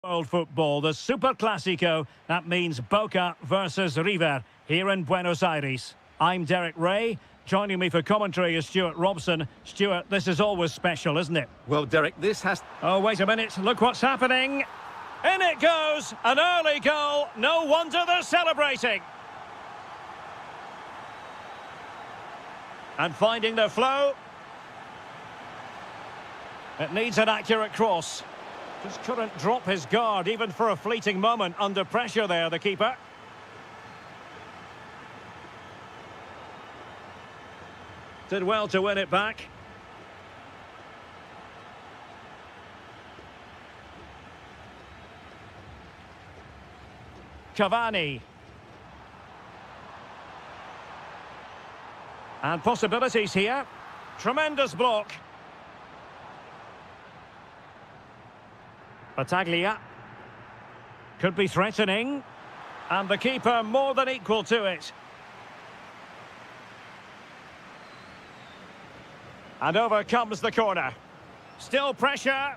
World football, the Super Clásico, that means Boca versus River, here in Buenos Aires. I'm Derek Ray. Joining me for commentary is Stuart Robson. Stuart, this is always special, isn't it? Well, Derek, this has... Oh, wait a minute. Look what's happening. In it goes. An early goal. No wonder they're celebrating. And finding their flow. It needs an accurate cross. Just couldn't drop his guard, even for a fleeting moment, under pressure there, the keeper. Did well to win it back. Cavani. And possibilities here. Tremendous block. Battaglia. Could be threatening. And the keeper more than equal to it. And over comes the corner. Still pressure.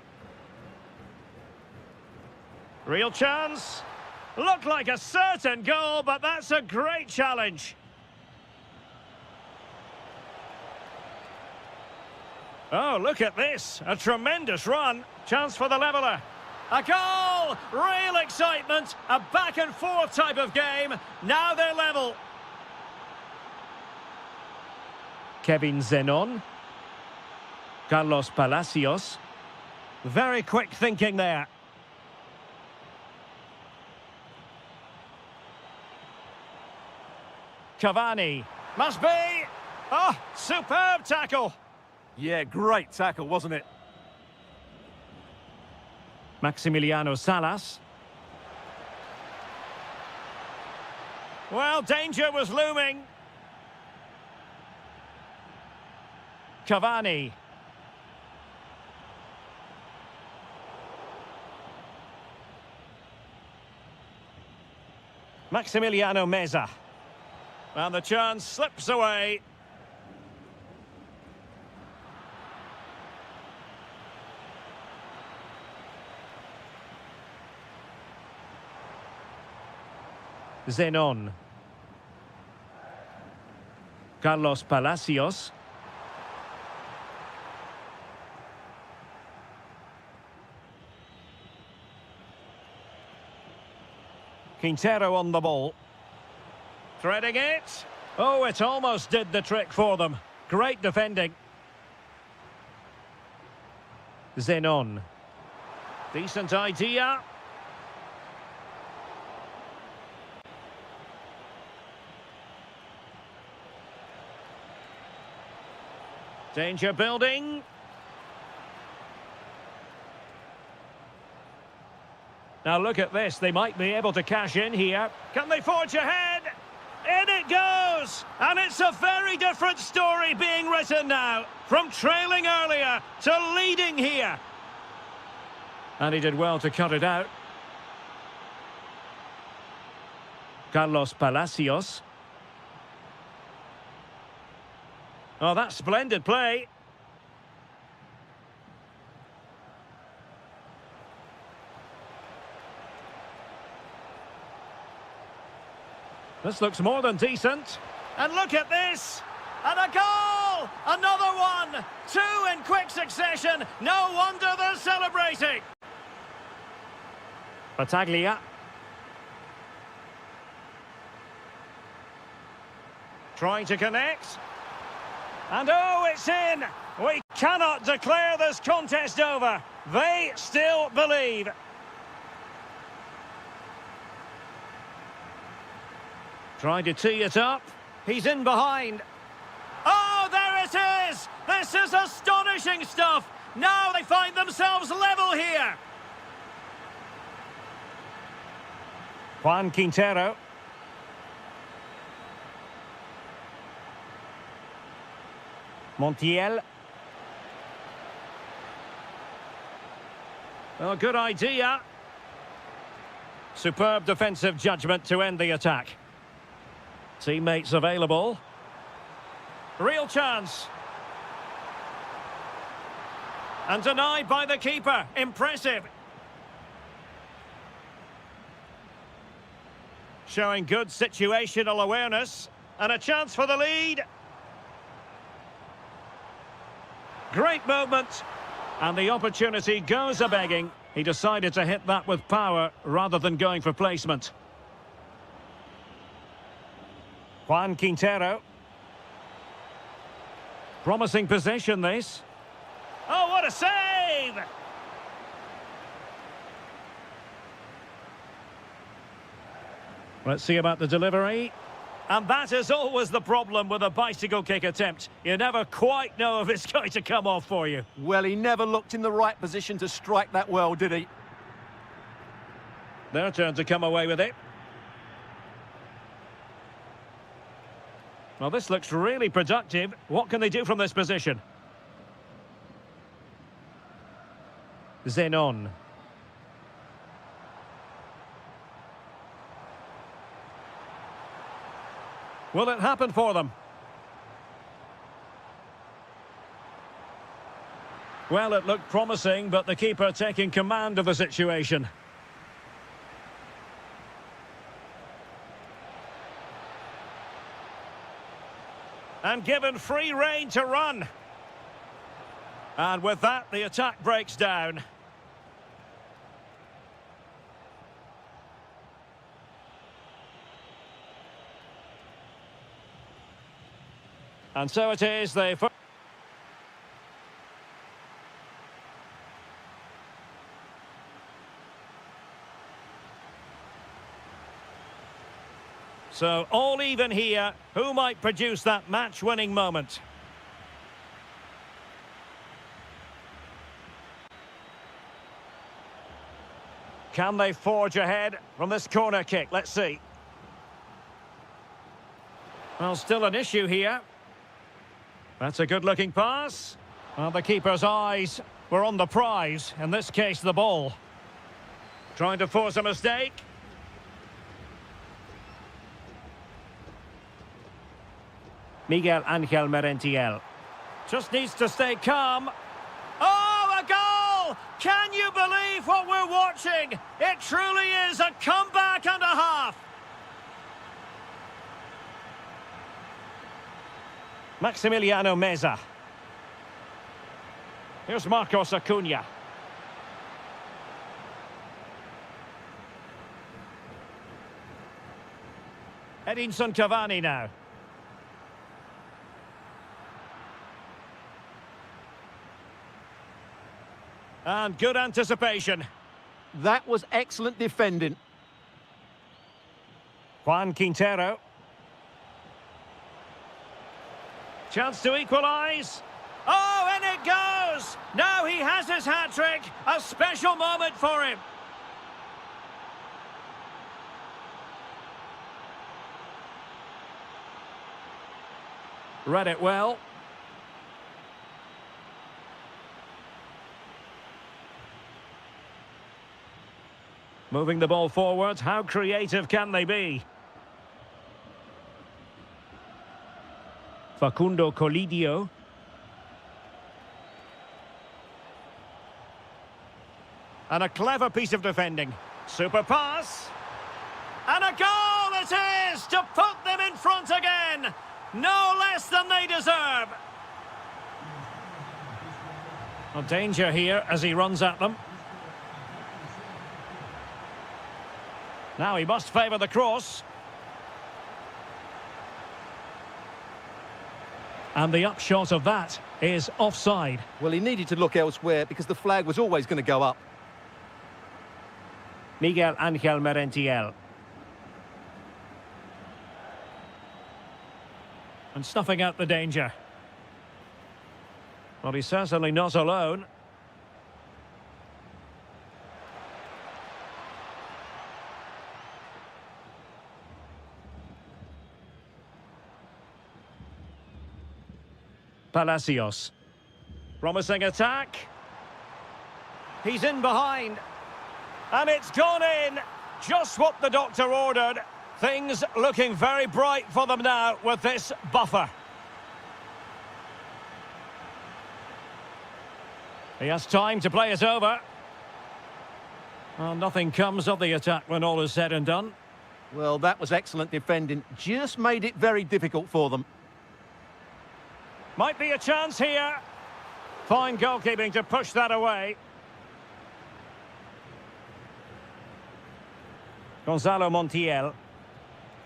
Real chance. Looked like a certain goal, but that's a great challenge. Oh, look at this. A tremendous run. Chance for the leveller. A goal! Real excitement. A back and forth type of game. Now they're level. Kevin Zenon. Carlos Palacios. Very quick thinking there. Cavani. Must be. Oh, superb tackle. Yeah, great tackle, wasn't it? Maximiliano Salas. Well, danger was looming. Cavani. Maximiliano Meza. And the chance slips away. Zenon. Carlos Palacios. Quintero on the ball. Threading it. Oh, it almost did the trick for them. Great defending. Zenon. Decent idea. Danger building. Now look at this. They might be able to cash in here. Can they forge ahead? In it goes! And it's a very different story being written now. From trailing earlier to leading here. And he did well to cut it out. Carlos Palacios. Oh, that's splendid play. This looks more than decent. And look at this! And a goal! Another one! Two in quick succession. No wonder they're celebrating. Battaglia. Trying to connect. And oh, it's in! We cannot declare this contest over. They still believe. Trying to tee it up. He's in behind. Oh, there it is! This is astonishing stuff! Now they find themselves level here. Juan Quintero. Montiel. Oh, good idea. Superb defensive judgment to end the attack. Teammates available. Real chance. And denied by the keeper. Impressive. showing good situational awareness. And a chance for the lead. Great movement. And the opportunity goes a-begging. He decided to hit that with power rather than going for placement. Juan Quintero. Promising possession, this. Oh, what a save! Let's see about the delivery. And that is always the problem with a bicycle kick attempt. You never quite know if it's going to come off for you. Well, he never looked in the right position to strike that well, did he? Their turn to come away with it. Well, this looks really productive. What can they do from this position? Zenon. Will it happen for them? Well, it looked promising, but the keeper taking command of the situation. And given free rein to run. And with that, the attack breaks down. And so it is, So, all even here. Who might produce that match-winning moment? Can they forge ahead from this corner kick? Let's see. Well, still an issue here. That's a good-looking pass. Well, the keeper's eyes were on the prize, in this case, the ball. Trying to force a mistake. Miguel Angel Merentiel. Just needs to stay calm. Oh, a goal! Can you believe what we're watching? It truly is a comeback and a half. Maximiliano Meza. Here's Marcos Acuna. Edinson Cavani now. And good anticipation. That was excellent defending. Juan Quintero. Chance to equalise. Oh, and it goes! Now he has his hat-trick. A special moment for him. Read it well. Moving the ball forward. How creative can they be? Facundo Colidio. And a clever piece of defending. Super pass. And a goal it is to put them in front again. No less than they deserve. A danger here as he runs at them. Now he must favour the cross. And the upshot of that is offside. Well, he needed to look elsewhere because the flag was always going to go up. Miguel Angel Merentiel. And snuffing out the danger. Well, he's certainly not alone. Palacios. Promising attack. He's in behind. And it's gone in. Just what the doctor ordered. Things looking very bright for them now with this buffer. He has time to play it over. Well, nothing comes of the attack when all is said and done. Well, that was excellent defending. Just made it very difficult for them. Might be a chance here. Fine goalkeeping to push that away. Gonzalo Montiel.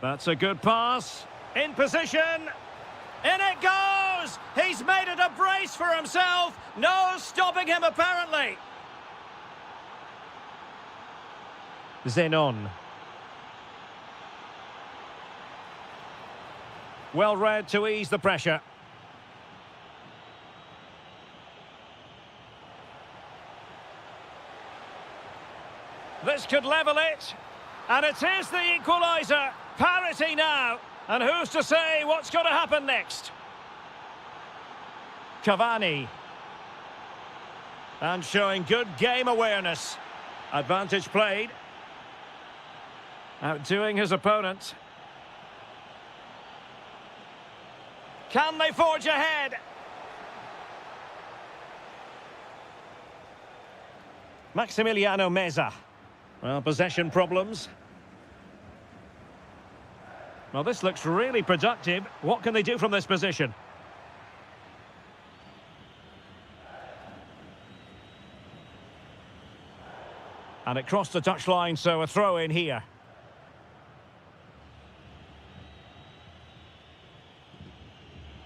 That's a good pass. In position. In it goes! He's made it a brace for himself. No stopping him, apparently. Zenon. Well read to ease the pressure. This could level it. And it is the equaliser. Parity now. And who's to say what's going to happen next? Cavani. And showing good game awareness. Advantage played. Outdoing his opponent. Can they forge ahead? Maximiliano Meza. Well, possession problems. Well, this looks really productive. What can they do from this position? And it crossed the touchline, so a throw in here.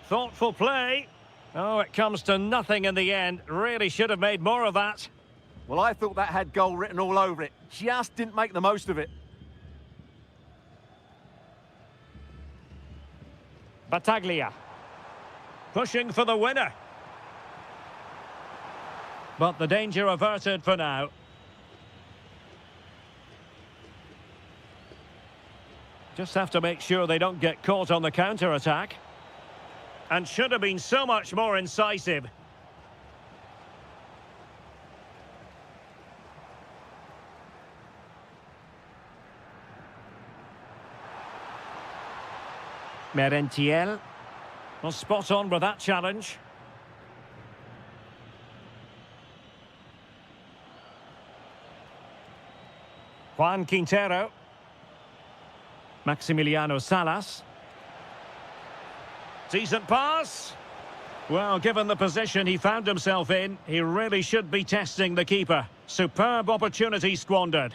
Thoughtful play. Oh, it comes to nothing in the end. Really should have made more of that. Well, I thought that had goal written all over it. Just didn't make the most of it. Battaglia. Pushing for the winner. But the danger averted for now. Just have to make sure they don't get caught on the counter-attack. And should have been so much more incisive. Merentiel. Well, spot on with that challenge. Juan Quintero. Maximiliano Salas. Decent pass. Well, given the position he found himself in, he really should be testing the keeper. Superb opportunity squandered.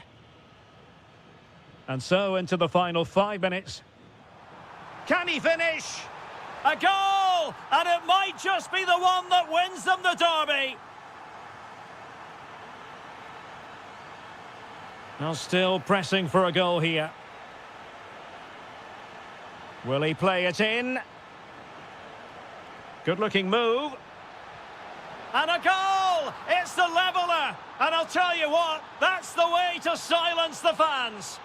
And so into the final 5 minutes. Can he finish? A goal! And it might just be the one that wins them the derby. Now still pressing for a goal here. Will he play it in? Good-looking move. And a goal! It's the leveller! And I'll tell you what, that's the way to silence the fans.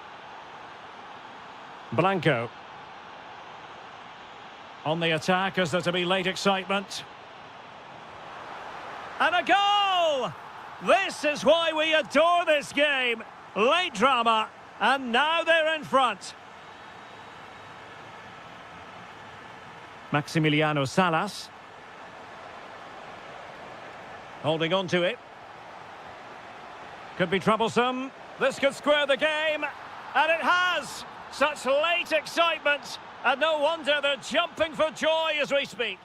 Blanco. On the attack, is there to be late excitement? And a goal! This is why we adore this game. Late drama, and now they're in front. Maximiliano Salas. Holding on to it. Could be troublesome. This could square the game. And it has! Such late excitement. And no wonder they're jumping for joy as we speak.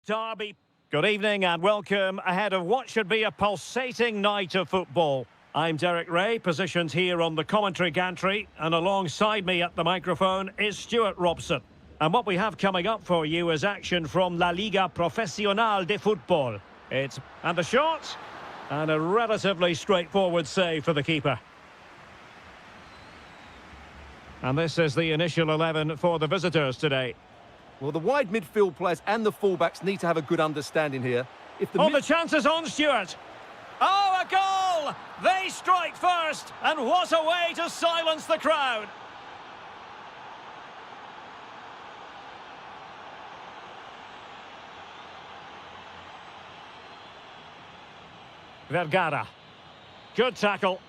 Derby. Good evening and welcome ahead of what should be a pulsating night of football. I'm Derek Ray, positioned here on the commentary gantry, and alongside me at the microphone is Stuart Robson. And what we have coming up for you is action from La Liga Profesional de Football. And the shot, and a relatively straightforward save for the keeper. And this is the initial 11 for the visitors today. Well, the wide midfield players and the fullbacks need to have a good understanding here. If the chance is on, Stuart. Oh, a goal! They strike first, and what a way to silence the crowd. Vergara. Good tackle.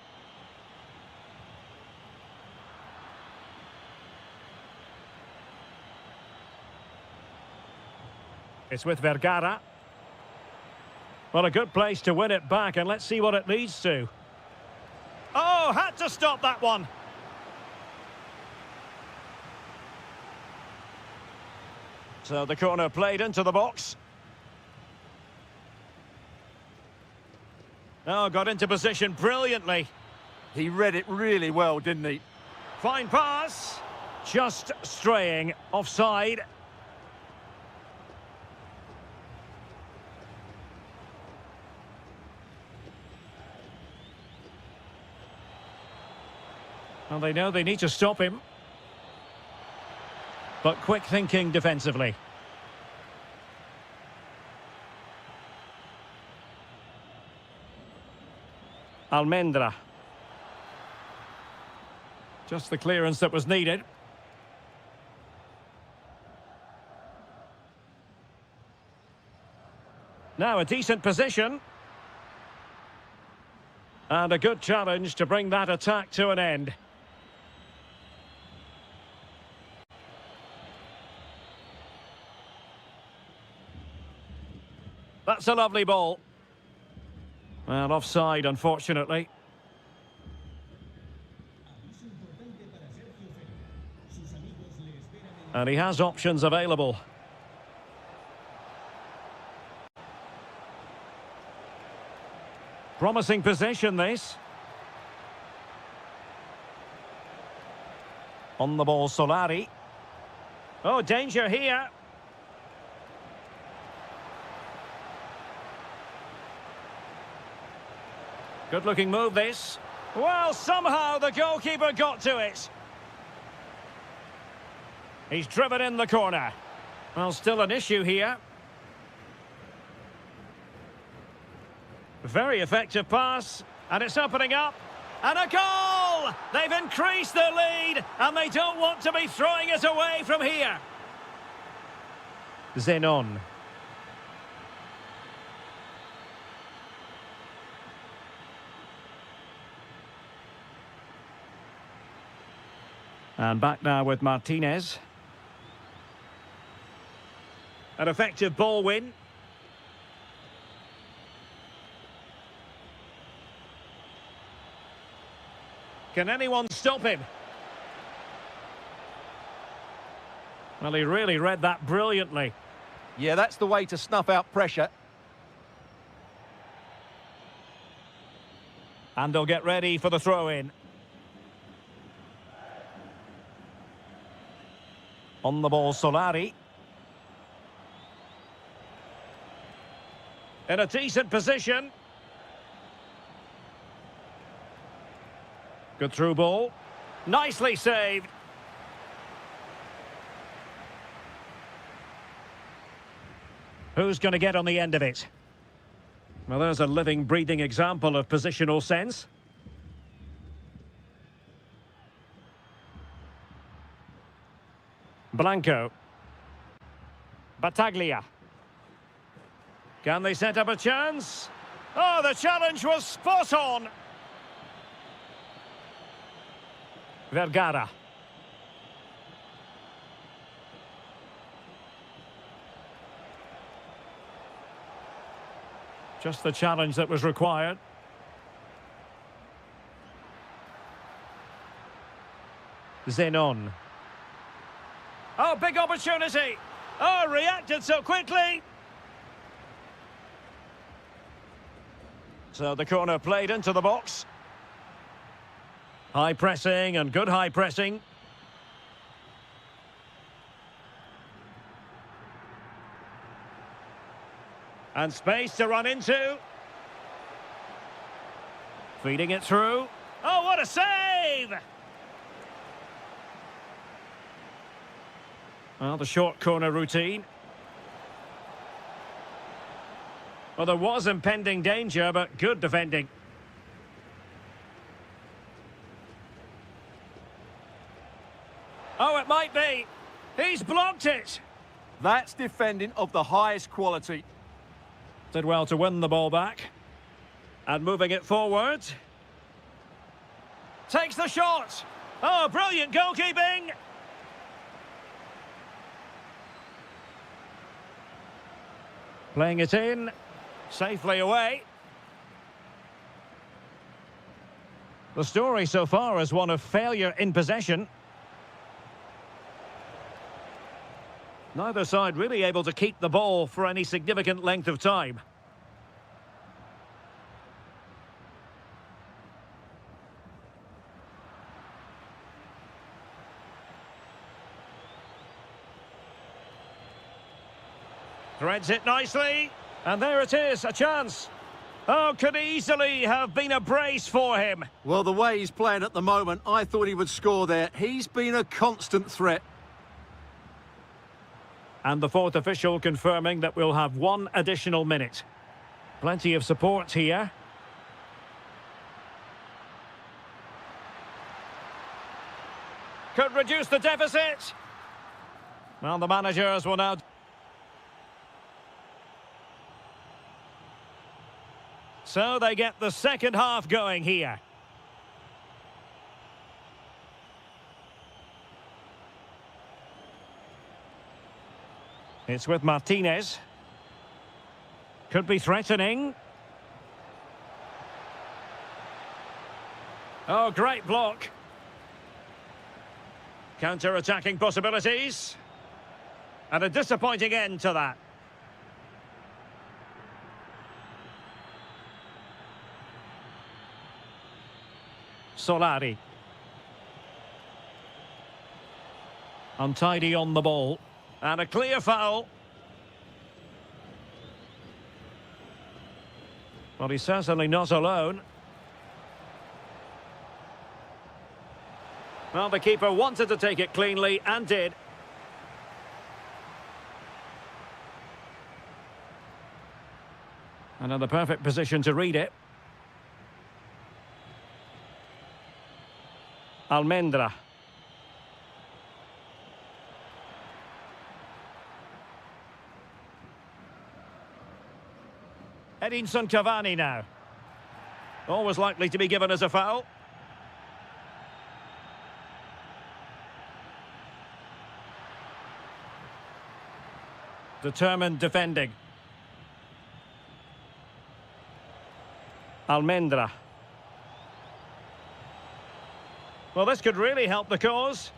It's with Vergara. Well, a good place to win it back, and let's see what it leads to. Oh, had to stop that one. So the corner played into the box. Oh, got into position brilliantly. He read it really well, didn't he? Fine pass. Just straying offside. Well, they know they need to stop him. But quick thinking defensively. Almendra. Just the clearance that was needed. Now a decent position. And a good challenge to bring that attack to an end. That's a lovely ball. Well, offside, unfortunately. And he has options available. Promising position, this. On the ball, Solari. Oh, danger here. Good-looking move, this. Well, somehow the goalkeeper got to it. He's driven in the corner. Well, still an issue here. Very effective pass, and it's opening up. And a goal! They've increased their lead, and they don't want to be throwing it away from here. Zenon. And back now with Martinez. An effective ball win. Can anyone stop him? Well, he really read that brilliantly. Yeah, that's the way to snuff out pressure. And they'll get ready for the throw-in. On the ball, Solari. In a decent position. Good through ball. Nicely saved. Who's going to get on the end of it? Well, there's a living, breathing example of positional sense. Blanco. Battaglia. Can they set up a chance? Oh, the challenge was spot on. Vergara. Just the challenge that was required. Zenon. Oh, big opportunity. Oh, reacted so quickly. So the corner played into the box. High pressing and good high pressing. And space to run into. Feeding it through. Oh, what a save! Well, the short corner routine. Well, there was impending danger, but good defending. Oh, it might be. He's blocked it. That's defending of the highest quality. Did well to win the ball back. And moving it forward. Takes the shot. Oh, brilliant goalkeeping. Playing it in. Safely away. The story so far is one of failure in possession. Neither side really able to keep the ball for any significant length of time. Threads it nicely. And there it is, a chance. Oh, could easily have been a brace for him. Well, the way he's playing at the moment, I thought he would score there. He's been a constant threat. And the fourth official confirming that we'll have one additional minute. Plenty of support here. Could reduce the deficit. Well, the managers will now... So they get the second half going here. It's with Martinez. Could be threatening. Oh, great block. Counter-attacking possibilities. And a disappointing end to that. Solari. Untidy on the ball. And a clear foul. Well, he's certainly not alone. Well, the keeper wanted to take it cleanly and did. Another perfect position to read it. Almendra. Edinson Cavani now. Always likely to be given as a foul. Determined defending. Almendra. Well, this could really help the cause.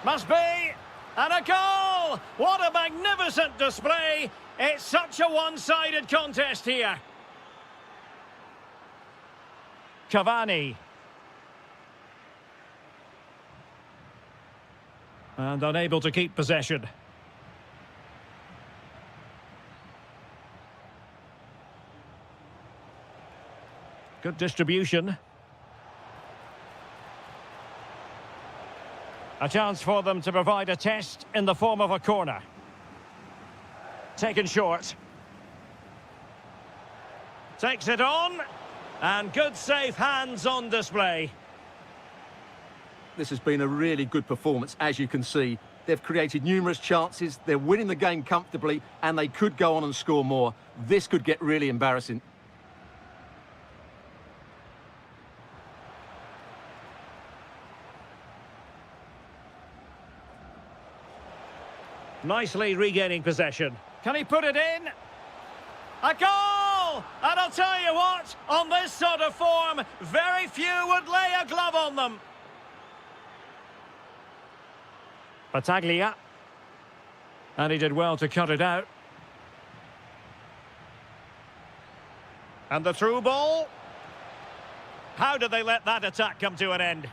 Must be! And a goal! What a magnificent display! It's such a one-sided contest here. Cavani. And unable to keep possession. Good distribution. A chance for them to provide a test in the form of a corner. Taken short. Takes it on. And good safe hands on display. This has been a really good performance, as you can see. They've created numerous chances, they're winning the game comfortably, and they could go on and score more. This could get really embarrassing. Nicely regaining possession. Can he put it in? A goal! And I'll tell you what, on this sort of form, very few would lay a glove on them. Battaglia. And he did well to cut it out. And the through ball. How did they let that attack come to an end?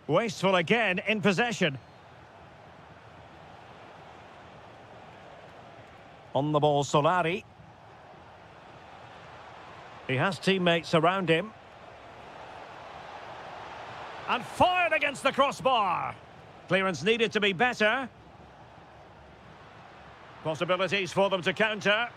Wasteful again in possession. On the ball, Solari. He has teammates around him. And fired against the crossbar. Clearance needed to be better. Possibilities for them to counter.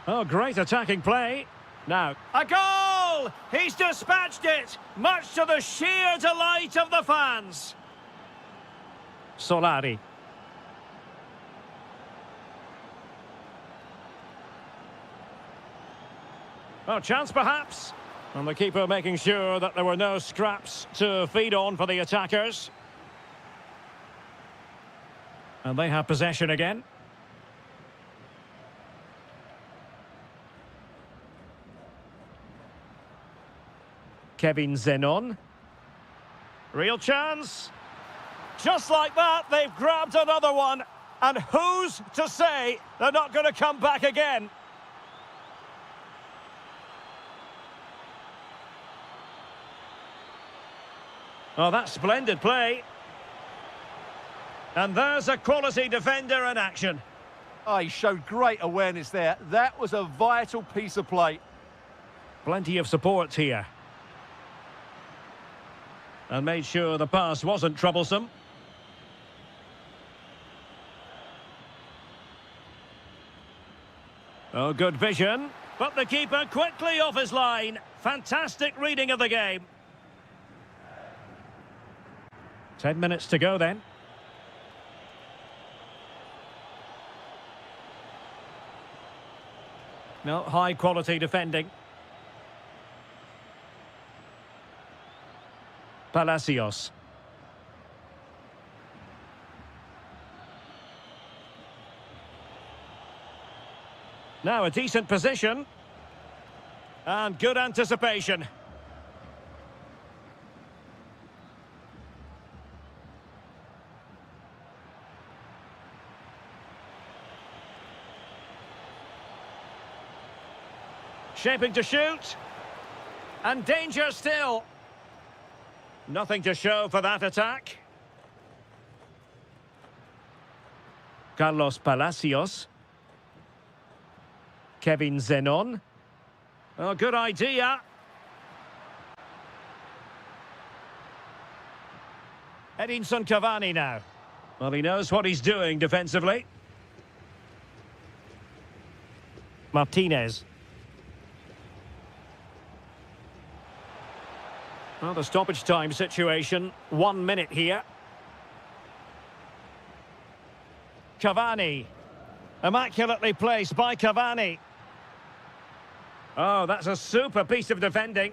Oh, great attacking play. Now, a goal! He's dispatched it, much to the sheer delight of the fans. Solari. Oh, chance perhaps. And the keeper making sure that there were no scraps to feed on for the attackers. And they have possession again. Kevin Zenon. Real chance. Just like that, they've grabbed another one. And who's to say they're not going to come back again? Oh, that's splendid play. And there's a quality defender in action. Oh, he showed great awareness there. That was a vital piece of play. Plenty of support here. And made sure the pass wasn't troublesome. Oh, good vision. But the keeper quickly off his line. Fantastic reading of the game. 10 minutes to go then. No, high quality defending. Palacios. Now a decent position. And good anticipation. Shaping to shoot. And danger still. Nothing to show for that attack. Carlos Palacios. Kevin Zenon. Oh, good idea. Edinson Cavani now. Well, he knows what he's doing defensively. Martinez. Well, the stoppage time situation, 1 minute here. Cavani. Immaculately placed by Cavani. Oh, that's a super piece of defending.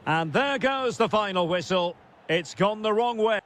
And there goes the final whistle. It's gone the wrong way.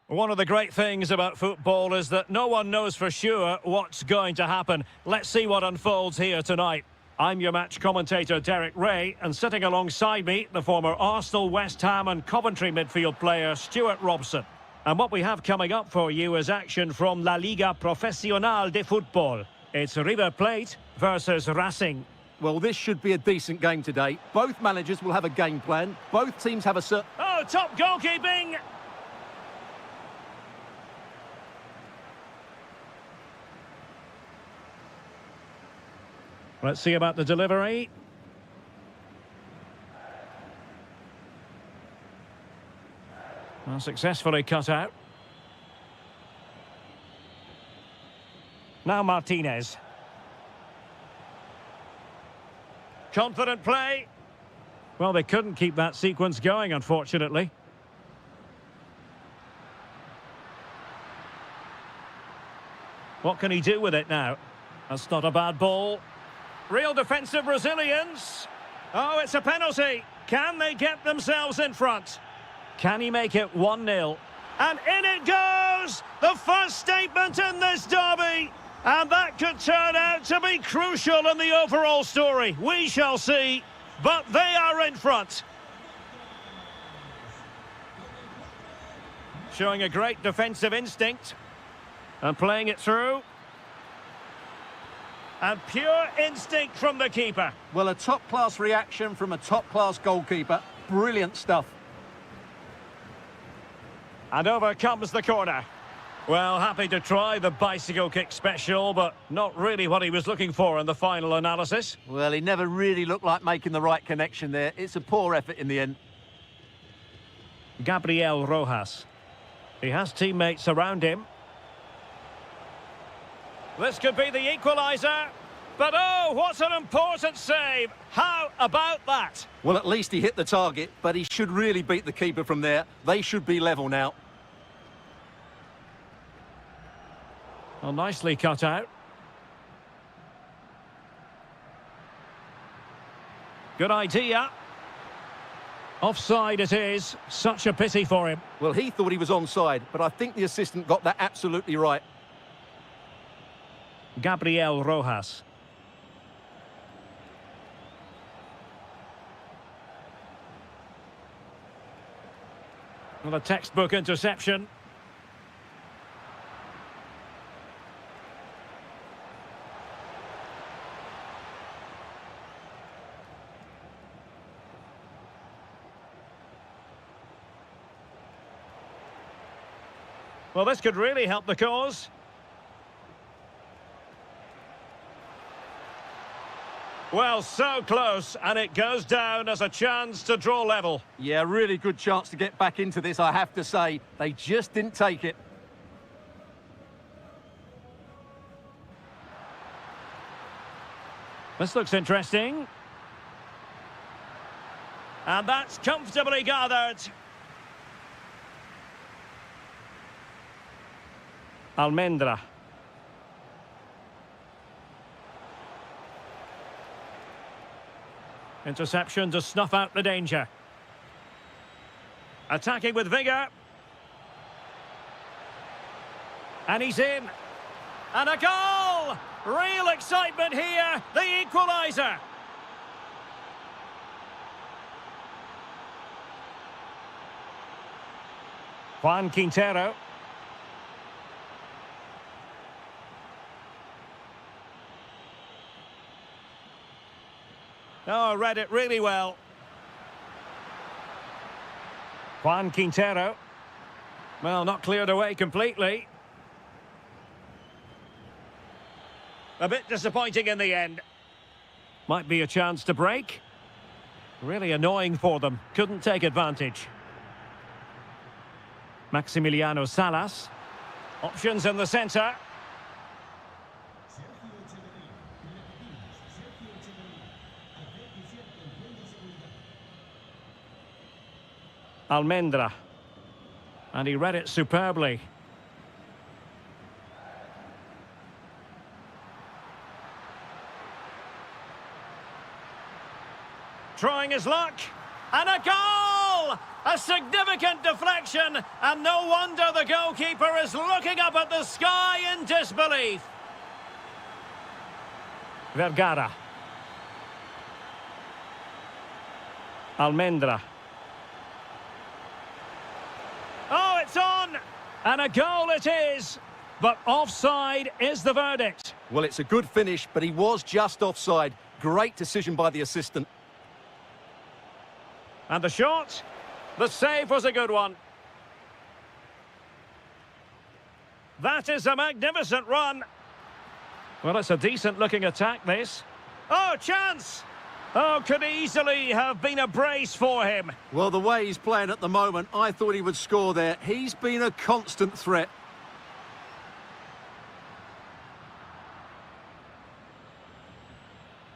One of the great things about football is that no one knows for sure what's going to happen. Let's see what unfolds here tonight. I'm your match commentator, Derek Ray, and sitting alongside me, the former Arsenal, West Ham and Coventry midfield player, Stuart Robson. And what we have coming up for you is action from La Liga Profesional de Fútbol. It's River Plate versus Racing. Well, this should be a decent game today. Both managers will have a game plan. Both teams have a certain... Oh, top goalkeeping! Let's see about the delivery. Well, successfully cut out. Now Martinez. Confident play. Well, they couldn't keep that sequence going, unfortunately. What can he do with it now? That's not a bad ball. Real defensive resilience. Oh, it's a penalty. Can they get themselves in front? Can he make it 1-0? And in it goes! The first statement in this derby. And that could turn out to be crucial in the overall story. We shall see. But they are in front. Showing a great defensive instinct. And playing it through. And pure instinct from the keeper. Well, a top-class reaction from a top-class goalkeeper. Brilliant stuff. And over comes the corner. Well, happy to try the bicycle kick special, but not really what he was looking for in the final analysis. Well, he never really looked like making the right connection there. It's a poor effort in the end. Gabriel Rojas. He has teammates around him. This could be the equaliser. But oh, what an important save. How about that? Well, at least he hit the target, but he should really beat the keeper from there. They should be level now. Well, nicely cut out. Good idea. Offside it is. Such a pity for him. Well, he thought he was onside, but I think the assistant got that absolutely right. Gabriel Rojas. Well, a textbook interception. Well, this could really help the cause. Well, so close, and it goes down as a chance to draw level. Yeah, really good chance to get back into this, I have to say. They just didn't take it. This looks interesting. And that's comfortably gathered. Almendra. Interception to snuff out the danger. Attacking with vigour. And he's in. And a goal! Real excitement here. The equaliser. Juan Quintero. Oh, read it really well. Juan Quintero. Well, not cleared away completely. A bit disappointing in the end. Might be a chance to break. Really annoying for them. Couldn't take advantage. Maximiliano Salas. Options in the centre. Almendra. And he read it superbly. Trying his luck. And a goal! goal! A significant deflection, and no wonder the goalkeeper is looking up at the sky in disbelief. Vergara. Almendra. Oh, it's on! And a goal it is! But offside is the verdict. Well, it's a good finish, but he was just offside. Great decision by the assistant. And the shot? The save was a good one. That is a magnificent run. Well, it's a decent-looking attack, this. Oh, chance! Oh, could easily have been a brace for him. Well, the way he's playing at the moment, I thought he would score there. He's been a constant threat.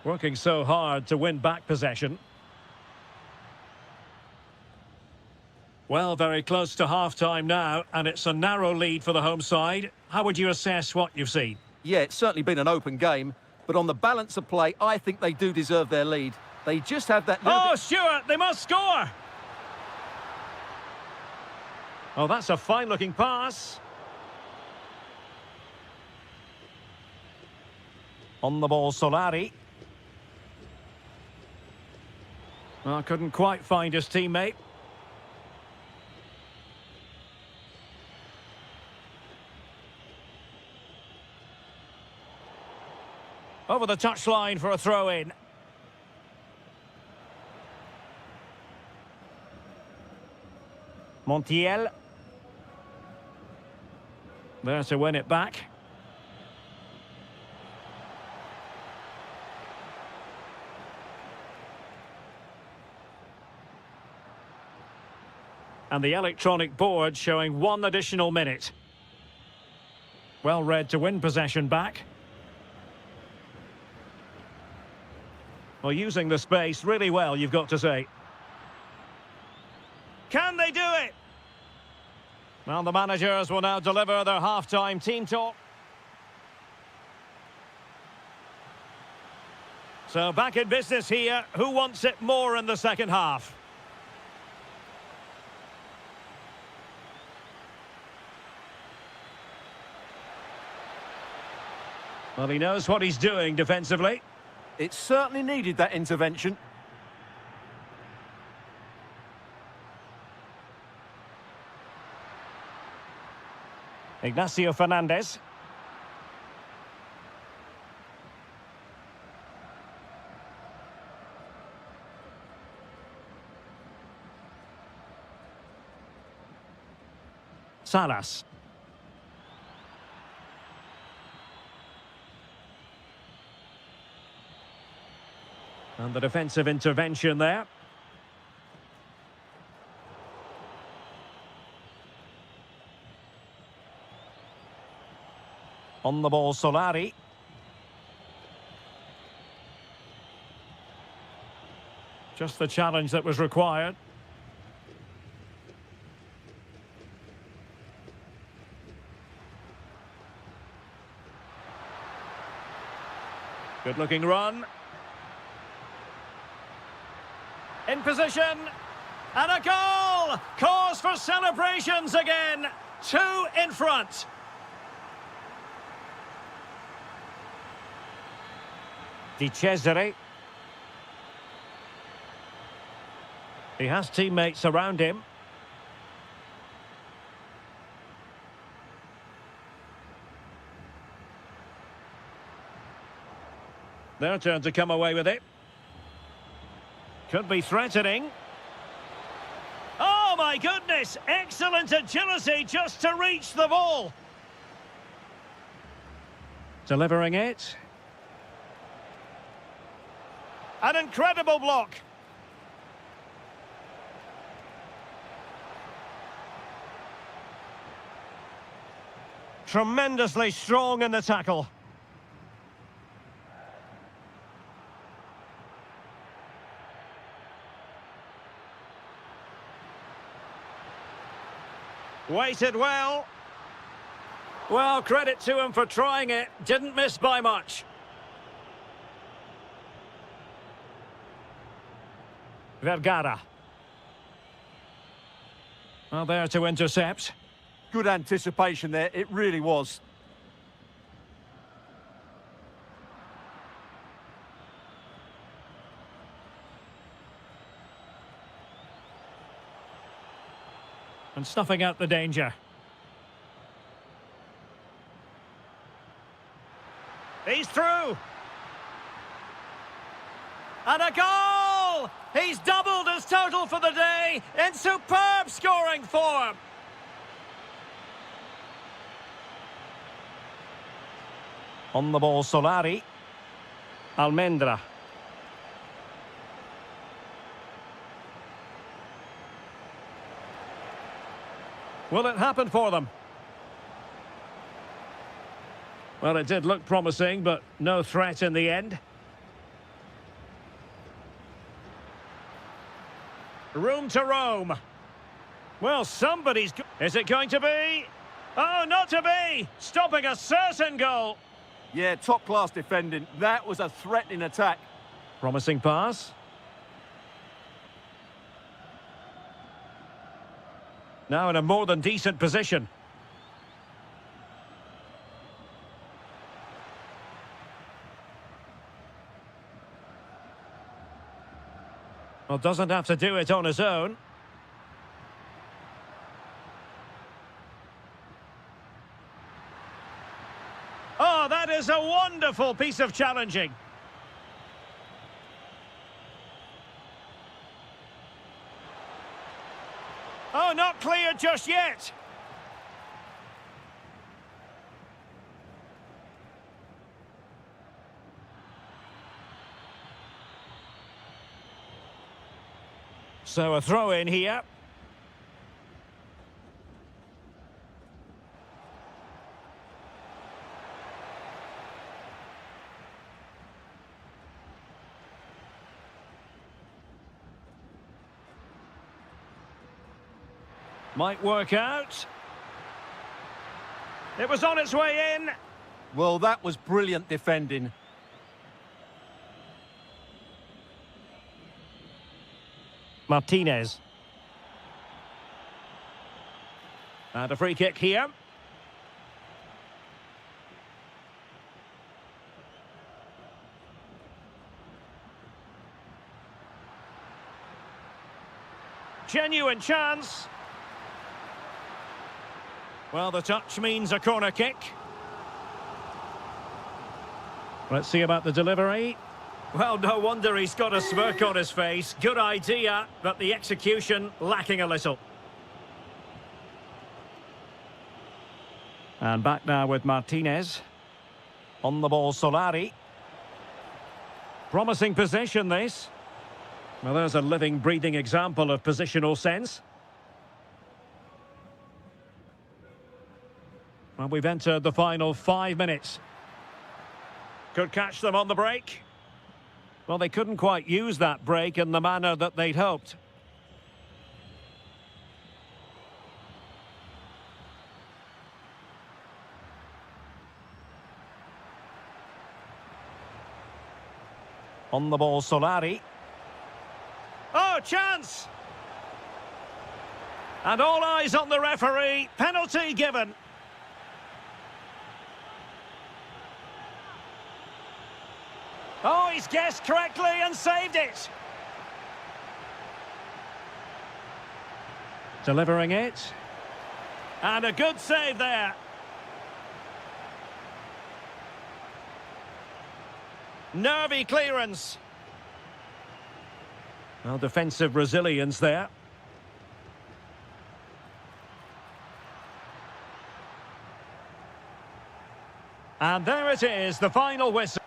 Working so hard to win back possession. Well, very close to half-time now, and it's a narrow lead for the home side. How would you assess what you've seen? Yeah, it's certainly been an open game, but on the balance of play, I think they do deserve their lead. They just have that... Oh, Stewart, they must score! Oh, that's a fine-looking pass. On the ball, Solari. Oh, couldn't quite find his teammate. Over the touchline for a throw-in. Montiel. There to win it back. And the electronic board showing 1 additional minute. Well read to win possession back. Well, using the space really well, you've got to say. Can they do it? Well, the managers will now deliver their half-time team talk. So back in business here. Who wants it more in the second half? Well, he knows what he's doing defensively. It certainly needed that intervention. Ignacio Fernandez. Salas. And the defensive intervention there. On the ball, Solari. Just the challenge that was required. Good looking run. In position. And a goal! Cause for celebrations again. 2 in front. Di Cesare. He has teammates around him. Their turn to come away with it. Could be threatening. Oh my goodness! Excellent agility just to reach the ball. Delivering it. An incredible block. Tremendously strong in the tackle. Waited well. Well, credit to him for trying it. Didn't miss by much. Vergara. Well, there to intercept. Good anticipation there, it really was. And snuffing out the danger. He's through. And a goal! He's doubled his total for the day in superb scoring form. On the ball, Solari. Almendra. Will it happen for them? Well, it did look promising, but no threat in the end. Room to roam. Well, somebody's... Is it going to be? Oh, not to be! Stopping a certain goal. Yeah, top-class defending. That was a threatening attack. Promising pass. Now in a more than decent position. Well, doesn't have to do it on his own. Oh, that is a wonderful piece of challenging. Oh, not cleared just yet. So a throw in here. Might work out. It was on its way in. Well, that was brilliant defending. Martinez. And a free kick here. Genuine chance. Well, the touch means a corner kick. Let's see about the delivery. Well, no wonder he's got a smirk on his face. Good idea, but the execution lacking a little. And back now with Martinez. On the ball, Solari. Promising position, this. Well, there's a living, breathing example of positional sense. Well, we've entered the final 5 minutes. Could catch them on the break. Well, they couldn't quite use that break in the manner that they'd hoped. On the ball, Solari. Oh, chance! And all eyes on the referee. Penalty given. Oh, he's guessed correctly and saved it. Delivering it. And a good save there. Nervy clearance. Well, defensive resilience there. And there it is, the final whistle.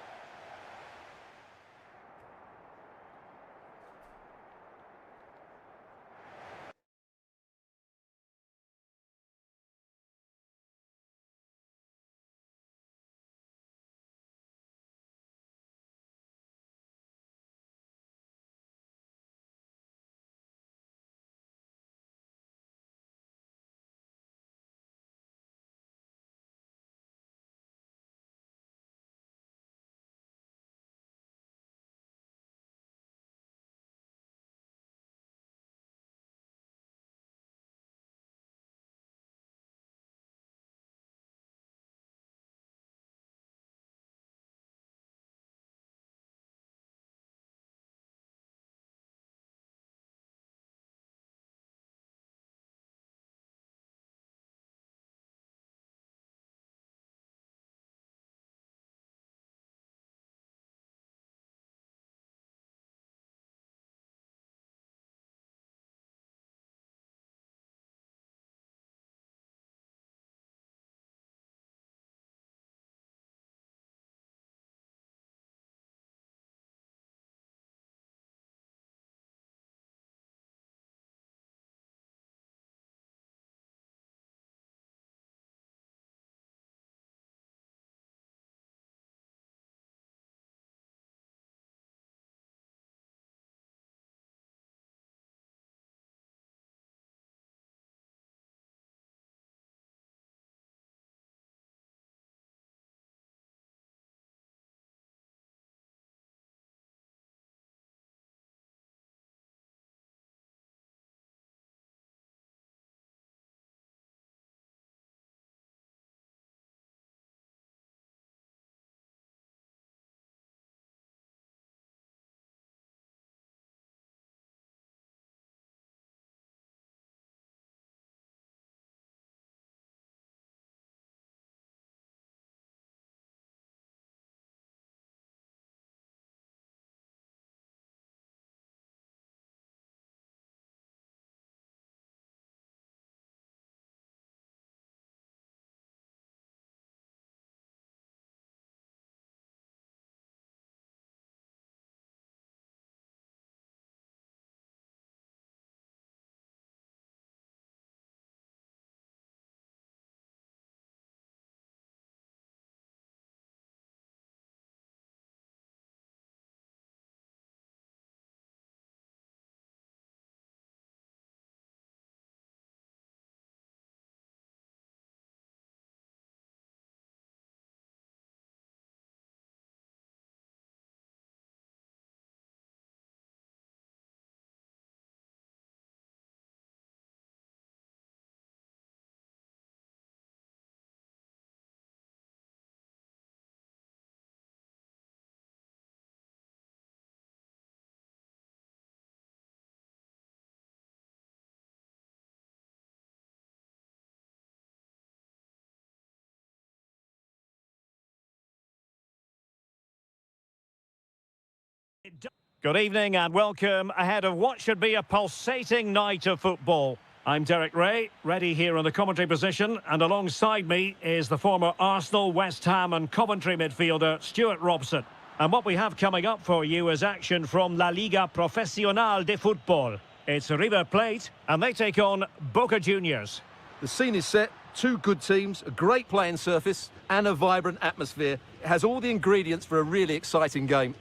Good evening and welcome ahead of what should be a pulsating night of football. I'm Derek Ray, ready here in the commentary position, and alongside me is the former Arsenal, West Ham and Coventry midfielder Stuart Robson. And what we have coming up for you is action from La Liga Profesional de Football. It's River Plate, and they take on Boca Juniors. The scene is set, two good teams, a great playing surface and a vibrant atmosphere. It has all the ingredients for a really exciting game.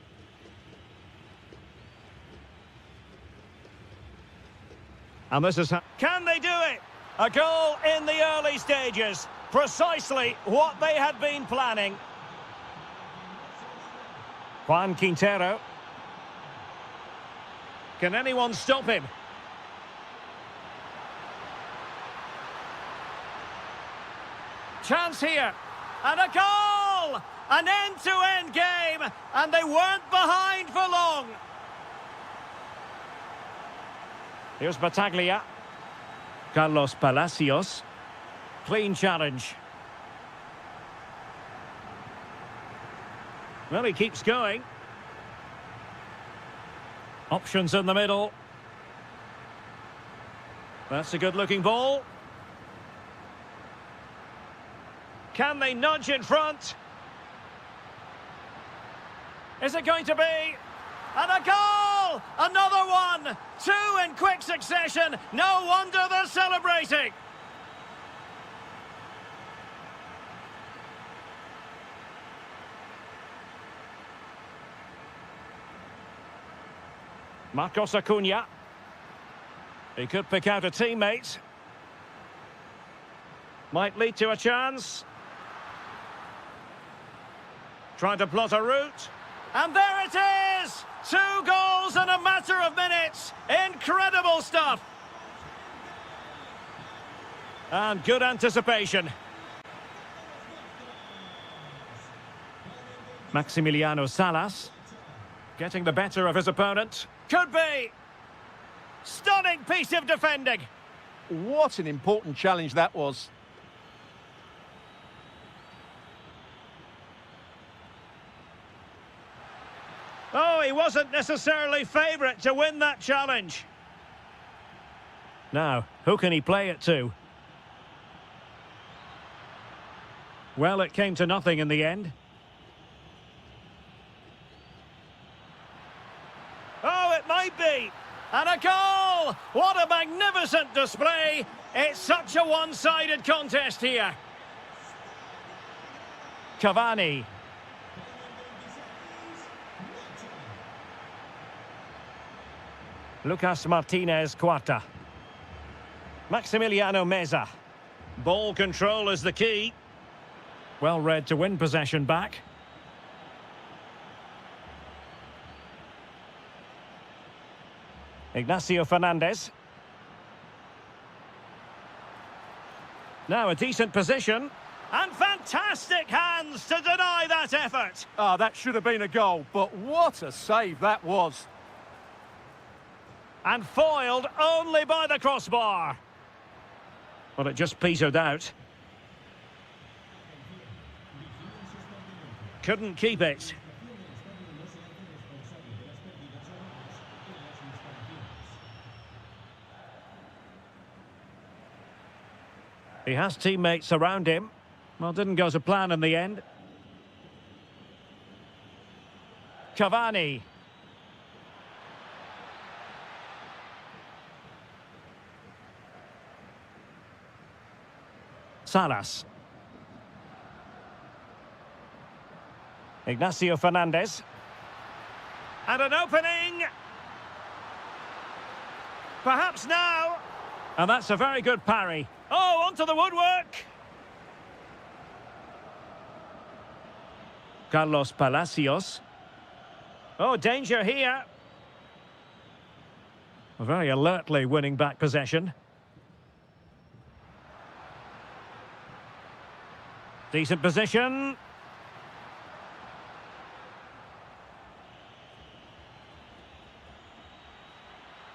And this is how... Can they do it? A goal in the early stages. Precisely what they had been planning. Juan Quintero. Can anyone stop him? Chance here. And a goal! An end-to-end game. And they weren't behind for long. Here's Battaglia. Carlos Palacios. Clean challenge. Well, he keeps going. Options in the middle. That's a good-looking ball. Can they nudge in front? Is it going to be? And a goal! Another one! Two in quick succession. No wonder they're celebrating. Marcos Acuna. He could pick out a teammate. Might lead to a chance. Trying to plot a route. And there it is! 2 goals in a matter of minutes. Incredible stuff. And good anticipation. Maximiliano Salas. Getting the better of his opponent. Could be. Stunning piece of defending. What an important challenge that was. Oh, he wasn't necessarily favourite to win that challenge. Now, who can he play it to? Well, it came to nothing in the end. Oh, it might be. And a goal! What a magnificent display. It's such a one-sided contest here. Cavani. Lucas Martinez Quarta. Maximiliano Meza. Ball control is the key. Well read to win possession back. Ignacio Fernandez. Now a decent position. And fantastic hands to deny that effort. Ah, that should have been a goal, but what a save that was. And foiled only by the crossbar. But it just petered out. Couldn't keep it. He has teammates around him. Well, didn't go to plan in the end. Cavani. Salas. Ignacio Fernandez. And an opening. Perhaps now. And that's a very good parry. Oh, onto the woodwork. Carlos Palacios. Oh, danger here. Very alertly winning back possession. Decent position.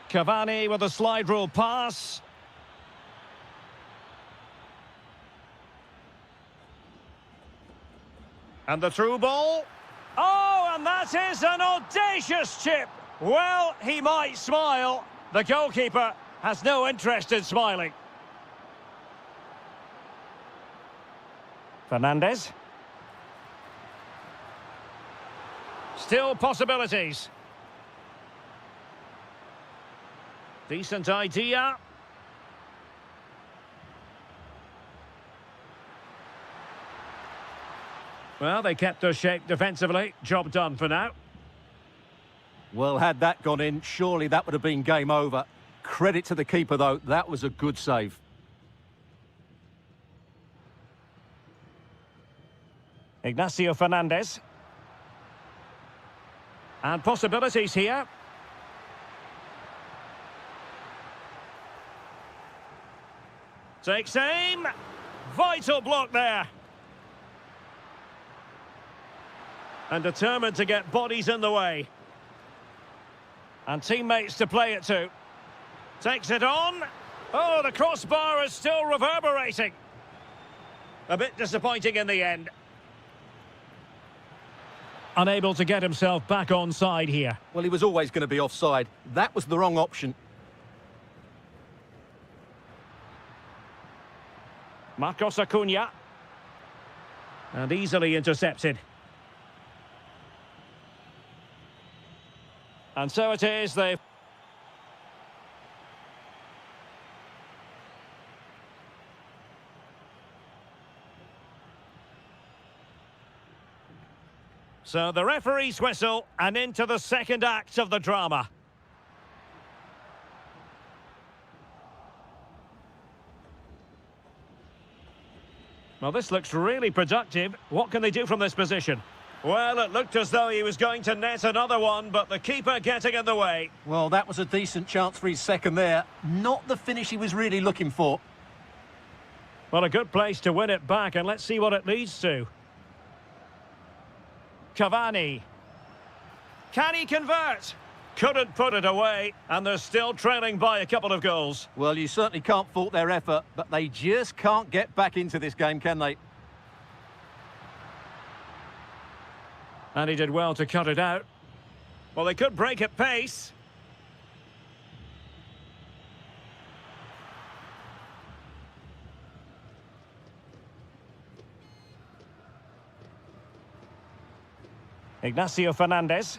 Cavani with a slide rule pass. And the through ball. Oh, And that is an audacious chip. Well, he might smile. The goalkeeper has no interest in smiling. Fernandez. Still possibilities. Decent idea. Well, they kept their shape defensively. Job done for now. Well, had that gone in, surely that would have been game over. Credit to the keeper, though. That was a good save. Ignacio Fernandez. And possibilities here. Takes aim. Vital block there. And determined to get bodies in the way. And teammates to play it to. Takes it on. Oh, the crossbar is still reverberating. A bit disappointing in the end. Unable to get himself back on side here. Well, he was always going to be offside. That was the wrong option. Marcos Acuna. And easily intercepted. And so it is, they've... So the referee's whistle, and into the second act of the drama. Well, this looks really productive. What can they do from this position? Well, it looked as though he was going to net another one, but the keeper getting in the way. Well, that was a decent chance for his second there. Not the finish he was really looking for. Well, a good place to win it back, and let's see what it leads to. Cavani. Can he convert? Couldn't put it away, and they're still trailing by a couple of goals. Well, you certainly can't fault their effort, but they just can't get back into this game, can they? And he did well to cut it out. Well, they could break at pace. Ignacio Fernandez.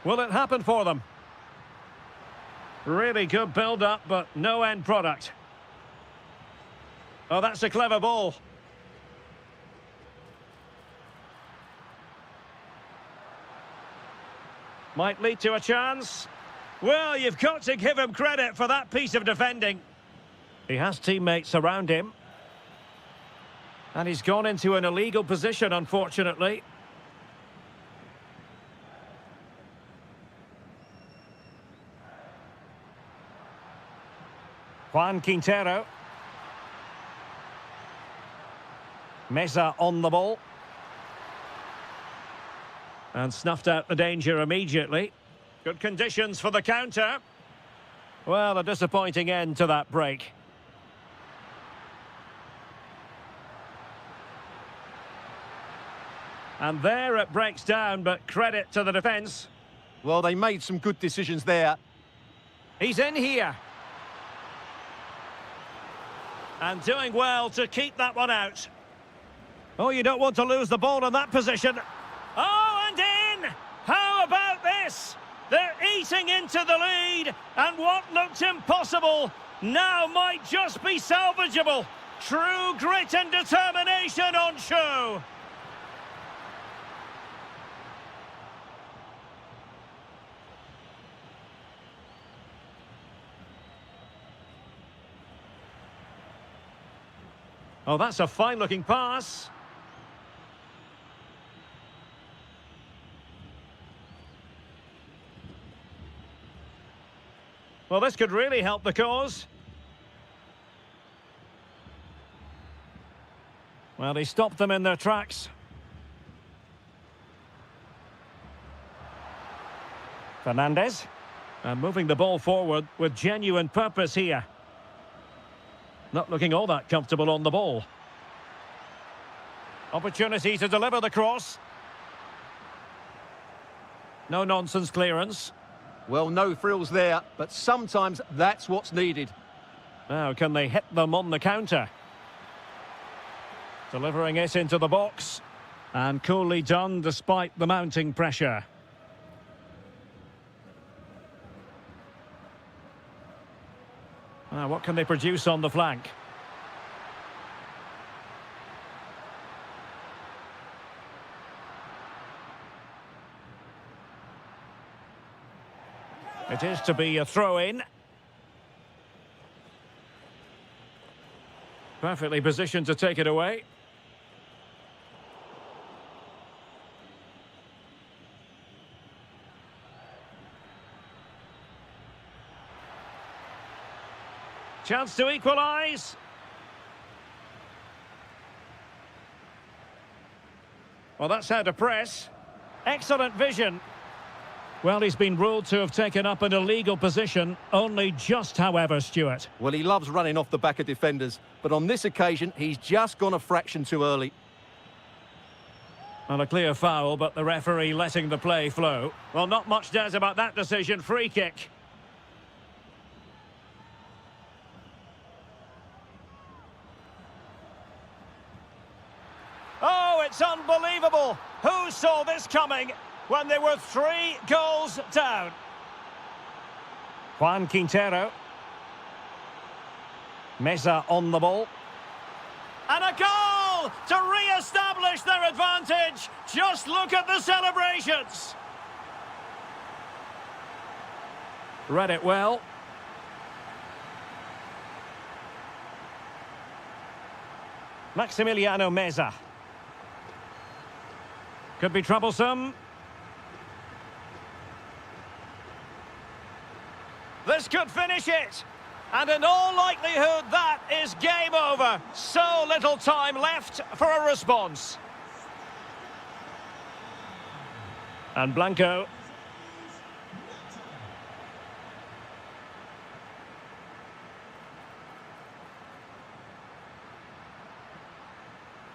Will it happen for them? Really good build-up, but no end product. Oh, that's a clever ball. Might lead to a chance. Well, you've got to give him credit for that piece of defending. He has teammates around him. And he's gone into an illegal position, unfortunately. Juan Quintero. Meza on the ball. And snuffed out the danger immediately. Good conditions for the counter. Well, a disappointing end to that break. And there it breaks down, but credit to the defence. Well, they made some good decisions there. He's in here. And doing well to keep that one out. Oh, you don't want to lose the ball in that position. Oh, and in! How about this? They're eating into the lead, and what looked impossible now might just be salvageable. True grit and determination on show. Oh, that's a fine-looking pass. Well, this could really help the cause. Well, he stopped them in their tracks. Fernandez. And moving the ball forward with genuine purpose here. Not looking all that comfortable on the ball. Opportunity to deliver the cross. No nonsense clearance. Well, no frills there, but sometimes that's what's needed. Now, can they hit them on the counter? Delivering it into the box. And coolly done despite the mounting pressure. Now, what can they produce on the flank? It is to be a throw-in. Perfectly positioned to take it away. Chance to equalise. Well, that's how to press. Excellent vision. Well, he's been ruled to have taken up an illegal position, only just, however, Stuart. Well, he loves running off the back of defenders, but on this occasion, he's just gone a fraction too early. Well, a clear foul, but the referee letting the play flow. Well, not much doubt about that decision. Free kick. Oh, it's unbelievable. Who saw this coming when they were 3 goals down? Juan Quintero. Meza on the ball. And a goal to re-establish their advantage. Just look at the celebrations. Read it well. Maximiliano Meza. Could be troublesome. This could finish it. And in all likelihood, that is game over. So little time left for a response. And Blanco.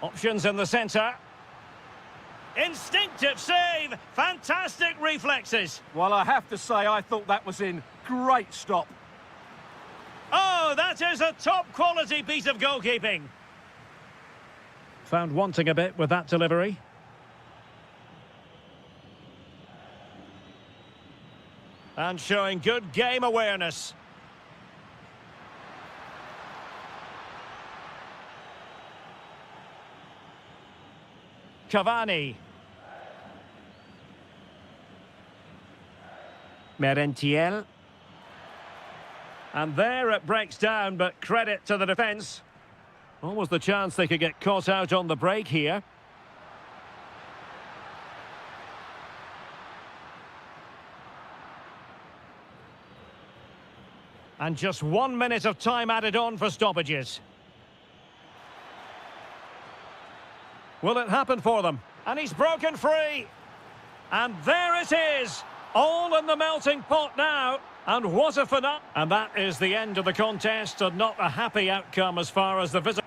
Options in the centre. Instinctive save. Fantastic reflexes. Well, I have to say, I thought that was in. Great stop. Oh, that is a top-quality piece of goalkeeping. Found wanting a bit with that delivery. And showing good game awareness. Cavani. Merentiel. And there it breaks down, but credit to the defence. Almost the chance they could get caught out on the break here. And just 1 minute of time added on for stoppages. Will it happen for them? And he's broken free. And there it is. All in the melting pot now. And what a finale. And that is the end of the contest, and not a happy outcome as far as the visitor.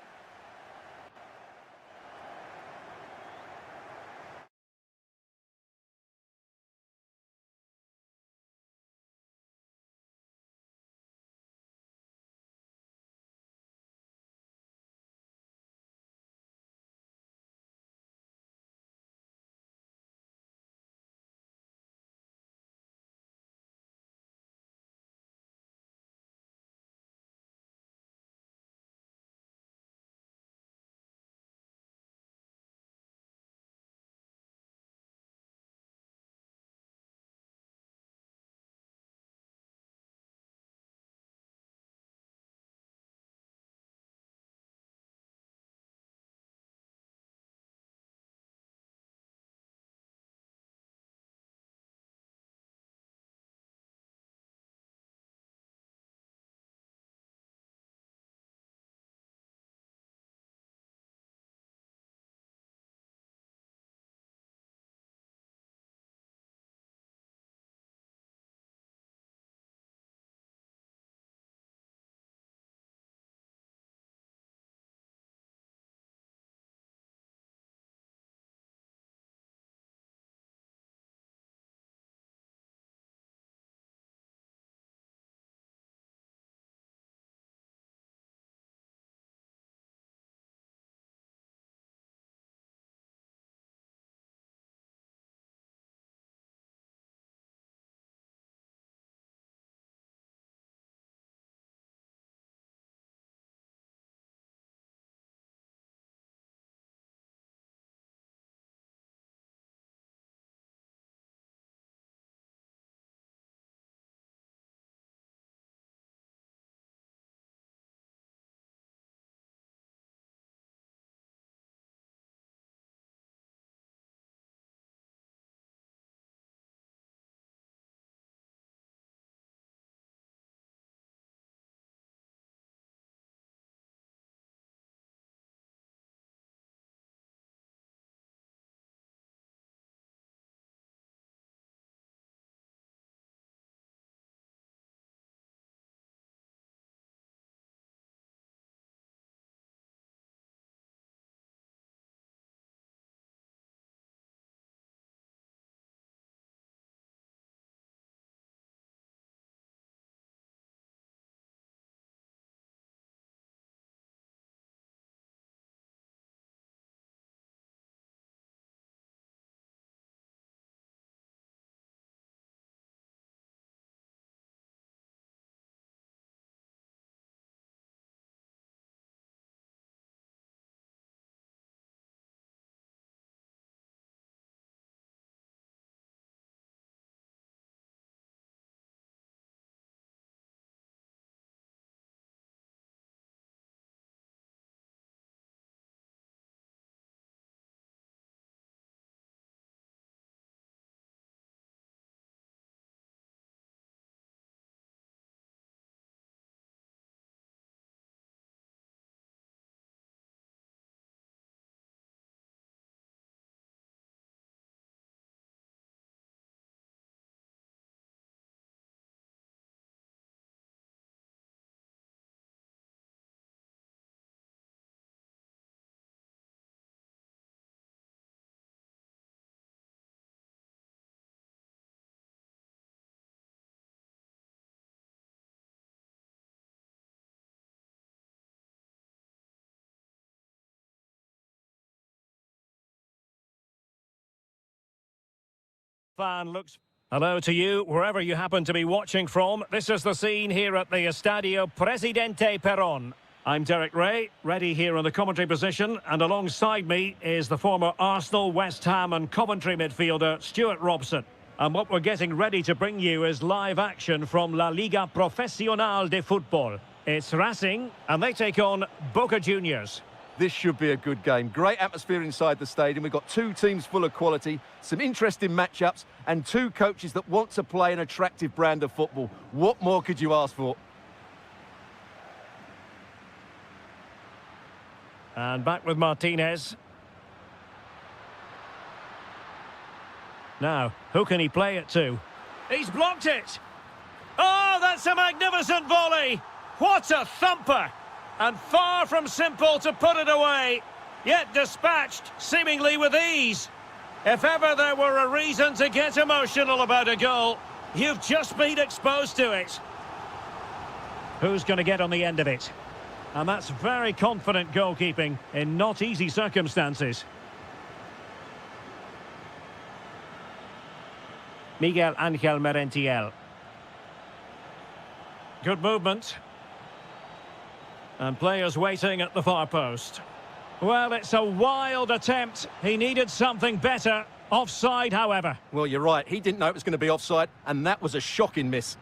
Fan looks... Hello to you, wherever you happen to be watching from. This is the scene here at the Estadio Presidente Perón. I'm Derek Ray, ready here in the commentary position, and alongside me is the former Arsenal, West Ham and Coventry midfielder, Stuart Robson. And what we're getting ready to bring you is live action from La Liga Profesional de Fútbol. It's Racing, and they take on Boca Juniors. This should be a good game. Great atmosphere inside the stadium. We've got two teams full of quality, some interesting matchups, and two coaches that want to play an attractive brand of football. What more could you ask for? And back with Martinez. Now, who can he play it to? He's blocked it! Oh, that's a magnificent volley! What a thumper! And far from simple to put it away, yet dispatched seemingly with ease. If ever there were a reason to get emotional about a goal, you've just been exposed to it. Who's going to get on the end of it? And that's very confident goalkeeping in not easy circumstances. Miguel Ángel Merentiel. Good movement. And players waiting at the far post. Well, it's a wild attempt. He needed something better. Offside, however. Well, you're right. He didn't know it was going to be offside, and that was a shocking miss.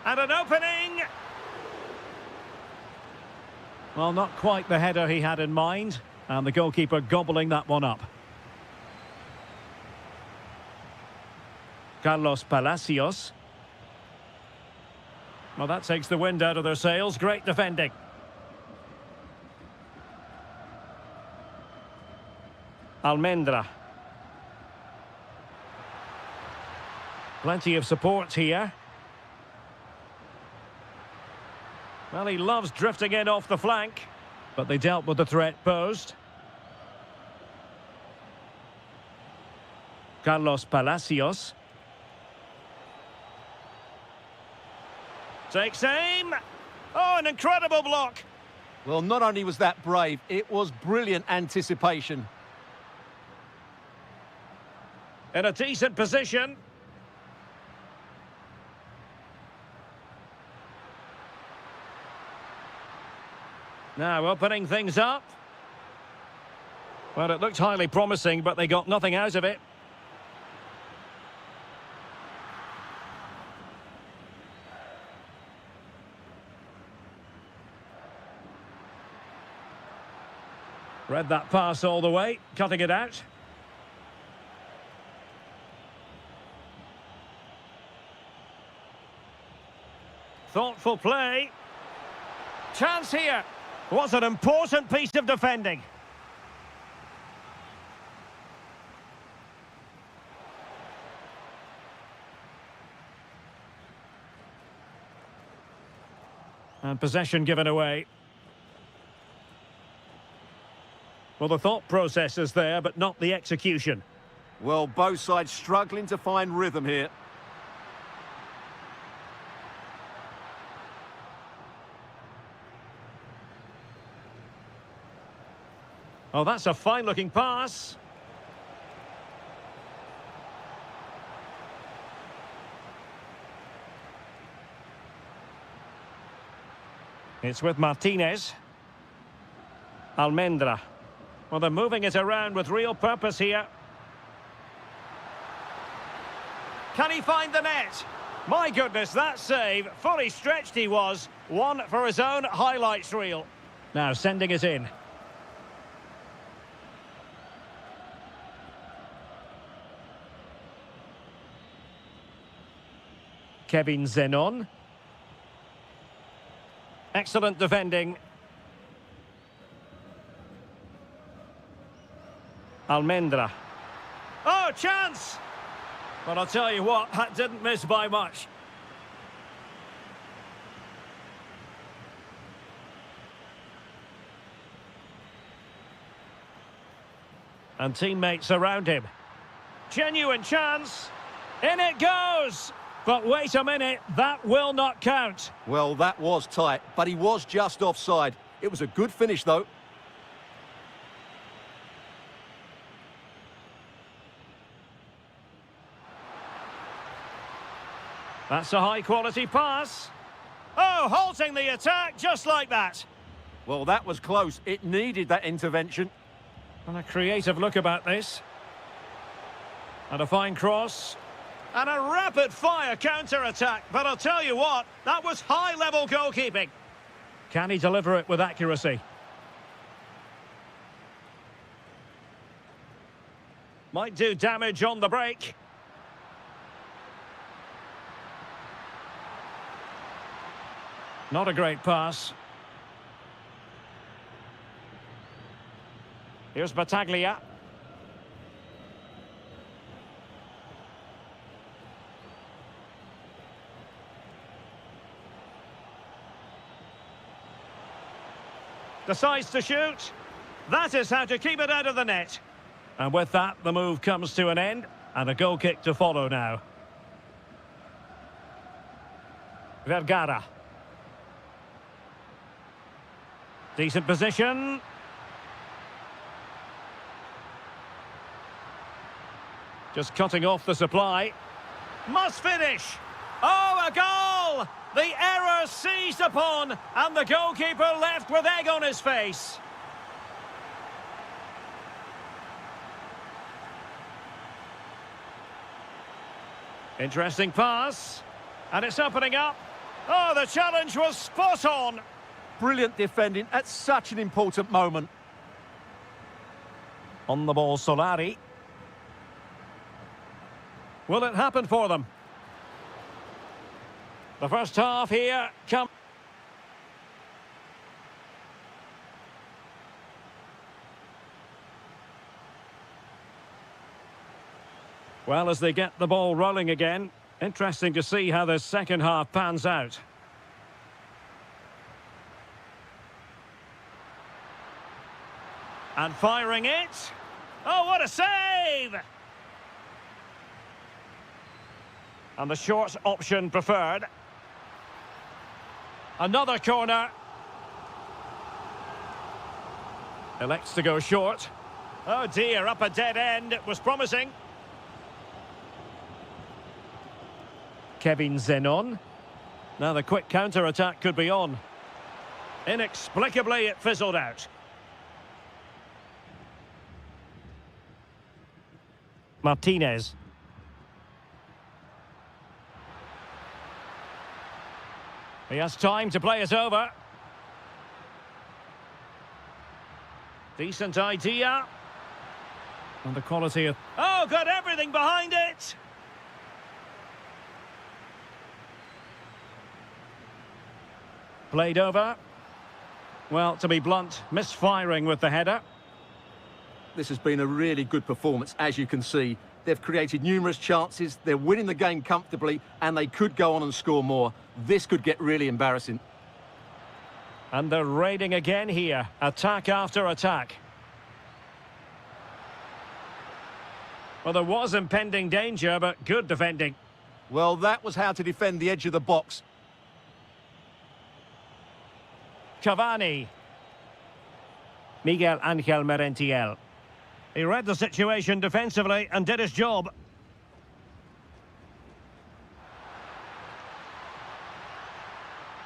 And an opening! Well, not quite the header he had in mind. And the goalkeeper gobbling that one up. Carlos Palacios. Well, that takes the wind out of their sails. Great defending. Almendra. Plenty of support here. Well, he loves drifting in off the flank, but they dealt with the threat posed. Carlos Palacios. Takes aim. Oh, an incredible block. Well, not only was that brave, it was brilliant anticipation. In a decent position. Now opening things up. Well, it looked highly promising, but they got nothing out of it. Read that pass all the way, cutting it out. Thoughtful play. Chance here. What an important piece of defending. And possession given away. Well, the thought process is there, but not the execution. Well, both sides struggling to find rhythm here. Oh, that's a fine-looking pass. It's with Martinez. Almendra. Well, they're moving it around with real purpose here. Can he find the net? My goodness, that save. Fully stretched he was. One for his own highlights reel. Now sending it in. Kevin Zenon. Excellent defending. Almendra. Oh, chance! But I'll tell you what, that didn't miss by much. And teammates around him. Genuine chance. In it goes! But wait a minute, that will not count. Well, that was tight, but he was just offside. It was a good finish, though. That's a high-quality pass. Oh, halting the attack just like that. Well, that was close. It needed that intervention. And a creative look about this. And a fine cross. And a rapid-fire counter-attack. But I'll tell you what, that was high-level goalkeeping. Can he deliver it with accuracy? Might do damage on the break. Not a great pass. Here's Battaglia. Decides to shoot. That is how to keep it out of the net. And with that, the move comes to an end, and a goal kick to follow now. Vergara. Decent position. Just cutting off the supply. Must finish. Oh, a goal! The error seized upon, and the goalkeeper left with egg on his face. Interesting pass. And it's opening up. Oh, the challenge was spot on. Brilliant defending at such an important moment. On the ball, Solari. Will it happen for them? The first half here come. Well, as they get the ball rolling again, interesting to see how the second half pans out. And firing it. Oh, what a save! And the short option preferred. Another corner. Elects to go short. Oh dear, up a dead end. It was promising. Kevin Zenon. Now the quick counter-attack could be on. Inexplicably, it fizzled out. Martinez. He has time to play it over. Decent idea. And the quality of... Oh, got everything behind it! Played over. Well, to be blunt, misfiring with the header. This has been a really good performance, as you can see. They've created numerous chances, they're winning the game comfortably, and they could go on and score more. This could get really embarrassing. And they're raiding again here, attack after attack. Well, there was impending danger, but good defending. Well, that was how to defend the edge of the box. Cavani. Miguel Angel Merentiel. He read the situation defensively and did his job.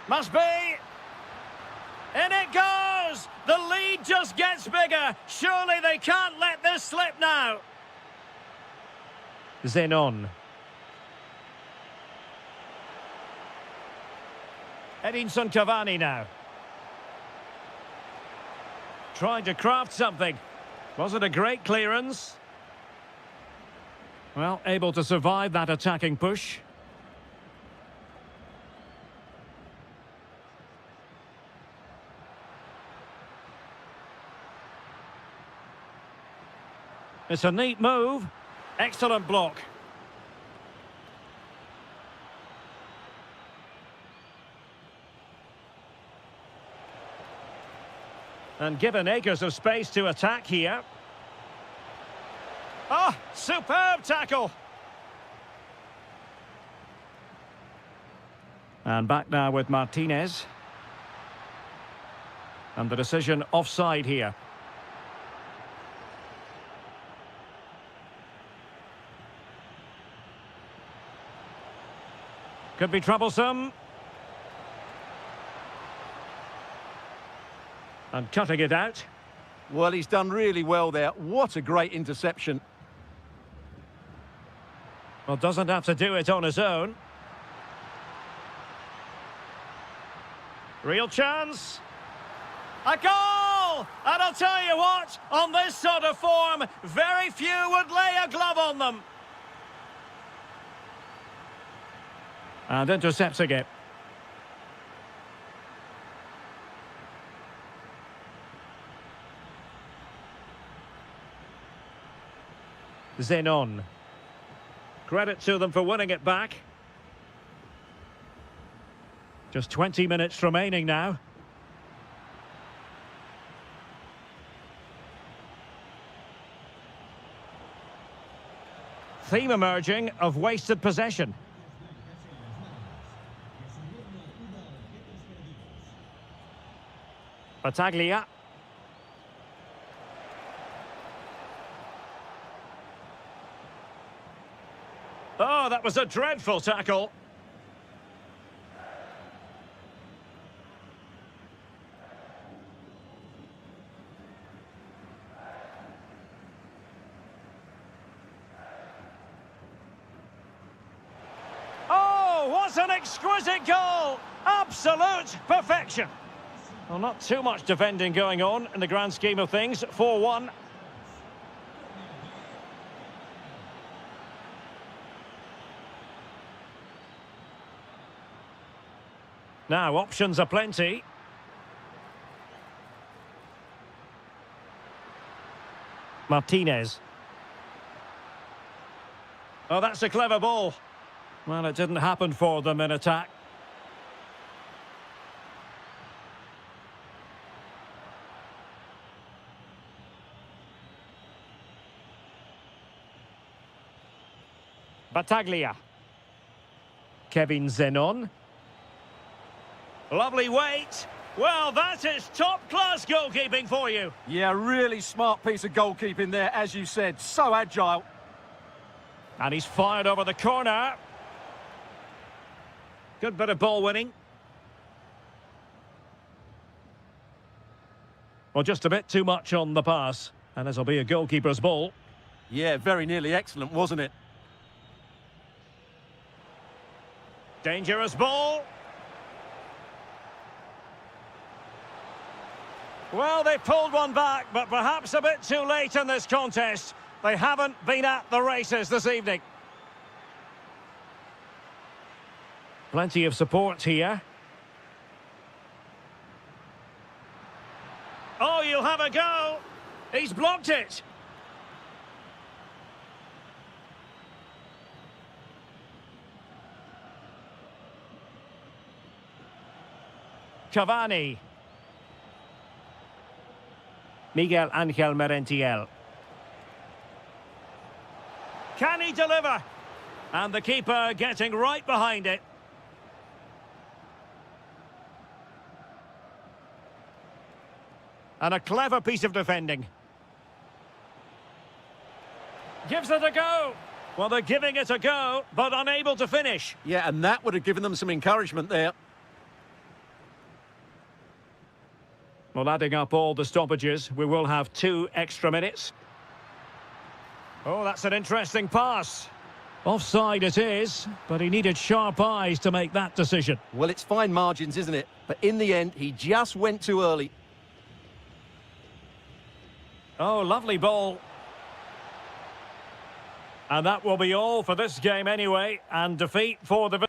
Must be. In it goes! The lead just gets bigger. Surely they can't let this slip now. Zenon. Edinson Cavani now. Trying to craft something. Was it a great clearance? Well, able to survive that attacking push. It's a neat move. Excellent block. And given acres of space to attack here. Ah, superb tackle. And back now with Martinez. And the decision offside here. Could be troublesome. And cutting it out. Well, he's done really well there. What a great interception. Well, doesn't have to do it on his own. Real chance. A goal! And I'll tell you what, on this sort of form, very few would lay a glove on them. And intercepting it. Zenon. Credit to them for winning it back. Just 20 minutes remaining now. Theme emerging of wasted possession. Battaglia. Oh, that was a dreadful tackle. Oh, what an exquisite goal! Absolute perfection. Well, not too much defending going on in the grand scheme of things. 4-1. Now, options are plenty. Martinez. Oh, that's a clever ball. Well, it didn't happen for them in attack. Battaglia. Kevin Zenon. Lovely weight. Well, that is top-class goalkeeping for you. Yeah, really smart piece of goalkeeping there, as you said. So agile. And he's fired over the corner. Good bit of ball winning. Well, just a bit too much on the pass. And this will be a goalkeeper's ball. Yeah, very nearly excellent, wasn't it? Dangerous ball. Well, they pulled one back, but perhaps a bit too late in this contest. They haven't been at the races this evening. Plenty of support here. Oh, you'll have a go. He's blocked it. Cavani. Miguel Angel Merentiel. Can he deliver? And the keeper getting right behind it. And a clever piece of defending. Gives it a go. Well, they're giving it a go, but unable to finish. Yeah, and that would have given them some encouragement there. Well, adding up all the stoppages, we will have 2 extra minutes. Oh, that's an interesting pass. Offside it is, but he needed sharp eyes to make that decision. Well, it's fine margins, isn't it? But in the end, he just went too early. Oh, lovely ball. And that will be all for this game anyway, and defeat for the...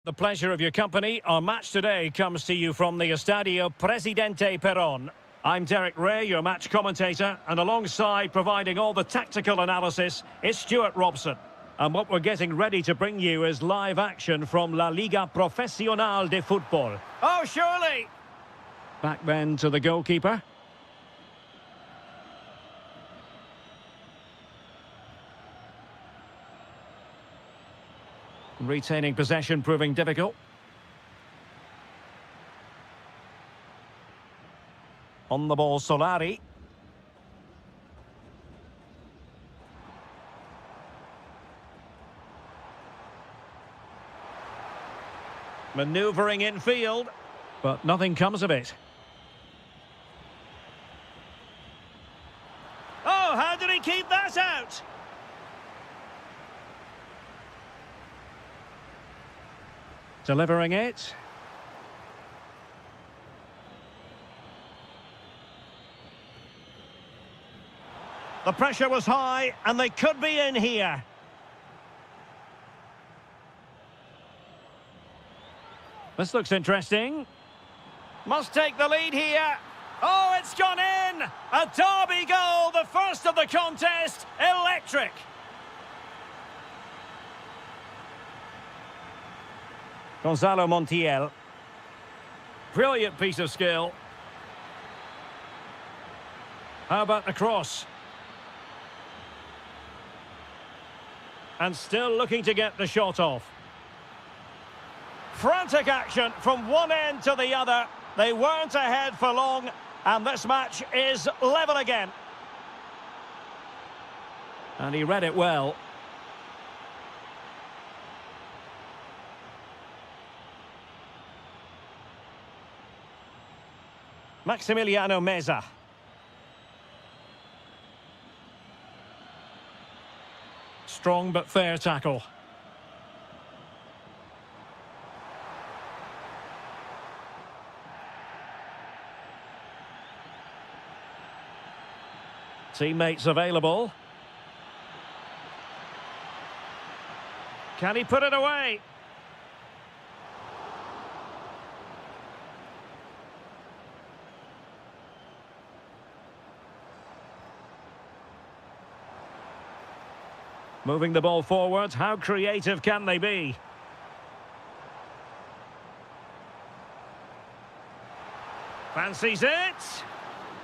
The pleasure of your company. Our match today comes to you from the Estadio Presidente Perón. I'm Derek Ray, your match commentator, and alongside providing all the tactical analysis is Stuart Robson. And what we're getting ready to bring you is live action from La Liga Profesional de Football. Oh, surely! Back then to the goalkeeper. Retaining possession proving difficult. On the ball, Solari. Manoeuvring infield, but nothing comes of it. Oh, how did he keep that out? Delivering it. The pressure was high, and they could be in here. This looks interesting. Must take the lead here. Oh, it's gone in! A derby goal, the first of the contest. Electric. Gonzalo Montiel. Brilliant piece of skill. How about the cross? And still looking to get the shot off. Frantic action from one end to the other. They weren't ahead for long, and this match is level again. And he read it well. Maximiliano Meza. Strong but fair tackle. Teammates available. Can he put it away? Moving the ball forward, how creative can they be? Fancies it.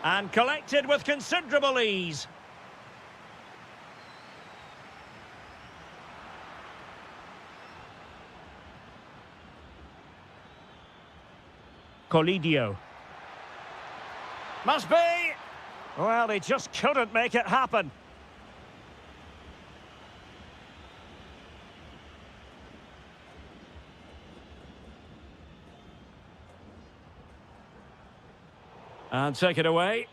And collected with considerable ease. Colidio. Must be. Well, he just couldn't make it happen. And take it away.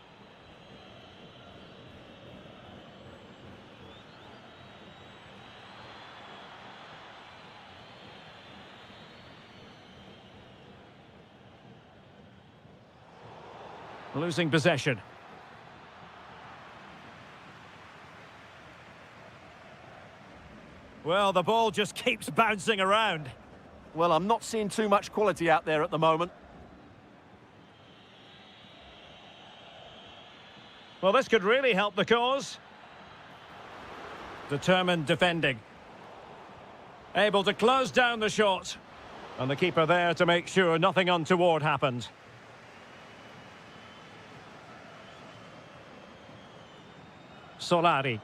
Losing possession. Well, the ball just keeps bouncing around. Well, I'm not seeing too much quality out there at the moment. Well, this could really help the cause. Determined defending. Able to close down the shot. And the keeper there to make sure nothing untoward happened. Solari.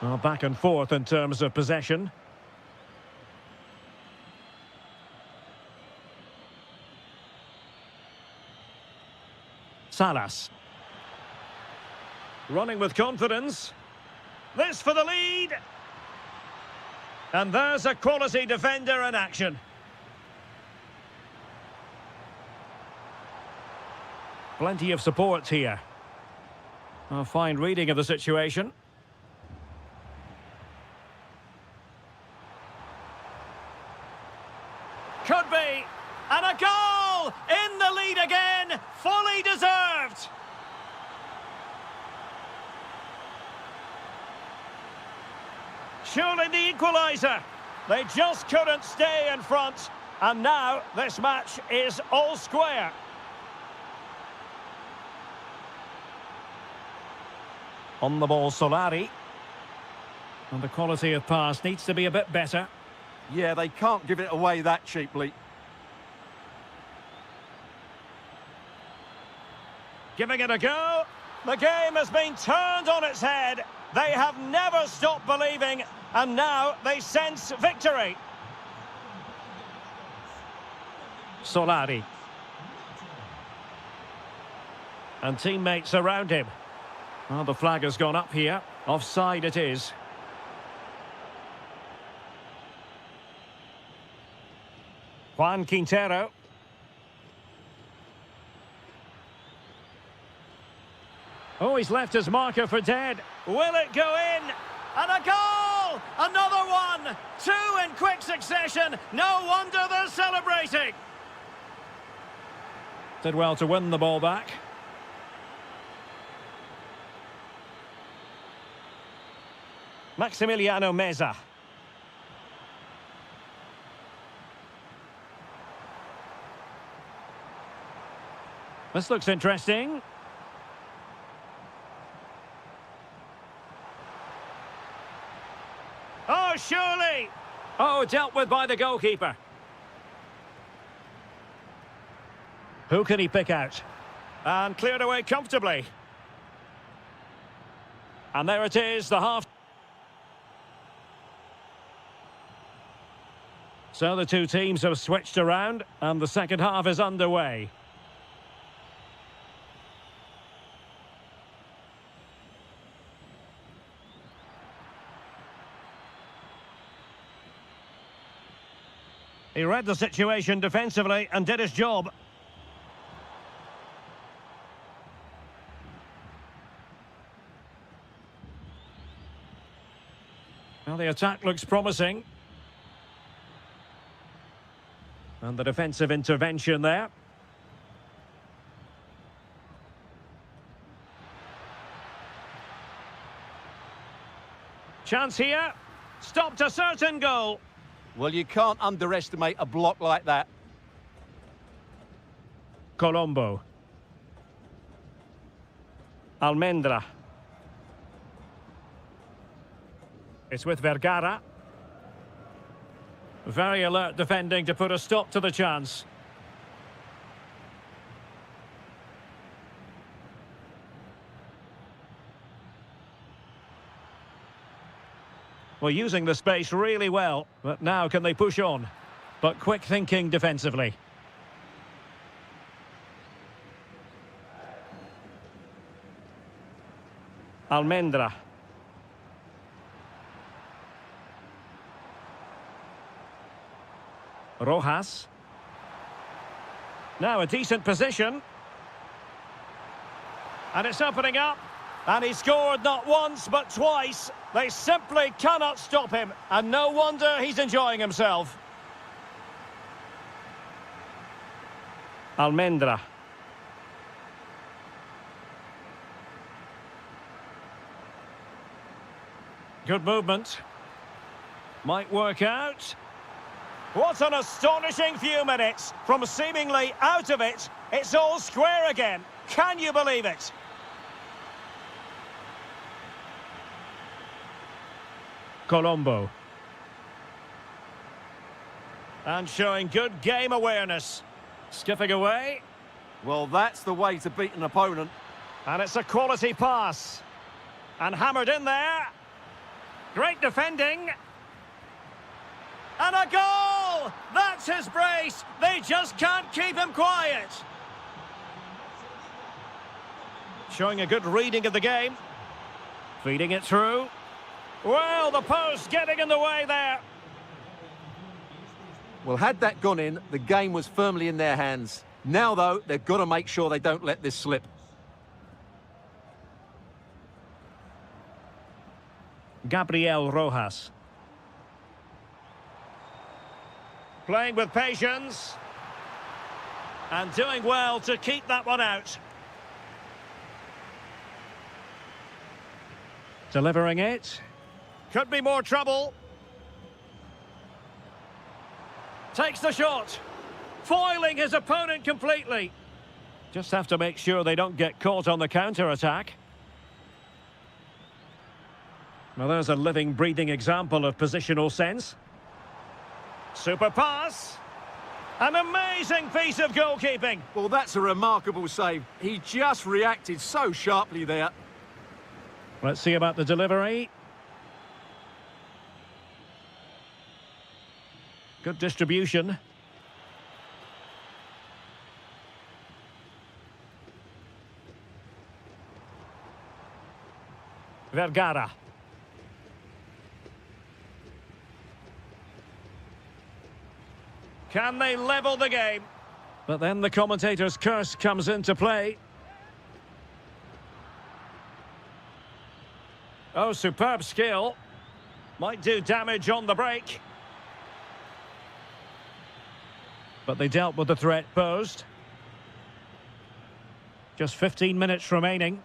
Well, back and forth in terms of possession. Salas. Running with confidence. This for the lead. And there's a quality defender in action. Plenty of support here. A fine reading of the situation. Could be. And a goal! In the lead again! Fully deserved! Surely the equaliser. They just couldn't stay in front. And now this match is all square. On the ball, Solari. And the quality of pass needs to be a bit better. Yeah, they can't give it away that cheaply. Giving it a go. The game has been turned on its head. They have never stopped believing, and now they sense victory. Solari. And teammates around him. Well, the flag has gone up here. Offside it is. Juan Quintero. Oh, he's left his marker for dead. Will it go in? And a goal! Another one! Two in quick succession. No wonder they're celebrating. Did well to win the ball back. Maximiliano Meza. This looks interesting. Oh, surely! Oh, dealt with by the goalkeeper. Who can he pick out? And cleared away comfortably. And there it is, the half. So the two teams have switched around, and the second half is underway. He read the situation defensively and did his job. Well, the attack looks promising. And the defensive intervention there. Chance here. Stopped a certain goal. Well, you can't underestimate a block like that. Colombo. Almendra. It's with Vergara. Very alert defending to put a stop to the chance. Well, using the space really well, but now can they push on? But quick thinking defensively. Almendra. Rojas. Now a decent position. And it's opening up. And he scored not once, but twice. They simply cannot stop him. And no wonder he's enjoying himself. Almendra. Good movement. Might work out. What an astonishing few minutes. From seemingly out of it, it's all square again. Can you believe it? Colombo. And showing good game awareness. Skipping away. Well, that's the way to beat an opponent. And it's a quality pass. And hammered in there. Great defending. And a goal! That's his brace. They just can't keep him quiet. Showing a good reading of the game. Feeding it through. Well, the post getting in the way there. Well, had that gone in, the game was firmly in their hands. Now, though, they've got to make sure they don't let this slip. Gabriel Rojas. Playing with patience. And doing well to keep that one out. Delivering it. Could be more trouble. Takes the shot. Foiling his opponent completely. Just have to make sure they don't get caught on the counter-attack. Well, there's a living, breathing example of positional sense. Super pass. An amazing piece of goalkeeping. Well, that's a remarkable save. He just reacted so sharply there. Let's see about the delivery. Good distribution. Vergara. Can they level the game? But then the commentator's curse comes into play. Oh, superb skill. Might do damage on the break. But they dealt with the threat posed. Just 15 minutes remaining.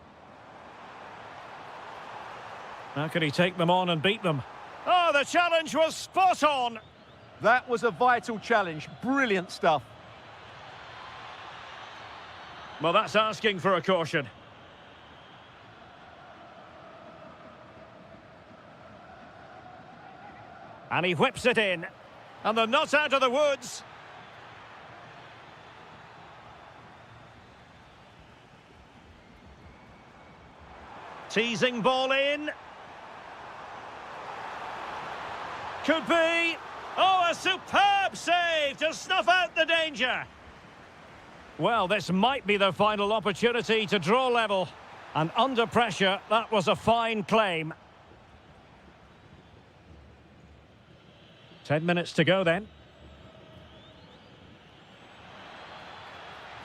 How can he take them on and beat them? Oh, the challenge was spot on. That was a vital challenge. Brilliant stuff. Well, that's asking for a caution. And he whips it in. And they're not out of the woods. Teasing ball in. Could be. Oh, a superb save to snuff out the danger. Well, this might be the final opportunity to draw level. And under pressure, that was a fine claim. 10 minutes to go then.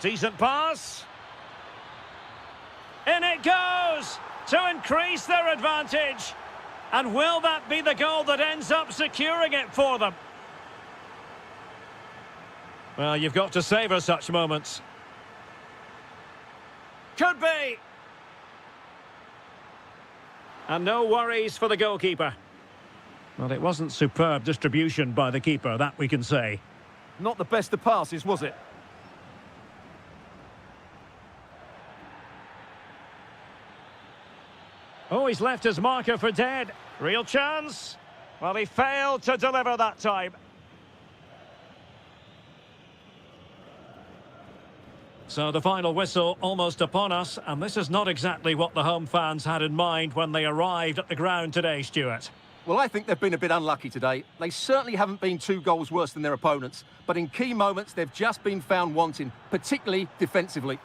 Decent pass. In it goes to increase their advantage. And will that be the goal that ends up securing it for them? Well, you've got to savour such moments. Could be. And no worries for the goalkeeper. Well, it wasn't superb distribution by the keeper, that we can say. Not the best of passes, was it? Oh, he's left his marker for dead. Real chance. Well, he failed to deliver that time. So the final whistle almost upon us, and this is not exactly what the home fans had in mind when they arrived at the ground today, Stuart. Well, I think they've been a bit unlucky today. They certainly haven't been 2 goals worse than their opponents, but in key moments they've just been found wanting, particularly defensively.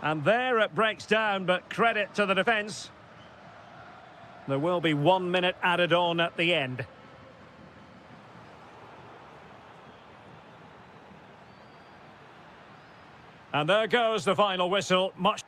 And there it breaks down, but credit to the defence. There will be 1 minute added on at the end. And there goes the final whistle. Much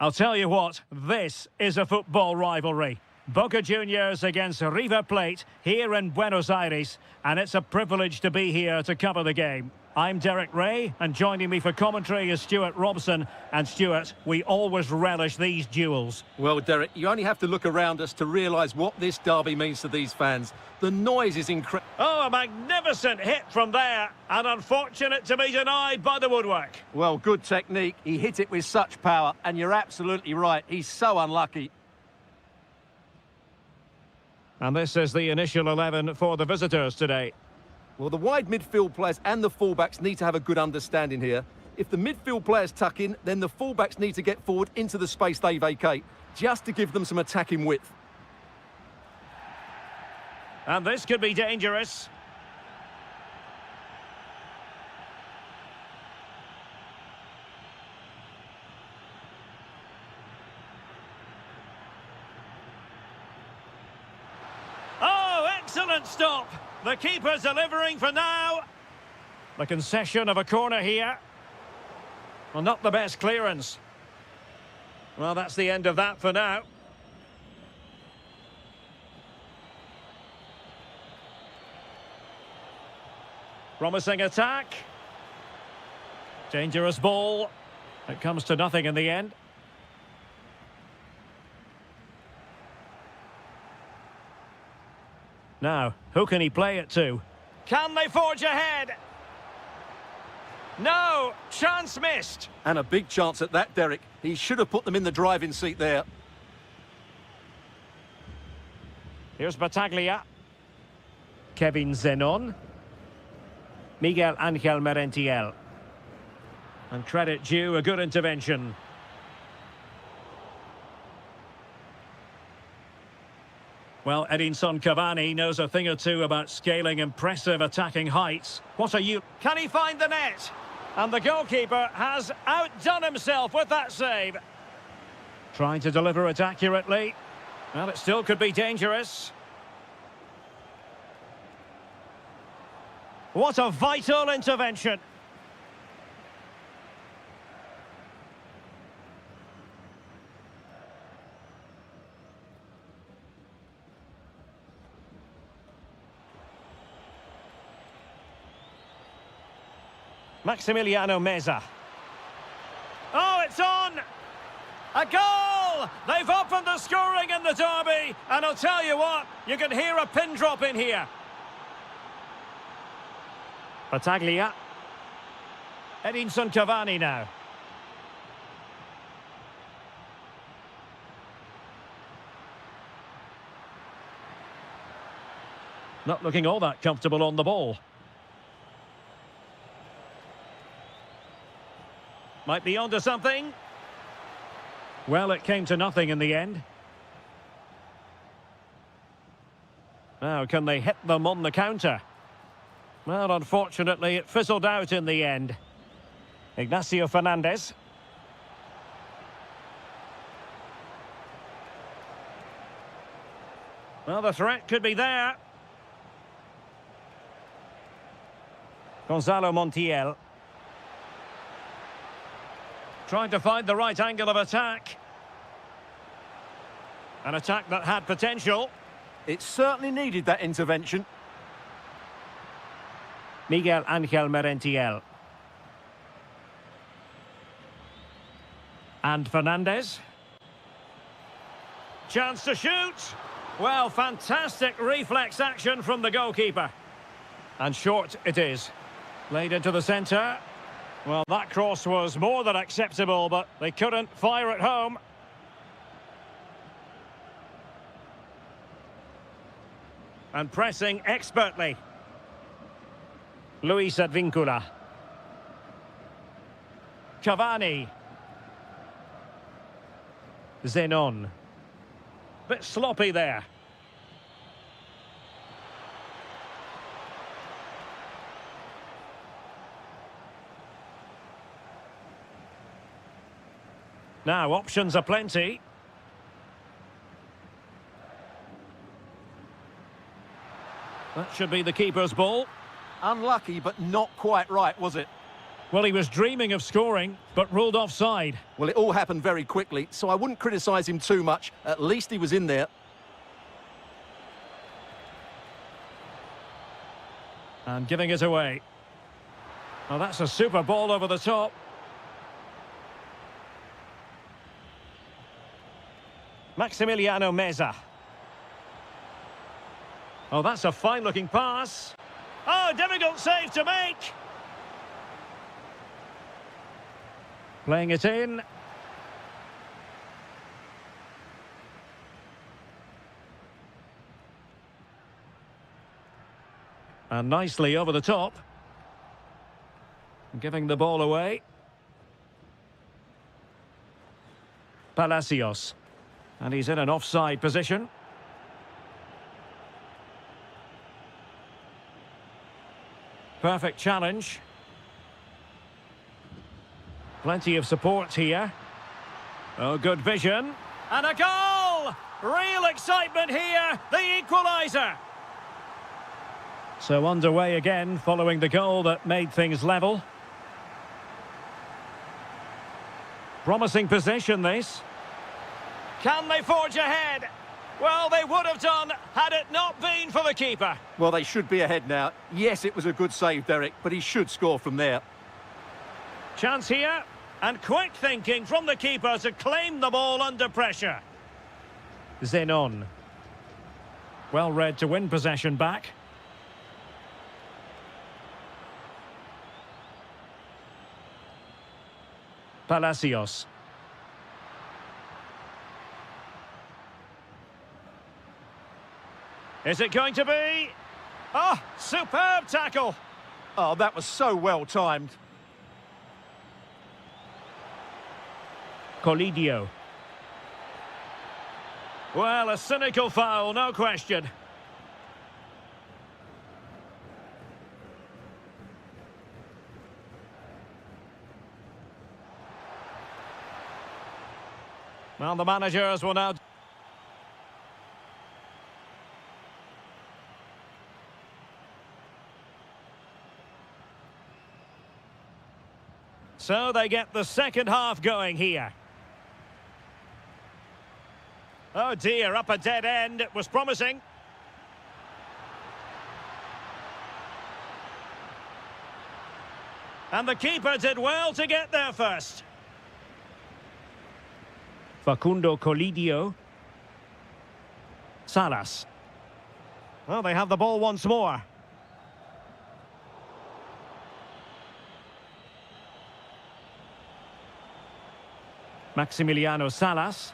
I'll tell you what, this is a football rivalry. Boca Juniors against River Plate here in Buenos Aires, and it's a privilege to be here to cover the game. I'm Derek Ray, and joining me for commentary is Stuart Robson. And Stuart, we always relish these duels. Well, Derek, you only have to look around us to realise what this derby means to these fans. The noise is incredible. Oh, a magnificent hit from there, and unfortunate to be denied by the woodwork. Well, good technique. He hit it with such power, and you're absolutely right. He's so unlucky. And this is the initial 11 for the visitors today. Well, the wide midfield players and the fullbacks need to have a good understanding here. If the midfield players tuck in, then the fullbacks need to get forward into the space they vacate, just to give them some attacking width. And this could be dangerous. Oh, excellent stop. The keeper's delivering for now. The concession of a corner here. Well, not the best clearance. Well, that's the end of that for now. Promising attack. Dangerous ball. It comes to nothing in the end. Now, who can he play it to? Can they forge ahead? No! Chance missed! And a big chance at that, Derek. He should have put them in the driving seat there. Here's Battaglia. Kevin Zenon. Miguel Angel Merentiel. And credit due, a good intervention. Well, Edinson Cavani knows a thing or two about scaling impressive attacking heights. What are you... Can he find the net? And the goalkeeper has outdone himself with that save. Trying to deliver it accurately. Well, it still could be dangerous. What a vital intervention. Maximiliano Meza. Oh, it's on! A goal! They've opened the scoring in the derby, and I'll tell you what, you can hear a pin drop in here. Battaglia. Edinson Cavani now. Not looking all that comfortable on the ball. Might be onto something. Well, it came to nothing in the end. Now, can they hit them on the counter? Well, unfortunately, it fizzled out in the end. Ignacio Fernandez. Well, the threat could be there. Gonzalo Montiel. Trying to find the right angle of attack. An attack that had potential. It certainly needed that intervention. Miguel Angel Merentiel. And Fernandez. Chance to shoot. Well, fantastic reflex action from the goalkeeper. And short it is. Played into the centre. Well, that cross was more than acceptable, but they couldn't fire it home. And pressing expertly. Luis Advíncula. Cavani. Zenon. Bit sloppy there. Now, options are plenty. That should be the keeper's ball. Unlucky, but not quite right, was it? Well, he was dreaming of scoring, but ruled offside. Well, it all happened very quickly, so I wouldn't criticise him too much. At least he was in there. And giving it away. Well, that's a super ball over the top. Maximiliano Meza. Oh, that's a fine-looking pass. Oh, difficult save to make. Playing it in. And nicely over the top. Giving the ball away. Palacios. And he's in an offside position. Perfect challenge. Plenty of support here. Oh, good vision. And a goal! Real excitement here. The equaliser. So underway again following the goal that made things level. Promising position, this. Can they forge ahead? Well, they would have done had it not been for the keeper. Well, they should be ahead now. Yes, it was a good save, Derek, but he should score from there. Chance here, and quick thinking from the keeper to claim the ball under pressure. Zenon. Well read to win possession back. Palacios. Is it going to be? Oh, superb tackle. Oh, that was so well timed. Colidio. Well, a cynical foul, no question. Well, the managers will now... So they get the second half going here. Oh dear, up a dead end. It was promising. And the keeper did well to get there first. Facundo Colidio. Salas. Well, they have the ball once more. Maximiliano Salas.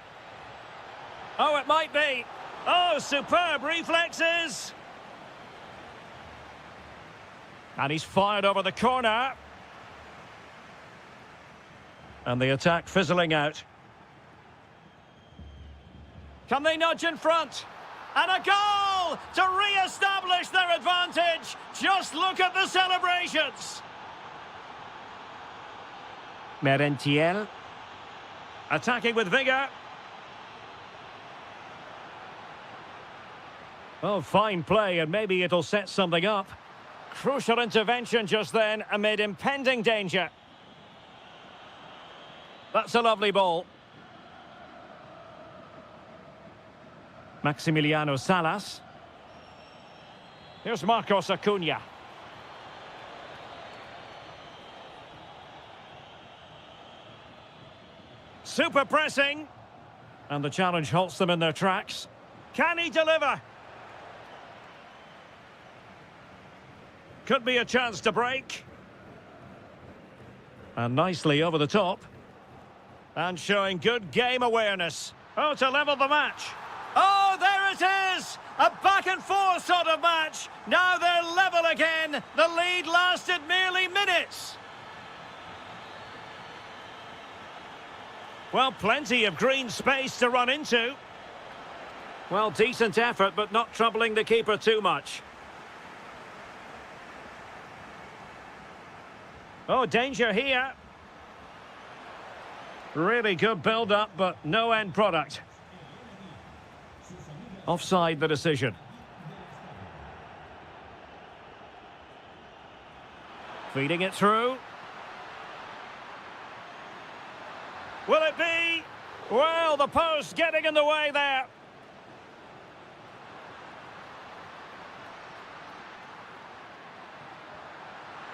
Oh, it might be. Oh, superb reflexes. And he's fired over the corner. And the attack fizzling out. Can they nudge in front? And a goal to re-establish their advantage. Just look at the celebrations. Merentiel. Attacking with vigour. Oh, fine play, and maybe it'll set something up. Crucial intervention just then amid impending danger. That's a lovely ball. Maximiliano Salas. Here's Marcos Acuna. Super pressing. And the challenge halts them in their tracks. Can he deliver? Could be a chance to break. And nicely over the top. And showing good game awareness. Oh, to level the match. Oh, there it is! A back-and-forth sort of match. Now they're level again. The lead lasted merely minutes. Well, plenty of green space to run into. Well, decent effort, but not troubling the keeper too much. Oh, danger here. Really good build-up, but no end product. Offside the decision. Feeding it through. Will it be? Well, the post getting in the way there.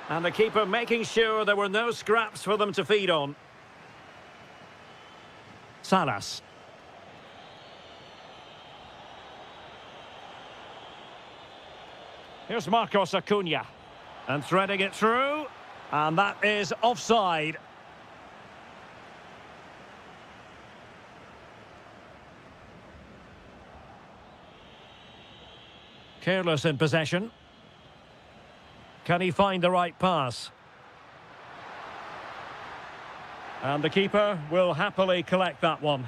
And the keeper making sure there were no scraps for them to feed on. Salas. Here's Marcos Acuna. And threading it through. And that is offside. Careless in possession. Can he find the right pass? And the keeper will happily collect that one.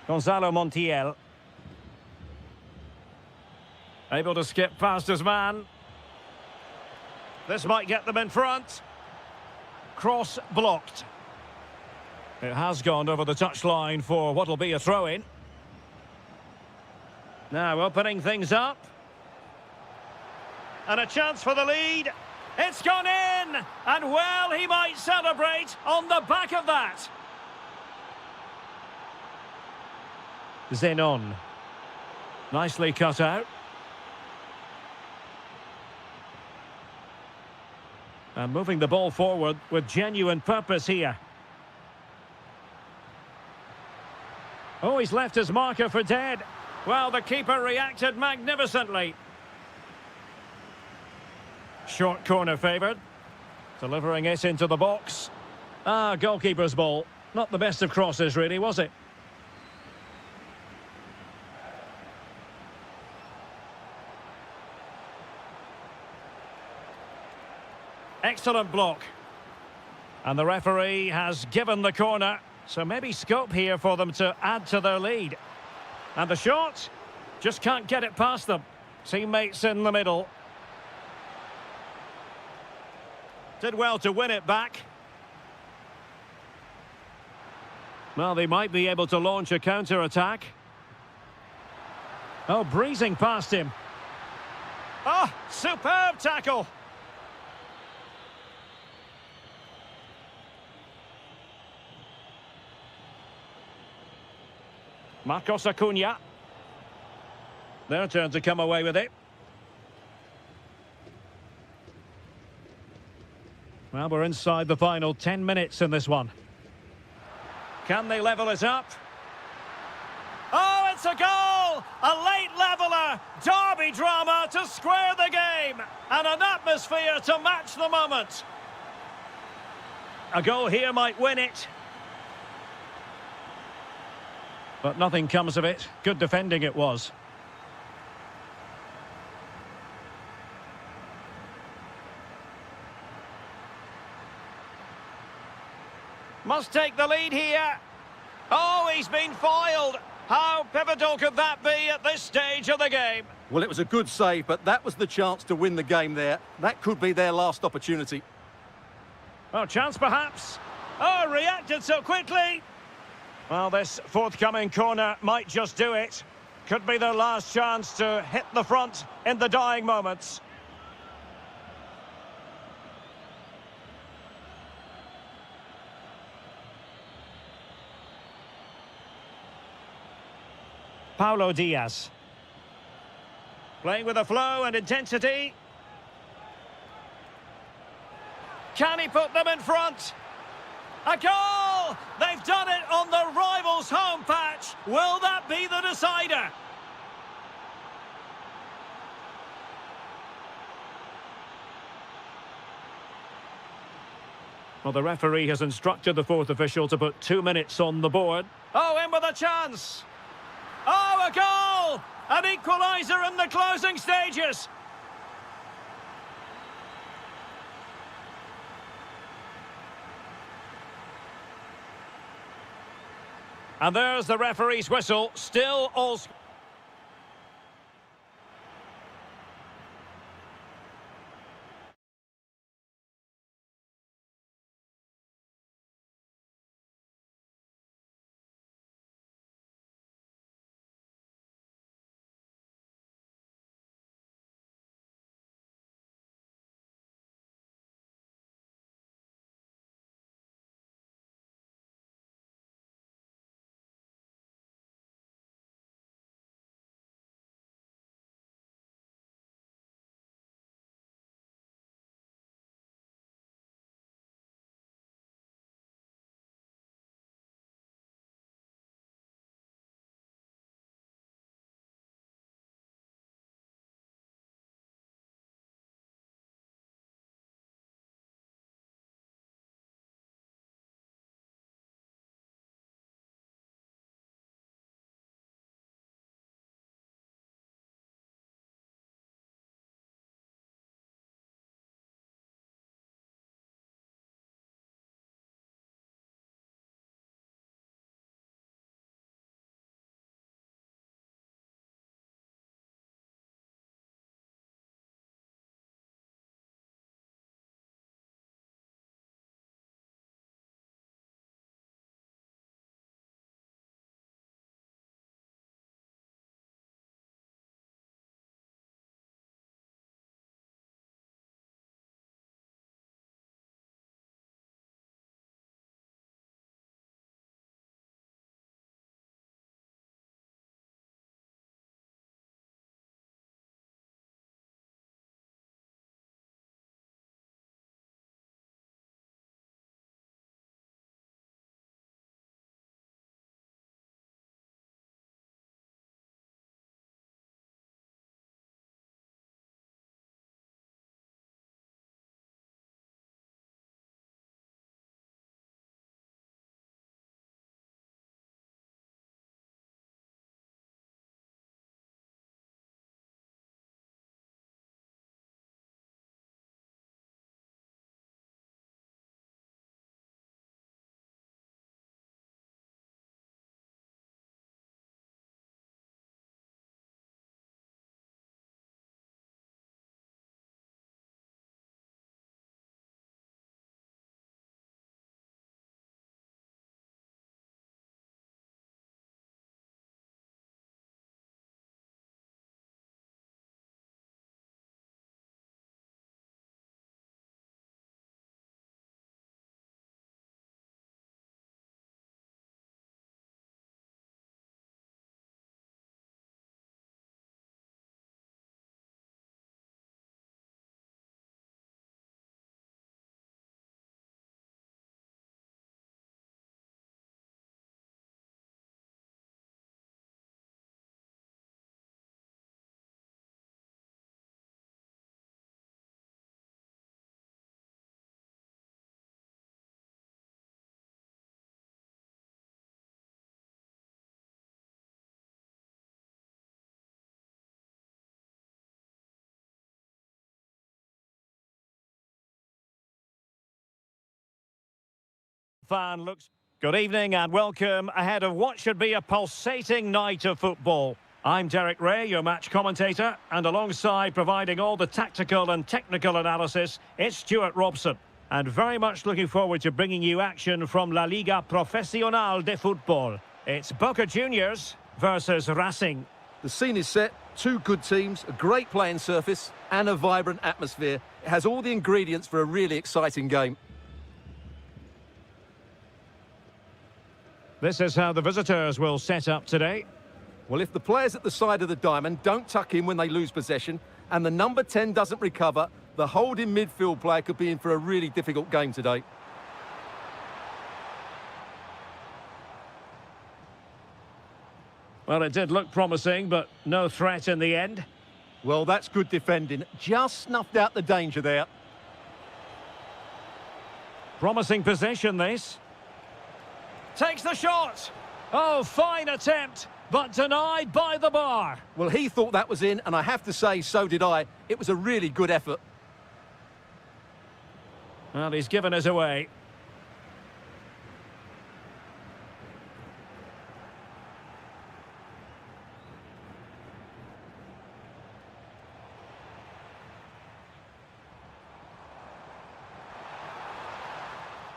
Gonzalo Montiel. Able to skip past his man. This might get them in front. Cross blocked. It has gone over the touchline for what will be a throw-in. Now opening things up. And a chance for the lead. It's gone in! And well, he might celebrate on the back of that. Zenon. Nicely cut out. And moving the ball forward with genuine purpose here. Oh, he's left his marker for dead. Well, the keeper reacted magnificently. Short corner favoured. Delivering it into the box. Ah, goalkeeper's ball. Not the best of crosses, really, was it? Excellent block. And the referee has given the corner. So maybe scope here for them to add to their lead. And the shot, just can't get it past them. Teammates in the middle. Did well to win it back. Well, they might be able to launch a counter-attack. Oh, breezing past him. Oh, superb tackle. Marcos Acuna. Their turn to come away with it. Well, we're inside the final 10 minutes in this one. Can they level it up? Oh, it's a goal! A late leveller! Derby drama to square the game! And an atmosphere to match the moment. A goal here might win it. But nothing comes of it. Good defending it was. Must take the lead here. Oh, he's been foiled. How pivotal could that be at this stage of the game? Well, it was a good save, but that was the chance to win the game there. That could be their last opportunity. Oh, chance perhaps. Oh, reacted so quickly. Well, this forthcoming corner might just do it. Could be their last chance to hit the front in the dying moments. Paulo Diaz. Playing with a flow and intensity. Can he put them in front? A goal! They've done it on the rivals' home patch. Will that be the decider? Well, the referee has instructed the fourth official to put 2 minutes on the board. Oh, in with a chance! Oh, a goal! An equaliser in the closing stages. And there's the referee's whistle. Still all... Fan looks. Good evening and welcome ahead of what should be a pulsating night of football. I'm Derek Ray, your match commentator, and alongside providing all the tactical and technical analysis, it's Stuart Robson. And very much looking forward to bringing you action from La Liga Profesional de Fútbol. It's Boca Juniors versus Racing. The scene is set, two good teams, a great playing surface and a vibrant atmosphere. It has all the ingredients for a really exciting game. This is how the visitors will set up today. Well, if the players at the side of the diamond don't tuck in when they lose possession and the number 10 doesn't recover, the holding midfield player could be in for a really difficult game today. Well, it did look promising, but no threat in the end. Well, that's good defending. Just snuffed out the danger there. Promising position, this. Takes the shot. Oh, fine attempt, but denied by the bar. Well, he thought that was in, and I have to say, so did I. It was a really good effort. Well, he's given us away.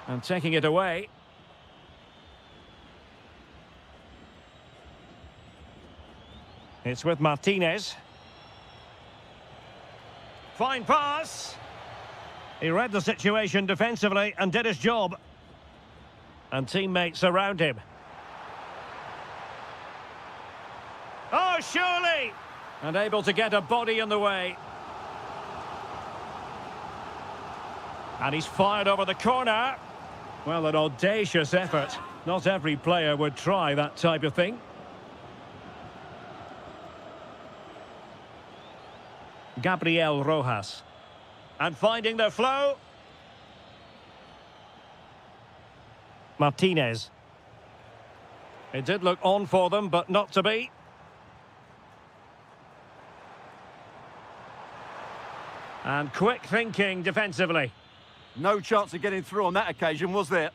And taking it away. It's with Martinez. Fine pass. He read the situation defensively and did his job. And teammates around him. Oh, surely! And able to get a body in the way. And he's fired over the corner. Well, an audacious effort. Not every player would try that type of thing. Gabriel Rojas. And finding the flow. Martinez. It did look on for them, but not to be. And quick thinking defensively. No chance of getting through on that occasion, was there?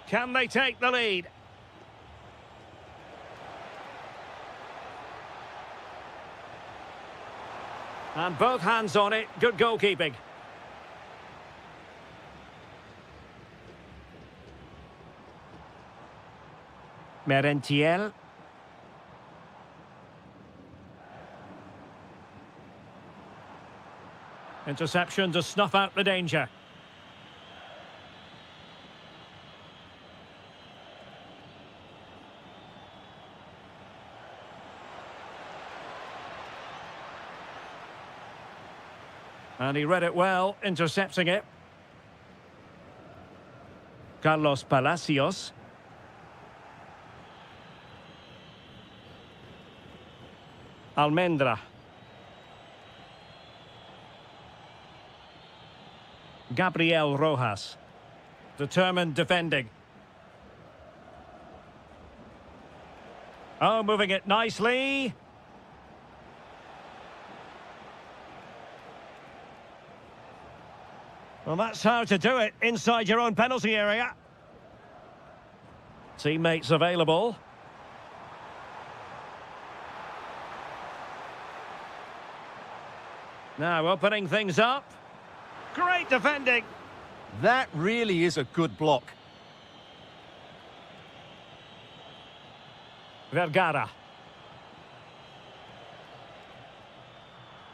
Can they take the lead? And both hands on it. Good goalkeeping. Merentiel. Interception to snuff out the danger. And he read it well, intercepting it. Carlos Palacios. Almendra. Gabriel Rojas. Determined defending. Oh, moving it nicely. Well, that's how to do it inside your own penalty area. Teammates available. Now opening things up. Great defending. That really is a good block. Vergara.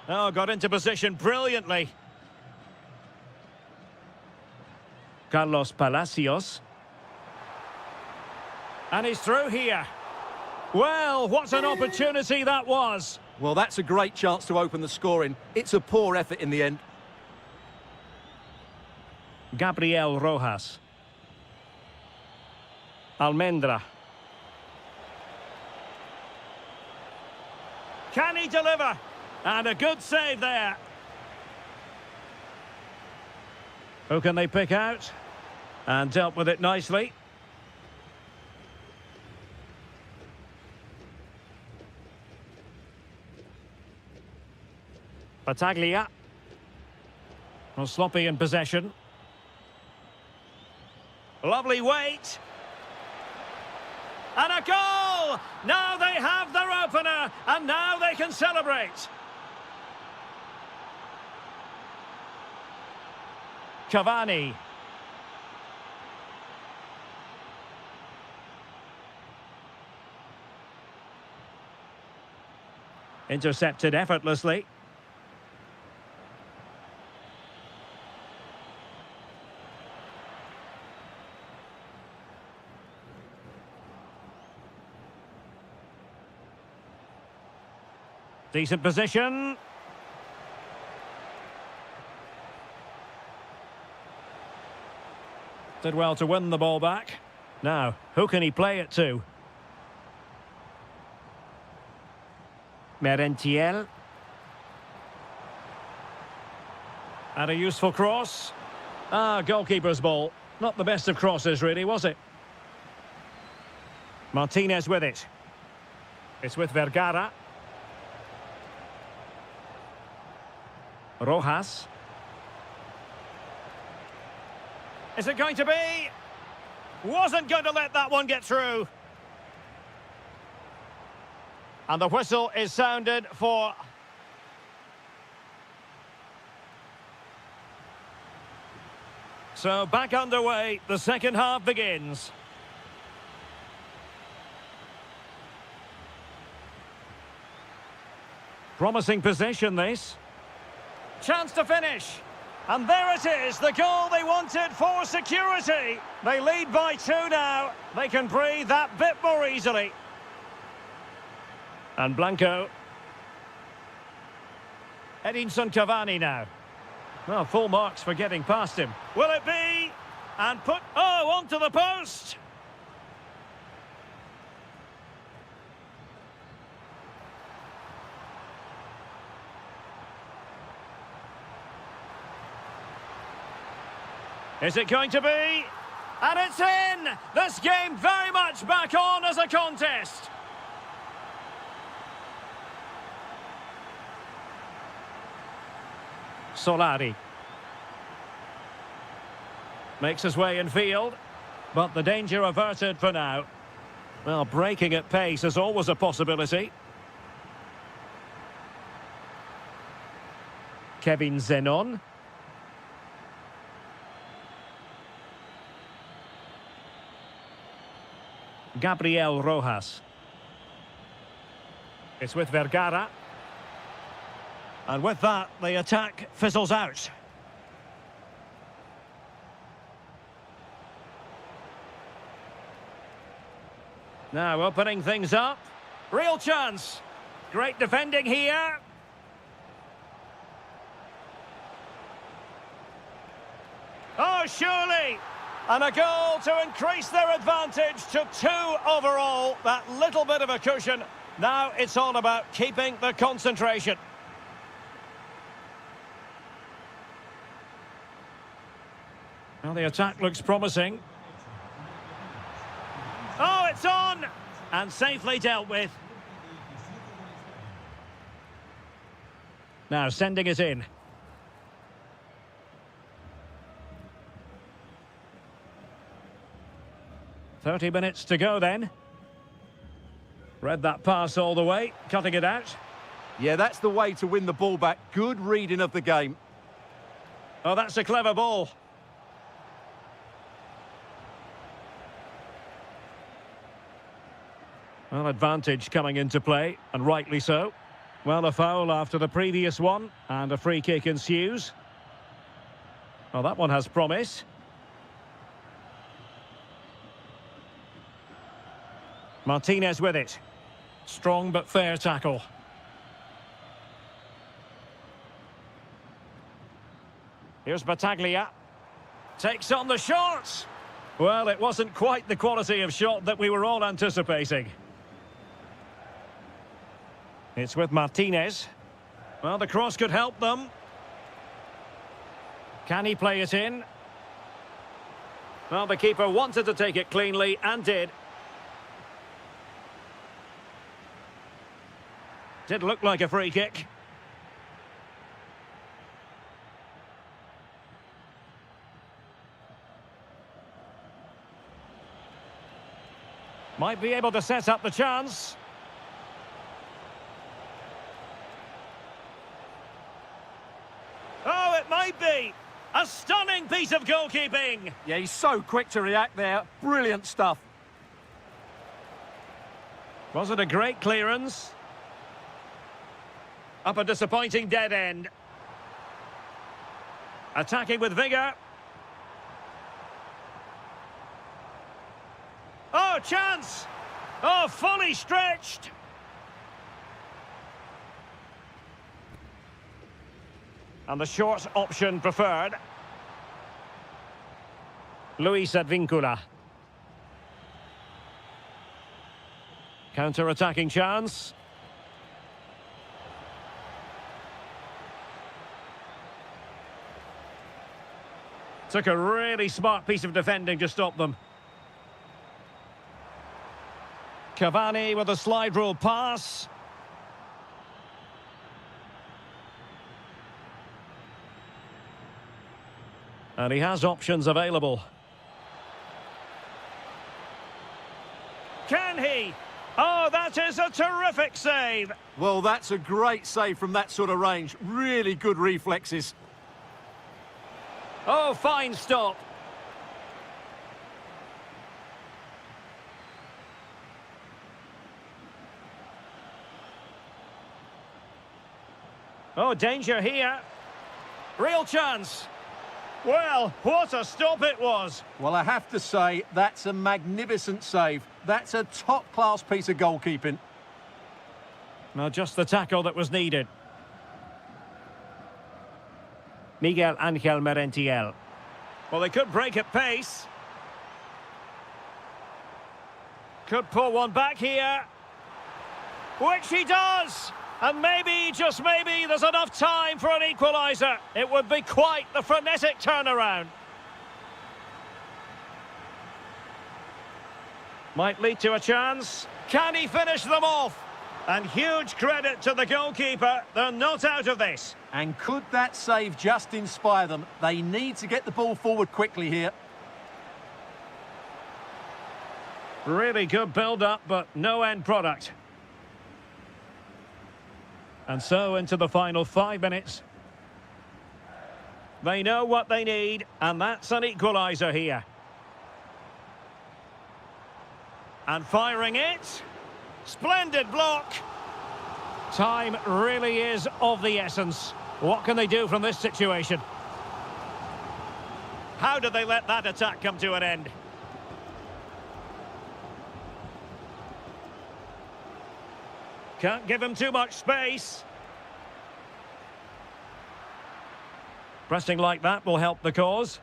Oh, got into position brilliantly. Carlos Palacios. And he's through here. Well, what an opportunity that was. Well, that's a great chance to open the scoring. It's a poor effort in the end. Gabriel Rojas. Almendra. Can he deliver? And a good save there. Who can they pick out? And dealt with it nicely. Battaglia. Well, sloppy in possession. Lovely weight. And a goal! Now they have their opener, and now they can celebrate. Cavani. Intercepted effortlessly. Decent position. Did well to win the ball back. Now, who can he play it to? Merentiel. And a useful cross. Goalkeeper's ball. Not the best of crosses, really, was it? Martinez with it. It's with Vergara. Rojas. Is it going to be? Wasn't going to let that one get through. And the whistle is sounded for... So back underway, the second half begins. Promising possession, this. Chance to finish. And there it is, the goal they wanted for security. They lead by 2 now. They can breathe that bit more easily. And Blanco. Edinson Cavani now. Well, full marks for getting past him. Will it be? And put... Oh, onto the post. Is it going to be? And it's in! This game very much back on as a contest. Solari. Makes his way in field, but the danger averted for now. Well, breaking at pace is always a possibility. Kevin Zenon. Gabriel Rojas. It's with Vergara. And with that, the attack fizzles out. Now opening things up. Real chance. Great defending here. Oh, surely. And a goal to increase their advantage to 2 overall. That little bit of a cushion. Now it's all about keeping the concentration. Well, the attack looks promising. Oh, it's on! And safely dealt with. Now sending it in. "30 minutes to go then." Read that pass all the way, cutting it out. Yeah, that's the way to win the ball back. Good reading of the game. Oh, that's a clever ball. Well, advantage coming into play, and rightly so. Well, a foul after the previous one, and a free kick ensues. Well, that one has promise. Martinez with it. Strong but fair tackle. Here's Battaglia. Takes on the shot. Well, it wasn't quite the quality of shot that we were all anticipating. It's with Martinez. Well, the cross could help them. Can he play it in? Well, the keeper wanted to take it cleanly and did. Did look like a free kick. Might be able to set up the chance. Oh, it might be. A stunning piece of goalkeeping. Yeah, he's so quick to react there. Brilliant stuff. Was it a great clearance? Up a disappointing dead end. Attacking with vigour. Oh, chance! Oh, fully stretched. And the short option preferred. Luis Advincula. Counter-attacking chance. Took a really smart piece of defending to stop them. Cavani with a slide rule pass. And he has options available. Can he? Oh, that is a terrific save. Well, that's a great save from that sort of range. Really good reflexes. Oh, fine stop. Oh, danger here. Real chance. Well, what a stop it was. Well, I have to say, that's a magnificent save. That's a top-class piece of goalkeeping. Now, just the tackle that was needed. Miguel Angel Merentiel. Well, they could break at pace. Could pull one back here. Which he does! And maybe, just maybe, there's enough time for an equaliser. It would be quite the frenetic turnaround. Might lead to a chance. Can he finish them off? And huge credit to the goalkeeper. They're not out of this. And could that save just inspire them? They need to get the ball forward quickly here. Really good build-up, but no end product. And so into the final 5 minutes. They know what they need, and that's an equaliser here. And firing it. Splendid block. Time really is of the essence. What can they do from this situation? How do they let that attack come to an end? Can't give him too much space. Pressing like that will help the cause.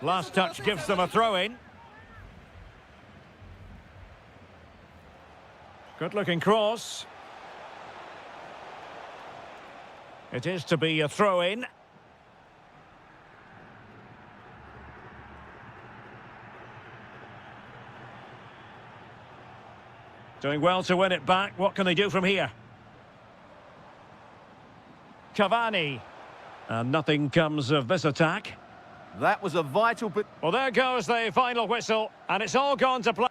Last touch gives them a throw-in. Good-looking cross. It is to be a throw-in. Doing well to win it back. What can they do from here? Cavani. And nothing comes of this attack. That was a vital but... Well, there goes the final whistle, and it's all gone to plan.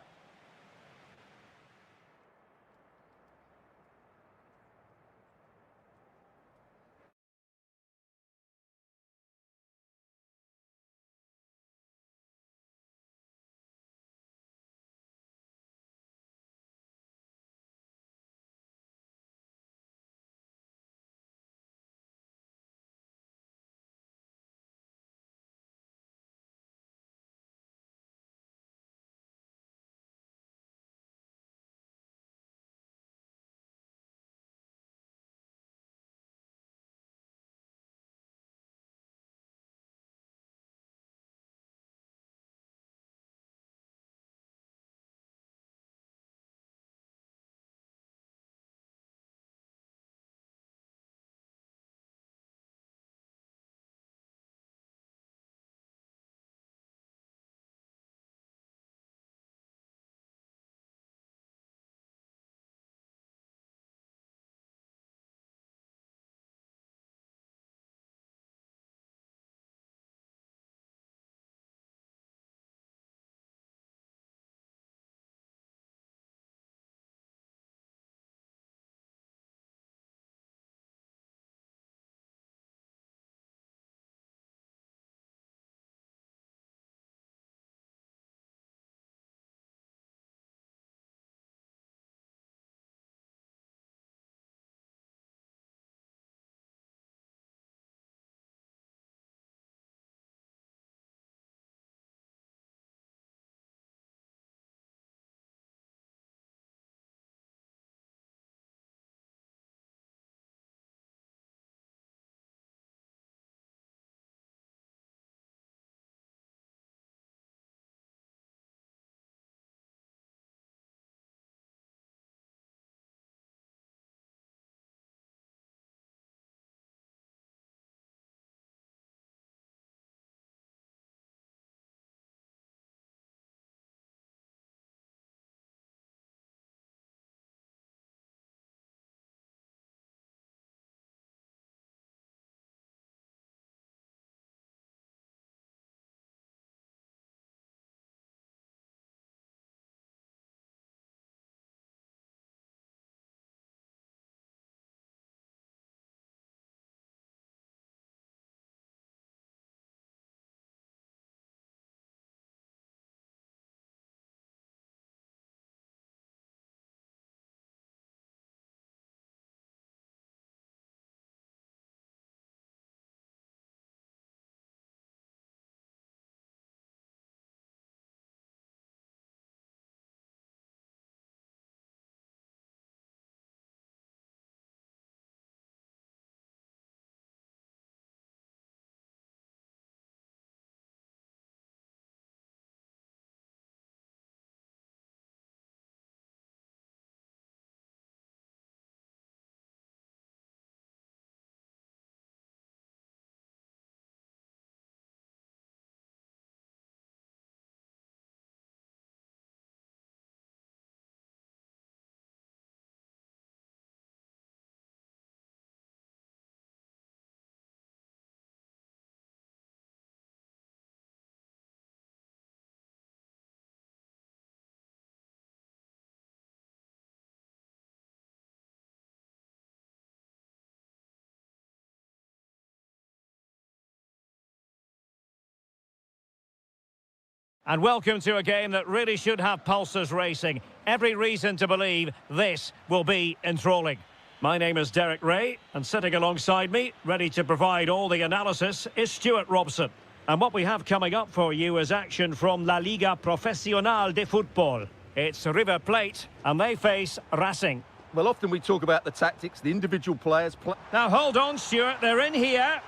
And welcome to a game that really should have pulses racing. Every reason to believe this will be enthralling. My name is Derek Ray, and sitting alongside me, ready to provide all the analysis, is Stuart Robson. And what we have coming up for you is action from La Liga Profesional de Fútbol. It's River Plate, and they face Racing. Well, often we talk about the tactics, the individual players. Now hold on, Stuart, they're in here.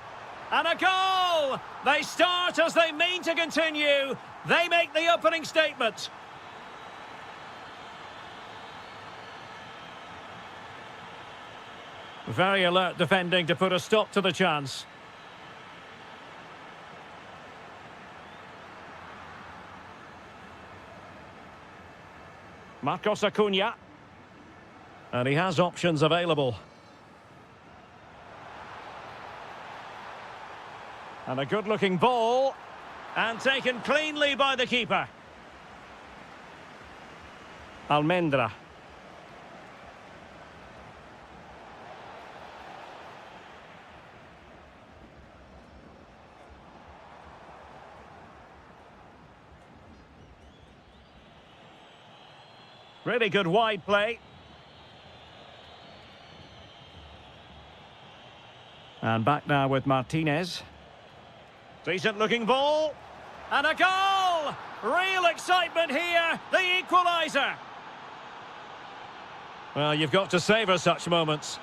And a goal! They start as they mean to continue. They make the opening statement. Very alert defending to put a stop to the chance. Marcos Acuna. And he has options available. And a good-looking ball. And taken cleanly by the keeper. Almendra. Really good wide play. And back now with Martinez. Decent looking ball. And a goal! Real excitement here. The equaliser. Well, you've got to savour such moments.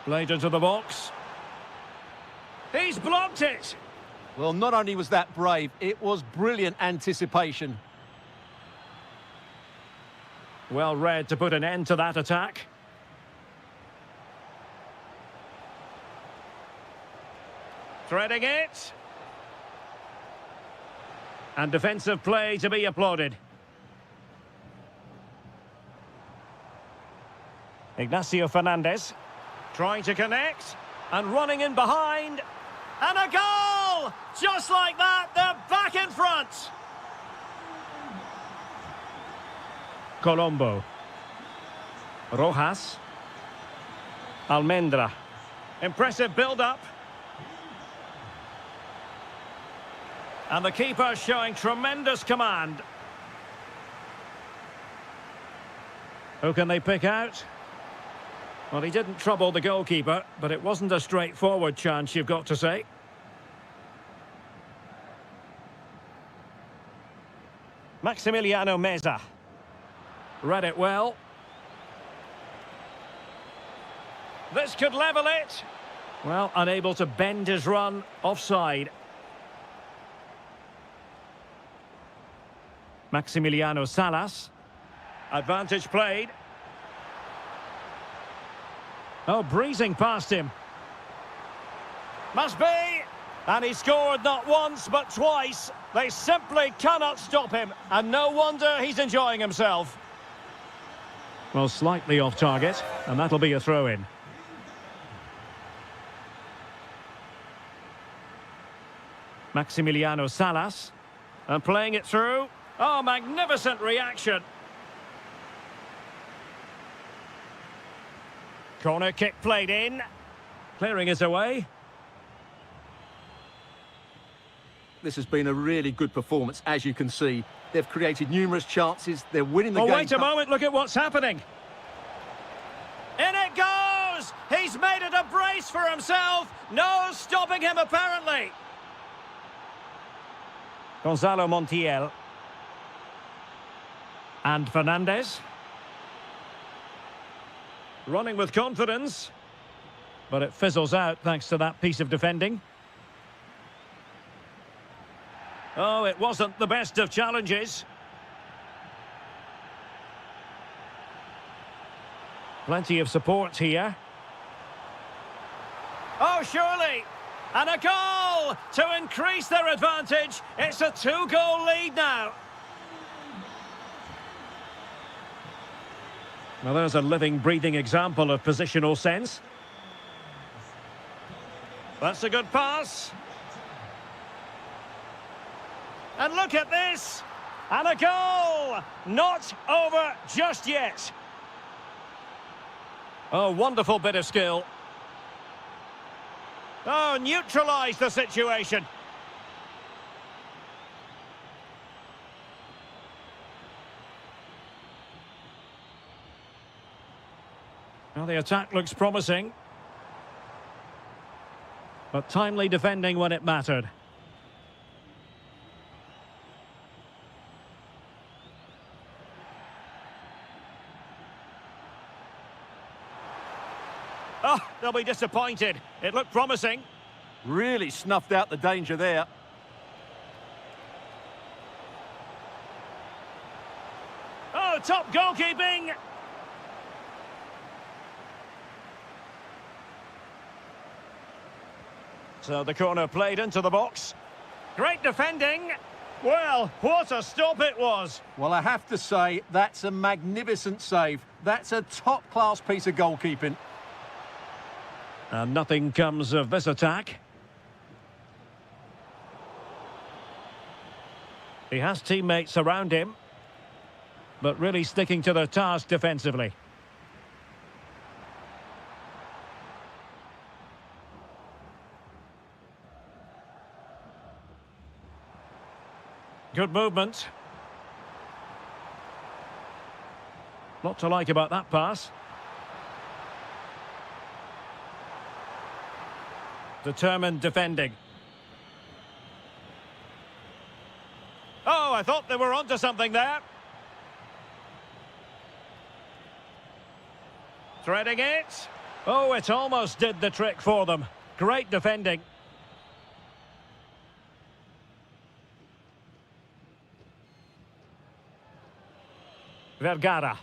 Played into the box. He's blocked it. Well, not only was that brave, it was brilliant anticipation. Well read to put an end to that attack. Threading it. And defensive play to be applauded. Ignacio Fernandez trying to connect and running in behind. And a goal! Just like that, they're back in front. Colombo. Rojas. Almendra. Impressive build-up. And the keeper showing tremendous command. Who can they pick out? Well, he didn't trouble the goalkeeper, but it wasn't a straightforward chance, you've got to say. Maximiliano Meza. Read it well. This could level it. Well, unable to bend his run, offside. Maximiliano Salas. Advantage played. Oh, breezing past him. Must be. And he scored not once, but twice. They simply cannot stop him. And no wonder he's enjoying himself. Well, slightly off target, and that'll be a throw-in. Maximiliano Salas. And playing it through. Oh, magnificent reaction. Corner kick played in. Clearing it away. This has been a really good performance, as you can see. They've created numerous chances. They're winning the game. Oh, wait a moment. Look at what's happening. In it goes! He's made it a brace for himself. No stopping him, apparently. Gonzalo Montiel. And Fernandez. Running with confidence. But it fizzles out thanks to that piece of defending. Oh, it wasn't the best of challenges. Plenty of support here. Oh, surely! And a goal to increase their advantage. It's a 2-goal lead now. Well, there's a living, breathing example of positional sense. That's a good pass. And look at this. And a goal. Not over just yet. Oh, wonderful bit of skill. Oh, neutralised the situation. Well, the attack looks promising. But timely defending when it mattered. Oh, they'll be disappointed. It looked promising. Really snuffed out the danger there. Oh, top goalkeeping! So the corner played into the box. Great defending. Well, what a stop it was. Well, I have to say, that's a magnificent save. That's a top-class piece of goalkeeping. And nothing comes of this attack. He has teammates around him, but really sticking to their task defensively. Good movement. Lot to like about that pass. Determined defending. Oh, I thought they were onto something there. Threading it. Oh, it almost did the trick for them. Great defending. Vergara.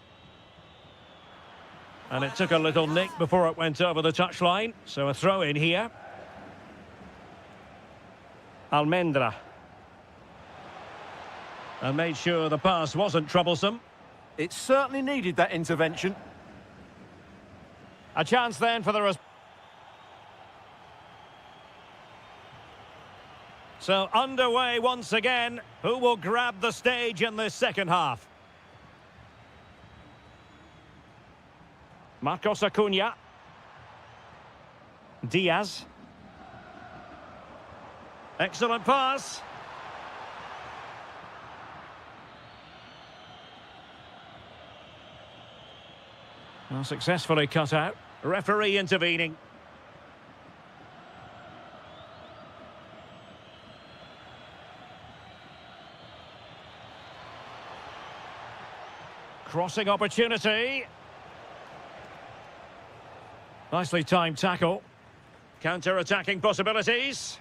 And it took a little nick before it went over the touchline. So a throw in here. Almendra. And made sure the pass wasn't troublesome. It certainly needed that intervention. A chance then for the... So underway once again. Who will grab the stage in this second half? Marcos Acuna. Diaz. Excellent pass. Well, successfully cut out. Referee intervening. Crossing opportunity. Nicely timed tackle. Counter-attacking possibilities.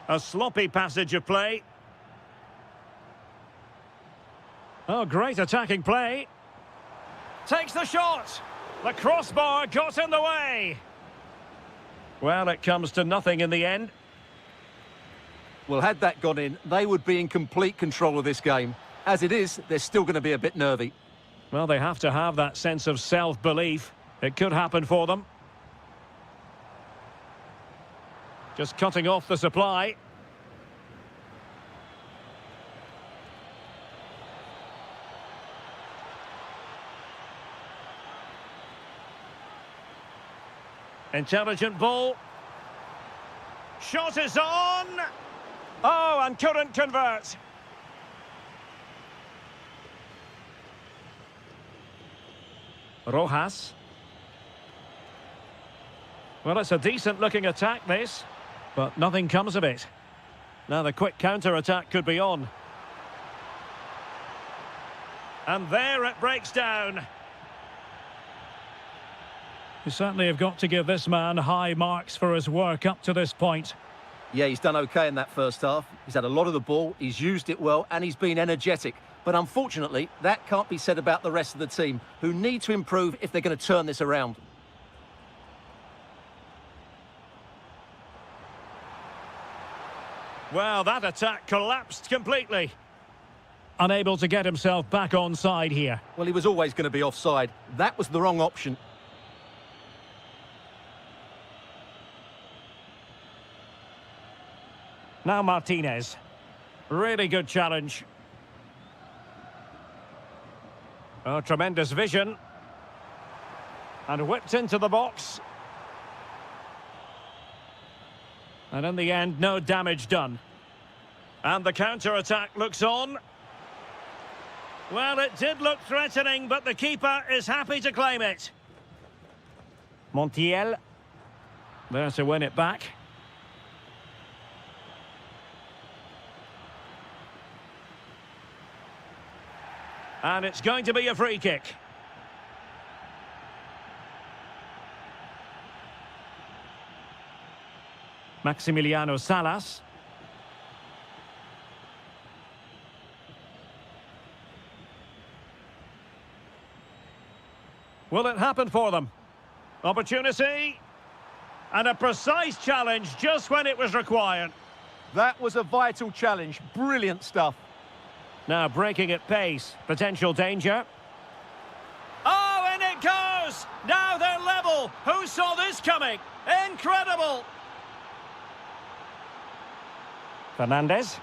A sloppy passage of play. Oh, great attacking play. Takes the shot. The crossbar got in the way. Well, it comes to nothing in the end. Well, had that gone in, they would be in complete control of this game. As it is, they're still going to be a bit nervy. Well, they have to have that sense of self-belief. It could happen for them. Just cutting off the supply. Intelligent ball. Shot is on. Oh, and couldn't convert. Rojas. Well, it's a decent-looking attack, this. But nothing comes of it. Now the quick counter-attack could be on. And there it breaks down. You certainly have got to give this man high marks for his work up to this point. Yeah, he's done okay in that first half. He's had a lot of the ball, he's used it well, and he's been energetic. But unfortunately, that can't be said about the rest of the team, who need to improve if they're going to turn this around. Well, that attack collapsed completely. Unable to get himself back on side here. Well, he was always going to be offside. That was the wrong option. Now Martinez. Really good challenge. Oh, tremendous vision. And whipped into the box. And in the end, no damage done. And the counter-attack looks on. Well, it did look threatening, but the keeper is happy to claim it. Montiel. There to win it back. And it's going to be a free kick. Maximiliano Salas. Will it happen for them? Opportunity. And a precise challenge just when it was required. That was a vital challenge. Brilliant stuff. Now breaking at pace. Potential danger. Oh, and it goes! Now they're level. Who saw this coming? Incredible! Fernandez.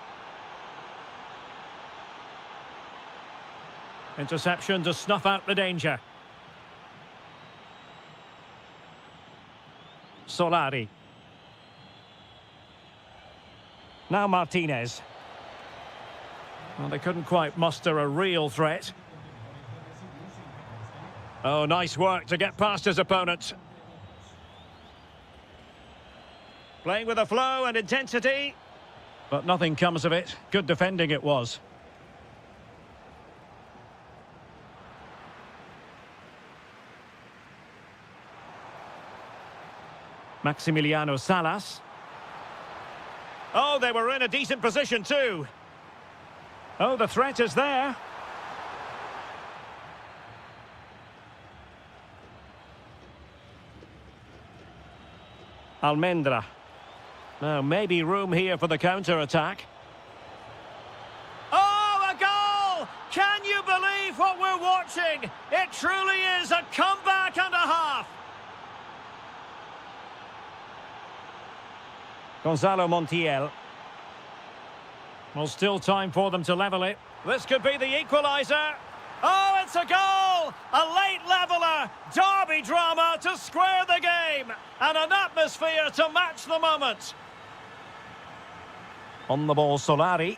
Interception to snuff out the danger. Solari. Now Martinez. Well, they couldn't quite muster a real threat. Oh, nice work to get past his opponent. Playing with a flow and intensity. But nothing comes of it. Good defending it was. Maximiliano Salas. Oh, they were in a decent position too. Oh, the threat is there. Almendra. Now, maybe room here for the counter-attack. Oh, a goal! Can you believe what we're watching? It truly is a comeback and a half. Gonzalo Montiel. Well, still time for them to level it. This could be the equaliser. Oh, it's a goal! A late leveller. Derby drama to square the game. And an atmosphere to match the moment. On the ball, Solari.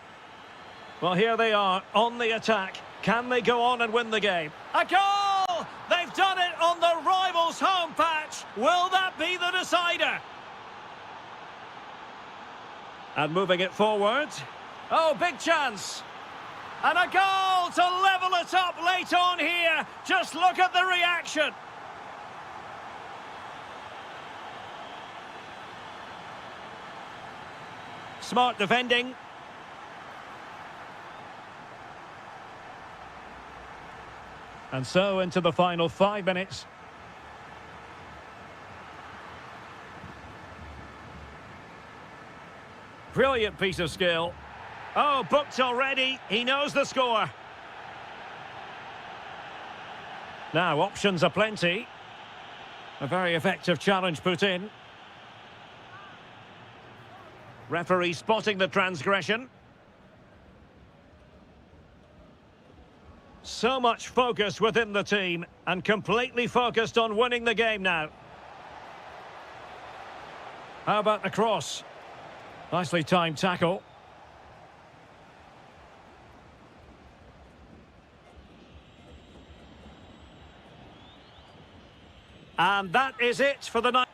Well, here they are, on the attack. Can they go on and win the game? A goal! They've done it on the rivals' home patch. Will that be the decider? And moving it forward. Oh, big chance. And a goal to level it up late on here. Just look at the reaction. Smart defending. And so into the final 5 minutes. Brilliant piece of skill. Oh, booked already. He knows the score. Now, options are plenty. A very effective challenge put in. Referee spotting the transgression. So much focus within the team and completely focused on winning the game now. How about the cross? Nicely timed tackle. And that is it for the night.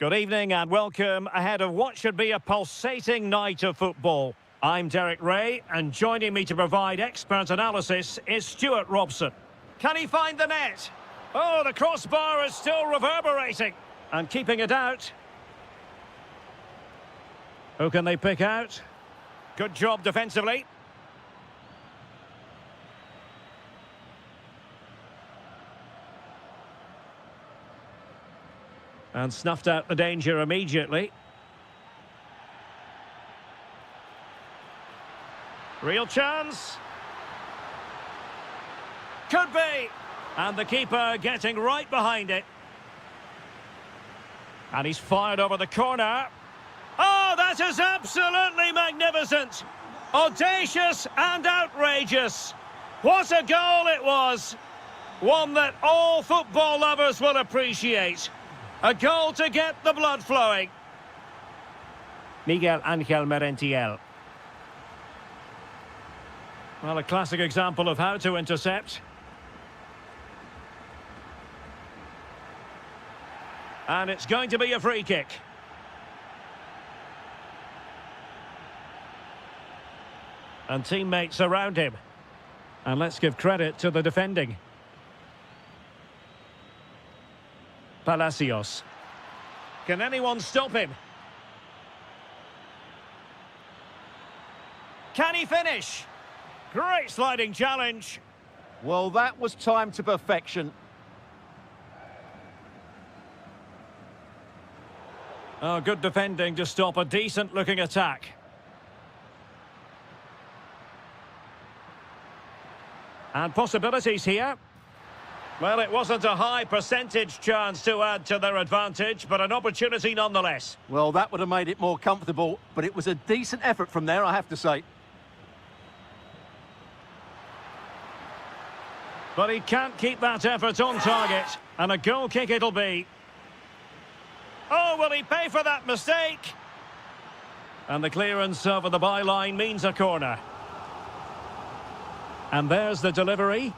Good evening and welcome ahead of what should be a pulsating night of football. I'm Derek Ray, and joining me to provide expert analysis is Stuart Robson. Can he find the net? Oh, the crossbar is still reverberating and keeping it out. Who can they pick out? Good job defensively. And snuffed out the danger immediately. Real chance. Could be. And the keeper getting right behind it. And he's fired over the corner. Oh, that is absolutely magnificent. Audacious and outrageous. What a goal it was. One that all football lovers will appreciate. A goal to get the blood flowing. Miguel Ángel Merentiel. Well, a classic example of how to intercept. And it's going to be a free kick. And teammates around him. And let's give credit to the defending. Palacios. Can anyone stop him? Can he finish? Great sliding challenge. Well, that was timed to perfection. Oh, good defending to stop a decent-looking attack. And possibilities here. Well, it wasn't a high percentage chance to add to their advantage, but an opportunity nonetheless. Well, that would have made it more comfortable, but it was a decent effort from there, I have to say. But he can't keep that effort on target, and a goal kick it'll be. Oh, will he pay for that mistake? And the clearance over the byline means a corner. And there's the delivery.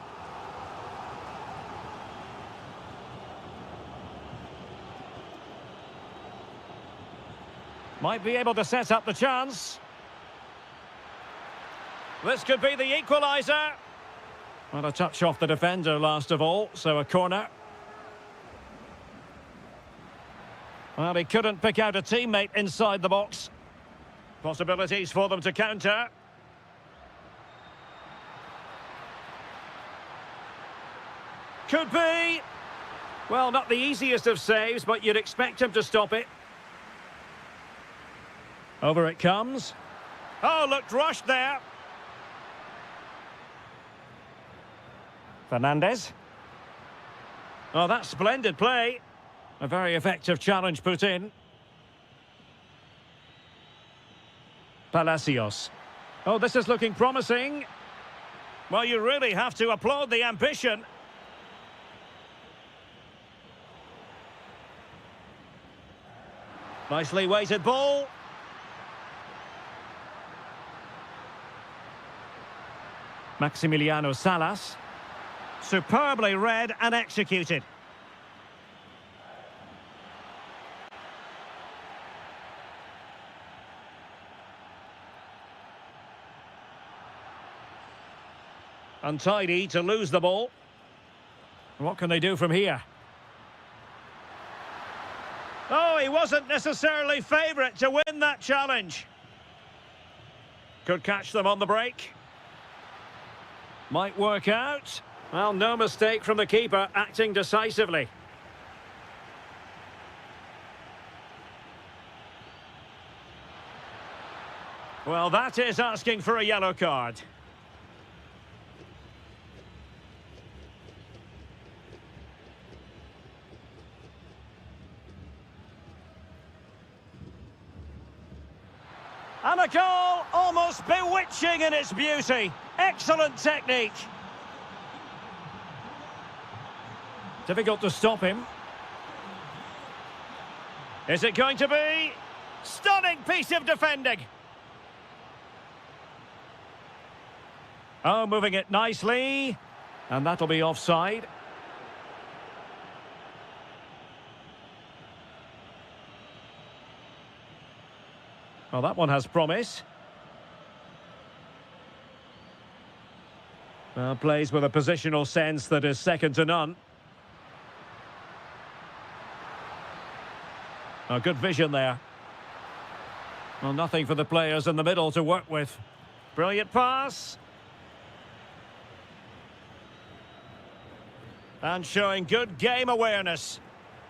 Might be able to set up the chance. This could be the equaliser. Well, a touch off the defender last of all, so a corner. Well, he couldn't pick out a teammate inside the box. Possibilities for them to counter. Could be. Well, not the easiest of saves, but you'd expect him to stop it. Over it comes. Oh, looked rushed there. Fernandez. Oh, that's splendid play. A very effective challenge put in. Palacios. Oh, this is looking promising. Well, you really have to applaud the ambition. Nicely weighted ball. Maximiliano Salas. Superbly read and executed. Untidy to lose the ball. What can they do from here? Oh, he wasn't necessarily favourite to win that challenge. Could catch them on the break. Might work out. Well, no mistake from the keeper, acting decisively. Well, that is asking for a yellow card. And a goal almost bewitching in its beauty. Excellent technique. Difficult to stop him. Is it going to be? Stunning piece of defending. Oh, moving it nicely. And that'll be offside. Well, that one has promise. Plays with a positional sense that is second to none. Good vision there. Well, nothing for the players in the middle to work with. Brilliant pass. And showing good game awareness.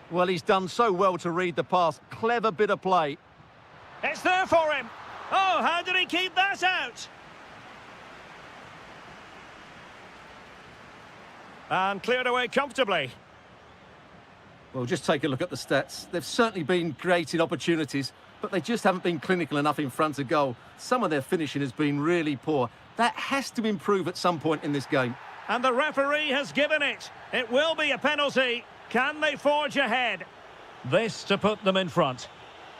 Well, he's done so well to read the pass. Clever bit of play. It's there for him. Oh, how did he keep that out? And cleared away comfortably. Well, just take a look at the stats. They've certainly been created opportunities, but they just haven't been clinical enough in front of goal. Some of their finishing has been really poor. That has to improve at some point in this game. And the referee has given it. It will be a penalty. Can they forge ahead? This to put them in front.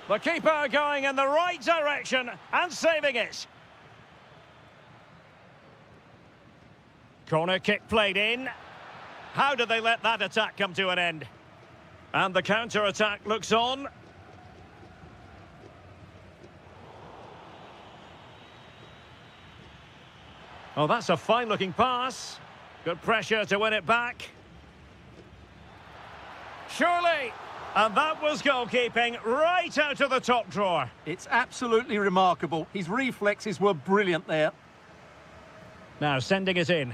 The keeper going in the right direction and saving it. Corner kick played in. How did they let that attack come to an end? And the counter-attack looks on. Oh, that's a fine-looking pass. Good pressure to win it back. Surely. And that was goalkeeping right out of the top drawer. It's absolutely remarkable. His reflexes were brilliant there. Now sending it in.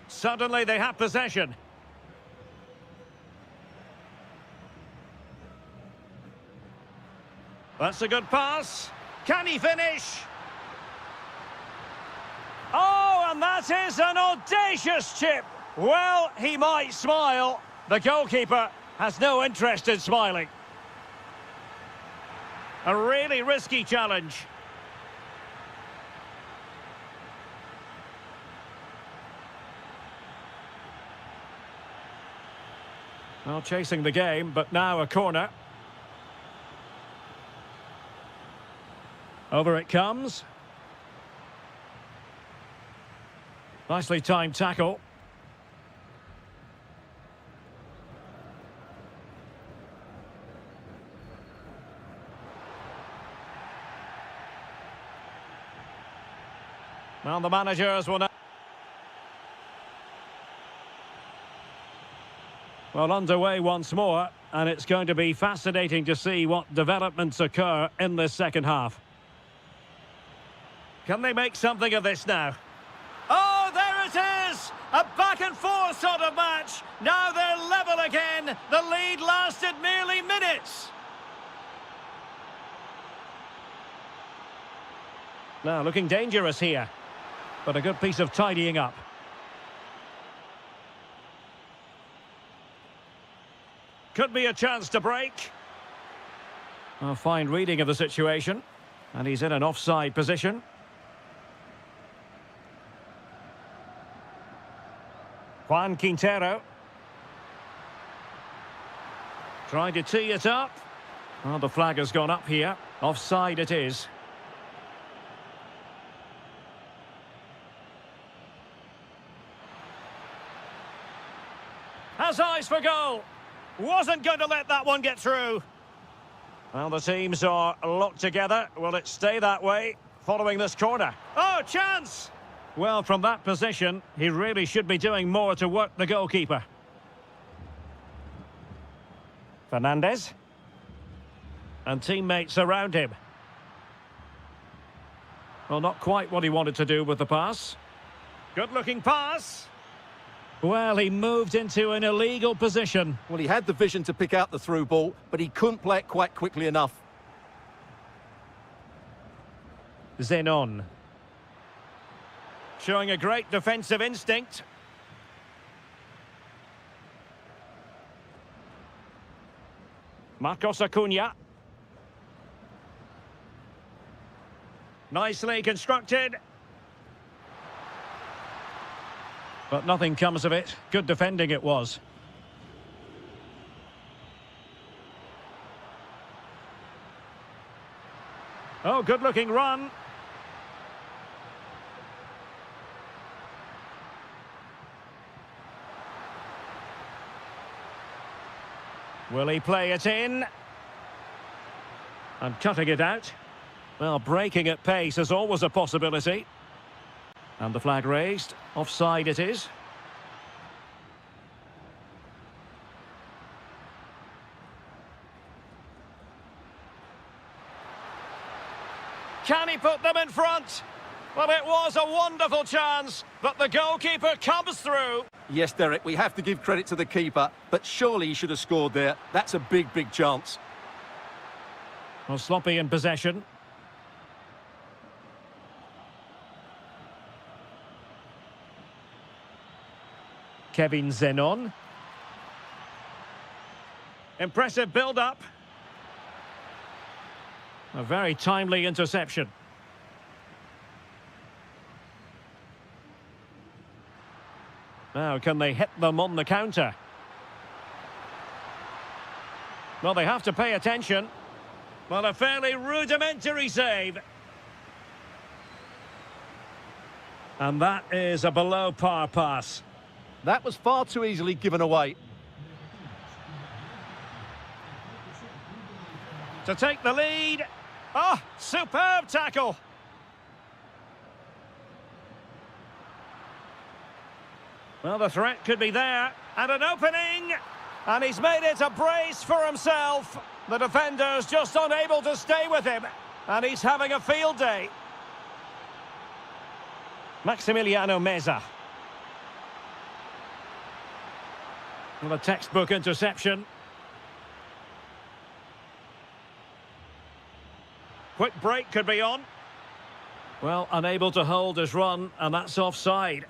Suddenly they have possession. That's a good pass. Can he finish? Oh, and that is an audacious chip. Well, he might smile. The goalkeeper has no interest in smiling. A really risky challenge. Well, chasing the game, but now a corner. Over it comes. Nicely timed tackle. Well, the managers will now... Well, underway once more, and it's going to be fascinating to see what developments occur in this second half. Can they make something of this now? Oh, there it is! A back-and-forth sort of match. Now they're level again. The lead lasted merely minutes. Now, looking dangerous here. But a good piece of tidying up. Could be a chance to break. A fine reading of the situation. And he's in an offside position. Juan Quintero. Trying to tee it up. Well, the flag has gone up here. Offside it is. Has eyes for goal. Wasn't going to let that one get through. Well, the teams are locked together. Will it stay that way following this corner? Oh, chance! Well, from that position, he really should be doing more to work the goalkeeper. Fernandez. And teammates around him. Well, not quite what he wanted to do with the pass. Good-looking pass. Well, he moved into an illegal position. Well, he had the vision to pick out the through ball, but he couldn't play it quite quickly enough. Zenon. Showing a great defensive instinct. Marcos Acuna. Nicely constructed. But nothing comes of it. Good defending it was. Oh, good-looking run. Will he play it in? And cutting it out. Well, breaking at pace is always a possibility. And the flag raised. Offside it is. Can he put them in front? Well, it was a wonderful chance, but the goalkeeper comes through. Yes, Derek, we have to give credit to the keeper, but surely he should have scored there. That's a big, big chance. Well, sloppy in possession. Kevin Zenon. Impressive build-up. A very timely interception. Now, can they hit them on the counter? Well, they have to pay attention. Well, a fairly rudimentary save. And that is a below-par pass. That was far too easily given away. To take the lead. Oh, superb tackle. Well, the threat could be there. And an opening. And he's made it a brace for himself. The defender's just unable to stay with him. And he's having a field day. Maximiliano Meza. Well, a textbook interception. Quick break could be on. Well, unable to hold his run, and that's offside.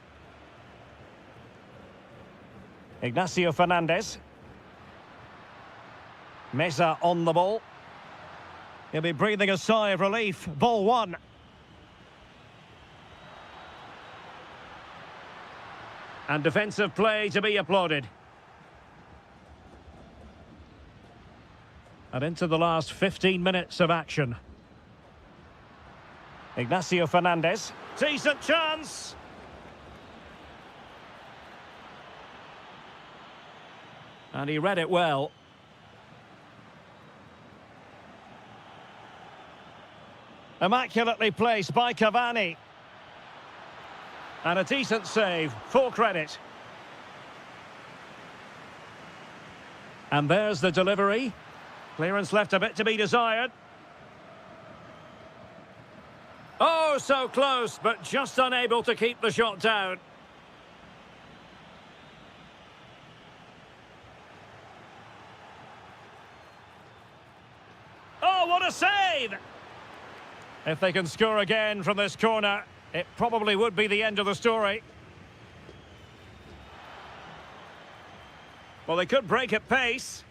Ignacio Fernandez. Meza on the ball. He'll be breathing a sigh of relief. Ball one. And defensive play to be applauded. And into the last 15 minutes of action. Ignacio Fernandez. Decent chance. And he read it well. Immaculately placed by Cavani. And a decent save, full credit. And there's the delivery. Clearance left a bit to be desired. Oh, so close, but just unable to keep the shot down. Oh, what a save! If they can score again from this corner, it probably would be the end of the story. Well, they could break at pace.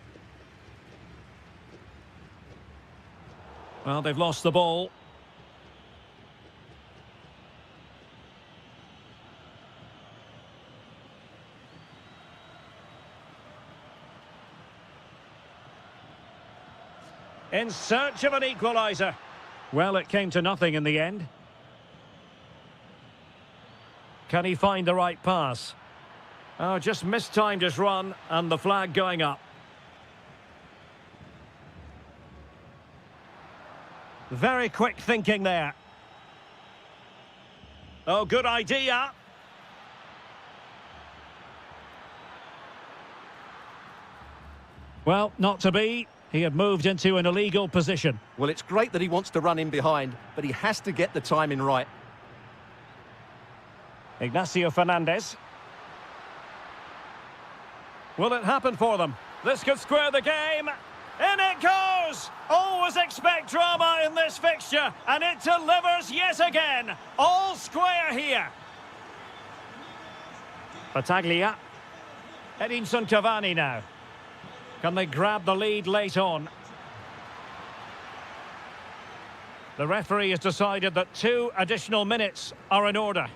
Well, they've lost the ball. In search of an equaliser. Well, it came to nothing in the end. Can he find the right pass? Oh, just mistimed his run, and the flag going up. Very quick thinking there. Oh, good idea. Well, not to be. He had moved into an illegal position. Well, it's great that he wants to run in behind, but he has to get the timing right. Ignacio Fernandez. Will it happen for them? This could square the game. In it goes! Always expect drama in this fixture, and it delivers yet again. All square here. Battaglia. Edinson Cavani now. Can they grab the lead late on? The referee has decided that 2 additional minutes are in order.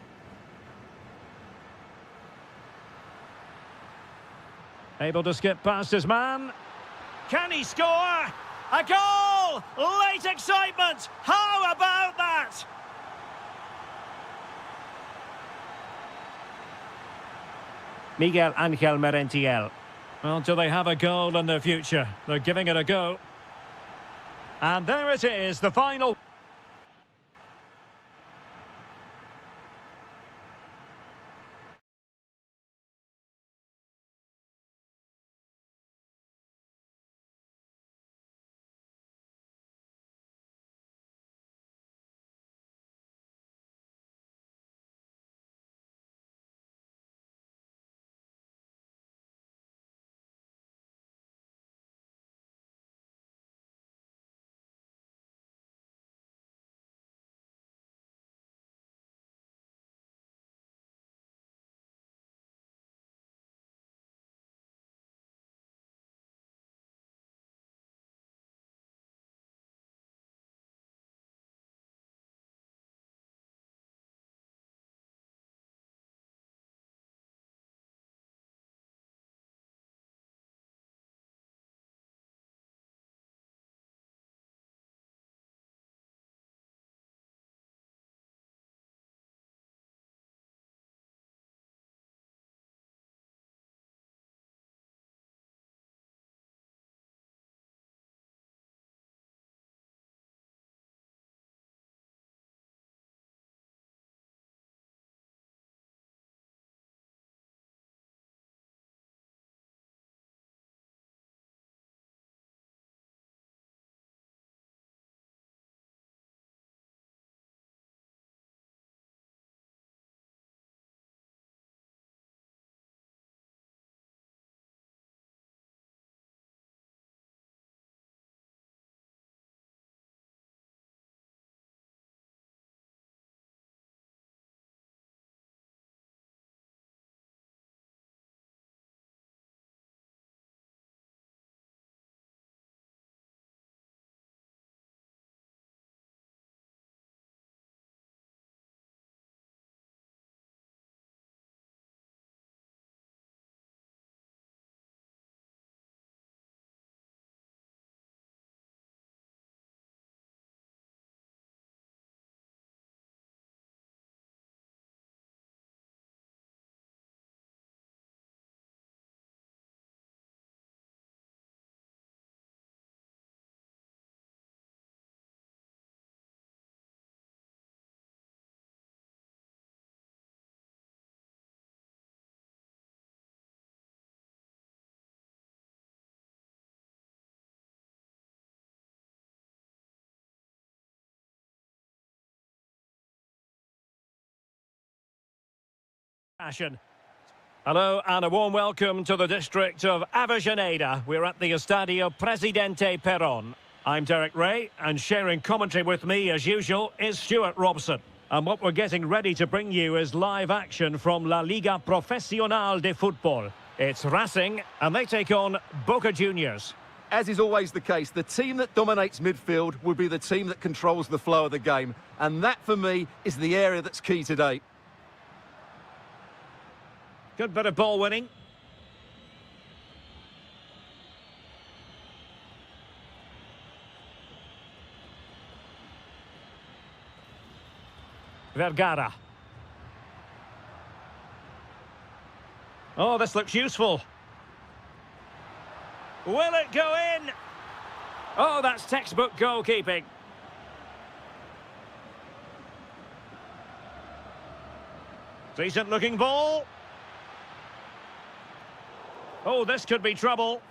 Able to skip past his man. Can he score? A goal! Late excitement! How about that? Miguel Angel Merentiel. Well, do they have a goal in their future? They're giving it a go. And there it is, the final. Passion. Hello and a warm welcome to the district of Avellaneda. We're at the Estadio Presidente Perón. I'm Derek Ray, and sharing commentary with me as usual is Stuart Robson. And what we're getting ready to bring you is live action from La Liga Profesional de Fútbol. It's Racing, and they take on Boca Juniors. As is always the case, the team that dominates midfield will be the team that controls the flow of the game. And that, for me, is the area that's key today. Good bit of ball winning. Vergara. Oh, this looks useful. Will it go in? Oh, that's textbook goalkeeping. Decent looking ball. Oh, this could be trouble.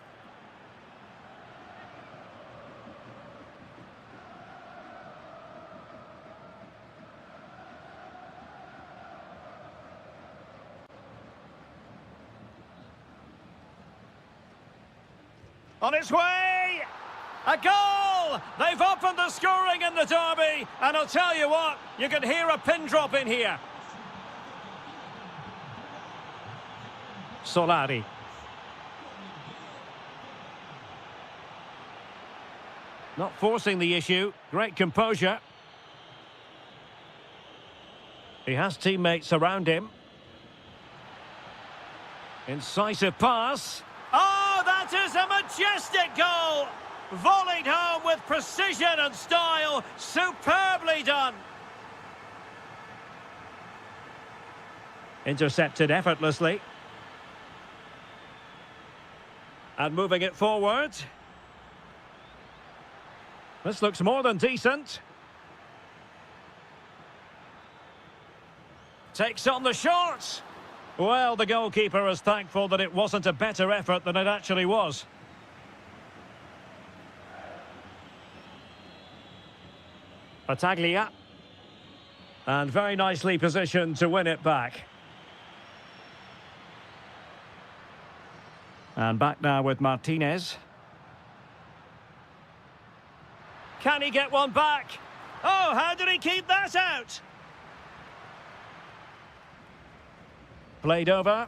On its way! A goal! They've opened the scoring in the derby, and I'll tell you what, you can hear a pin drop in here. Solari. Not forcing the issue. Great composure. He has teammates around him. Incisive pass. Oh, that is a majestic goal! Volleyed home with precision and style. Superbly done. Intercepted effortlessly. And moving it forward. This looks more than decent. Takes on the shot. Well, the goalkeeper is thankful that it wasn't a better effort than it actually was. Battaglia. And very nicely positioned to win it back. And back now with Martinez. Can he get one back? Oh, how did he keep that out? Played over.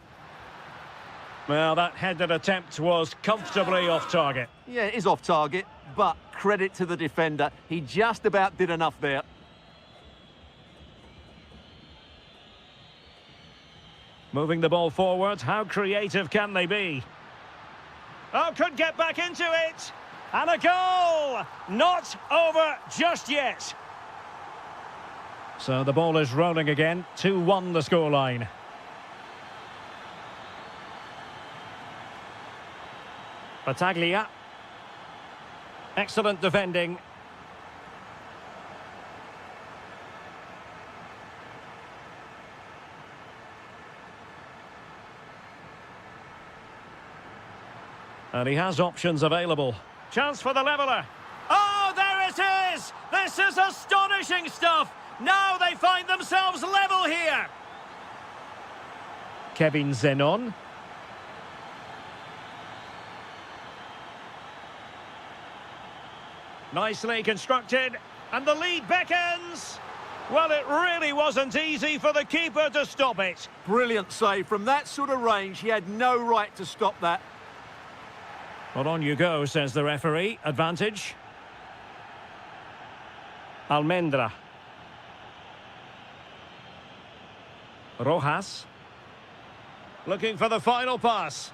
Well, that headed attempt was comfortably off target. Yeah, it is off target, but credit to the defender. He just about did enough there. Moving the ball forward, how creative can they be? Oh, could get back into it. And a goal! Not over just yet. So the ball is rolling again. 2-1 the scoreline. Battaglia. Excellent defending. And he has options available. Chance for the leveller. Oh, there it is! This is astonishing stuff! Now they find themselves level here. Kevin Zenon. Nicely constructed. And the lead beckons. Well, it really wasn't easy for the keeper to stop it. Brilliant save. From that sort of range, he had no right to stop that. Well, on you go, says the referee. Advantage. Almendra. Rojas. Looking for the final pass.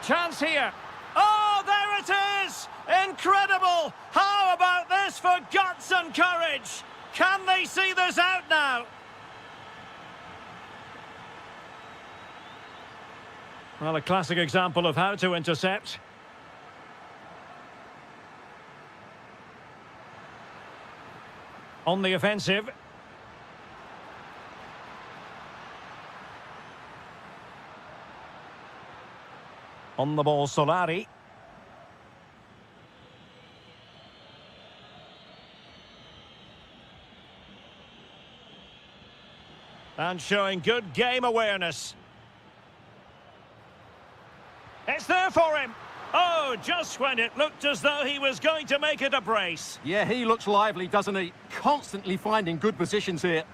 Chance here. Oh, there it is! Incredible! How about this for guts and courage? Can they see this out now? Well, a classic example of how to intercept. On the offensive. On the ball, Solari. And showing good game awareness. It's there for him. Oh, just when it looked as though he was going to make it a brace. Yeah, he looks lively, doesn't he? Constantly finding good positions here.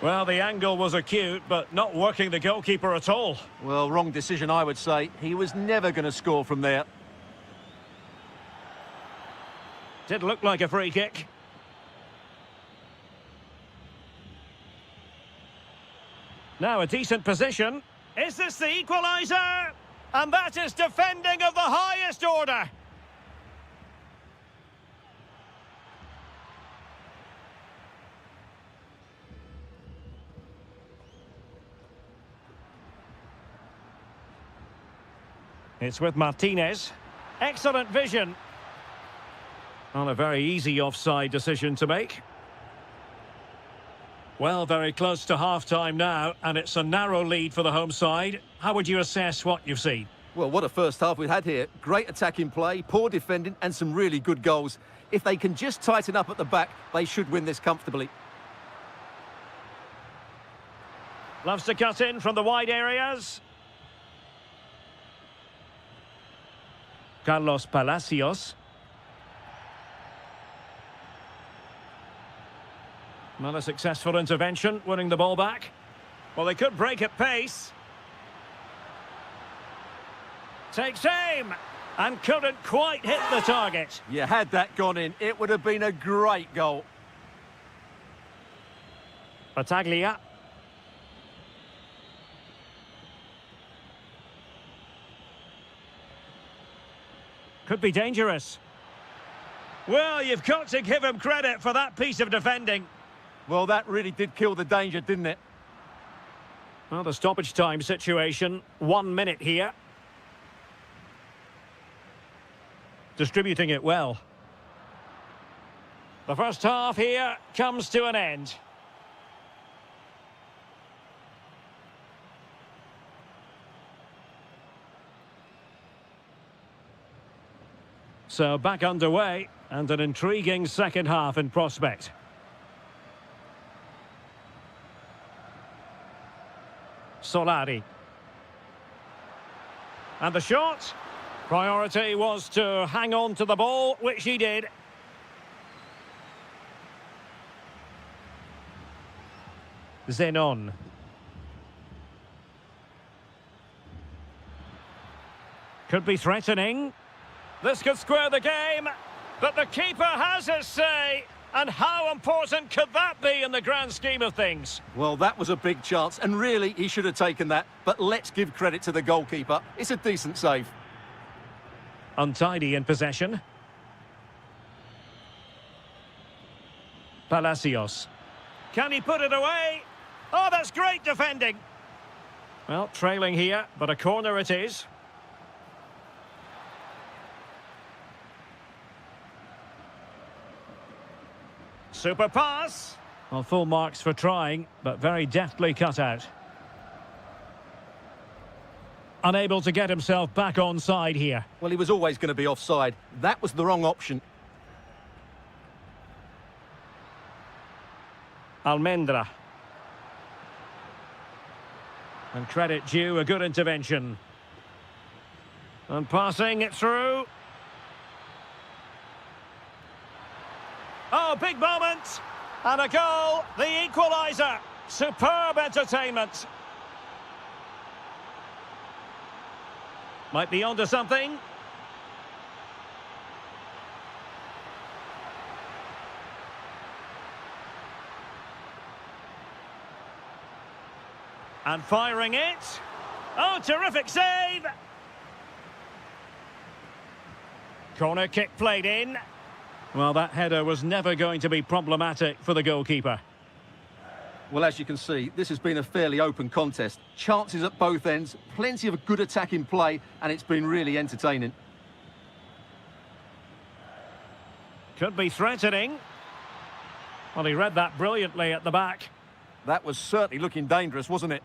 Well, the angle was acute, but not working the goalkeeper at all. Well, wrong decision, I would say. He was never going to score from there. Did look like a free kick. Now a decent position. Is this the equaliser? And that is defending of the highest order. It's with Martinez. Excellent vision. Well, a very easy offside decision to make. Well, very close to half-time now, and it's a narrow lead for the home side. How would you assess what you've seen? Well, what a first half we've had here. Great attacking play, poor defending, and some really good goals. If they can just tighten up at the back, they should win this comfortably. Loves to cut in from the wide areas. Carlos Palacios. Not a successful intervention, winning the ball back. Well, they could break at pace. Takes aim, and couldn't quite hit the target. Yeah, had that gone in, it would have been a great goal. Battaglia. Could be dangerous. Well, you've got to give him credit for that piece of defending. Well, that really did kill the danger, didn't it? Well, the stoppage time situation, 1 minute here. Distributing it well. The first half here comes to an end. So back underway, and an intriguing second half in prospect. Solari. And the shot. Priority was to hang on to the ball, which he did. Zenon. Could be threatening. This could square the game, but the keeper has his say. And how important could that be in the grand scheme of things? Well, that was a big chance, and really, he should have taken that. But let's give credit to the goalkeeper. It's a decent save. Untidy in possession. Palacios. Can he put it away? Oh, that's great defending. Well, trailing here, but a corner it is. Super pass. Well, full marks for trying, but very deftly cut out. Unable to get himself back onside here. Well, he was always going to be offside. That was the wrong option. Almendra. And credit due, a good intervention. And passing it through. Oh, big moment. And a goal, the equaliser. Superb entertainment. Might be onto something. And firing it. Oh, terrific save. Corner kick played in. Well, that header was never going to be problematic for the goalkeeper. Well, as you can see, this has been a fairly open contest. Chances at both ends, plenty of good attacking play, and it's been really entertaining. Could be threatening. Well, he read that brilliantly at the back. That was certainly looking dangerous, wasn't it?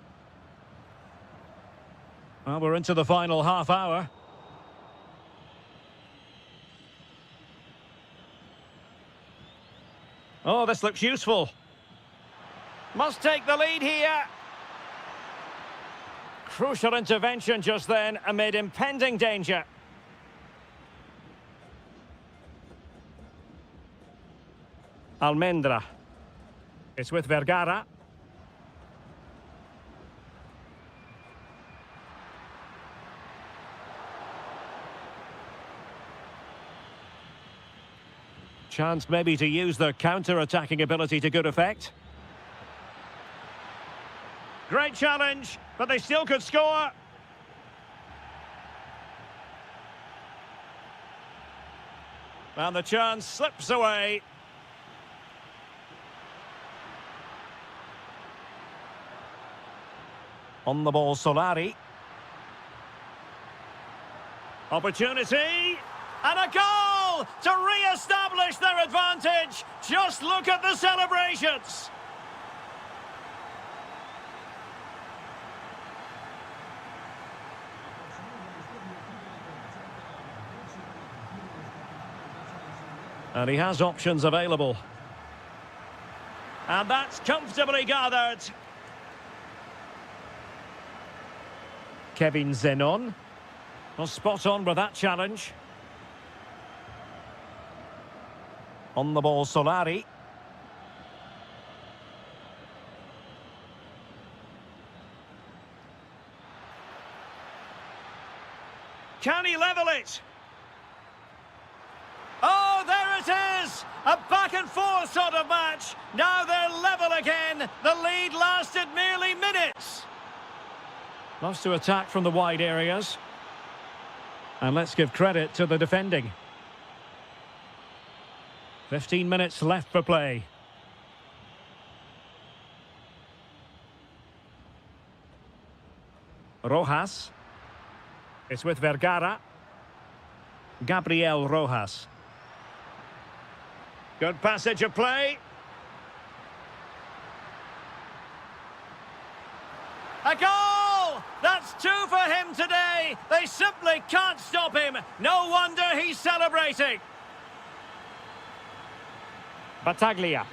Well, we're into the final half hour. Oh, this looks useful. Must take the lead here. Crucial intervention just then amid impending danger. Almendra. It's with Vergara. Chance maybe to use their counter-attacking ability to good effect. Great challenge, but they still could score. And the chance slips away. On the ball, Solari. Opportunity. And a goal to re-establish their advantage. Just look at the celebrations. And he has options available. And that's comfortably gathered. Kevin Zenon. Well, spot on with that challenge. On the ball, Solari. Can he level it? Oh, there it is! A back and forth sort of match. Now they're level again. The lead lasted merely minutes. Loves to attack from the wide areas. And let's give credit to the defending. 15 minutes left for play. Rojas. It's with Vergara. Gabriel Rojas. Good passage of play. A goal! That's two for him today. They simply can't stop him. No wonder he's celebrating. Battaglia.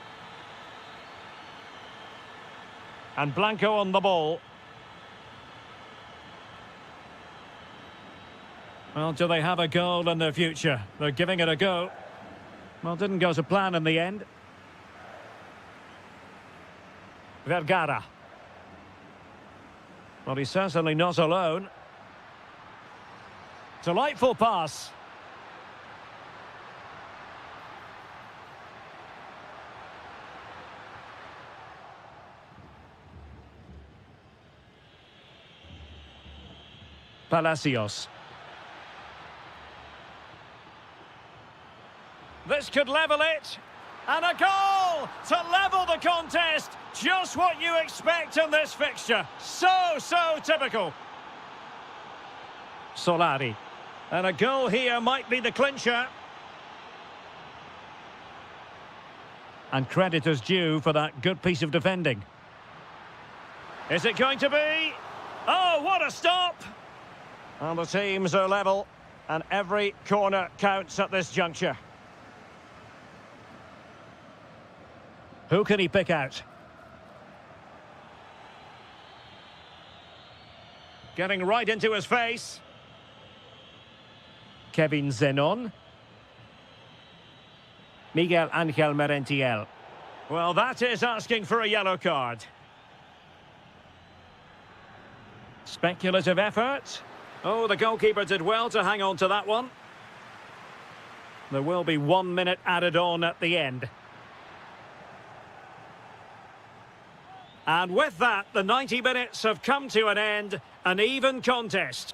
And Blanco on the ball. Well, do they have a goal in their future? They're giving it a go. Well, didn't go to plan in the end. Vergara. Well, he's certainly not alone. Delightful pass. Palacios. This could level it. And a goal to level the contest. Just what you expect in this fixture. So typical. Solari. And a goal here might be the clincher. And credit is due for that good piece of defending. Is it going to be? Oh, what a stop! And the teams are level. And every corner counts at this juncture. Who can he pick out? Getting right into his face. Kevin Zenon. Miguel Angel Merentiel. Well, that is asking for a yellow card. Speculative effort. Oh, the goalkeeper did well to hang on to that one. There will be 1 minute added on at the end. And with that, the 90 minutes have come to an end, an even contest.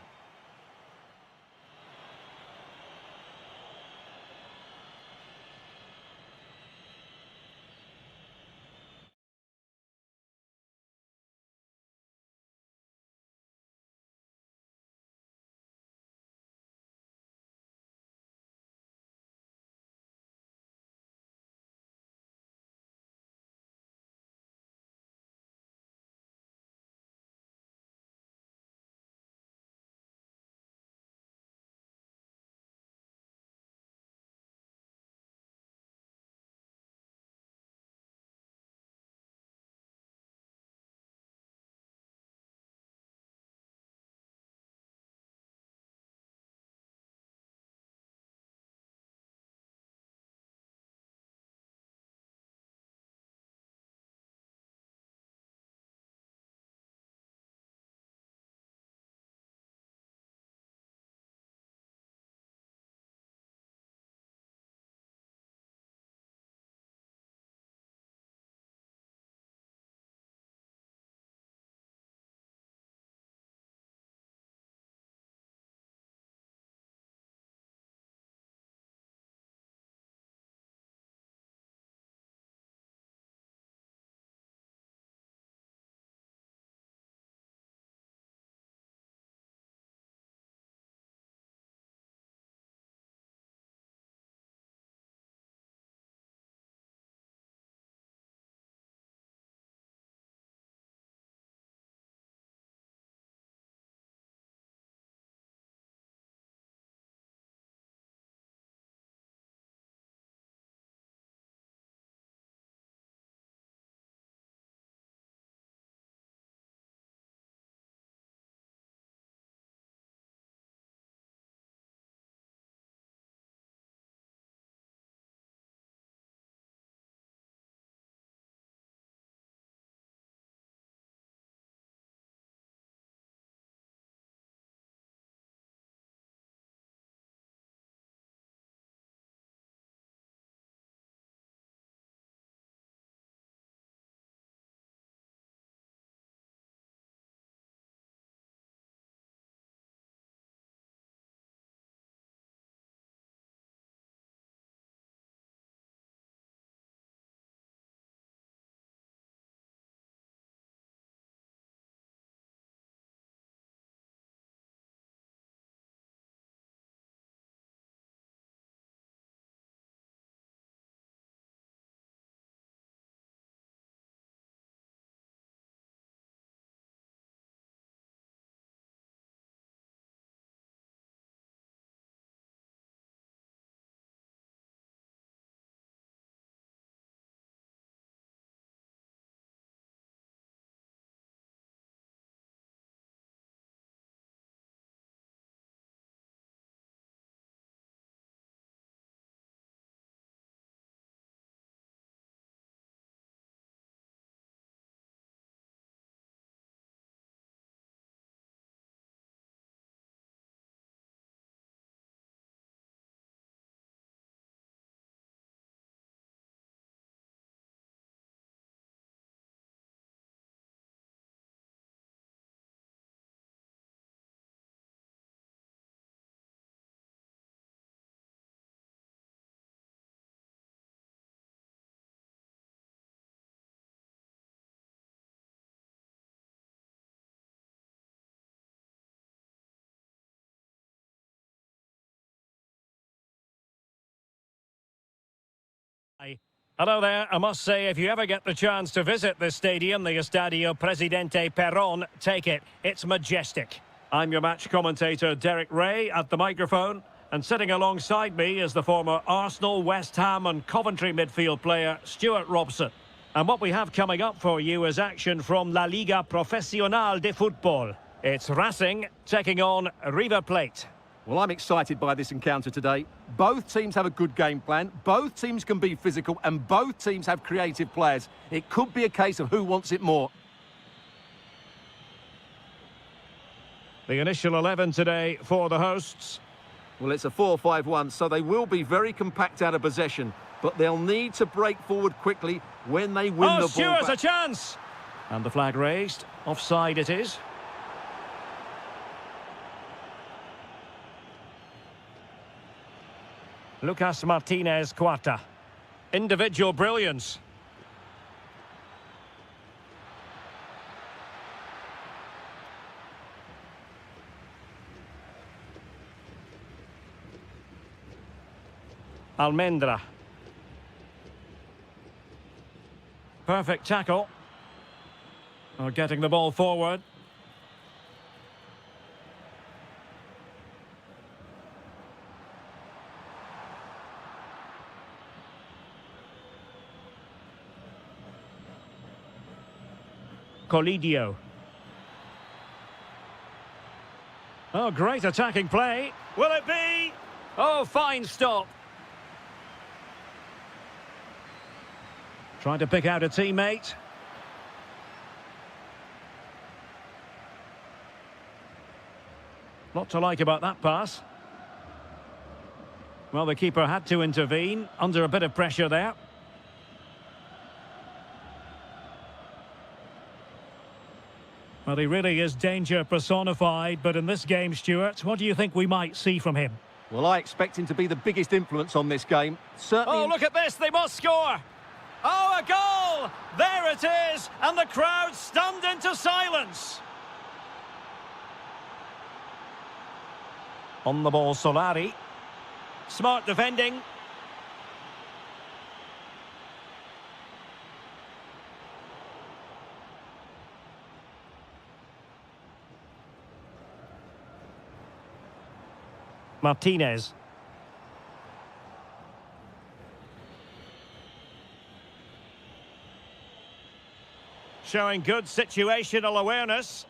Hello there. I must say, if you ever get the chance to visit this stadium, the Estadio Presidente Perón, take it. It's majestic. I'm your match commentator, Derek Ray, at the microphone. And sitting alongside me is the former Arsenal, West Ham and Coventry midfield player, Stuart Robson. And what we have coming up for you is action from La Liga Profesional de Fútbol. It's Racing taking on River Plate. Well, I'm excited by this encounter today. Both teams have a good game plan, both teams can be physical, and both teams have creative players. It could be a case of who wants it more. The initial 11 today for the hosts. Well, it's a 4-5-1, so they will be very compact out of possession, but they'll need to break forward quickly when they win the ball Stewart's back. a chance! And the flag raised. Offside it is. Lucas Martinez Cuarta. Individual brilliance. Almendra. Perfect tackle. Oh, getting the ball forward. Colidio. Oh, great attacking play. Will it be? Oh, fine stop. Trying to pick out a teammate. Lot to like about that pass. Well, the keeper had to intervene, under a bit of pressure there. Well, he really is danger personified, but in this game, Stuart, what do you think we might see from him? Well, I expect him to be the biggest influence on this game. Certainly. Oh, look at this, they must score! Oh, a goal! There it is, and the crowd stunned into silence. On the ball, Solari. Smart defending. Martinez. Showing good situational awareness.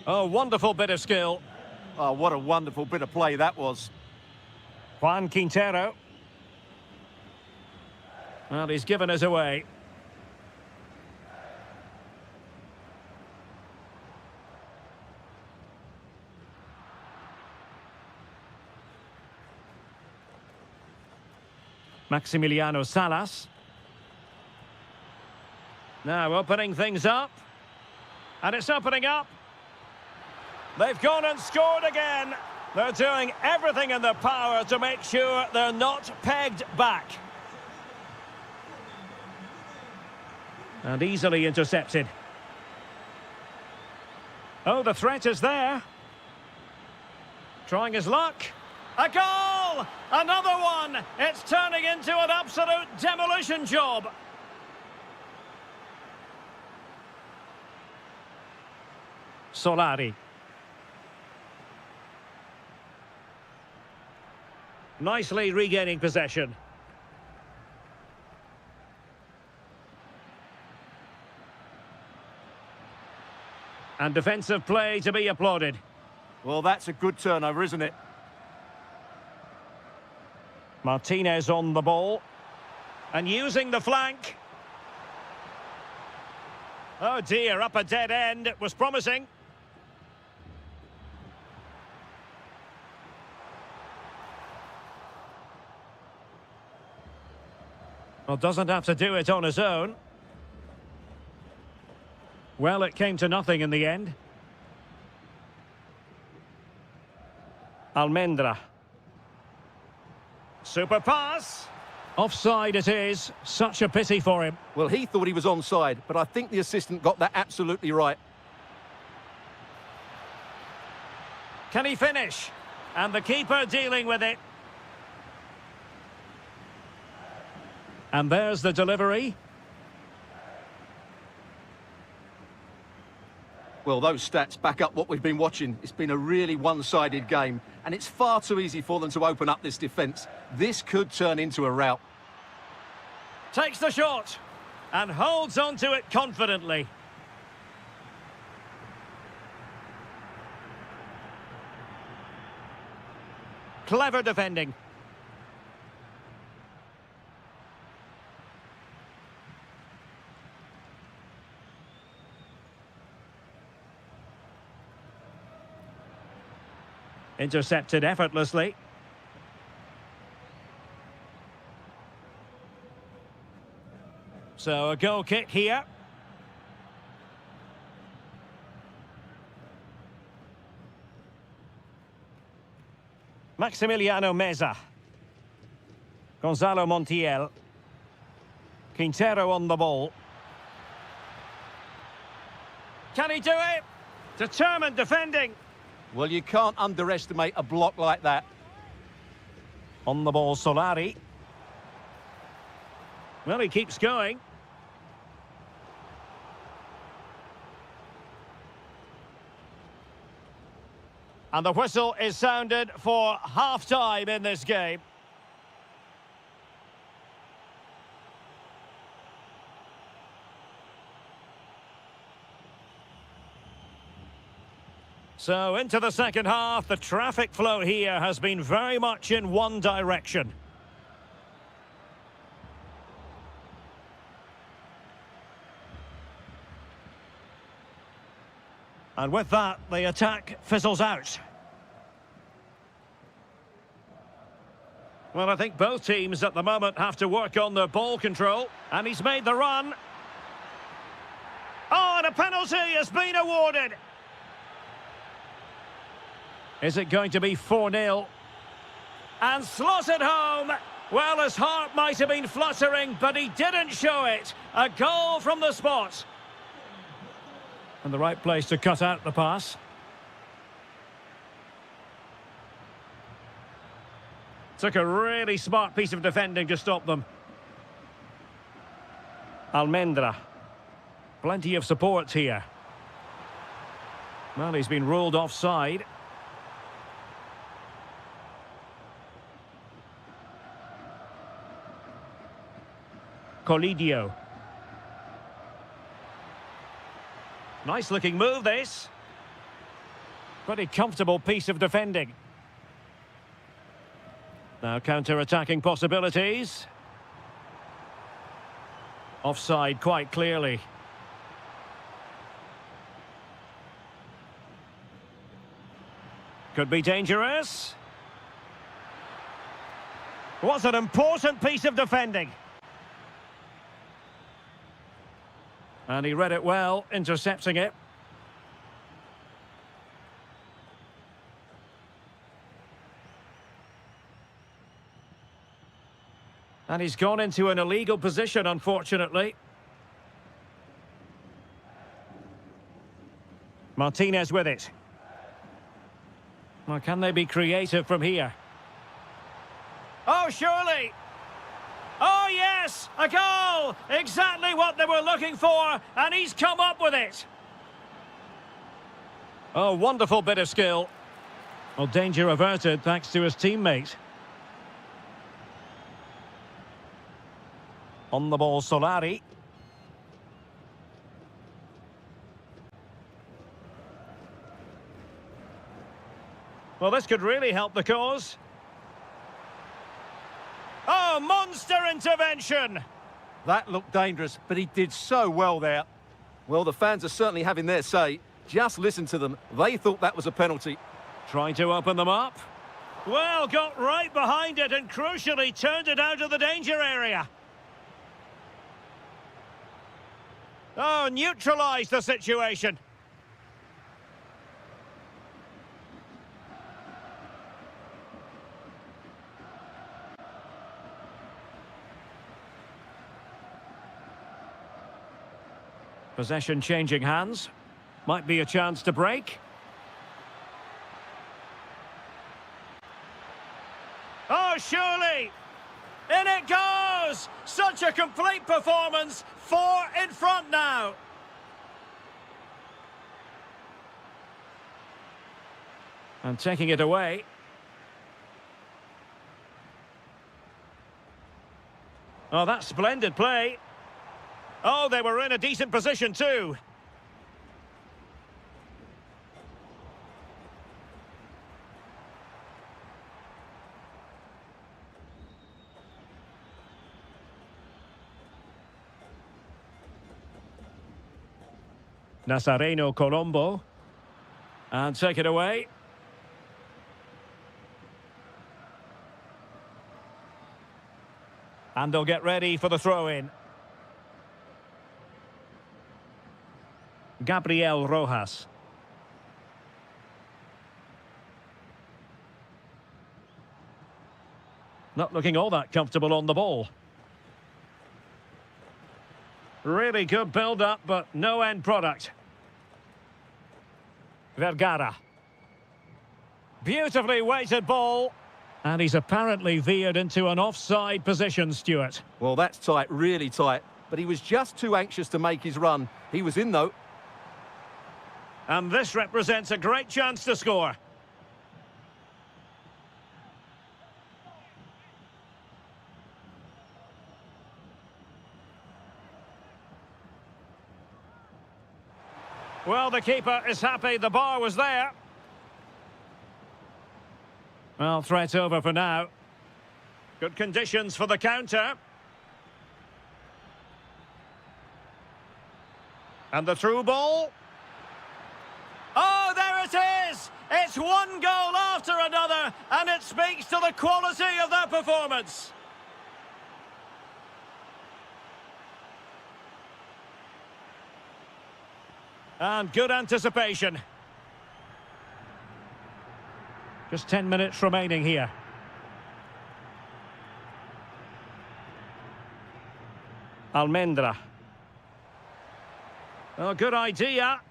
Oh, wonderful bit of skill. Oh, what a wonderful bit of play that was. Juan Quintero. Well, he's given us away. Maximiliano Salas. Now opening things up. And it's opening up. They've gone and scored again. They're doing everything in their power to make sure they're not pegged back. And easily intercepted. Oh, the threat is there. Trying his luck. A goal! Another one! It's turning into an absolute demolition job. Solari. Nicely regaining possession. And defensive play to be applauded. Well, that's a good turnover, isn't it? Martinez on the ball. And using the flank. Oh dear, up a dead end. It was promising. Well, doesn't have to do it on his own. Well, it came to nothing in the end. Almendra. Super pass. Offside it is. Such a pity for him. Well, he thought he was onside, but I think the assistant got that absolutely right. Can he finish? And the keeper dealing with it. And there's the delivery. Well, those stats back up what we've been watching. It's been a really one-sided game, and it's far too easy for them to open up this defence. This could turn into a rout. Takes the shot and holds on to it confidently. Clever defending. Intercepted effortlessly. So a goal kick here. Maximiliano Meza. Gonzalo Montiel. Quintero on the ball. Can he do it? Determined defending. Well, you can't underestimate a block like that. On the ball, Solari. Well, he keeps going. And the whistle is sounded for half-time in this game. So into the second half, the traffic flow here has been very much in one direction. And with that, the attack fizzles out. Well, I think both teams at the moment have to work on their ball control. And he's made the run. Oh, and a penalty has been awarded. Is it going to be 4-0? And slotted home. Well, his heart might have been fluttering, but he didn't show it. A goal from the spot. And the right place to cut out the pass. Took a really smart piece of defending to stop them. Almendra. Plenty of support here. Well, he's been ruled offside. Colidio. Nice looking move, this. Pretty comfortable piece of defending. Now counter-attacking possibilities. Offside quite clearly. Could be dangerous. Was an important piece of defending. And he read it well, intercepting it. And he's gone into an illegal position, unfortunately. Martinez with it. Well, can they be creative from here? Oh, surely! Oh, yes! A goal! Exactly what they were looking for, and he's come up with it. Oh, wonderful bit of skill. Well, danger averted thanks to his teammate. On the ball, Solari. Well, this could really help the cause. Oh, monster intervention! That looked dangerous, but he did so well there. Well, the fans are certainly having their say. Just listen to them. They thought that was a penalty. Trying to open them up. Well, got right behind it and crucially turned it out of the danger area. Oh, neutralised the situation. Possession changing hands. Might be a chance to break. In it goes! Such a complete performance. 4 in front now. And taking it away. Oh, that's splendid play. Oh, they were in a decent position too. Nazareno Colombo. And take it away. And they'll get ready for the throw-in. Gabriel Rojas. Not looking all that comfortable on the ball. Really good build-up, but no end product. Vergara. Beautifully weighted ball. And he's apparently veered into an offside position, Stuart. Well, that's tight, really tight. But he was just too anxious to make his run. He was in, though. And this represents a great chance to score. Well, the keeper is happy the bar was there. Well, threat over for now. Good conditions for the counter. And the through ball. Oh, there it is! It's one goal after another, and it speaks to the quality of their performance. And good anticipation. Just 10 minutes remaining here. Almendra. Oh, good idea.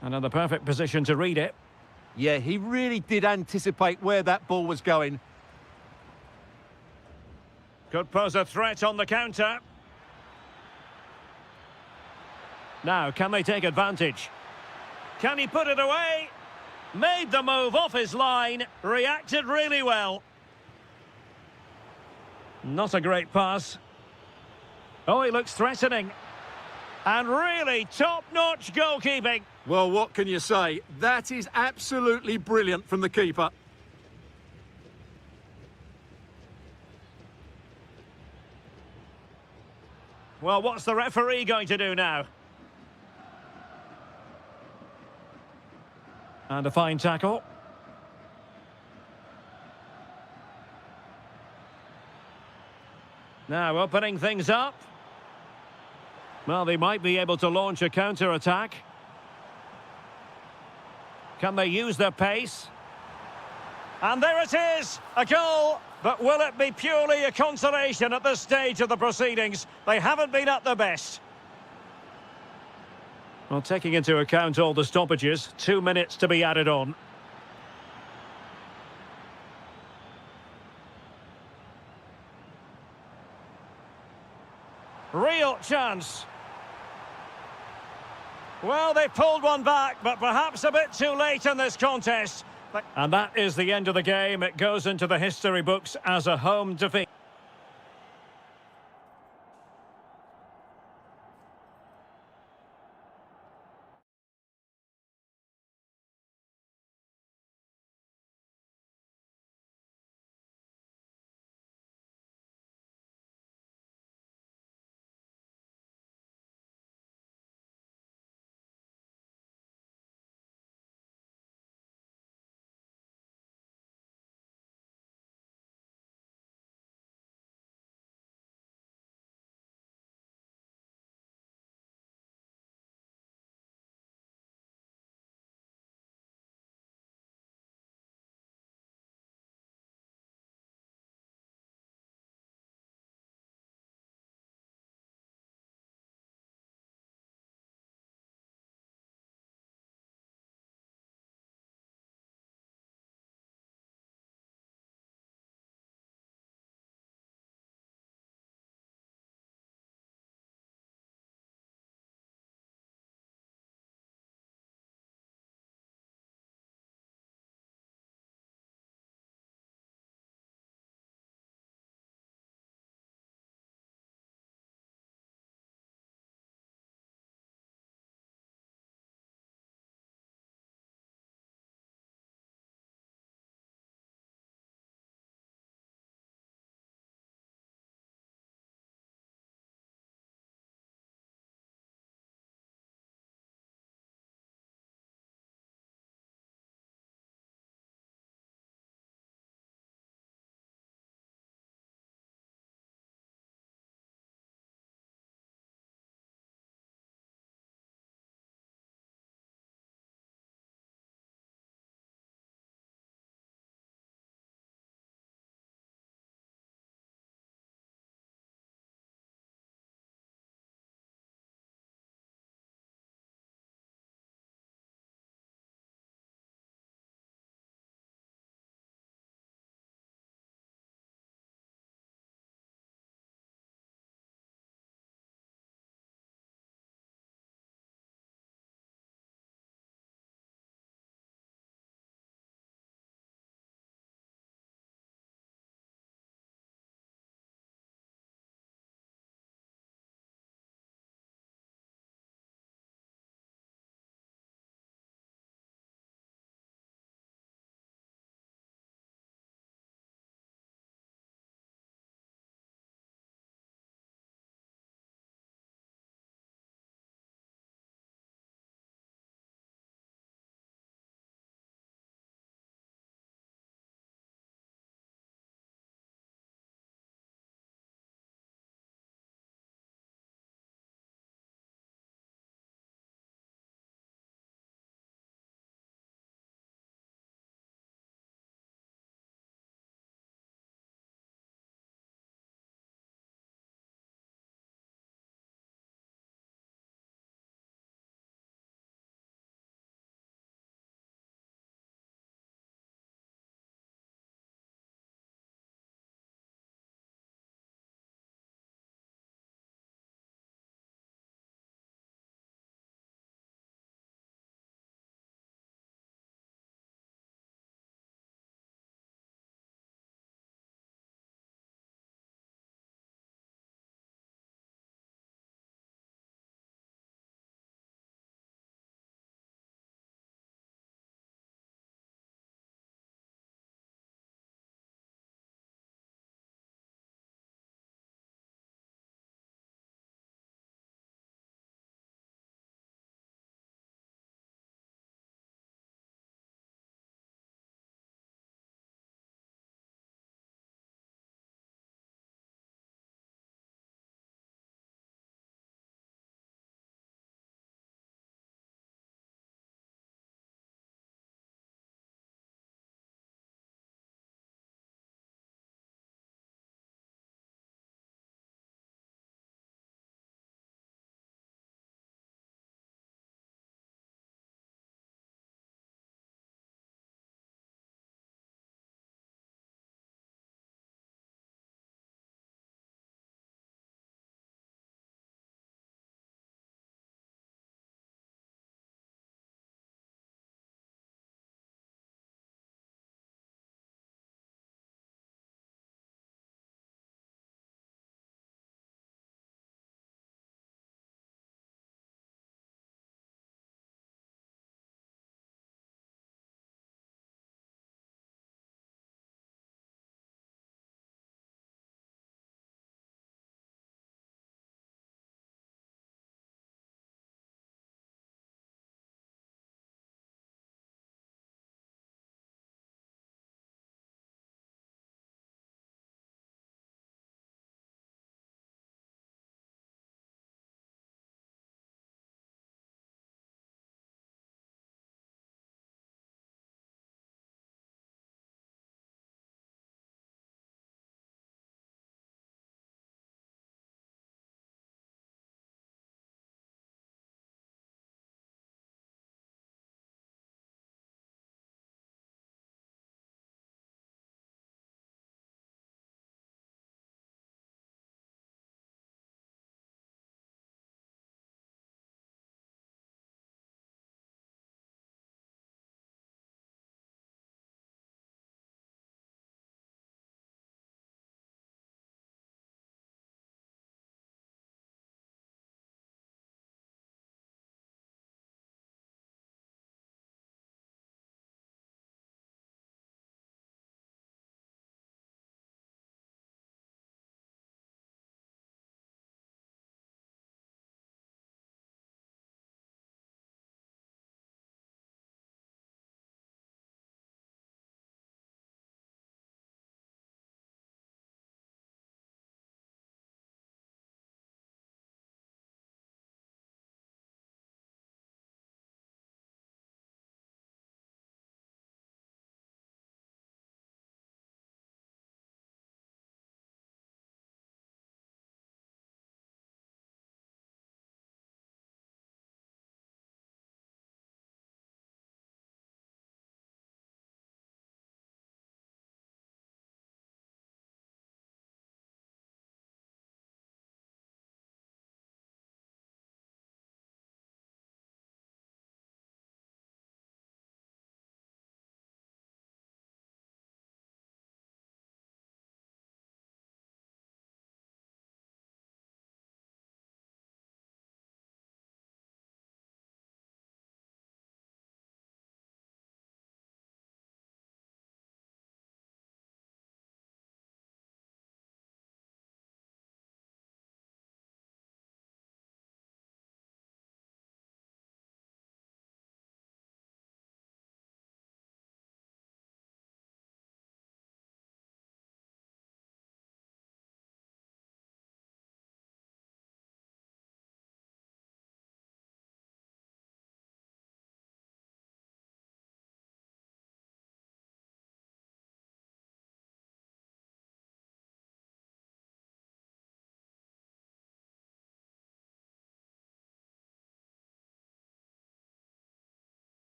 And in the perfect position to read it. Yeah, he really did anticipate where that ball was going. Could pose a threat on the counter. Now, can they take advantage? Can he put it away? Made the move off his line. Reacted really well. Not a great pass. Oh, he looks threatening. And really top-notch goalkeeping. Well, what can you say? That is absolutely brilliant from the keeper. Well, what's the referee going to do now? And a fine tackle. Now opening things up. Well, they might be able to launch a counter-attack. Can they use their pace? And there it is, a goal. But will it be purely a consolation at this stage of the proceedings? They haven't been at their best. Well, taking into account all the stoppages, 2 minutes to be added on. Real chance. Well, they pulled one back, but perhaps a bit too late in this contest. And that is the end of the game. It goes into the history books as a home defeat.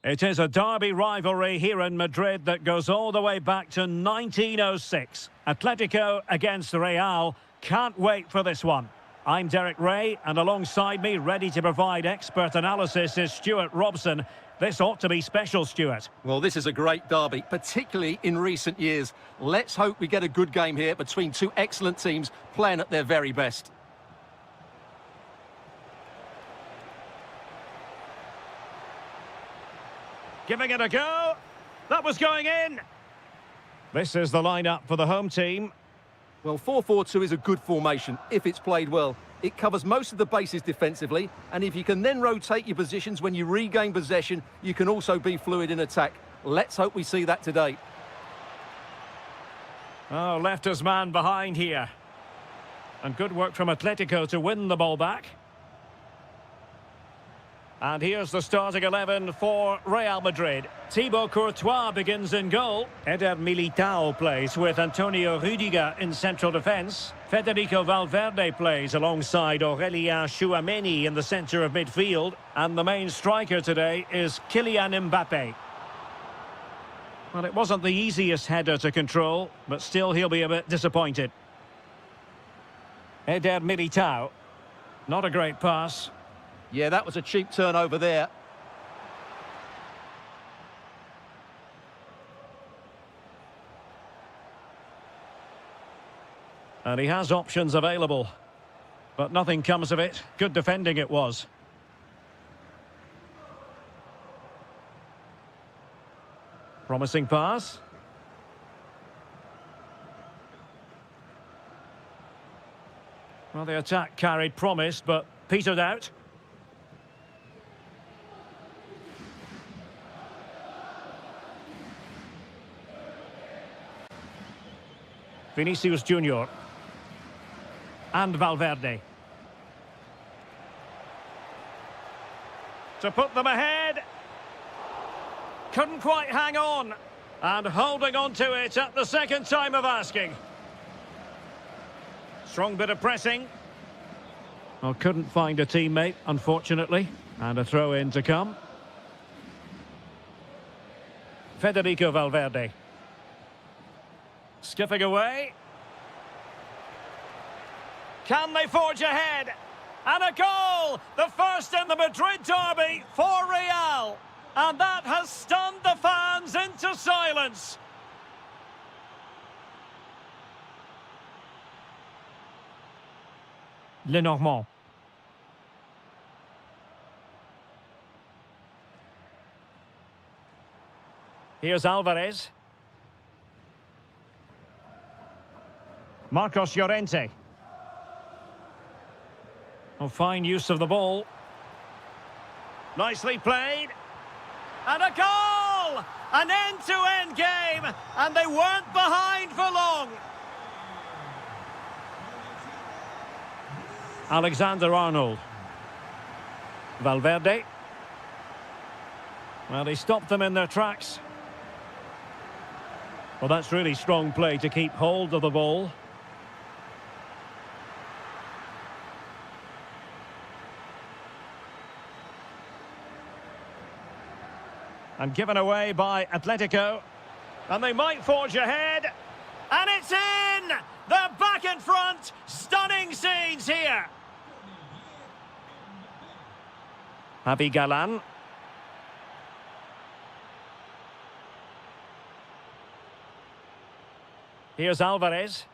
It is a derby rivalry here in Madrid that goes all the way back to 1906. Atletico against Real. Can't wait for this one. I'm Derek Ray, and alongside me, ready to provide expert analysis, is Stuart Robson. This ought to be special, Stuart. Well, this is a great derby, particularly in recent years. Let's hope we get a good game here between two excellent teams playing at their very best. Giving it a go. That was going in. This is the lineup for the home team. Well, 4-4-2 is a good formation if it's played well. It covers most of the bases defensively, and if you can then rotate your positions when you regain possession, you can also be fluid in attack. Let's hope we see that today. Oh, left his man behind here. And good work from Atletico to win the ball back. And here's the starting 11 for Real Madrid. Thibaut Courtois begins in goal. Eder Militao plays with Antonio Rüdiger in central defence. Federico Valverde plays alongside Aurélien Tchouaméni in the centre of midfield. And the main striker today is Kylian Mbappé. Well, it wasn't the easiest header to control, but still he'll be a bit disappointed. Eder Militao. Not a great pass. Yeah, that was a cheap turnover there. And he has options available. But nothing comes of it. Good defending it was. Promising pass. Well, the attack carried promise, but petered out. Vinicius Junior and Valverde to put them ahead. Couldn't quite hang on, and holding on to it at the second time of asking. Strong bit of pressing. Well, couldn't find a teammate, unfortunately, and a throw in to come. Federico Valverde. Skipping away. Can they forge ahead? And a goal! The first in the Madrid derby for Real. And that has stunned the fans into silence. Lenormand. Here's Alvarez. Marcos Llorente. Oh, fine use of the ball. Nicely played. And a goal! An end-to-end game, and they weren't behind for long. Alexander-Arnold. Valverde. Well, he stopped them in their tracks. Well, that's really strong play to keep hold of the ball. And given away by Atletico. And they might forge ahead. And it's in! They're back in front! Stunning scenes here! Javi Galan. Here's Alvarez.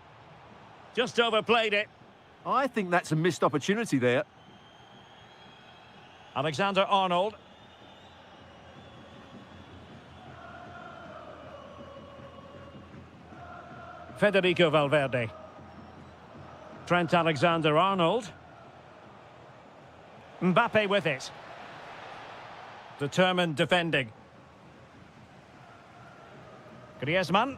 Just overplayed it. I think that's a missed opportunity there. Alexander-Arnold. Federico Valverde. Trent Alexander-Arnold. Mbappe with it. Determined defending. Griezmann.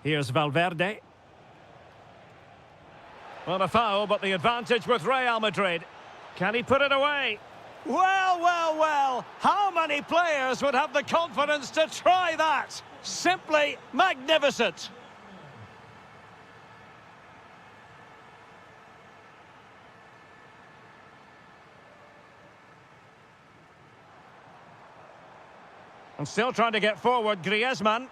Here's Valverde. Well, a foul, but the advantage with Real Madrid. Can he put it away? Well, well, well. How many players would have the confidence to try that? Simply magnificent. And still trying to get forward, Griezmann.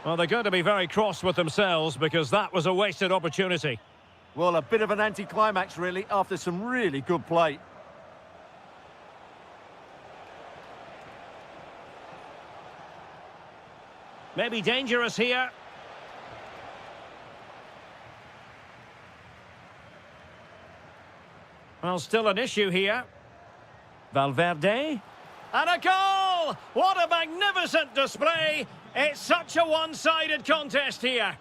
Well, they're going to be very cross with themselves because that was a wasted opportunity. Well, a bit of an anticlimax, really, after some really good play. Maybe dangerous here. Well, still an issue here. Valverde. And a goal! What a magnificent display! It's such a one-sided contest here.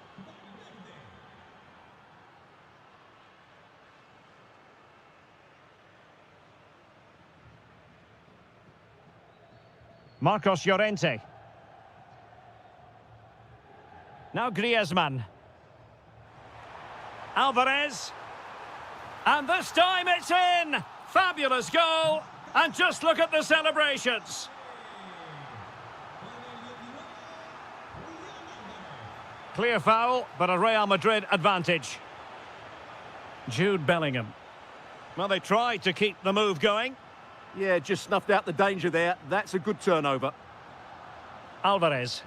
Marcos Llorente. Now Griezmann. Alvarez. And this time it's in! Fabulous goal! And just look at the celebrations. Clear foul, but a Real Madrid advantage. Jude Bellingham. Well, they tried to keep the move going. Yeah, just snuffed out the danger there. That's a good turnover. Alvarez.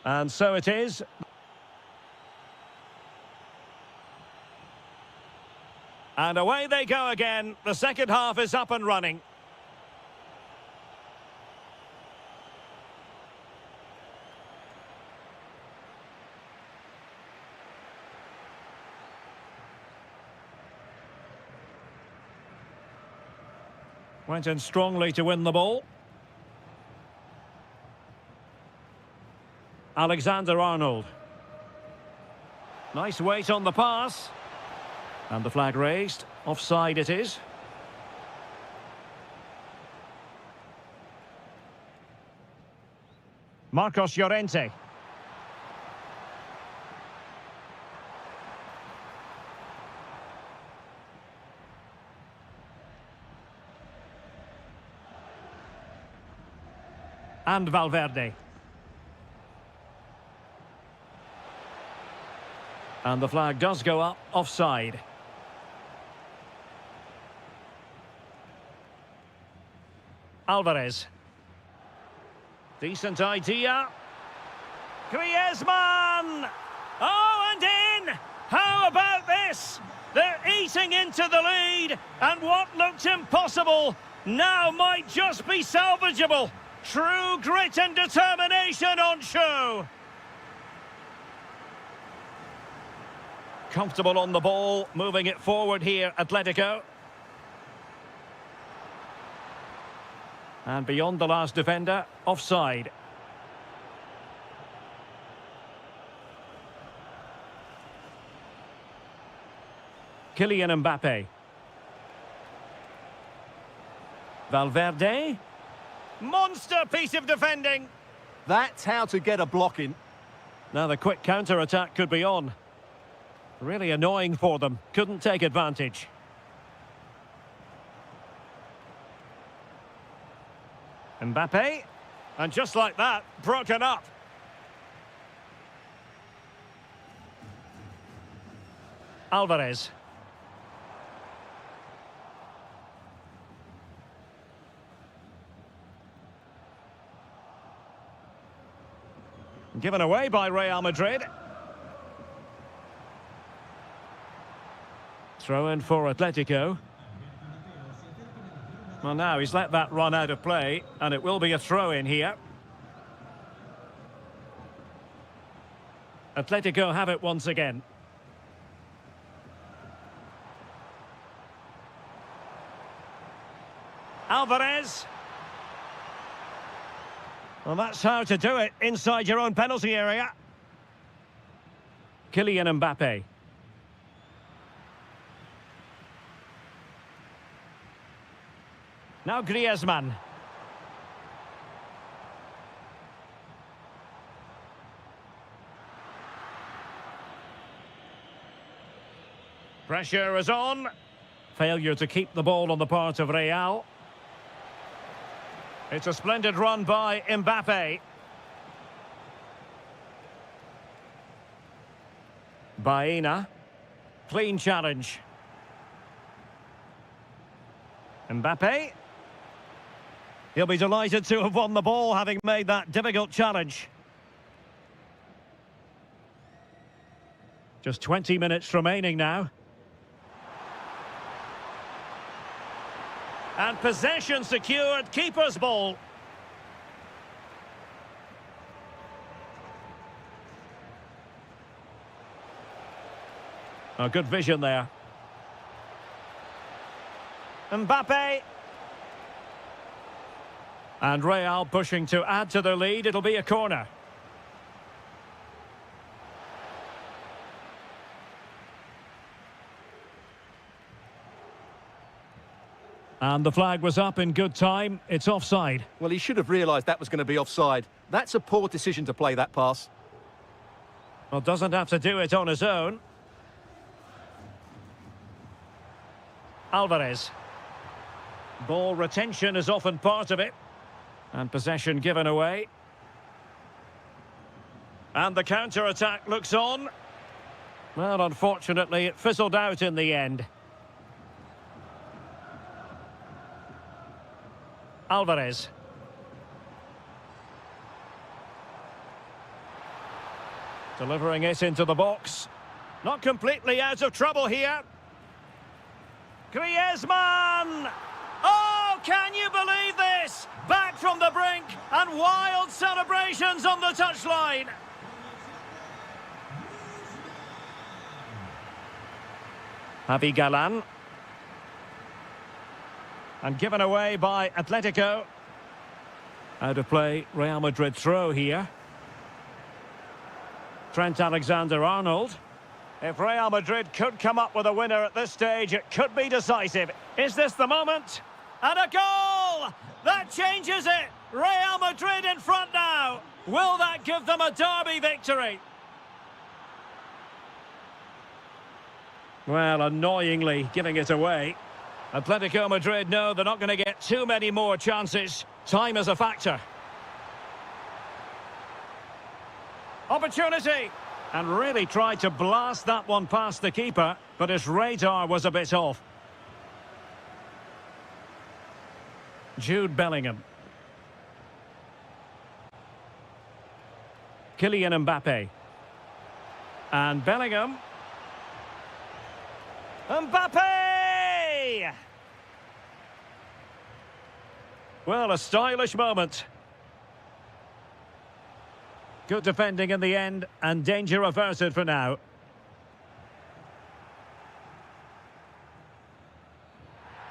And so it is. And away they go again. The second half is up and running. Went in strongly to win the ball. Alexander-Arnold. Nice weight on the pass. And the flag raised. Offside it is. Marcos Llorente. And Valverde. And the flag does go up, offside. Alvarez. Decent idea. Griezmann! Oh, and in! How about this? They're eating into the lead, and what looked impossible now might just be salvageable. True grit and determination on show. Comfortable on the ball, moving it forward here, Atletico. And beyond the last defender, offside. Kylian Mbappe. Valverde. Monster piece of defending. That's how to get a block in. Now the quick counter-attack could be on. Really annoying for them. Couldn't take advantage. Mbappe. And just like that, broken up. Alvarez. Given away by Real Madrid. Throw in for Atletico. Well, now he's let that run out of play, and it will be a throw in here. Atletico have it once again. Alvarez. Well, that's how to do it inside your own penalty area. Kylian Mbappe. Now Griezmann. Pressure is on. Failure to keep the ball on the part of Real. It's a splendid run by Mbappe. Baena. Clean challenge. Mbappe. He'll be delighted to have won the ball, having made that difficult challenge. Just 20 minutes remaining now. And possession secured, keeper's ball. Oh, good vision there. Mbappe. And Real pushing to add to their lead. It'll be a corner. And the flag was up in good time. It's offside. Well, he should have realised that was going to be offside. That's a poor decision to play that pass. Well, doesn't have to do it on his own. Alvarez. Ball retention is often part of it. And possession given away. And the counter-attack looks on. Well, unfortunately, it fizzled out in the end. Alvarez. Delivering it into the box. Not completely out of trouble here. Griezmann! Oh, can you believe this? Back from the brink and wild celebrations on the touchline. Javi Galan. And given away by Atletico. Out of play, Real Madrid throw here. Trent Alexander-Arnold. If Real Madrid could come up with a winner at this stage, it could be decisive. Is this the moment? And a goal! That changes it! Real Madrid in front now! Will that give them a derby victory? Well, annoyingly giving it away. Atletico Madrid know they're not going to get too many more chances. Time is a factor. Opportunity! And really tried to blast that one past the keeper, but his radar was a bit off. Jude Bellingham. Kylian Mbappe. And Bellingham. Mbappe! Well, a stylish moment. Good defending in the end, and danger averted for now.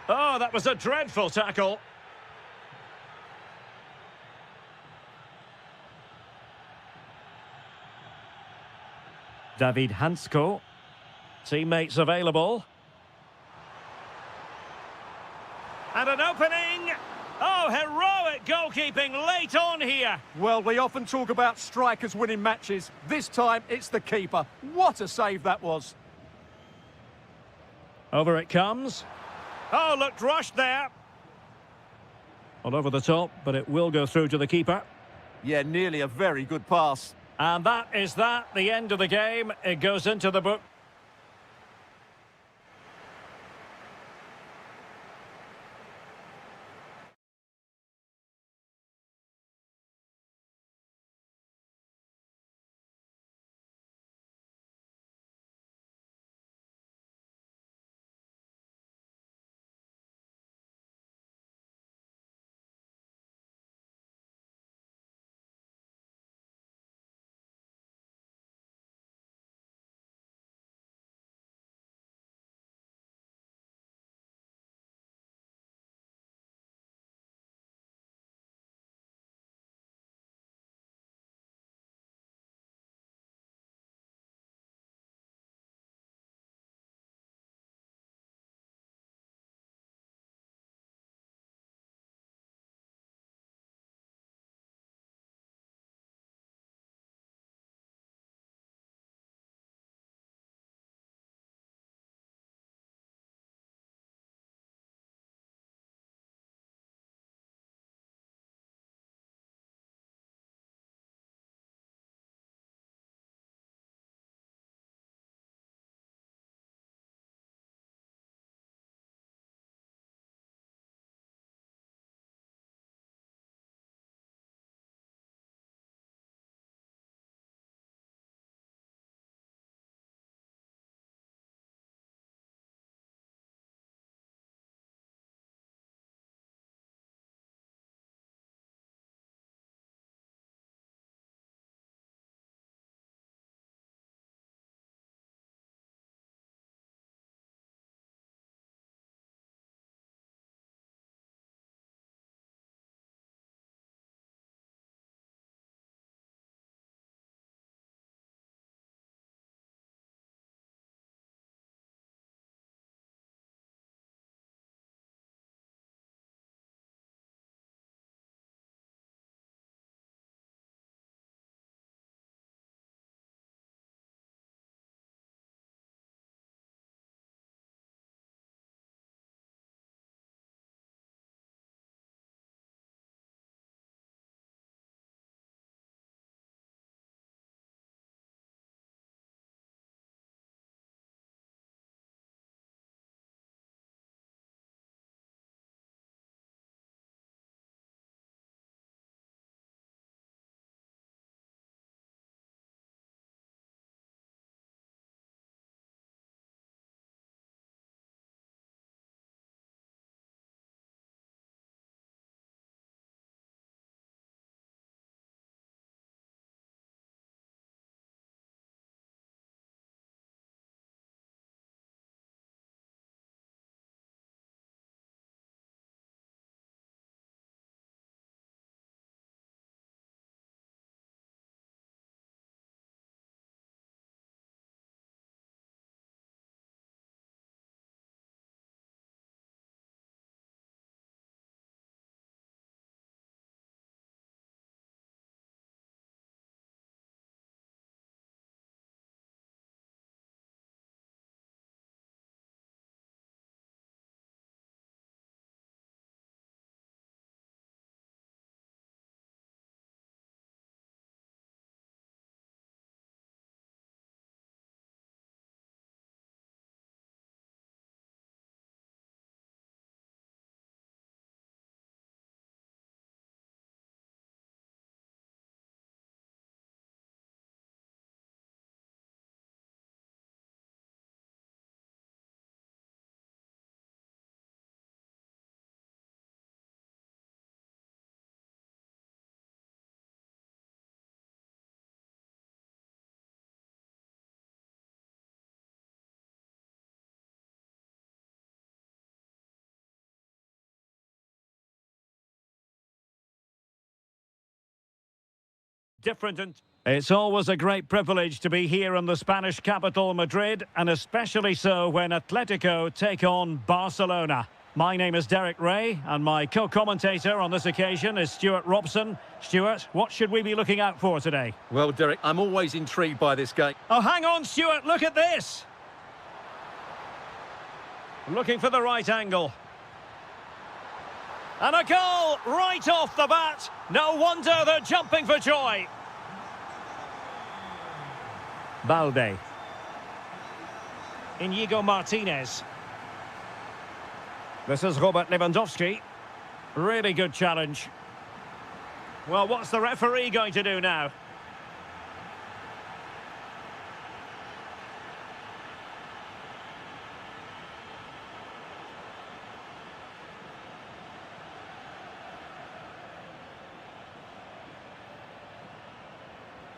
Oh, that was a dreadful tackle. David Hansko. Teammates available. And an opening. Oh, heroic goalkeeping late on here. Well, we often talk about strikers winning matches. This time, it's the keeper. What a save that was. Over it comes. Oh, looked rushed there. All over the top, but it will go through to the keeper. Yeah, nearly a very good pass. And that is that, the end of the game. It goes into the book. different and... It's always a great privilege to be here in the Spanish capital, Madrid, and especially so when Atletico take on Barcelona. My name is Derek Ray, and my co-commentator on this occasion is Stuart Robson. Stuart, what should we be looking out for today? Well, Derek, I'm always intrigued by this game. Oh, hang on, Stuart, look at this! Looking for the right angle. And a goal right off the bat. No wonder they're jumping for joy. Balde. Inigo Martinez. This is Robert Lewandowski. Really good challenge. Well, what's the referee going to do now?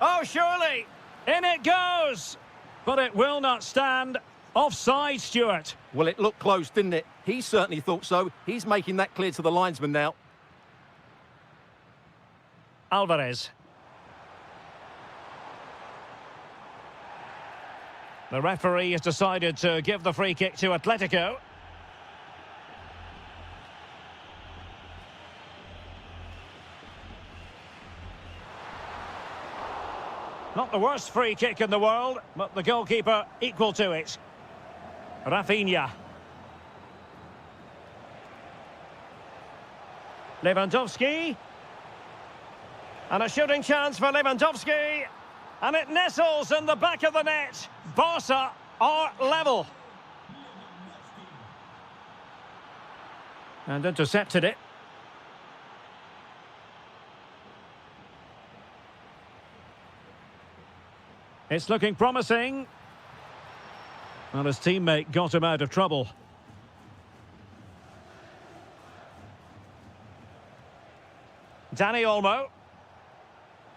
Oh, surely! In it goes! But it will not stand. Offside, Stuart. Well, it looked close, didn't it? He certainly thought so. He's making that clear to the linesman now. Alvarez. The referee has decided to give the free kick to Atletico. Not the worst free kick in the world, but the goalkeeper equal to it. Rafinha. Lewandowski. And a shooting chance for Lewandowski. And it nestles in the back of the net. Barca are level. And intercepted it. It's looking promising. Well, his teammate got him out of trouble. Dani Olmo.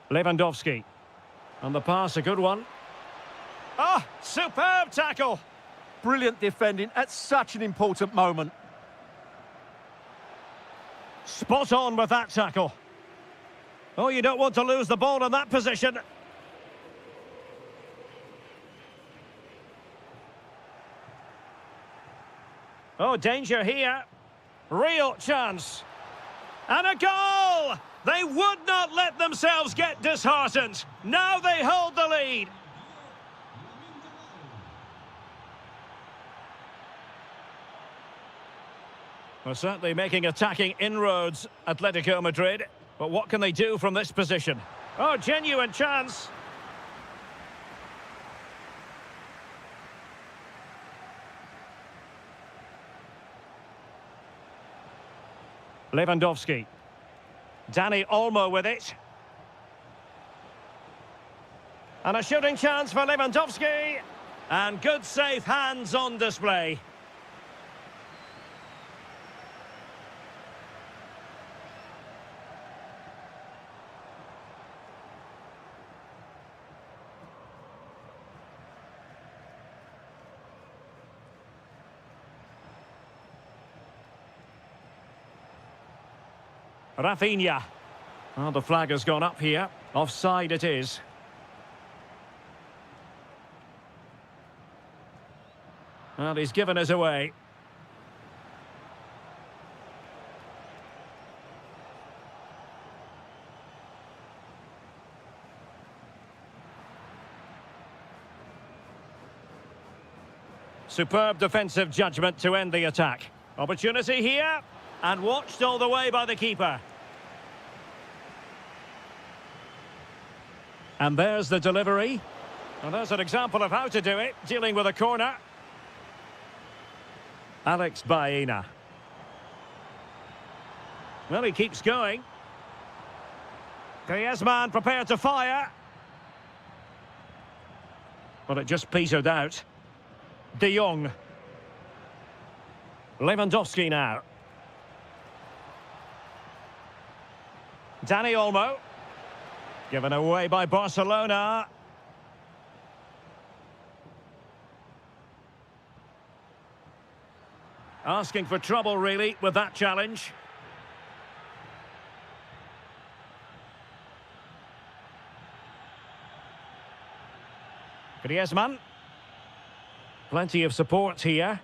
Lewandowski. And the pass, a good one. Ah, superb tackle. Brilliant defending at such an important moment. Spot on with that tackle. Oh, you don't want to lose the ball in that position. Oh, danger here. Real chance. And a goal! They would not let themselves get disheartened. Now they hold the lead. Well, certainly making attacking inroads, Atletico Madrid. But what can they do from this position? Oh, genuine chance. Lewandowski. Dani Olmo with it. And a shooting chance for Lewandowski. And good safe hands on display. Rafinha. Well, the flag has gone up here. Offside it is. Well, he's given us away. Superb defensive judgment to end the attack. Opportunity here. And watched all the way by the keeper. And there's the delivery. And there's an example of how to do it, dealing with a corner. Alex Baena. Well, he keeps going. Griezmann prepared to fire. But it just petered out. De Jong. Lewandowski now. Dani Olmo. Given away by Barcelona. Asking for trouble, really, with that challenge. Griezmann. Plenty of support here.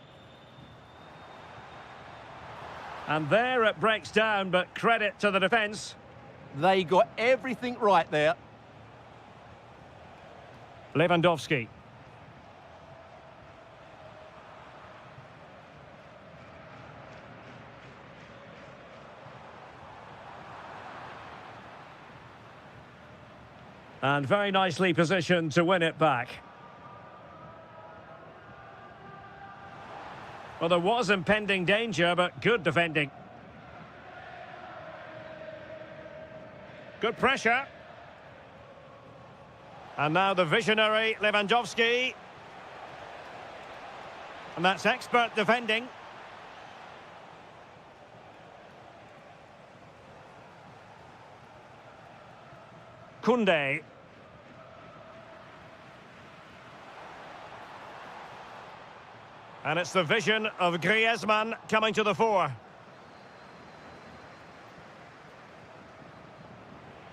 And there it breaks down, but credit to the defence. They got everything right there. Lewandowski. And very nicely positioned to win it back. Well, there was impending danger, but good defending. Good pressure. And now the visionary Lewandowski. And that's expert defending. Koundé. And it's the vision of Griezmann coming to the fore.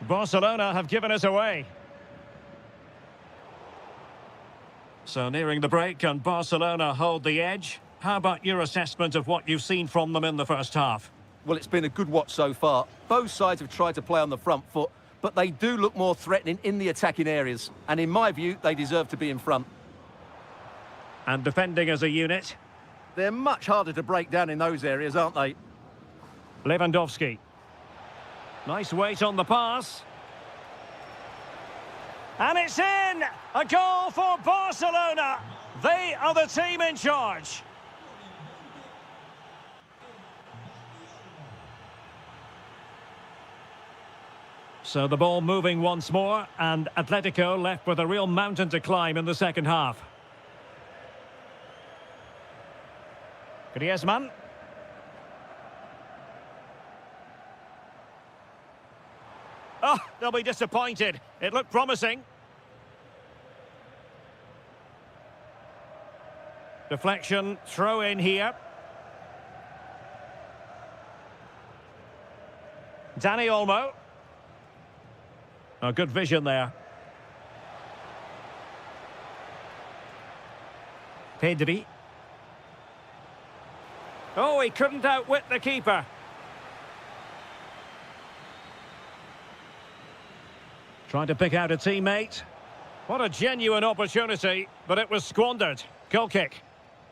Barcelona have given us away. So nearing the break, and Barcelona hold the edge. How about your assessment of what you've seen from them in the first half? Well, it's been a good watch so far. Both sides have tried to play on the front foot, but they do look more threatening in the attacking areas. And in my view, they deserve to be in front. And defending as a unit. They're much harder to break down in those areas, aren't they? Lewandowski. Nice weight on the pass. And it's in! A goal for Barcelona! They are the team in charge. So the ball moving once more, and Atletico left with a real mountain to climb in the second half. Griezmann. Oh, they'll be disappointed. It looked promising. Deflection, throw in here. Dani Olmo. Oh, good vision there. Pedri. Oh, he couldn't outwit the keeper. Trying to pick out a teammate. What a genuine opportunity, but it was squandered. Goal kick.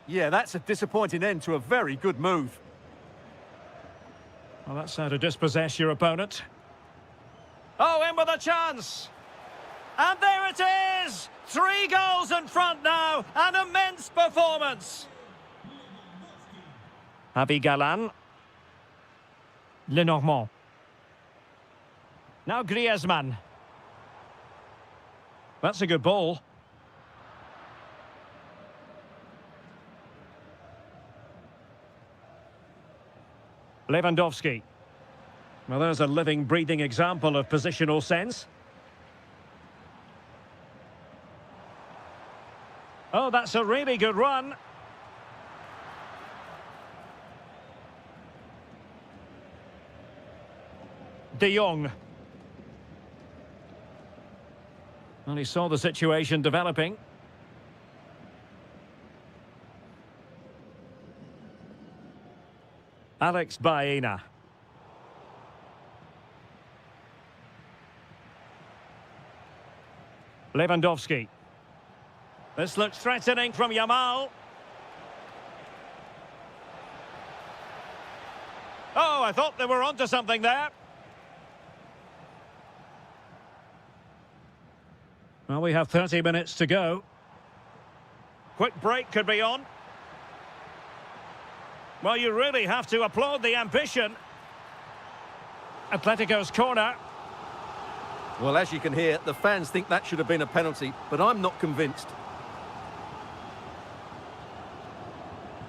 Yeah, that's a disappointing end to a very good move. Well, that's how to dispossess your opponent. Oh, in with a chance. And there it is! 3 goals in front now. An immense performance. Javi Galan. Lenormand. Now Griezmann. That's a good ball. Lewandowski. Well, there's a living, breathing example of positional sense. Oh, that's a really good run. De Jong. Well, he saw the situation developing. Alex Baena. Lewandowski. This looks threatening from Yamal. Oh, I thought they were onto something there. Well, we have 30 minutes to go. Quick break could be on. Well, you really have to applaud the ambition. Atletico's corner. Well, as you can hear, the fans think that should have been a penalty, but I'm not convinced.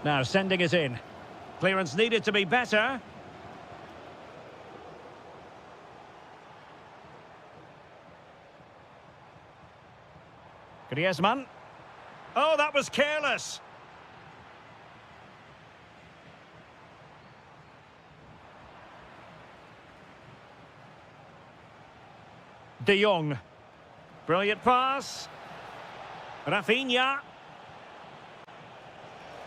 Now sending it in. Clearance needed to be better. Griezmann. Oh, that was careless. De Jong. Brilliant pass. Rafinha.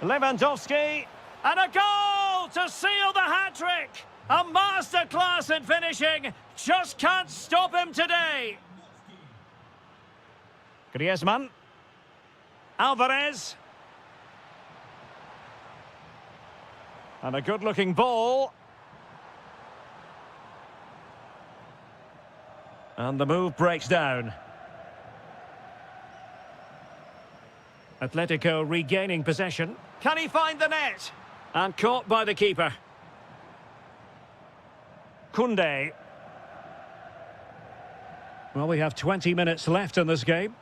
Lewandowski. And a goal to seal the hat-trick! A masterclass in finishing. Just can't stop him today. Griezmann. Alvarez. And a good-looking ball. And the move breaks down. Atletico regaining possession. Can he find the net? And caught by the keeper. Koundé. Well, we have 20 minutes left in this game.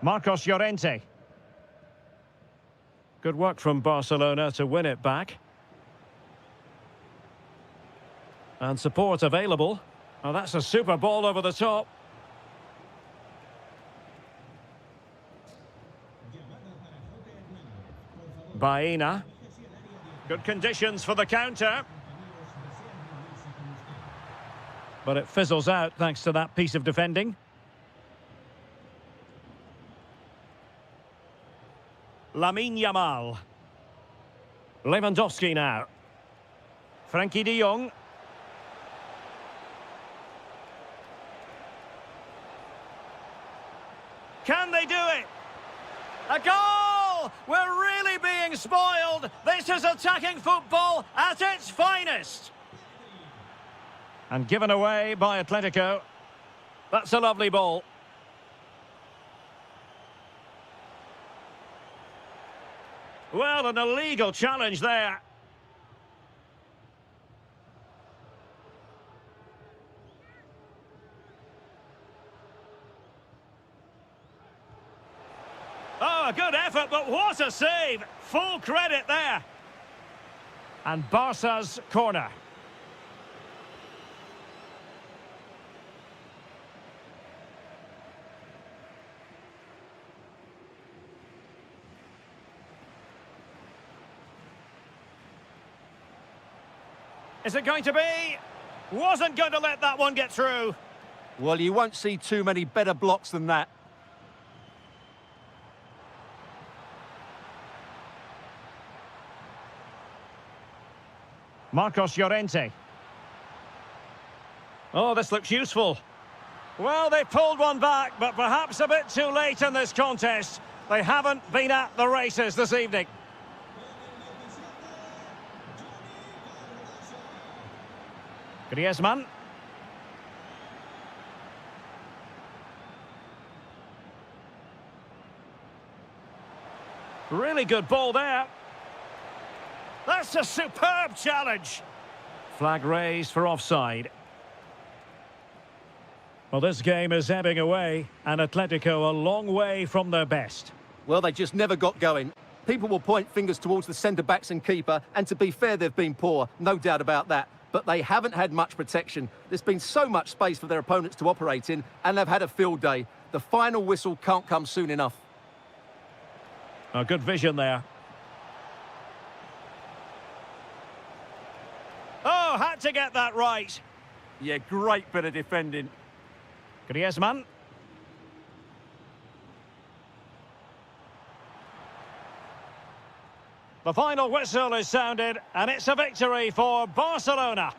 Marcos Llorente. Good work from Barcelona to win it back. And support available. Oh, that's a super ball over the top. Baena. Good conditions for the counter. But it fizzles out thanks to that piece of defending. Lamine Yamal. Lewandowski now. Frankie de Jong. Can they do it? A goal! We're really being spoiled. This is attacking football at its finest. And given away by Atletico. That's a lovely ball. Well, an illegal challenge there. Oh, a good effort, but what a save! Full credit there. And Barca's corner. Is it going to be? Wasn't going to let that one get through. Well, you won't see too many better blocks than that. Marcos Llorente. Oh, this looks useful. Well, they pulled one back, but perhaps a bit too late in this contest. They haven't been at the races this evening. Griezmann. Really good ball there. That's a superb challenge. Flag raised for offside. Well, this game is ebbing away, and Atletico a long way from their best. Well, they just never got going. People will point fingers towards the centre-backs and keeper, and to be fair, they've been poor, no doubt about that. But they haven't had much protection. There's been so much space for their opponents to operate in, and they've had a field day. The final whistle can't come soon enough. Oh, good vision there. Oh, had to get that right. Yeah, great bit of defending. Griezmann. The final whistle is sounded, and it's a victory for Barcelona.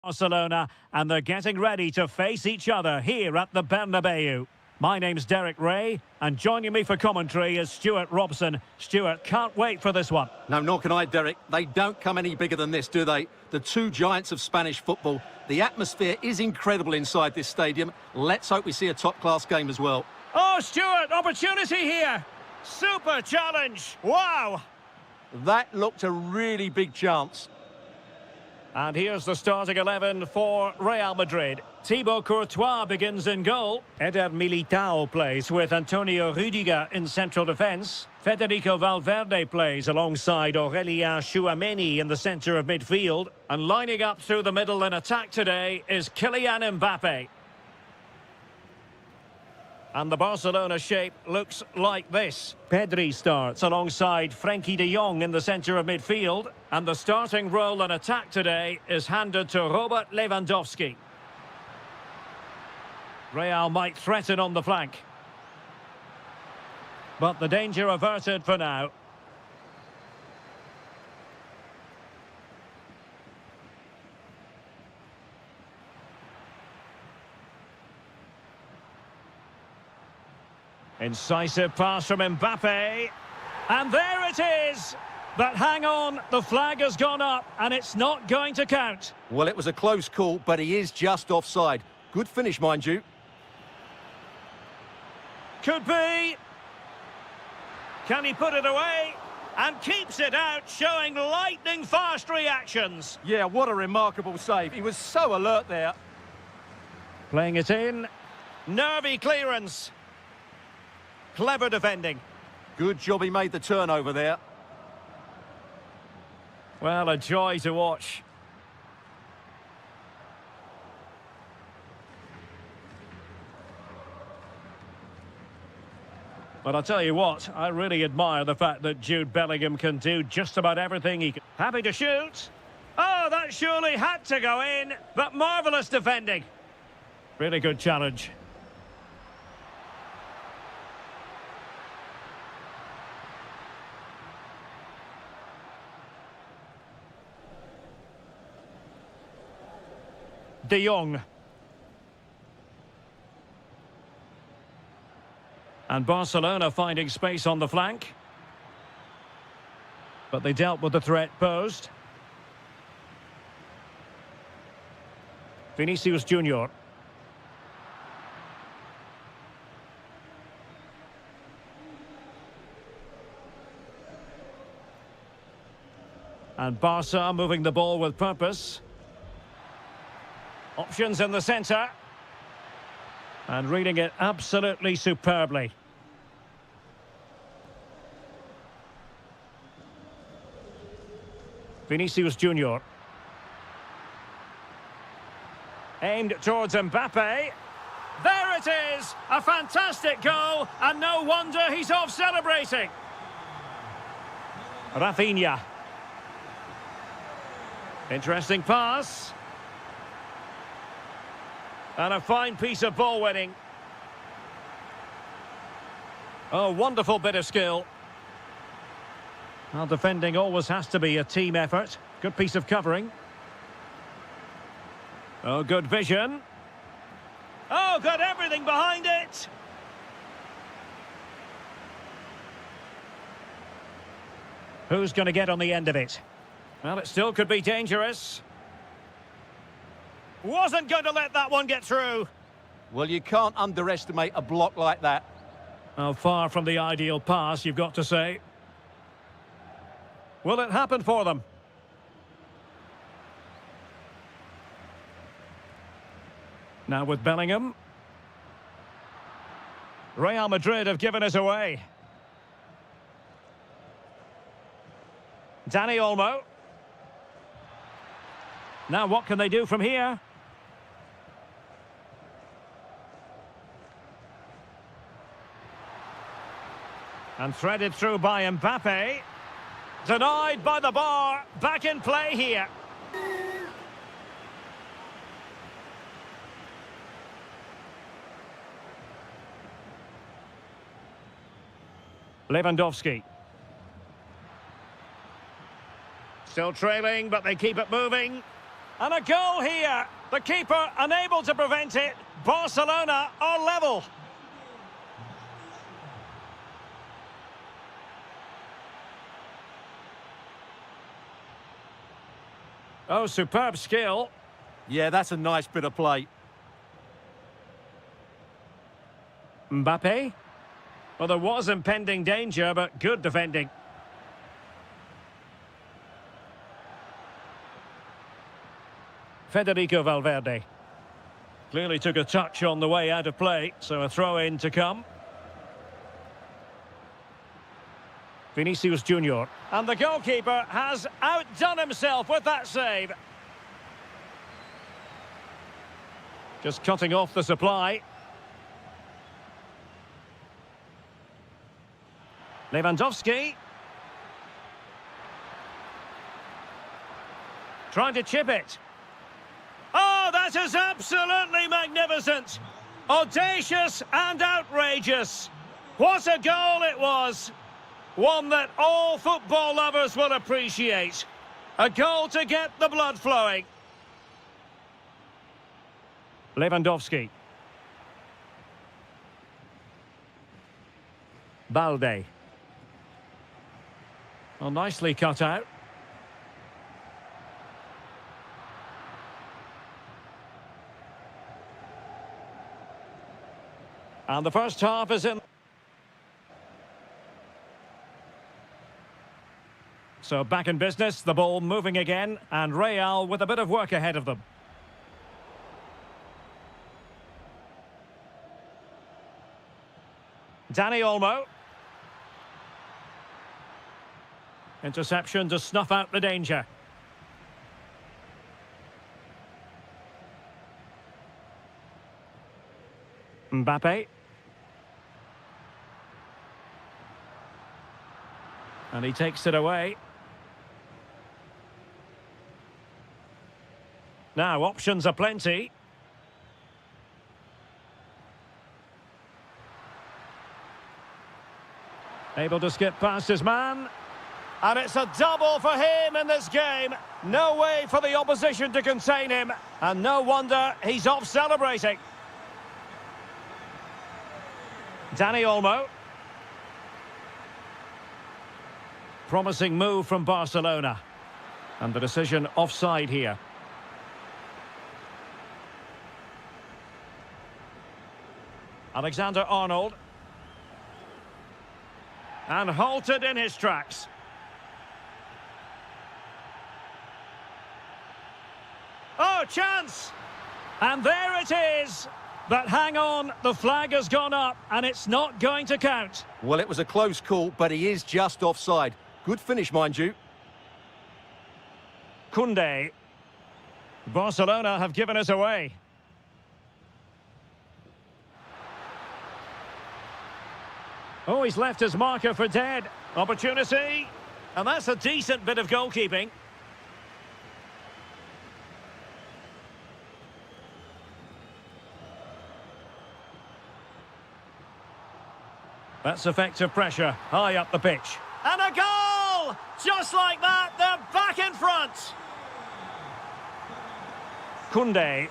Barcelona, and they're getting ready to face each other here at the Bernabeu. My name's Derek Ray, and joining me for commentary is Stuart Robson. Stuart, can't wait for this one. No, nor can I, Derek. They don't come any bigger than this, do they? The two giants of Spanish football. The atmosphere is incredible inside this stadium. Let's hope we see a top-class game as well. Oh, Stuart, opportunity here. Super challenge. Wow. That looked a really big chance. And here's the starting 11 for Real Madrid. Thibaut Courtois begins in goal. Eder Militao plays with Antonio Rüdiger in central defence. Federico Valverde plays alongside Aurelien Tchouameni in the centre of midfield. And lining up through the middle in attack today is Kylian Mbappe. And the Barcelona shape looks like this. Pedri starts alongside Frenkie de Jong in the centre of midfield. And the starting role in attack today is handed to Robert Lewandowski. Real might threaten on the flank. But the danger averted for now. Incisive pass from Mbappe. And there it is! But hang on, the flag has gone up and it's not going to count. Well, it was a close call, but he is just offside. Good finish, mind you. Could be. Can he put it away? And keeps it out, showing lightning-fast reactions. Yeah, what a remarkable save. He was so alert there. Playing it in. Nervy clearance. Clever defending. Good job he made the turnover there. Well, a joy to watch. But I'll tell you what, I really admire the fact that Jude Bellingham can do just about everything he can. Happy to shoot. Oh, that surely had to go in, but marvellous defending. Really good challenge. De Jong. And Barcelona finding space on the flank. But they dealt with the threat posed. Vinicius Junior. And Barca moving the ball with purpose. Options in the centre. And reading it absolutely superbly. Vinicius Junior. Aimed towards Mbappe. There it is! A fantastic goal, and no wonder he's off celebrating. Rafinha. Interesting pass. And a fine piece of ball winning. Oh, wonderful bit of skill. Well, defending always has to be a team effort. Good piece of covering. Oh, good vision. Oh, got everything behind it. Who's going to get on the end of it? Well, it still could be dangerous. Wasn't going to let that one get through. Well, you can't underestimate a block like that. Oh, far from the ideal pass, you've got to say. Will it happen for them? Now with Bellingham. Real Madrid have given us away. Dani Olmo. Now what can they do from here? And threaded through by Mbappe. Denied by the bar. Back in play here. Lewandowski. Still trailing, but they keep it moving. And a goal here. The keeper unable to prevent it. Barcelona are level. Oh, superb skill. Yeah, that's a nice bit of play. Mbappe. Well, there was impending danger, but good defending. Federico Valverde. Clearly took a touch on the way out of play, so a throw-in to come. Vinicius Junior. And the goalkeeper has outdone himself with that save. Just cutting off the supply. Lewandowski. Trying to chip it. Oh, that is absolutely magnificent. Audacious and outrageous. What a goal it was. One that all football lovers will appreciate. A goal to get the blood flowing. Lewandowski. Balde. Well, nicely cut out. And the first half is in. So back in business, the ball moving again, and Real with a bit of work ahead of them. Dani Olmo. Interception to snuff out the danger. Mbappe. And he takes it away. Now, options are plenty. Able to skip past his man. And it's a double for him in this game. No way for the opposition to contain him. And no wonder he's off celebrating. Dani Olmo. Promising move from Barcelona. And the decision offside here. Alexander-Arnold. And halted in his tracks. Oh, chance! And there it is. But hang on, the flag has gone up and it's not going to count. Well, it was a close call, but he is just offside. Good finish, mind you. Koundé. Barcelona have given us away. Oh, he's left his marker for dead. Opportunity. And that's a decent bit of goalkeeping. That's effective pressure, high up the pitch. And a goal! Just like that, they're back in front. Koundé.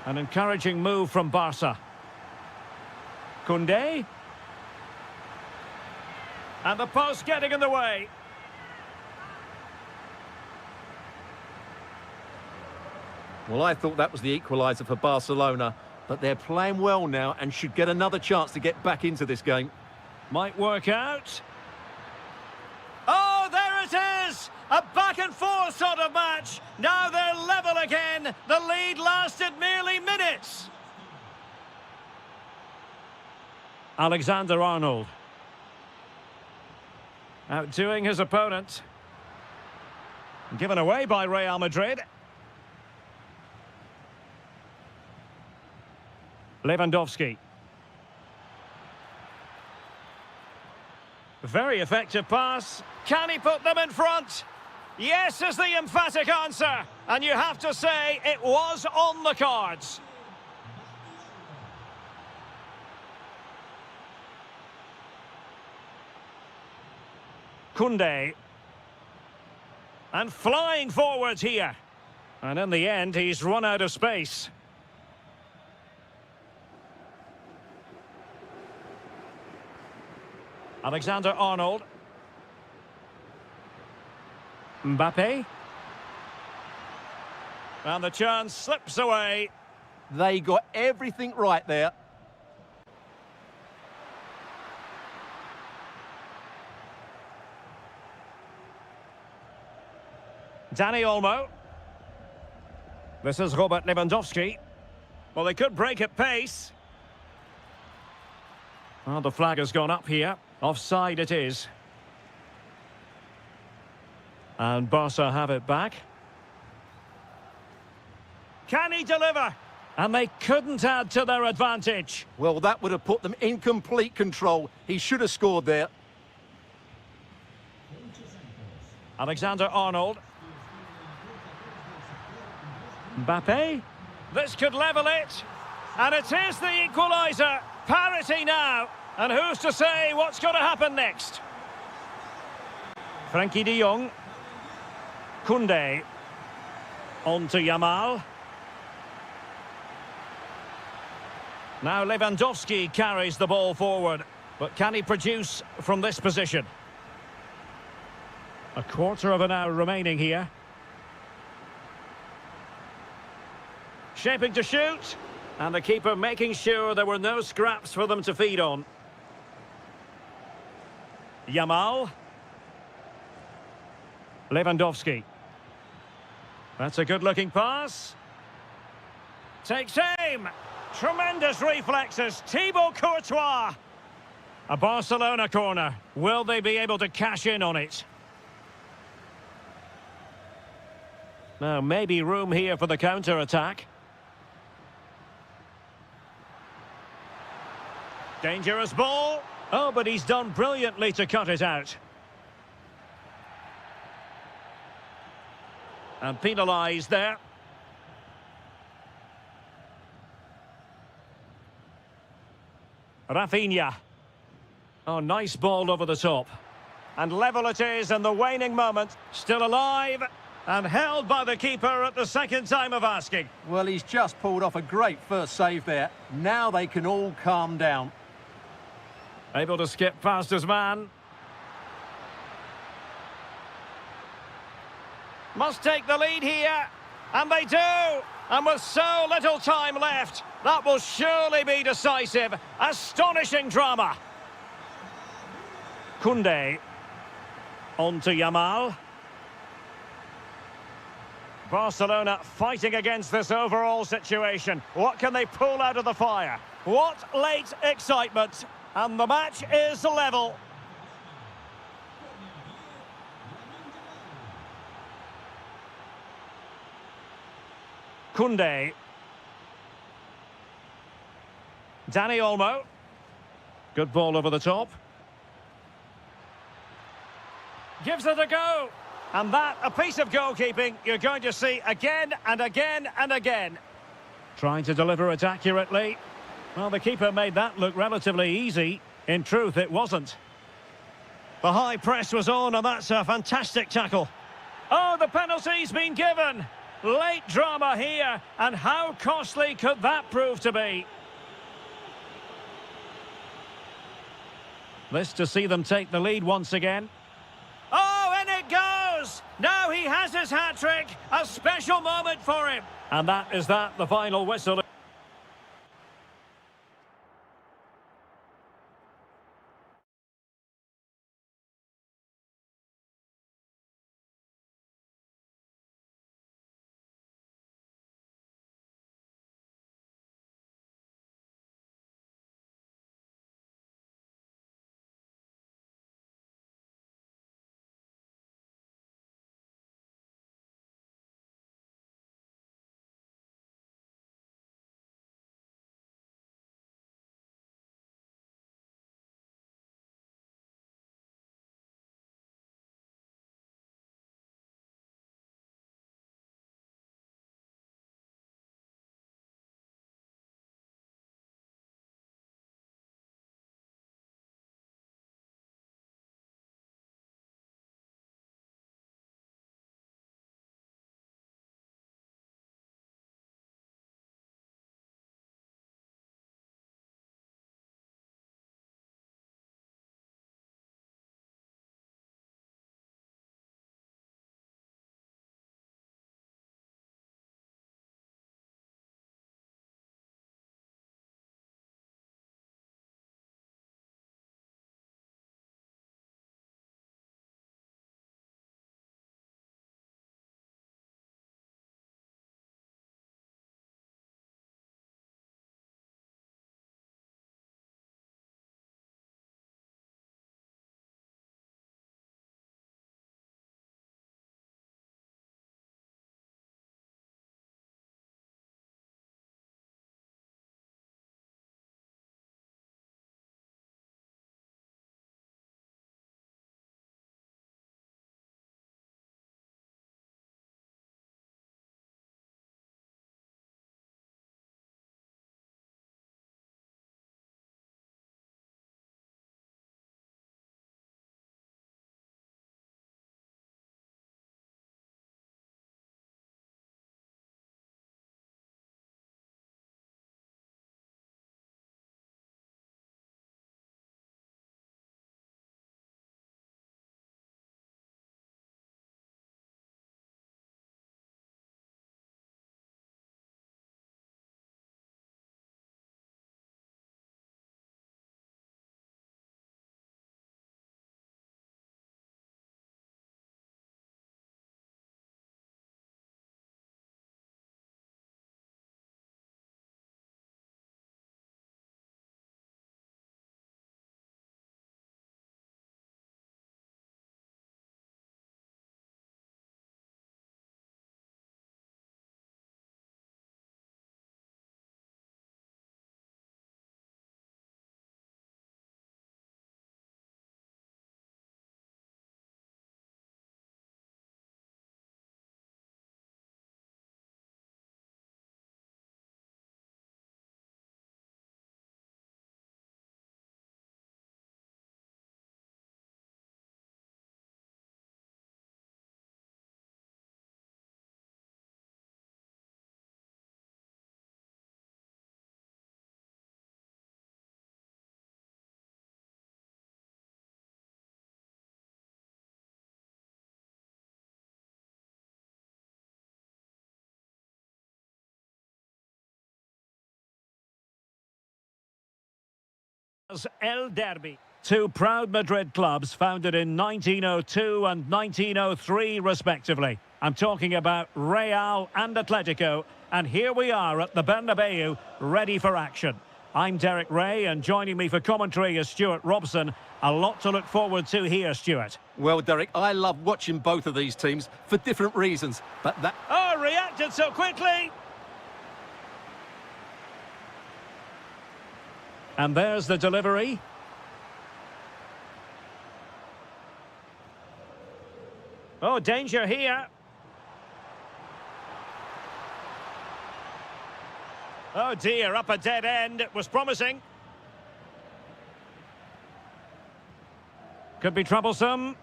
An encouraging move from Barca. Koundé. And the post getting in the way. Well, I thought that was the equaliser for Barcelona, but they're playing well now and should get another chance to get back into this game. Might work out. Oh, there it is! A back-and-forth sort of match. Now they're level again. The lead lasted merely minutes. Alexander-Arnold. Outdoing his opponent. Given away by Real Madrid. Lewandowski. Very effective pass. Can he put them in front? Yes is the emphatic answer. And you have to say it was on the cards. Koundé. And flying forwards here. And in the end, he's run out of space. Alexander-Arnold. Mbappe. And the chance slips away. They got everything right there. Dani Olmo. This is Robert Lewandowski. Well, they could break at pace. Well, the flag has gone up here. Offside it is. And Barca have it back. Can he deliver? And they couldn't add to their advantage. Well, that would have put them in complete control. He should have scored there. Alexander-Arnold. Mbappe. This could level it. And it is the equaliser. Parity now. And who's to say what's going to happen next? Frankie de Jong. Koundé. On to Yamal. Now Lewandowski carries the ball forward. But can he produce from this position? A quarter of an hour remaining here. Shaping to shoot. And the keeper making sure there were no scraps for them to feed on. Yamal. Lewandowski. That's a good-looking pass. Takes aim. Tremendous reflexes. Thibaut Courtois. A Barcelona corner. Will they be able to cash in on it? Now, maybe room here for the counter-attack. Dangerous ball. Oh, but he's done brilliantly to cut it out. And penalised there. Rafinha. Oh, nice ball over the top. And level it is in the waning moment. Still alive and held by the keeper at the second time of asking. Well, he's just pulled off a great first save there. Now they can all calm down. Able to skip past his man. Must take the lead here. And they do. And with so little time left, that will surely be decisive. Astonishing drama. Koundé. On to Yamal. Barcelona fighting against this overall situation. What can they pull out of the fire? What late excitement. And the match is level. Koundé. Dani Olmo. Good ball over the top. Gives it a go. And that, a piece of goalkeeping you're going to see again and again and again. Trying to deliver it accurately. Well, the keeper made that look relatively easy. In truth, it wasn't. The high press was on, and that's a fantastic tackle. Oh, the penalty's been given. Late drama here, and how costly could that prove to be? This to see them take the lead once again. Oh, and it goes! Now he has his hat-trick. A special moment for him. And that is that, the final whistle. El Derby. Two proud Madrid clubs founded in 1902 and 1903 respectively. I'm talking about Real and Atletico, and here we are at the Bernabeu, ready for action. I'm Derek Ray, and joining me for commentary is Stuart Robson. A lot to look forward to here, Stuart. Well, Derek, I love watching both of these teams for different reasons, but that... Oh, reacted so quickly! And there's the delivery. Oh, danger here. Oh dear, up a dead end. It was promising. Could be troublesome.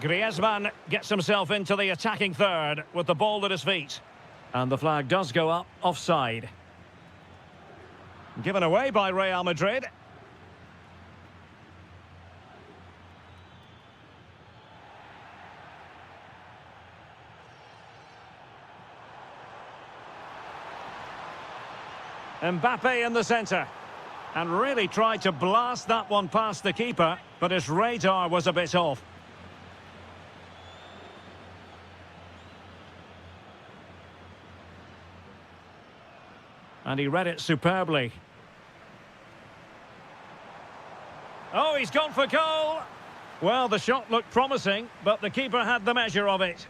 Griezmann gets himself into the attacking third with the ball at his feet. And the flag does go up, offside. Given away by Real Madrid. Mbappe in the centre. And really tried to blast that one past the keeper, but his radar was a bit off. And he read it superbly. Oh, he's gone for goal. Well, the shot looked promising, but the keeper had the measure of it.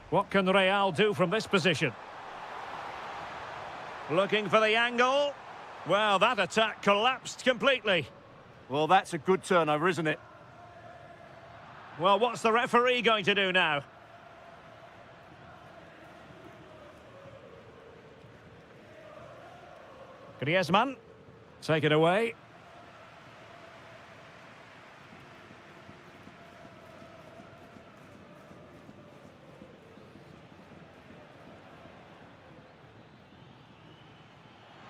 What can Real do from this position? Looking for the angle. Well, that attack collapsed completely. Well, that's a good turnover, isn't it? Well, what's the referee going to do now? Griezmann, take it away.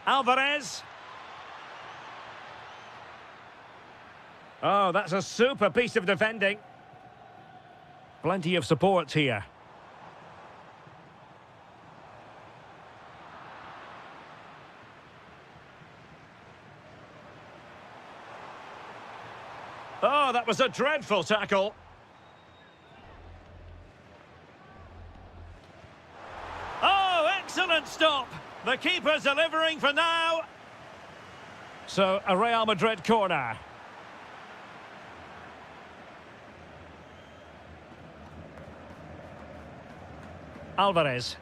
Alvarez. Oh, that's a super piece of defending. Plenty of support here. Oh, that was a dreadful tackle. Oh, excellent stop. The keeper's delivering for now. So, a Real Madrid corner. Alvarez.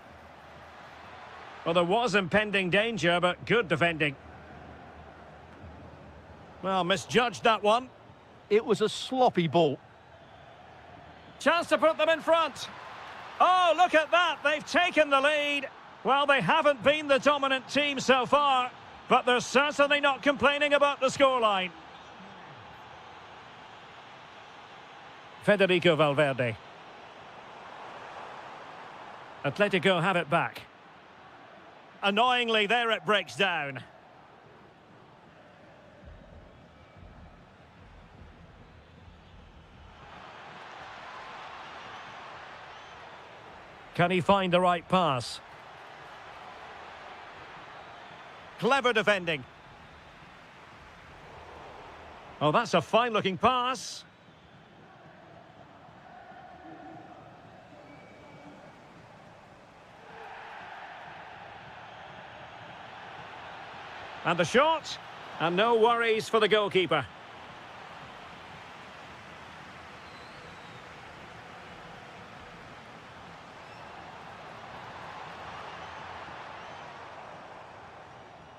Well, there was impending danger, but good defending. Well, misjudged that one. It was a sloppy ball. Chance to put them in front. Oh, look at that. They've taken the lead. Well, they haven't been the dominant team so far, but they're certainly not complaining about the scoreline. Federico Valverde. Atletico have it back. Annoyingly, there it breaks down. Can he find the right pass? Clever defending. Oh, that's a fine-looking pass. And the shot, and no worries for the goalkeeper.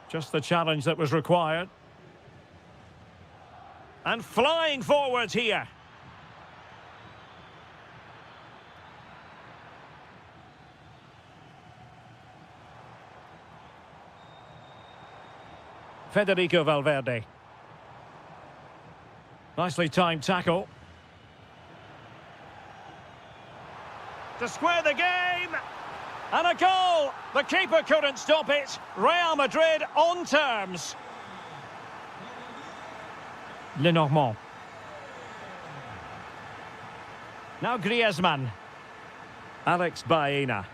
Just the challenge that was required. And flying forwards here. Federico Valverde. Nicely timed tackle. to square the game. And a goal! The keeper couldn't stop it. Real Madrid on terms. Lenormand. Now Griezmann. Alex Baena.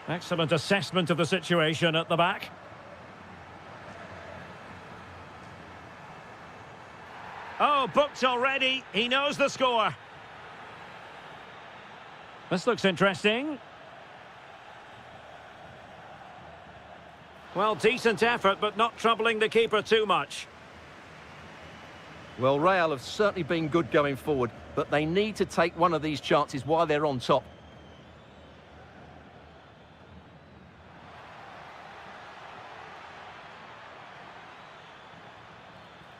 Excellent assessment of the situation at the back. Oh, booked already. He knows the score. This looks interesting. Well, decent effort, but not troubling the keeper too much. Well, Real have certainly been good going forward, but they need to take one of these chances while they're on top.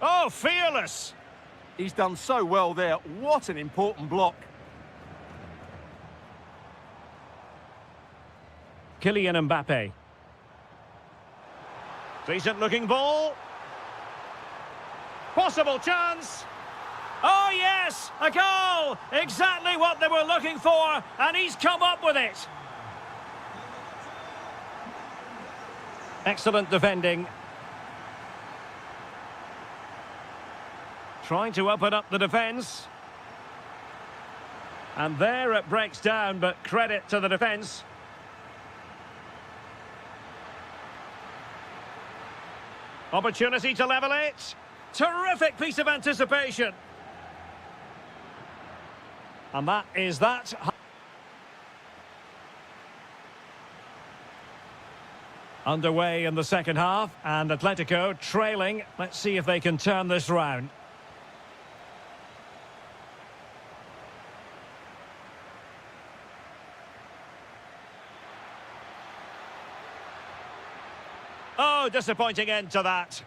Oh, fearless! He's done so well there. What an important block. Kylian Mbappe. Decent looking ball. Possible chance. Oh yes, a goal! Exactly what they were looking for, and he's come up with it. Excellent defending. Trying to open up the defence. And there it breaks down, but credit to the defence. Opportunity to level it. Terrific piece of anticipation. And that is that. Underway in the second half, and Atletico trailing. Let's see if they can turn this round. Oh, disappointing end to that.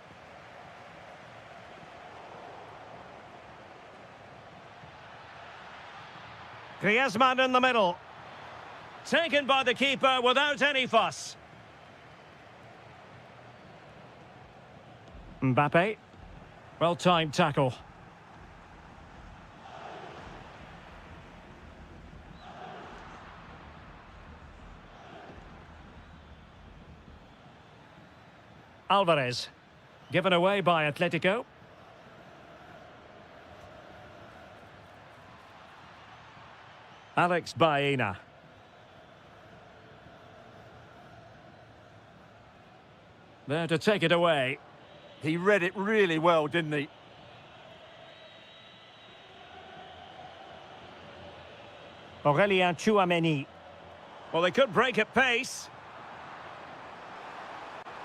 Griezmann in the middle. Taken by the keeper without any fuss. Mbappe. Well-timed tackle. Alvarez. Given away by Atletico. Alex Baena. There to take it away. He read it really well, didn't he? Aurélien Tchouameni. Well, they could break at pace.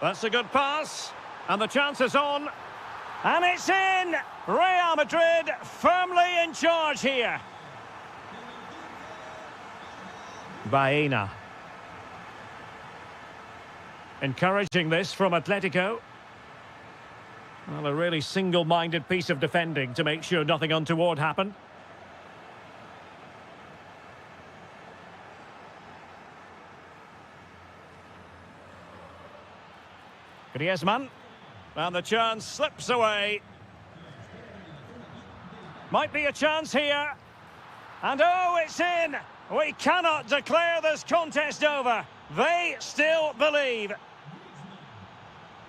That's a good pass. And the chance is on. And it's in! Real Madrid firmly in charge here. Baena. Encouraging this from Atletico. Well, a really single-minded piece of defending to make sure nothing untoward happened. Griezmann. And the chance slips away. Might be a chance here. And oh, it's in! We cannot declare this contest over. They still believe.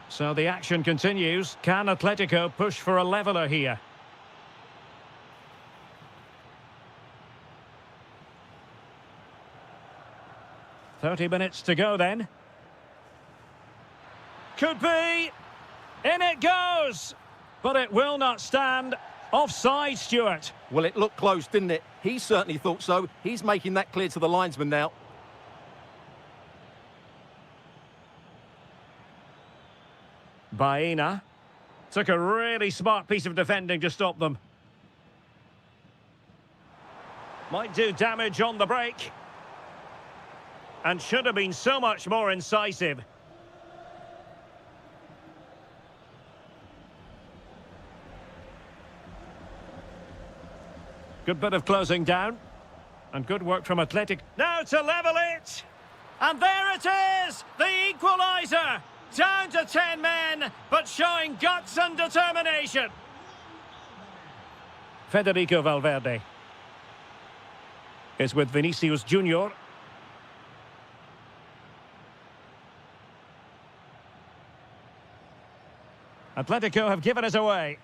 So the action continues. Can Atletico push for a leveller here? "30 minutes to go then. Could be. In it goes. But it will not stand. Offside, Stuart. Well, it looked close, didn't it? He certainly thought so. He's making that clear to the linesman now. Baena. Took a really smart piece of defending to stop them. Might do damage on the break. And should have been so much more incisive. Good bit of closing down. And good work from Athletic. Now to level it. And there it is! The equaliser! Down to 10 men, but showing guts and determination. Federico Valverde. It's with Vinicius Junior. Atletico have given us away.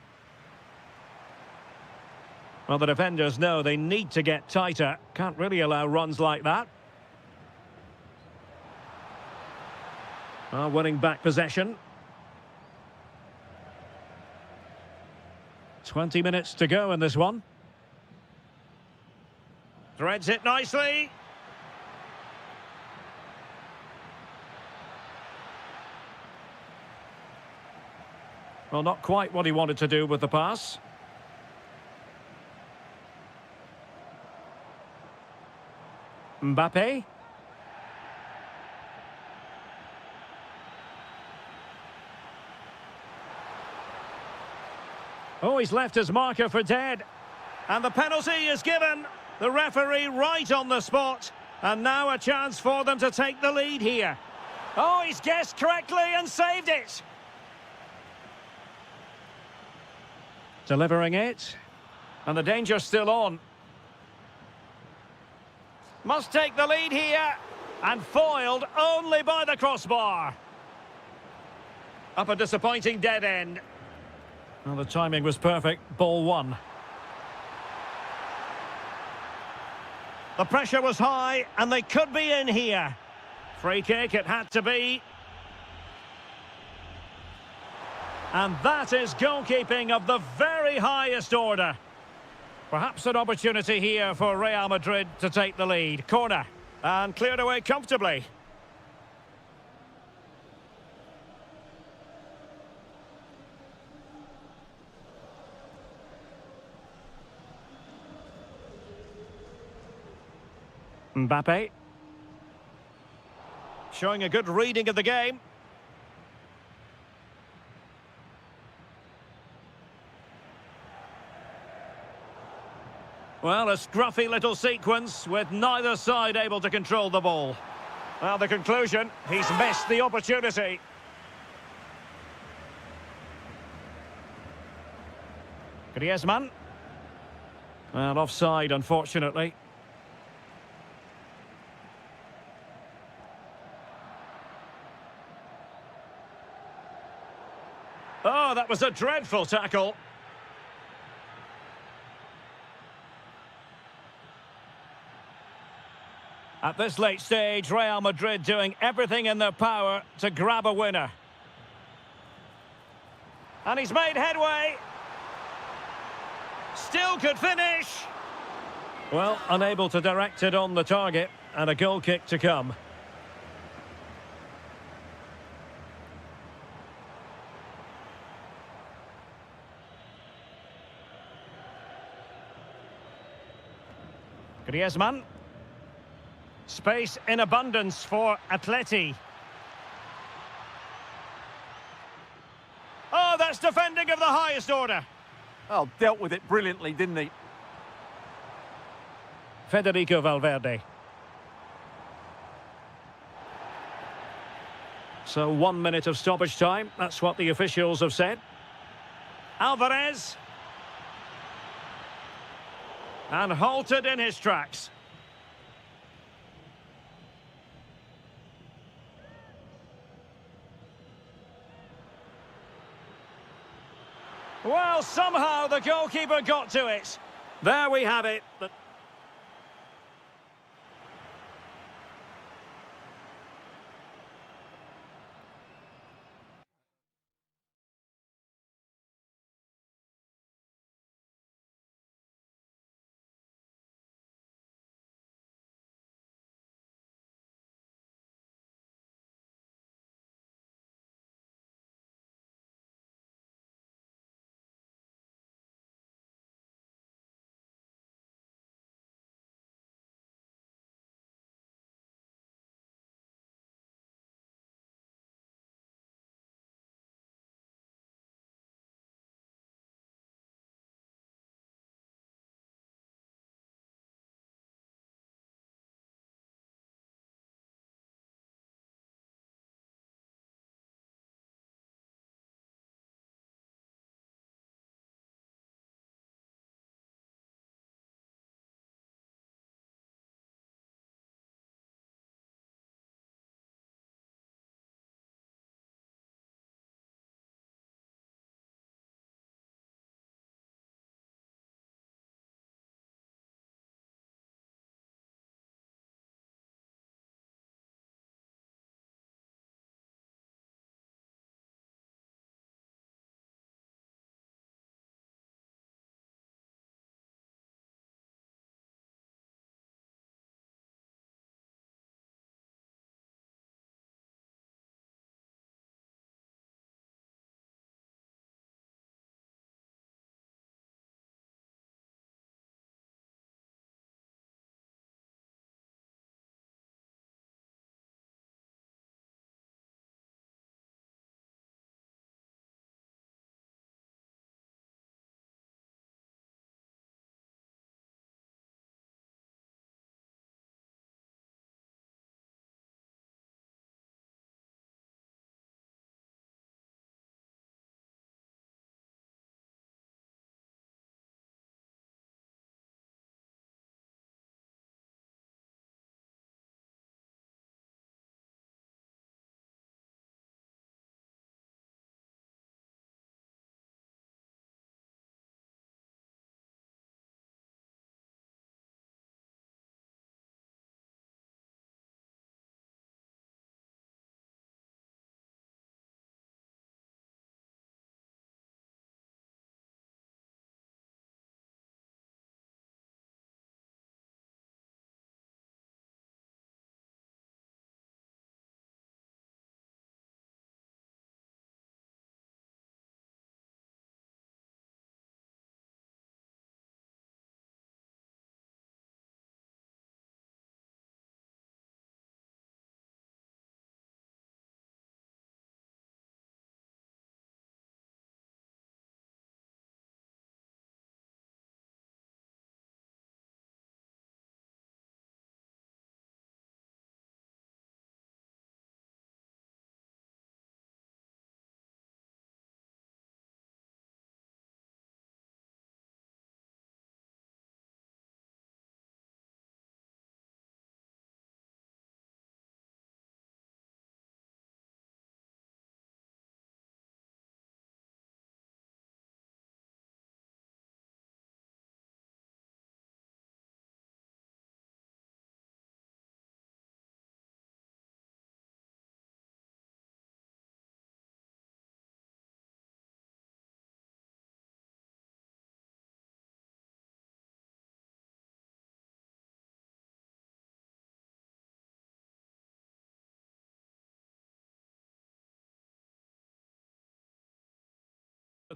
Well, the defenders know they need to get tighter. Can't really allow runs like that. Winning back possession. 20 minutes to go in this one. Threads it nicely. Well, not quite what he wanted to do with the pass. Mbappe. Oh, he's left his marker for dead. And the penalty is given. The referee right on the spot. And now a chance for them to take the lead here. Oh, he's guessed correctly and saved it. Delivering it. And the danger's still on. Must take the lead here. And foiled only by the crossbar. Up a disappointing dead end. Well, the timing was perfect. Ball one. The pressure was high, and they could be in here. Free kick it had to be. And that is goalkeeping of the very highest order. Perhaps an opportunity here for Real Madrid to take the lead. Corner. And cleared away comfortably. Mbappe. Showing a good reading of the game. Well, a scruffy little sequence with neither side able to control the ball. Well, the conclusion, he's missed the opportunity. Griezmann. And offside, unfortunately. Oh, that was a dreadful tackle. At this late stage, Real Madrid doing everything in their power to grab a winner. And he's made headway. Still could finish. Well, unable to direct it on the target, and a goal kick to come. Griezmann. Space in abundance for Atleti. Oh, that's defending of the highest order. Oh, dealt with it brilliantly, didn't he? Federico Valverde. So 1 minute of stoppage time. That's what the officials have said. Alvarez. And halted in his tracks. Well, somehow the goalkeeper got to it. There we have it.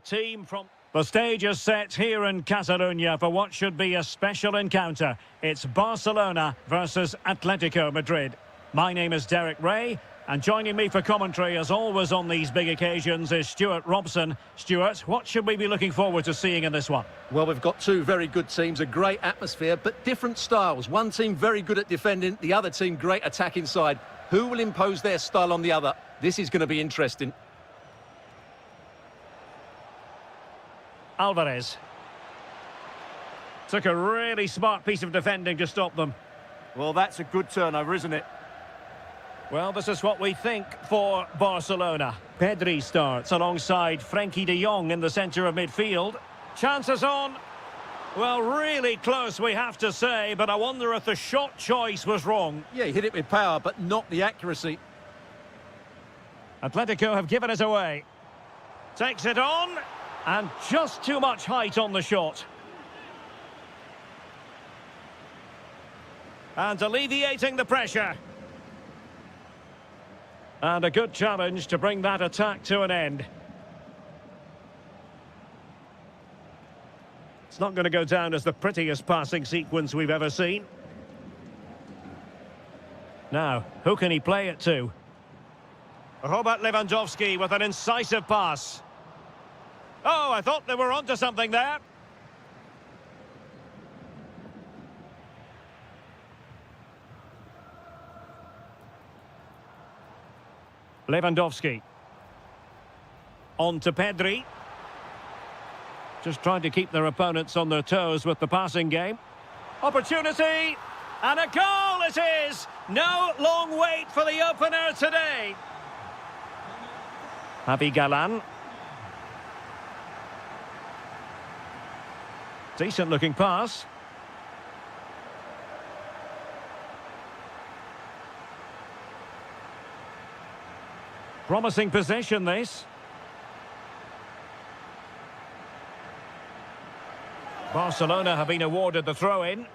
Team from the stage is set here in Catalonia for what should be a special encounter. It's Barcelona versus Atletico Madrid. My name is Derek Ray, and joining me for commentary, as always on these big occasions, is Stuart Robson. Stuart, what should we be looking forward to seeing in this one? Well, we've got two very good teams, a great atmosphere, but different styles. One team very good at defending, the other team great attack inside. Who will impose their style on the other? This is going to be interesting. Alvarez. Took a really smart piece of defending to stop them. Well, that's a good turnover, isn't it? Well, this is what we think for Barcelona. Pedri starts alongside Frenkie de Jong in the centre of midfield. Chances on. Well, really close, we have to say, but I wonder if the shot choice was wrong. Yeah, he hit it with power, but not the accuracy. Atletico have given it away. Takes it on. And just too much height on the shot. And alleviating the pressure. And a good challenge to bring that attack to an end. It's not going to go down as the prettiest passing sequence we've ever seen. Now, who can he play it to? Robert Lewandowski with an incisive pass. Oh, I thought they were onto something there. Lewandowski. On to Pedri. Just trying to keep their opponents on their toes with the passing game. Opportunity! And a goal it is! No long wait for the opener today. Javi Galan. Decent looking pass. Promising possession this. Barcelona have been awarded the throw-in.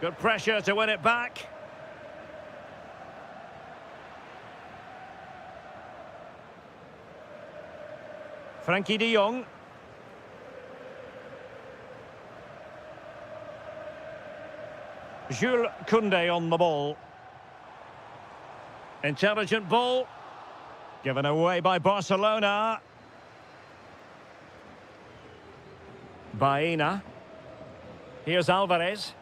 Good pressure to win it back. Frenkie de Jong. Jules Koundé on the ball. Intelligent ball. Given away by Barcelona. Baena. Here's Alvarez.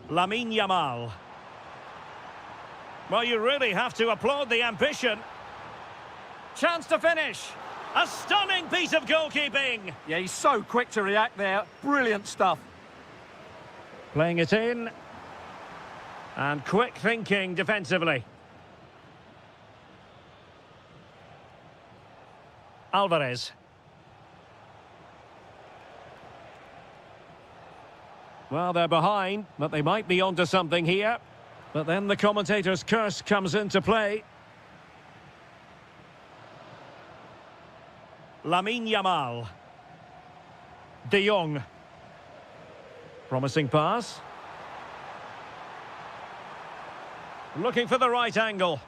Lamine Yamal. Well, you really have to applaud the ambition. Chance to finish. A stunning piece of goalkeeping. Yeah, he's so quick to react there. Brilliant stuff. Playing it in. And quick thinking defensively. Alvarez. Well, they're behind, but they might be onto something here. But then the commentator's curse comes into play. Lamine Yamal. De Jong. Promising pass. Looking for the right angle.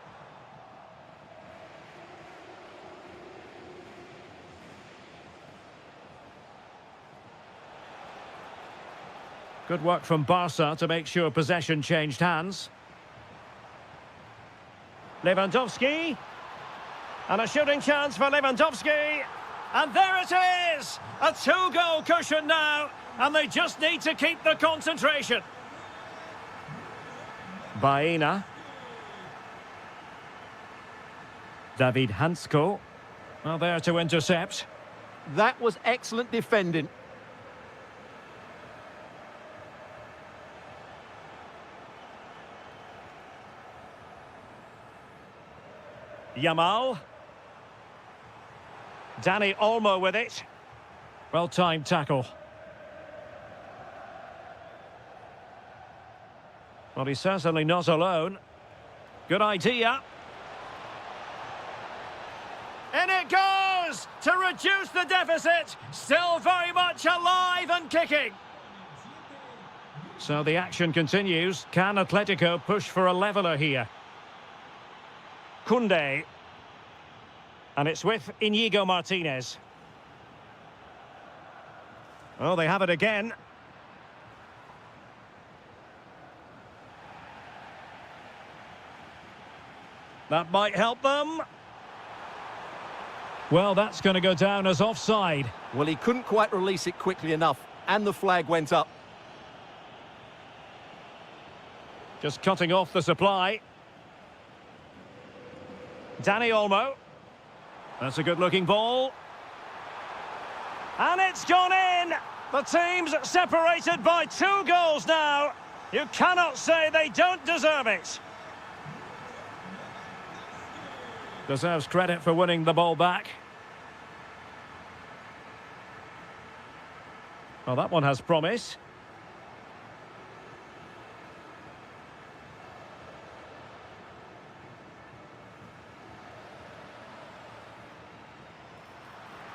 Good work from Barca to make sure possession changed hands. Lewandowski. And a shooting chance for Lewandowski. And there it is! A two-goal cushion now. And they just need to keep the concentration. Baena. David Hansko. Well, there to intercept. That was excellent defending. Yamal. Dani Olmo with it. Well-timed tackle. Well, he's certainly not alone. Good idea. In it goes to reduce the deficit. Still very much alive and kicking. So the action continues. Can Atletico push for a leveller here? Koundé. And it's with Inigo Martinez. Oh, they have it again. That might help them. Well, that's going to go down as offside. Well, he couldn't quite release it quickly enough, and the flag went up. Just cutting off the supply. Dani Olmo. That's a good-looking ball. And it's gone in! The team's separated by 2 goals now. You cannot say they don't deserve it. Deserves credit for winning the ball back. Well, that one has promise.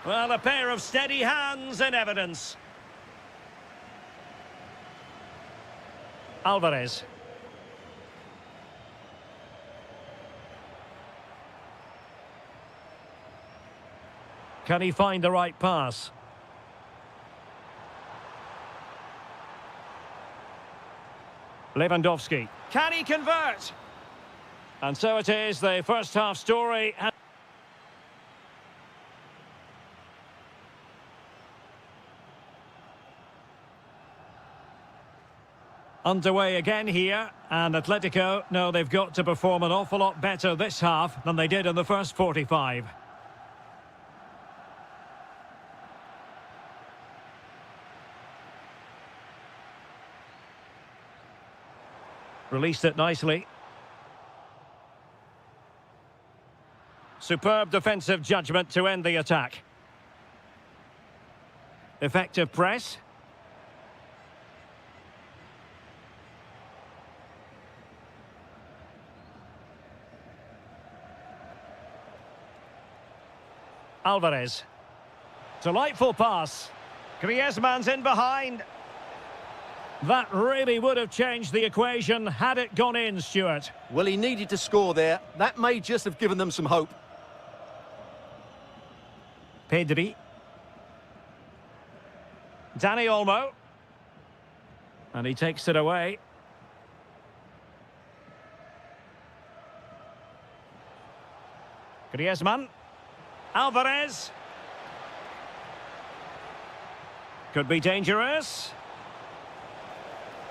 Well, a pair of steady hands in evidence. Alvarez. Can he find the right pass? Lewandowski. Can he convert? And so it is, the first half story. Underway again here, and Atletico know they've got to perform an awful lot better this half than they did in the first 45. Released it nicely. Superb defensive judgment to end the attack. Effective press. Alvarez. Delightful pass. Griezmann's in behind. That really would have changed the equation had it gone in, Stuart. Well, he needed to score there. That may just have given them some hope. Pedri. Dani Olmo. And he takes it away. Griezmann. Alvarez. Could be dangerous.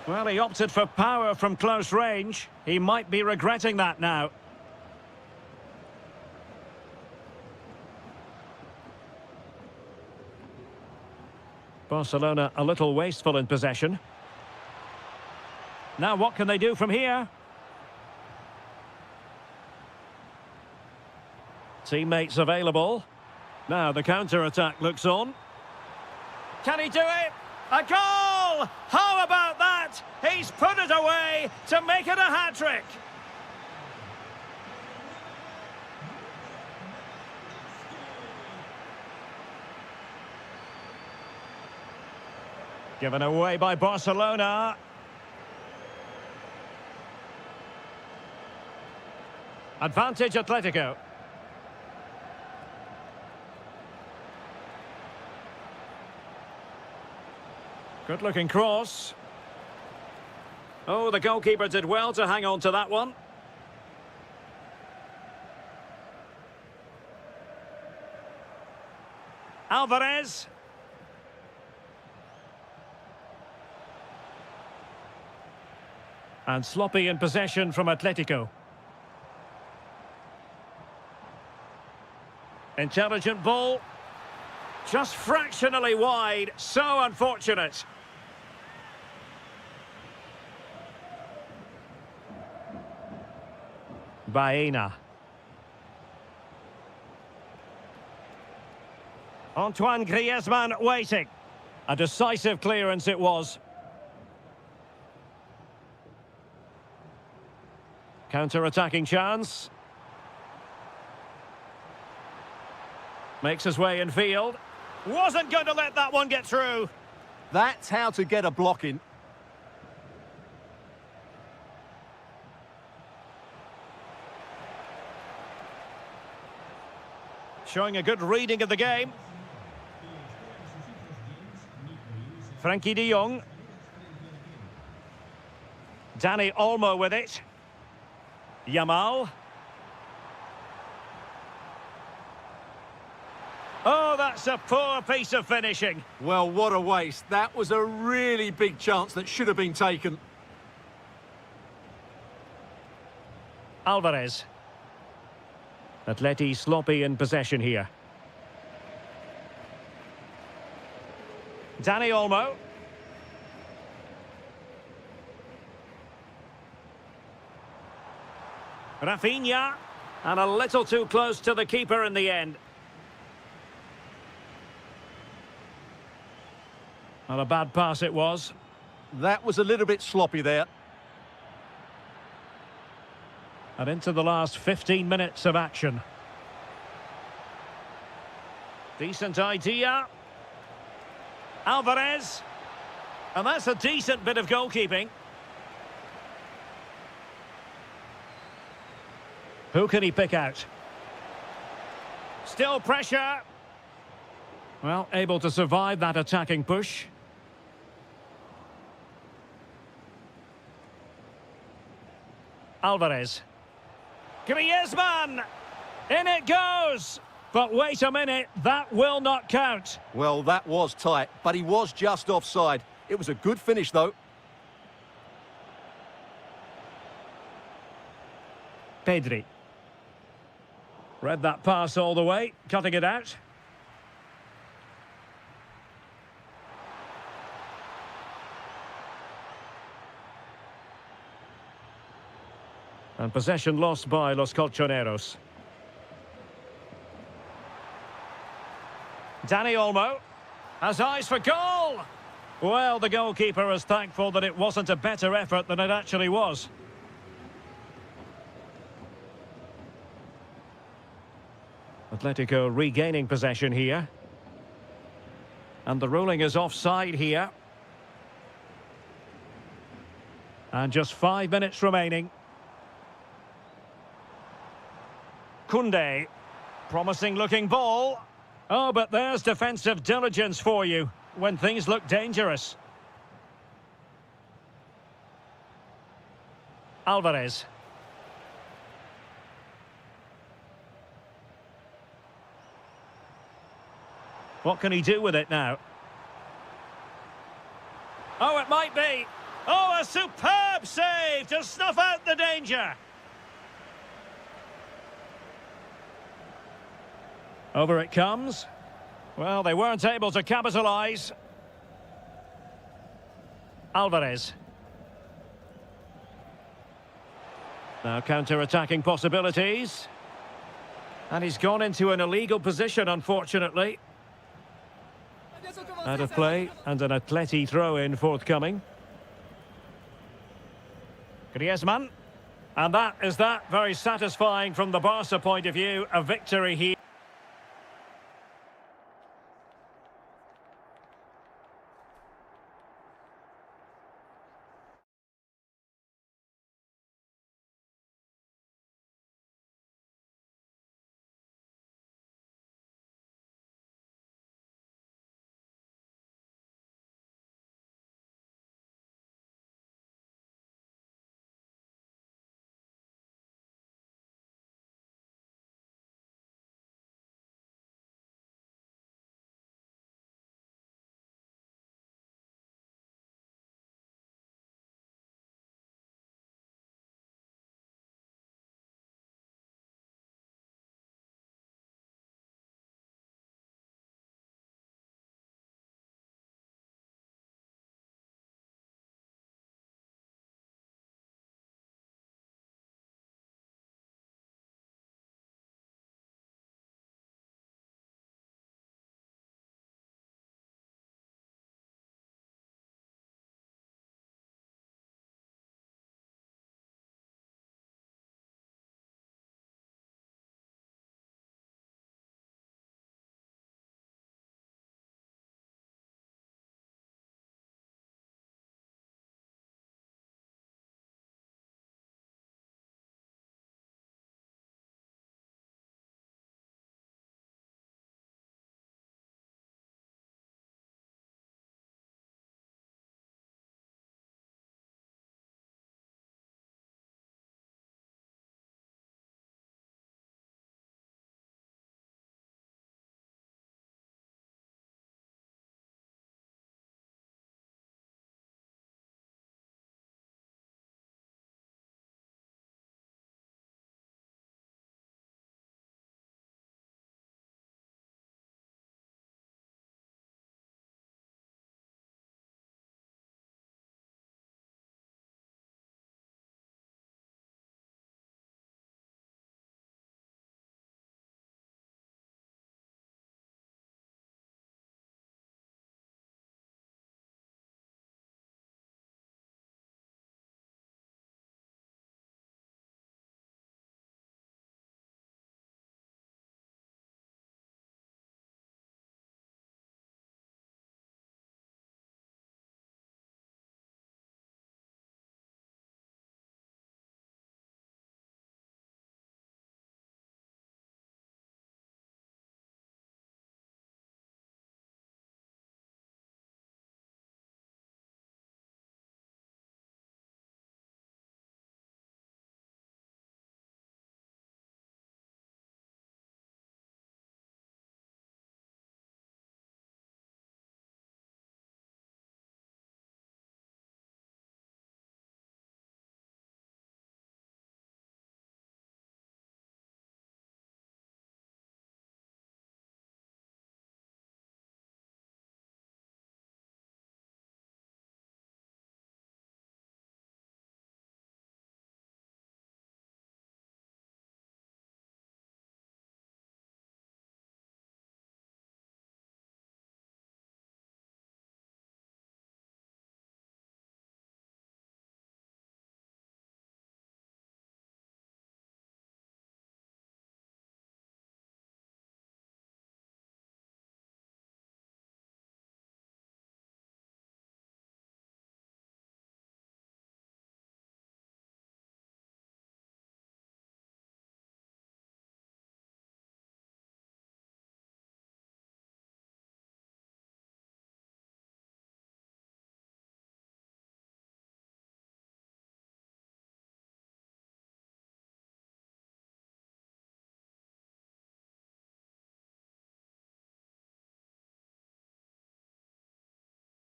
Well, he opted for power from close range. He might be regretting that now. Barcelona a little wasteful in possession. Now what can they do from here? Teammates available. Now the counter-attack looks on. Can he do it? A goal! How about that? He's put it away to make it a hat-trick. Given away by Barcelona. Advantage Atletico. Good-looking cross. Oh, the goalkeeper did well to hang on to that one. Alvarez. And sloppy in possession from Atletico. Intelligent ball. Just fractionally wide. So unfortunate. Baena. Antoine Griezmann waiting. A decisive clearance it was. Counter-attacking chance. Makes his way in field. Wasn't going to let that one get through. That's how to get a block in. showing a good reading of the game. Frankie de Jong. Danny Olmo with it. Yamal. Oh, that's a poor piece of finishing. Well, what a waste. That was a really big chance that should have been taken. Alvarez. Atleti sloppy in possession here. Danny Olmo. Rafinha. And a little too close to the keeper in the end. Not a bad pass it was. That was a little bit sloppy there. And into the last 15 minutes of action. Decent idea. Alvarez. And that's a decent bit of goalkeeping. Who can he pick out? Still pressure. Well, able to survive that attacking push. Alvarez. Griezmann! In it goes! But wait a minute, that will not count. Well, that was tight, but he was just offside. It was a good finish, though. Pedri. Read that pass all the way, cutting it out. And possession lost by Los Colchoneros. Danny Olmo has eyes for goal. Well, the goalkeeper is thankful that it wasn't a better effort than it actually was. Atletico regaining possession here. And the ruling is offside here. And just 5 minutes remaining. Koundé. Promising looking ball. Oh, but there's defensive diligence for you when things look dangerous. Alvarez. What can he do with it now? Oh, it might be. Oh, a superb save to snuff out the danger. Over it comes. Well, they weren't able to capitalise. Alvarez. Now counter-attacking possibilities. And he's gone into an illegal position, unfortunately. Out of play, and an Atleti throw-in forthcoming. Griezmann. And that is that. Very satisfying from the Barca point of view. A victory here.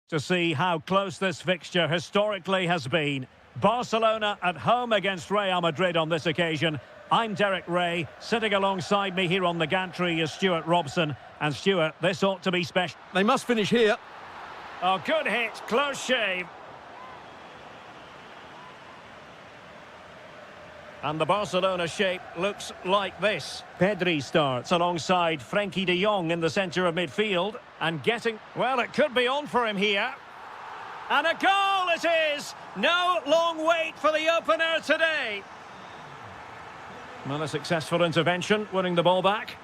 To see how close this fixture historically has been. Barcelona at home against Real Madrid on this occasion. I'm Derek Ray. Sitting alongside me here on the gantry is Stuart Robson. And Stuart, this ought to be special. They must finish here. Oh, good hit. Close shave. And the Barcelona shape looks like this. Pedri starts alongside Frenkie de Jong in the centre of midfield. And getting... Well, it could be on for him here. And a goal it is! No long wait for the opener today. Well, a successful intervention, winning the ball back.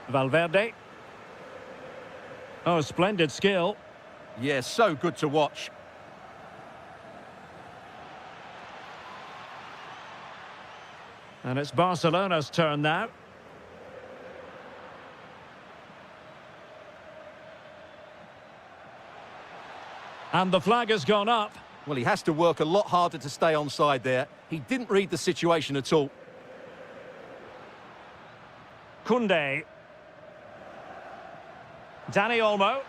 Valverde. Oh, splendid skill. Yeah, so good to watch. And it's Barcelona's turn now. And the flag has gone up. Well, he has to work a lot harder to stay onside there. He didn't read the situation at all. Koundé. Dani Olmo.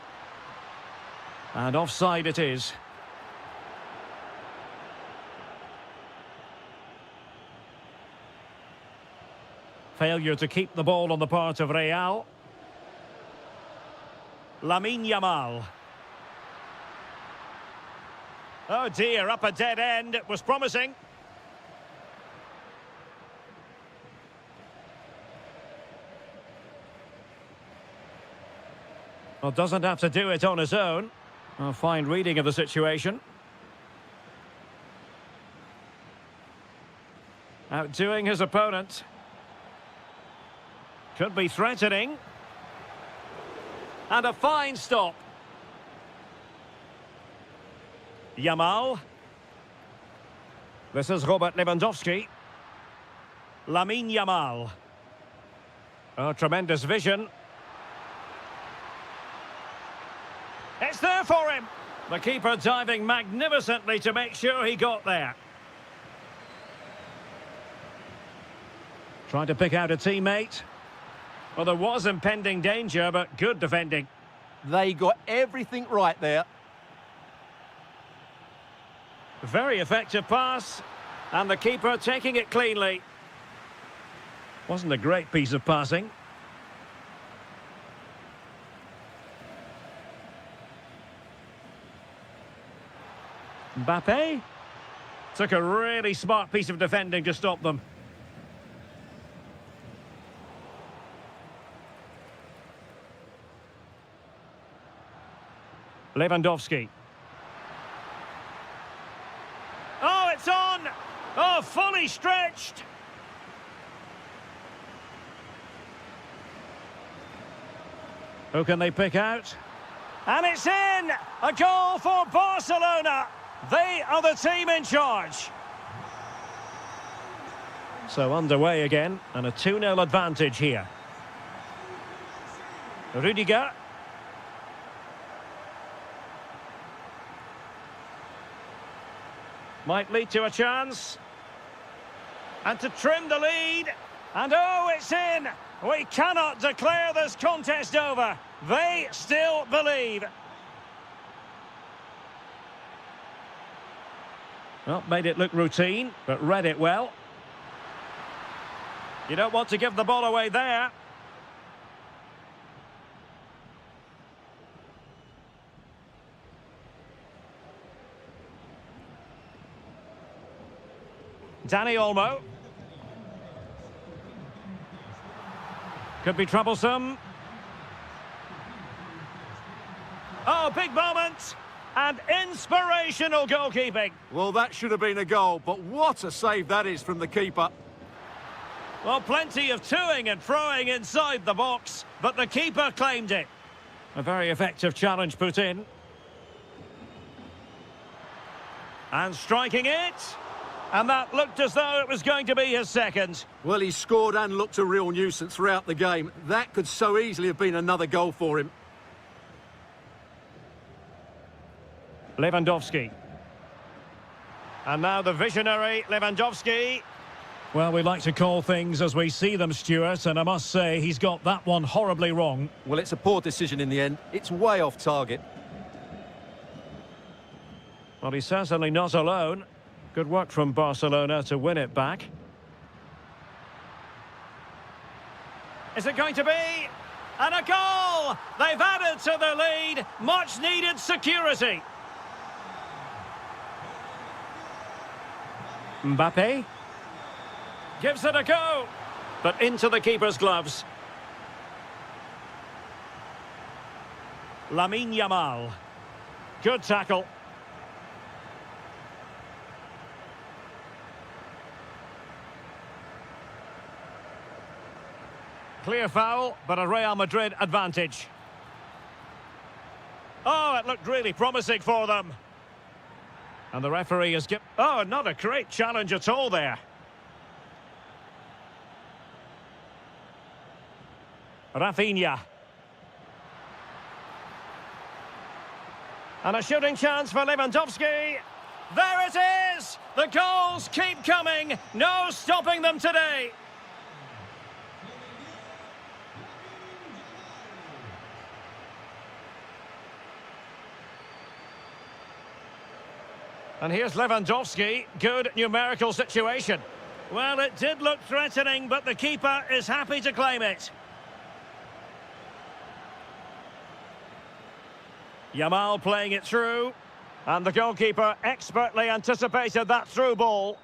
And offside it is. Failure to keep the ball on the part of Real. Lamine Yamal. Oh dear, up a dead end. It was promising. Well, doesn't have to do it on his own. A fine reading of the situation. Outdoing his opponent. Could be threatening. And a fine stop. Yamal. This is Robert Lewandowski. Lamine Yamal. Oh, tremendous vision. It's there for him. The keeper diving magnificently to make sure he got there. Trying to pick out a teammate. Well, there was impending danger, but good defending. They got everything right there. Very effective pass. And the keeper taking it cleanly. Wasn't a great piece of passing. Mbappe took a really smart piece of defending to stop them. Lewandowski. Oh, it's on! Oh, fully stretched! Who can they pick out? And it's in! A goal for Barcelona! They are the team in charge. So underway again, and a 2-0 advantage here. Rudiger. Might lead to a chance. And to trim the lead. And oh, it's in! We cannot declare this contest over. They still believe. Well, made it look routine, but read it well. You don't want to give the ball away there. Dani Olmo. Could be troublesome. Oh, big moment. And inspirational goalkeeping. Well, that should have been a goal, but what a save that is from the keeper. Well, plenty of toing and throwing inside the box, but the keeper claimed it. A very effective challenge put in. And striking it. And that looked as though it was going to be his second. Well, he scored and looked a real nuisance throughout the game. That could so easily have been another goal for him. Lewandowski. And now the visionary Lewandowski. Well, we like to call things as we see them, Stuart, and I must say he's got that one horribly wrong. Well, it's a poor decision in the end. It's way off target. Well, he's certainly not alone. Good work from Barcelona to win it back. Is it going to be? And a goal! They've added to the lead. Much needed security. Mbappe gives it a go, but into the keeper's gloves. Lamine Yamal. Good tackle. Clear foul, but a Real Madrid advantage. Oh, it looked really promising for them. And the referee has given... Oh, not a great challenge at all there. Rafinha. And a shooting chance for Lewandowski. There it is! The goals keep coming. No stopping them today. And here's Lewandowski. Good numerical situation. Well, it did look threatening, but the keeper is happy to claim it. Yamal playing it through. And the goalkeeper expertly anticipated that through ball.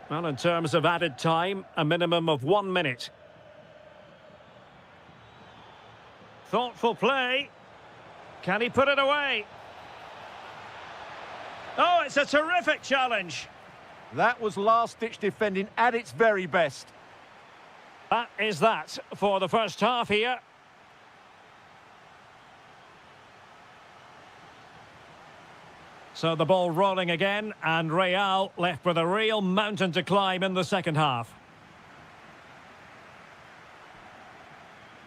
Well, in terms of added time, a minimum of 1 minute. Thoughtful play. Can he put it away? Oh, it's a terrific challenge. That was last-ditch defending at its very best. That is that for the first half here. So the ball rolling again, and Real left with a real mountain to climb in the second half.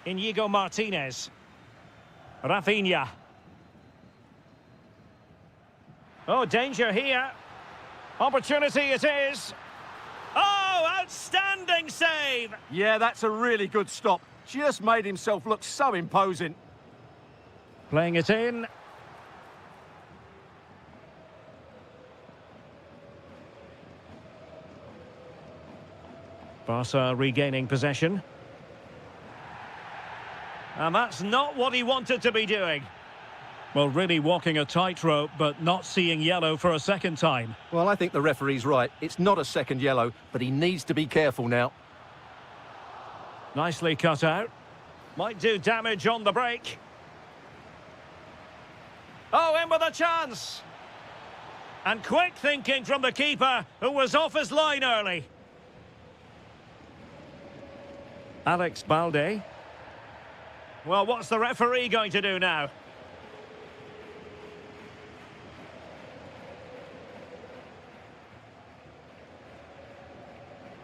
Inigo Martinez. Rafinha. Oh, danger here. Opportunity it is. Oh, outstanding save! Yeah, that's a really good stop. Just made himself look so imposing. Playing it in. Barca regaining possession. And that's not what he wanted to be doing. Well, really walking a tightrope, but not seeing yellow for a second time. Well, I think the referee's right. It's not a second yellow, but he needs to be careful now. Nicely cut out. Might do damage on the break. Oh, in with a chance. And quick thinking from the keeper, who was off his line early. Alex Balde. Well, what's the referee going to do now?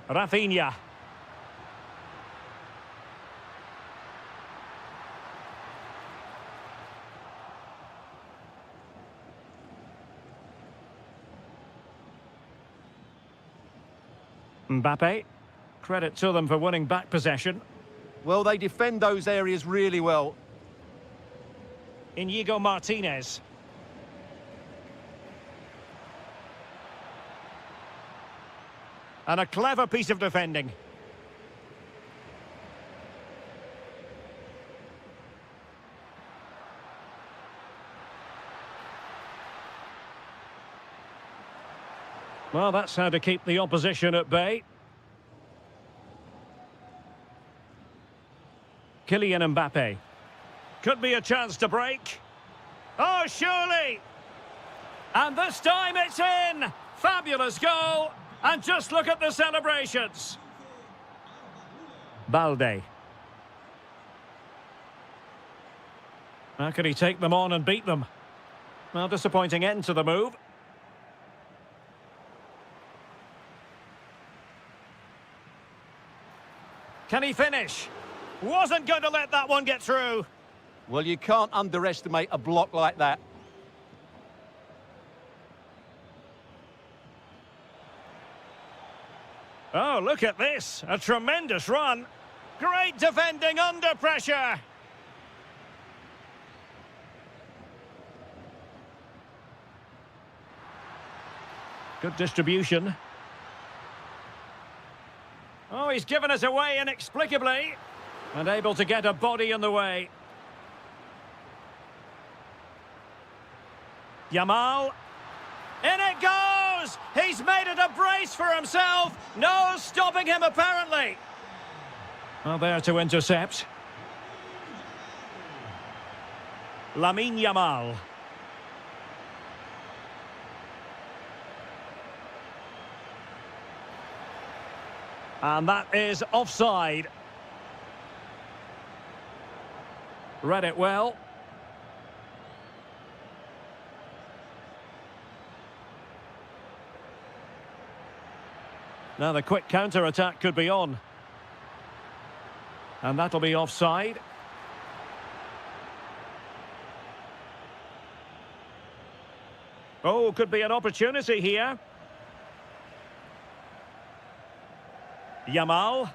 Rafinha. Mbappe. Credit to them for winning back possession. Well, they defend those areas really well. Inigo Martinez. And a clever piece of defending. Well, that's how to keep the opposition at bay. Kylian Mbappe. Could be a chance to break. Oh, surely! And this time it's in! Fabulous goal! And just look at the celebrations. Balde. How could he take them on and beat them? Well, disappointing end to the move. Can he finish? Wasn't going to let that one get through. Well, you can't underestimate a block like that. Oh, look at this. A tremendous run. Great defending under pressure. Good distribution. Oh, he's given us away inexplicably. And able to get a body in the way. Yamal. In it goes! He's made it a brace for himself. No stopping him, apparently. Well, there to intercept. Lamine Yamal. And that is offside. Read it well. Now the quick counter-attack could be on. And that'll be offside. Oh, could be an opportunity here. Yamal.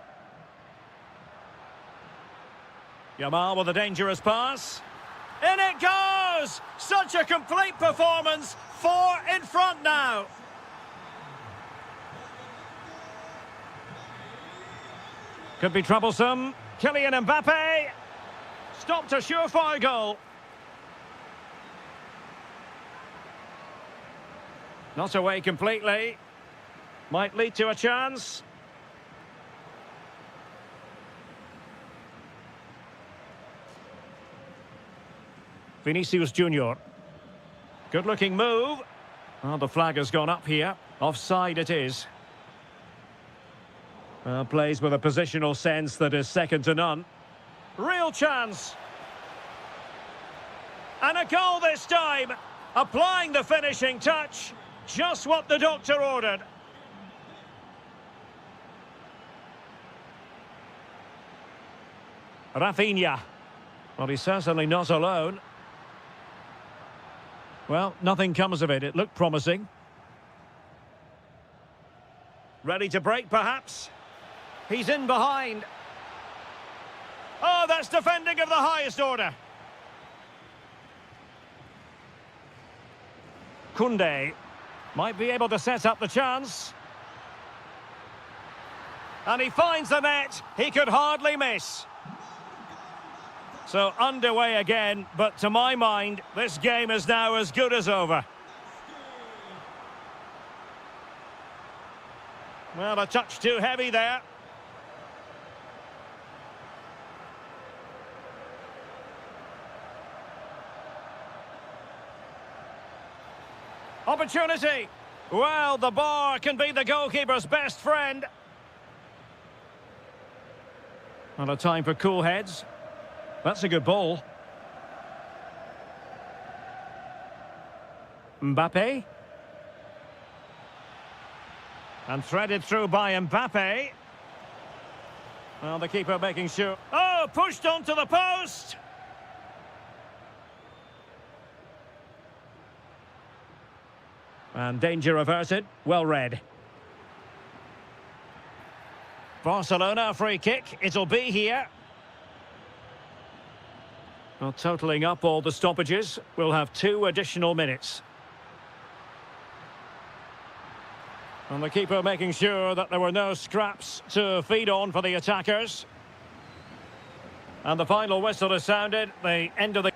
Yamal with a dangerous pass. In it goes! Such a complete performance. 4 in front now. Could be troublesome. Kylian Mbappe. Stopped a surefire goal. Not away completely. Might lead to a chance. Vinicius Junior. Good-looking move. Oh, the flag has gone up here. Offside it is. Plays with a positional sense that is second to none. Real chance. And a goal this time. Applying the finishing touch. Just what the doctor ordered. Rafinha. Well, he's certainly not alone. Well, nothing comes of it. It looked promising. Ready to break, perhaps? He's in behind. Oh, that's defending of the highest order. Koundé might be able to set up the chance. And he finds the net. He could hardly miss. So underway again, but to my mind, this game is now as good as over. Well, a touch too heavy there. Opportunity. Well, the bar can be the goalkeeper's best friend. Not a time for cool heads. That's a good ball. Mbappe. And threaded through by Mbappe. Well, the keeper making sure. Oh, pushed onto the post. And danger averted. Well read. Barcelona free kick. It'll be here. Well, totalling up all the stoppages, we'll have 2 additional minutes. And the keeper making sure that there were no scraps to feed on for the attackers. And the final whistle is sounded. The end of the...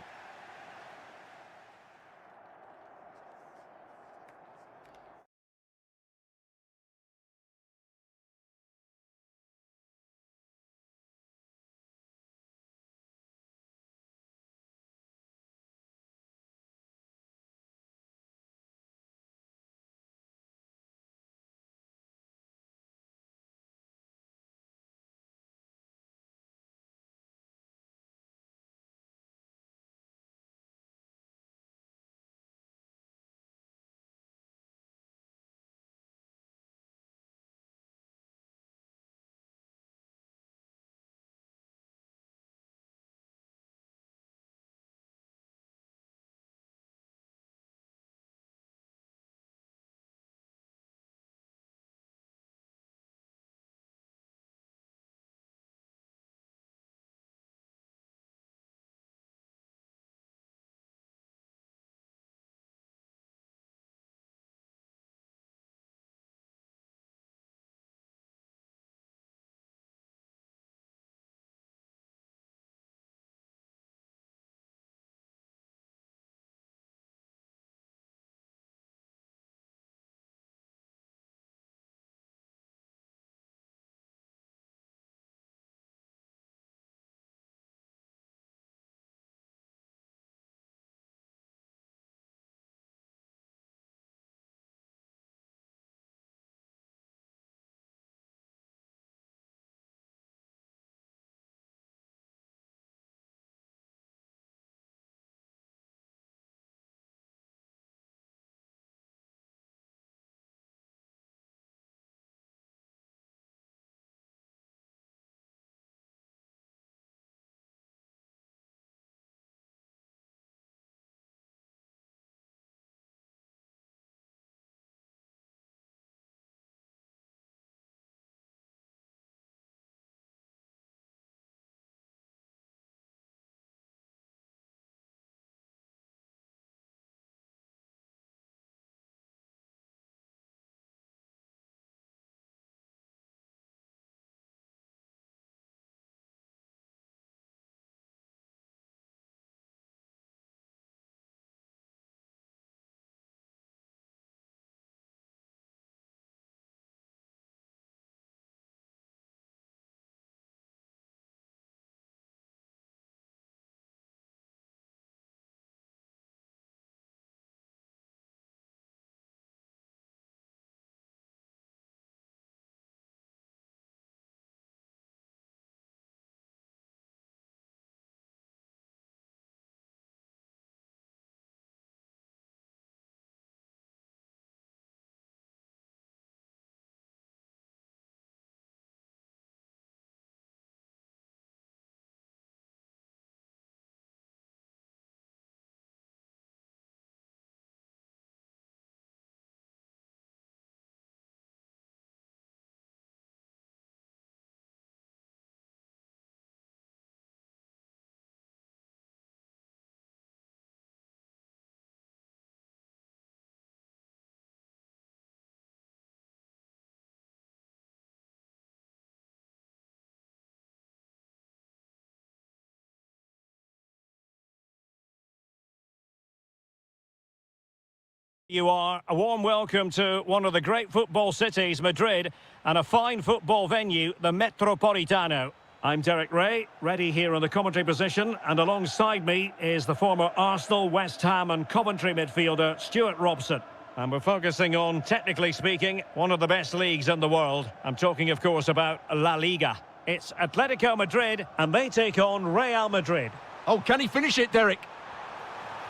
You are. A warm welcome to one of the great football cities, Madrid, and a fine football venue, the Metropolitano. I'm Derek Ray, ready here in the commentary position, and alongside me is the former Arsenal, West Ham and Coventry midfielder, Stuart Robson. And we're focusing on, technically speaking, one of the best leagues in the world. I'm talking, of course, about La Liga. It's Atletico Madrid, and they take on Real Madrid. Oh, can he finish it, Derek?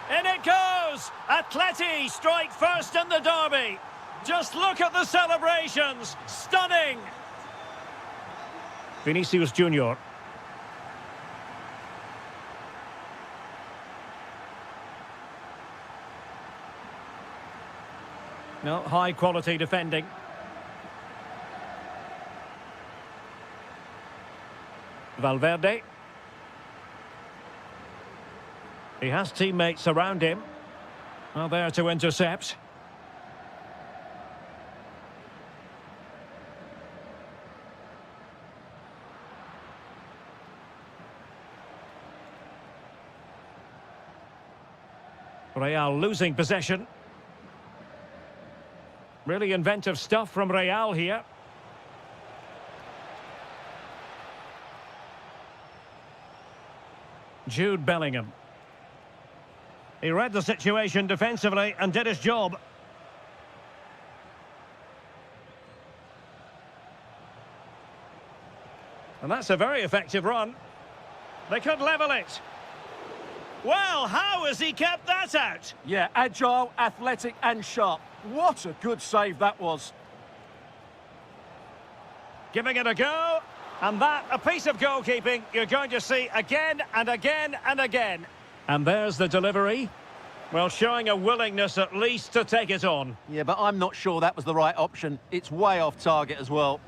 In it goes! Atleti strike first in the derby. Just look at the celebrations. Stunning! Vinicius Junior. No, high quality defending. Valverde. He has teammates around him. Well, there to intercept. Real losing possession. Really inventive stuff from Real here. Jude Bellingham. He read the situation defensively and did his job. And that's a very effective run. They could level it. Well, how has he kept that out? Yeah, agile, athletic and sharp. What a good save that was. Giving it a go. And that, a piece of goalkeeping you're going to see again and again and again. And there's the delivery. Well, showing a willingness at least to take it on. Yeah, but I'm not sure that was the right option. It's way off target as well.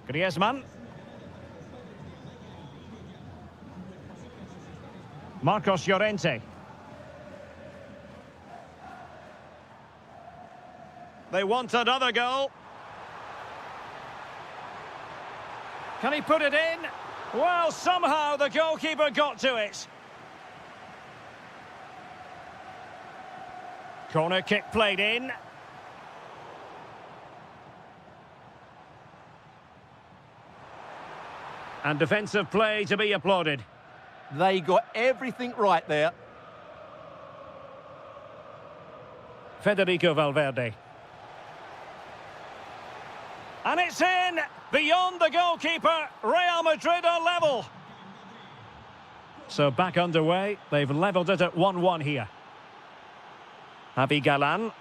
Griezmann. Marcos Llorente. They want another goal. Can he put it in? Well, somehow the goalkeeper got to it. Corner kick played in. And defensive play to be applauded. They got everything right there. Federico Valverde. And it's in! Beyond the goalkeeper, Real Madrid are level. So back underway, they've levelled it at 1-1 here. Javi Galan.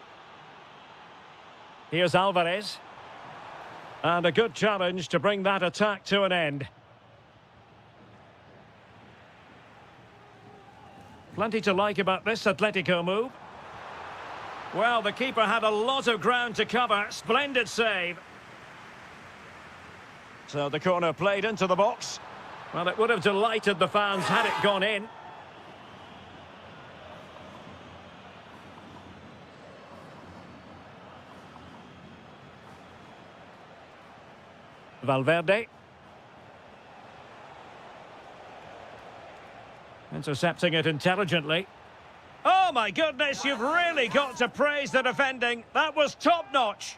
Here's Alvarez. And a good challenge to bring that attack to an end. Plenty to like about this Atletico move. Well, the keeper had a lot of ground to cover. Splendid save. So the corner played into the box. Well, it would have delighted the fans had it gone in. Valverde. Intercepting it intelligently. Oh my goodness, you've really got to praise the defending. That was top-notch.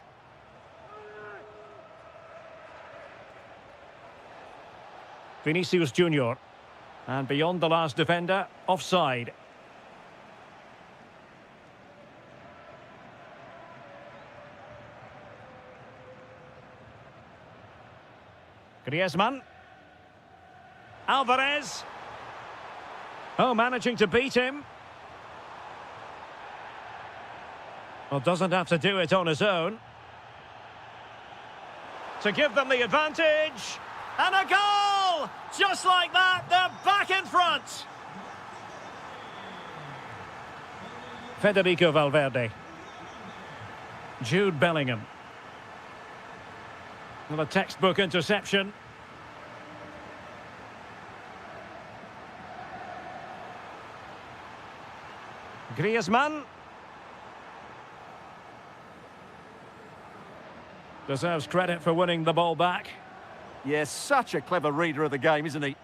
Vinicius Junior. And beyond the last defender, offside. Griezmann. Alvarez. Oh, managing to beat him. Well, doesn't have to do it on his own. To give them the advantage. And a goal! Just like that, they're back in front. Federico Valverde. Jude Bellingham. Well, a textbook interception. Griezmann. Deserves credit for winning the ball back. Yes, such a clever reader of the game, isn't he?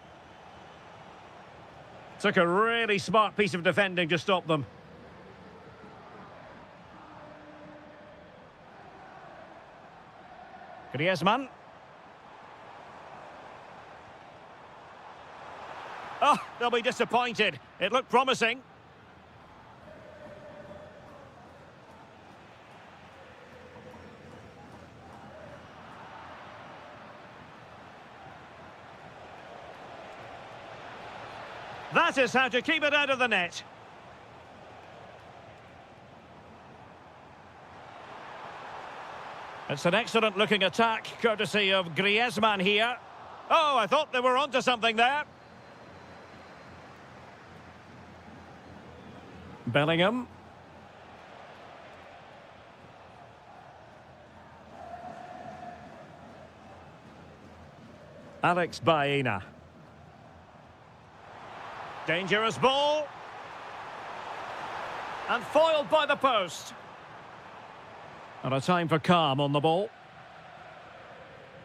Took a really smart piece of defending to stop them. Griezmann. Oh, they'll be disappointed. It looked promising. That is how to keep it out of the net. It's an excellent looking attack, courtesy of Griezmann here. Oh, I thought they were onto something there. Bellingham. Alex Baena. Dangerous ball. And foiled by the post. And a time for calm on the ball.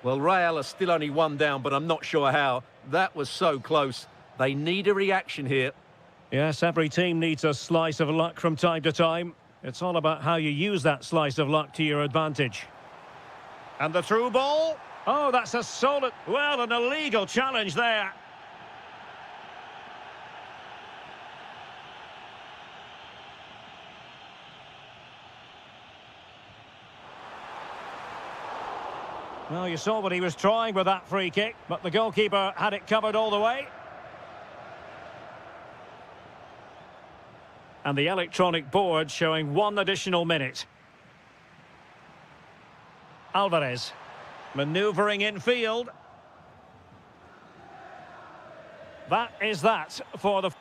Well, Real are still only one down, but I'm not sure how. That was so close. They need a reaction here. Yes, every team needs a slice of luck from time to time. It's all about how you use that slice of luck to your advantage. And the through ball. Oh, that's a solid... Well, an illegal challenge there. Well, you saw what he was trying with that free kick, but the goalkeeper had it covered all the way. And the electronic board showing 1 additional minute. Alvarez, manoeuvring infield. That is that for the...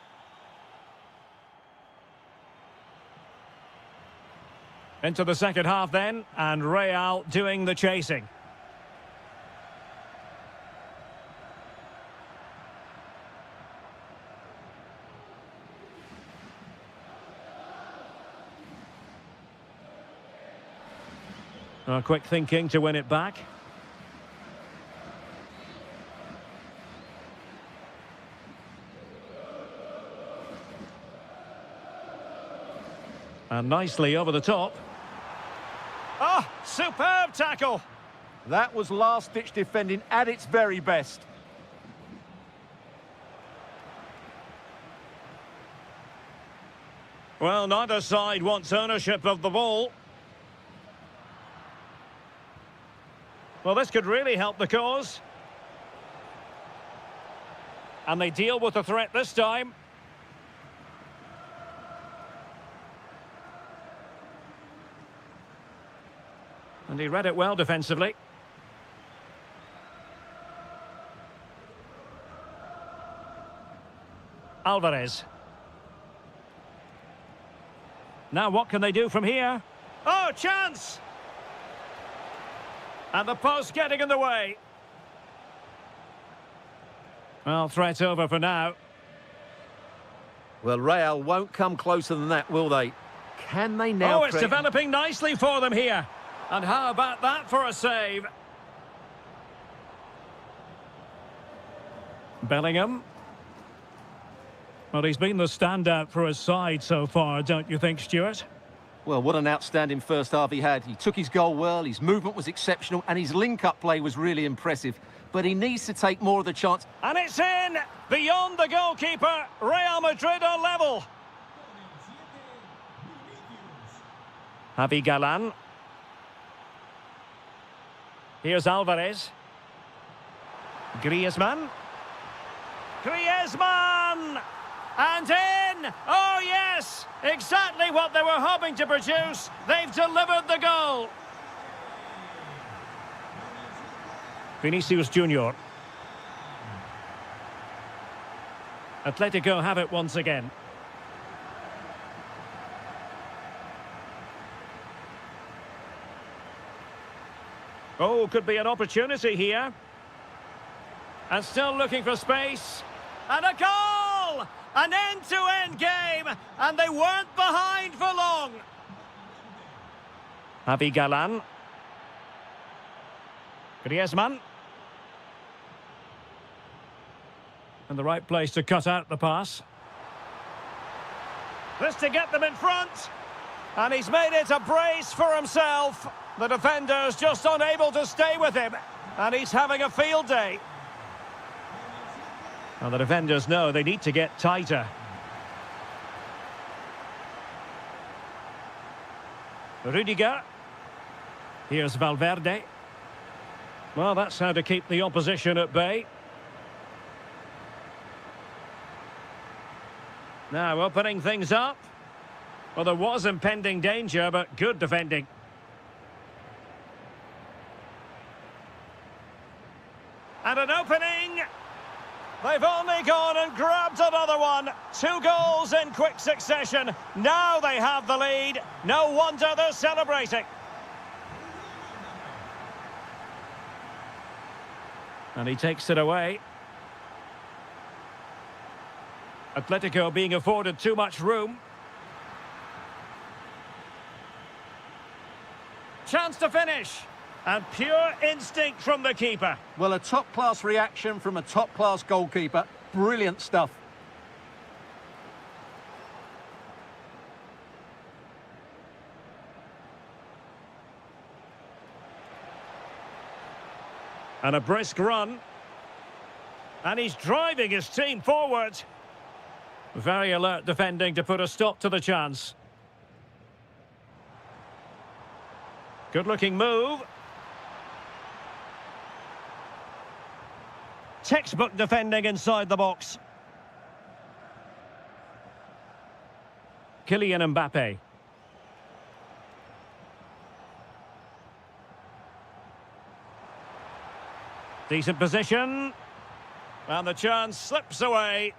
Into the second half then, and Real doing the chasing. Quick thinking to win it back. And nicely over the top. Oh, superb tackle. That was last-ditch defending at its very best. Well, neither side wants ownership of the ball. Well, this could really help the cause. And they deal with the threat this time. And he read it well defensively. Alvarez. Now what can they do from here? Oh, chance! And the post getting in the way. Well, threat over for now. Well, Real won't come closer than that, will they? Can they now... Oh, it's developing nicely for them here. And how about that for a save? Bellingham. Well, he's been the standout for his side so far, don't you think, Stuart? Well, what an outstanding first half he had. He took his goal well, his movement was exceptional, and his link-up play was really impressive. But he needs to take more of the chance. And it's in! Beyond the goalkeeper, Real Madrid are level. Javi Galan. Here's Alvarez. Griezmann. Griezmann! And in! Oh, yes! Exactly what they were hoping to produce. They've delivered the goal. Vinicius Junior. Atletico have it once again. Oh, could be an opportunity here. And still looking for space. And a goal! An end-to-end game, and they weren't behind for long. Javi Galan. Griezmann. And the right place to cut out the pass. This to get them in front. And he's made it a brace for himself. The defender's just unable to stay with him. And he's having a field day. Well, the defenders know they need to get tighter. Rudiger. Here's Valverde. Well, that's how to keep the opposition at bay. Now opening things up. Well, there was impending danger, but good defending. And an opening. They've only gone and grabbed another one. 2 goals in quick succession. Now they have the lead. No wonder they're celebrating. And he takes it away. Atletico being afforded too much room. Chance to finish. And pure instinct from the keeper. Well, a top-class reaction from a top-class goalkeeper. Brilliant stuff. And a brisk run. And he's driving his team forward. Very alert defending to put a stop to the chance. Good-looking move. Textbook defending inside the box. Kylian Mbappe. Decent position. And the chance slips away.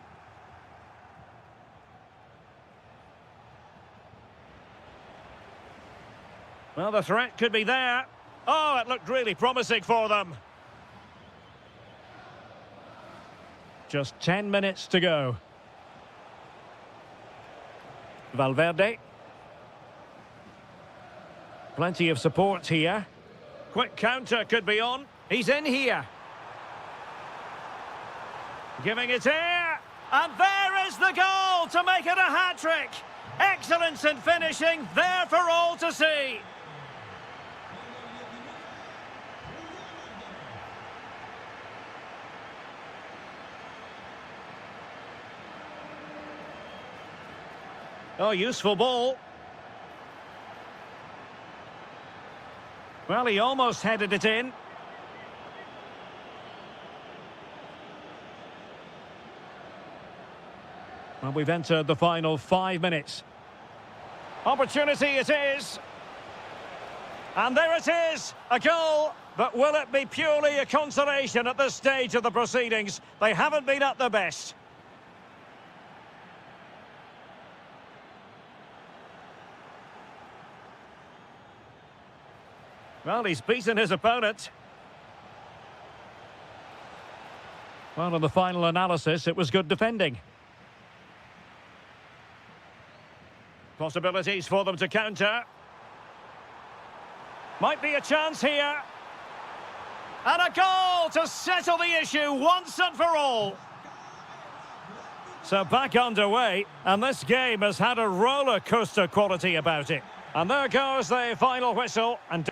Well, the threat could be there. Oh, it looked really promising for them. Just 10 minutes to go. Valverde. Plenty of support here. Quick counter could be on. He's in here. Giving it here. And there is the goal to make it a hat-trick. Excellence in finishing, there for all to see. Oh, useful ball. Well, he almost headed it in. Well, we've entered the final 5 minutes. Opportunity it is. And there it is, a goal. But will it be purely a consolation at this stage of the proceedings? They haven't been at their best. Well, he's beaten his opponent. Well, in the final analysis, it was good defending. Possibilities for them to counter. Might be a chance here. And a goal to settle the issue once and for all. So back underway, and this game has had a roller coaster quality about it. And there goes the final whistle. And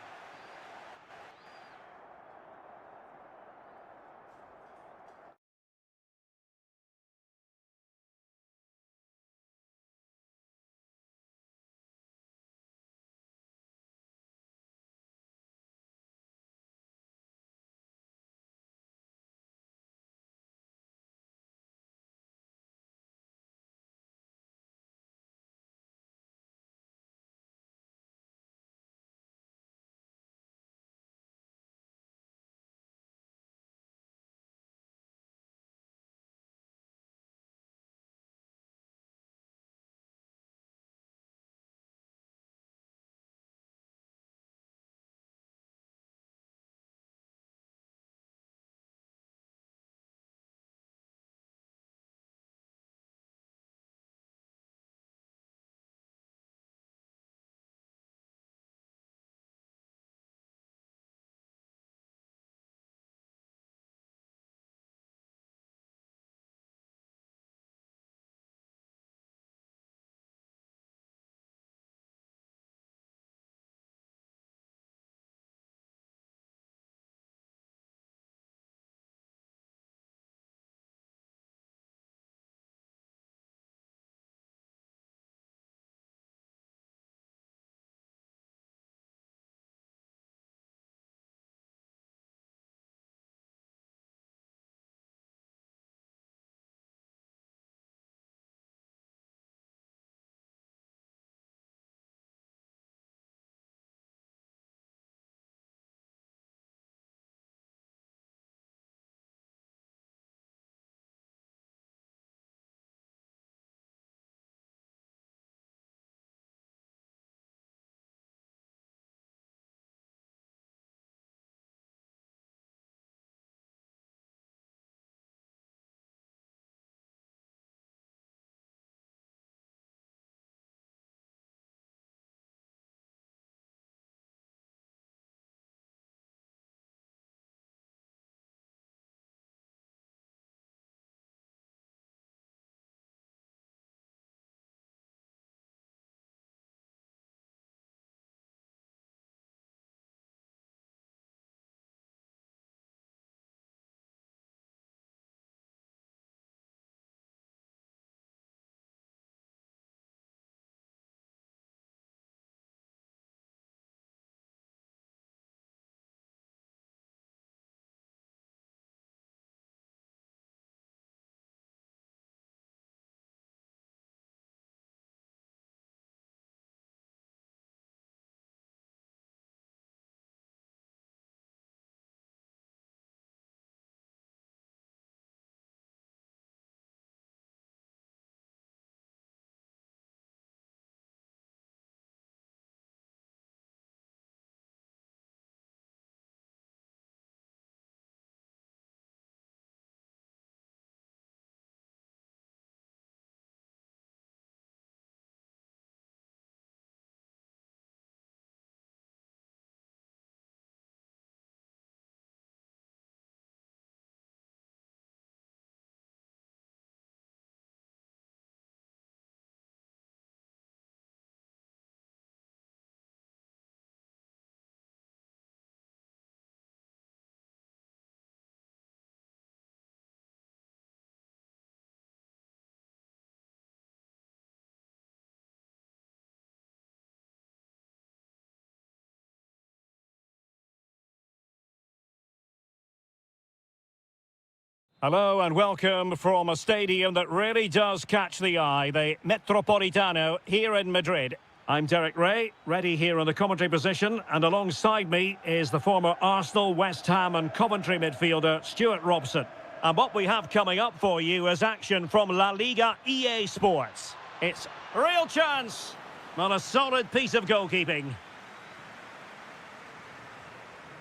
Hello and welcome from a stadium that really does catch the eye, the Metropolitano here in Madrid. I'm Derek Ray, ready here in the commentary position, and alongside me is the former Arsenal, West Ham and Coventry midfielder Stuart Robson. And what we have coming up for you is action from La Liga EA Sports. It's real chance on a solid piece of goalkeeping.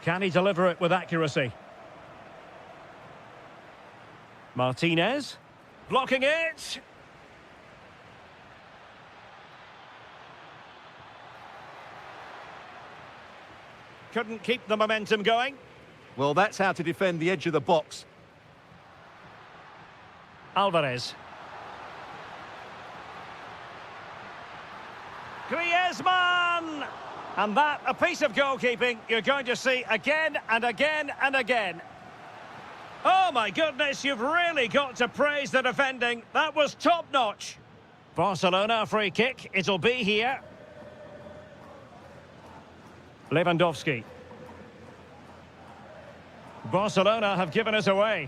Can he deliver it with accuracy? Martinez, blocking it. Couldn't keep the momentum going. Well, that's how to defend the edge of the box. Alvarez. Griezmann! And that, a piece of goalkeeping you're going to see again and again and again. Oh my goodness, you've really got to praise the defending. That was top-notch. Barcelona free kick, it'll be here. Lewandowski. Barcelona have given us away.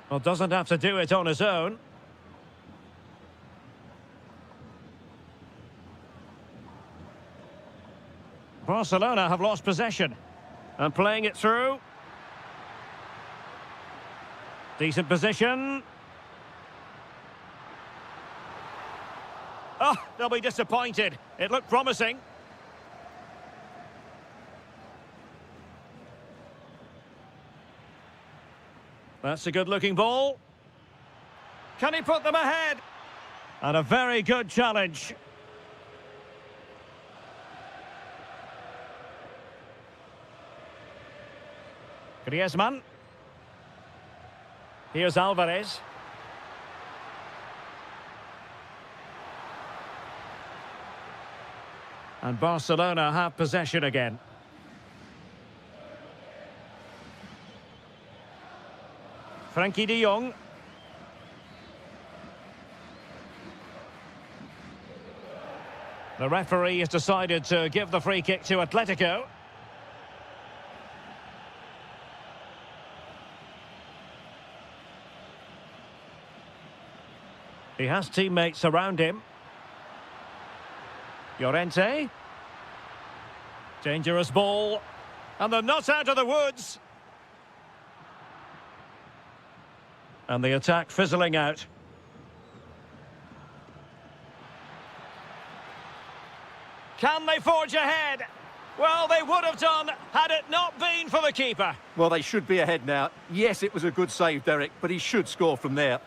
Well, doesn't have to do it on his own. Barcelona have lost possession. And playing it through. Decent position. Oh, they'll be disappointed. It looked promising. That's a good-looking ball. Can he put them ahead? And a very good challenge. Griezmann. Here's Alvarez. And Barcelona have possession again. Frankie de Jong. The referee has decided to give the free kick to Atletico. He has teammates around him. Llorente. Dangerous ball. And they're not out of the woods. And the attack fizzling out. Can they forge ahead? Well, they would have done had it not been for the keeper. Well, they should be ahead now. Yes, it was a good save, Derek, but he should score from there.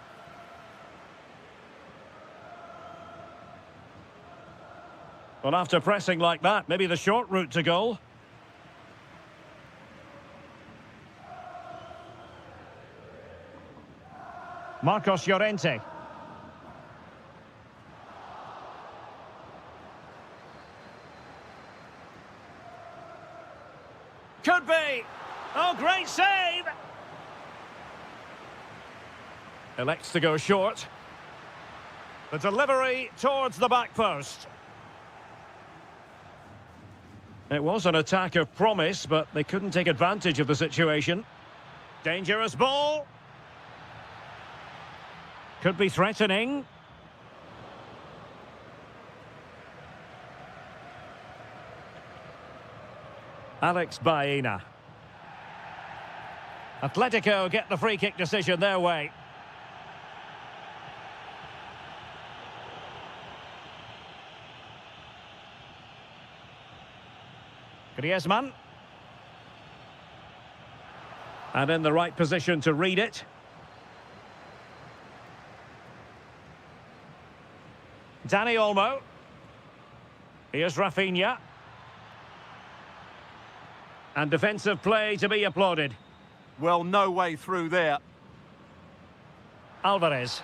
Well, after pressing like that, maybe the short route to goal. Marcos Llorente. Could be. Oh, great save. Elects to go short. The delivery towards the back post. It was an attack of promise, but they couldn't take advantage of the situation. Dangerous ball. Could be threatening. Alex Baena. Atletico get the free kick decision their way. Griezmann. And in the right position to read it. Dani Olmo. Here's Rafinha. And defensive play to be applauded. Well, no way through there. Alvarez.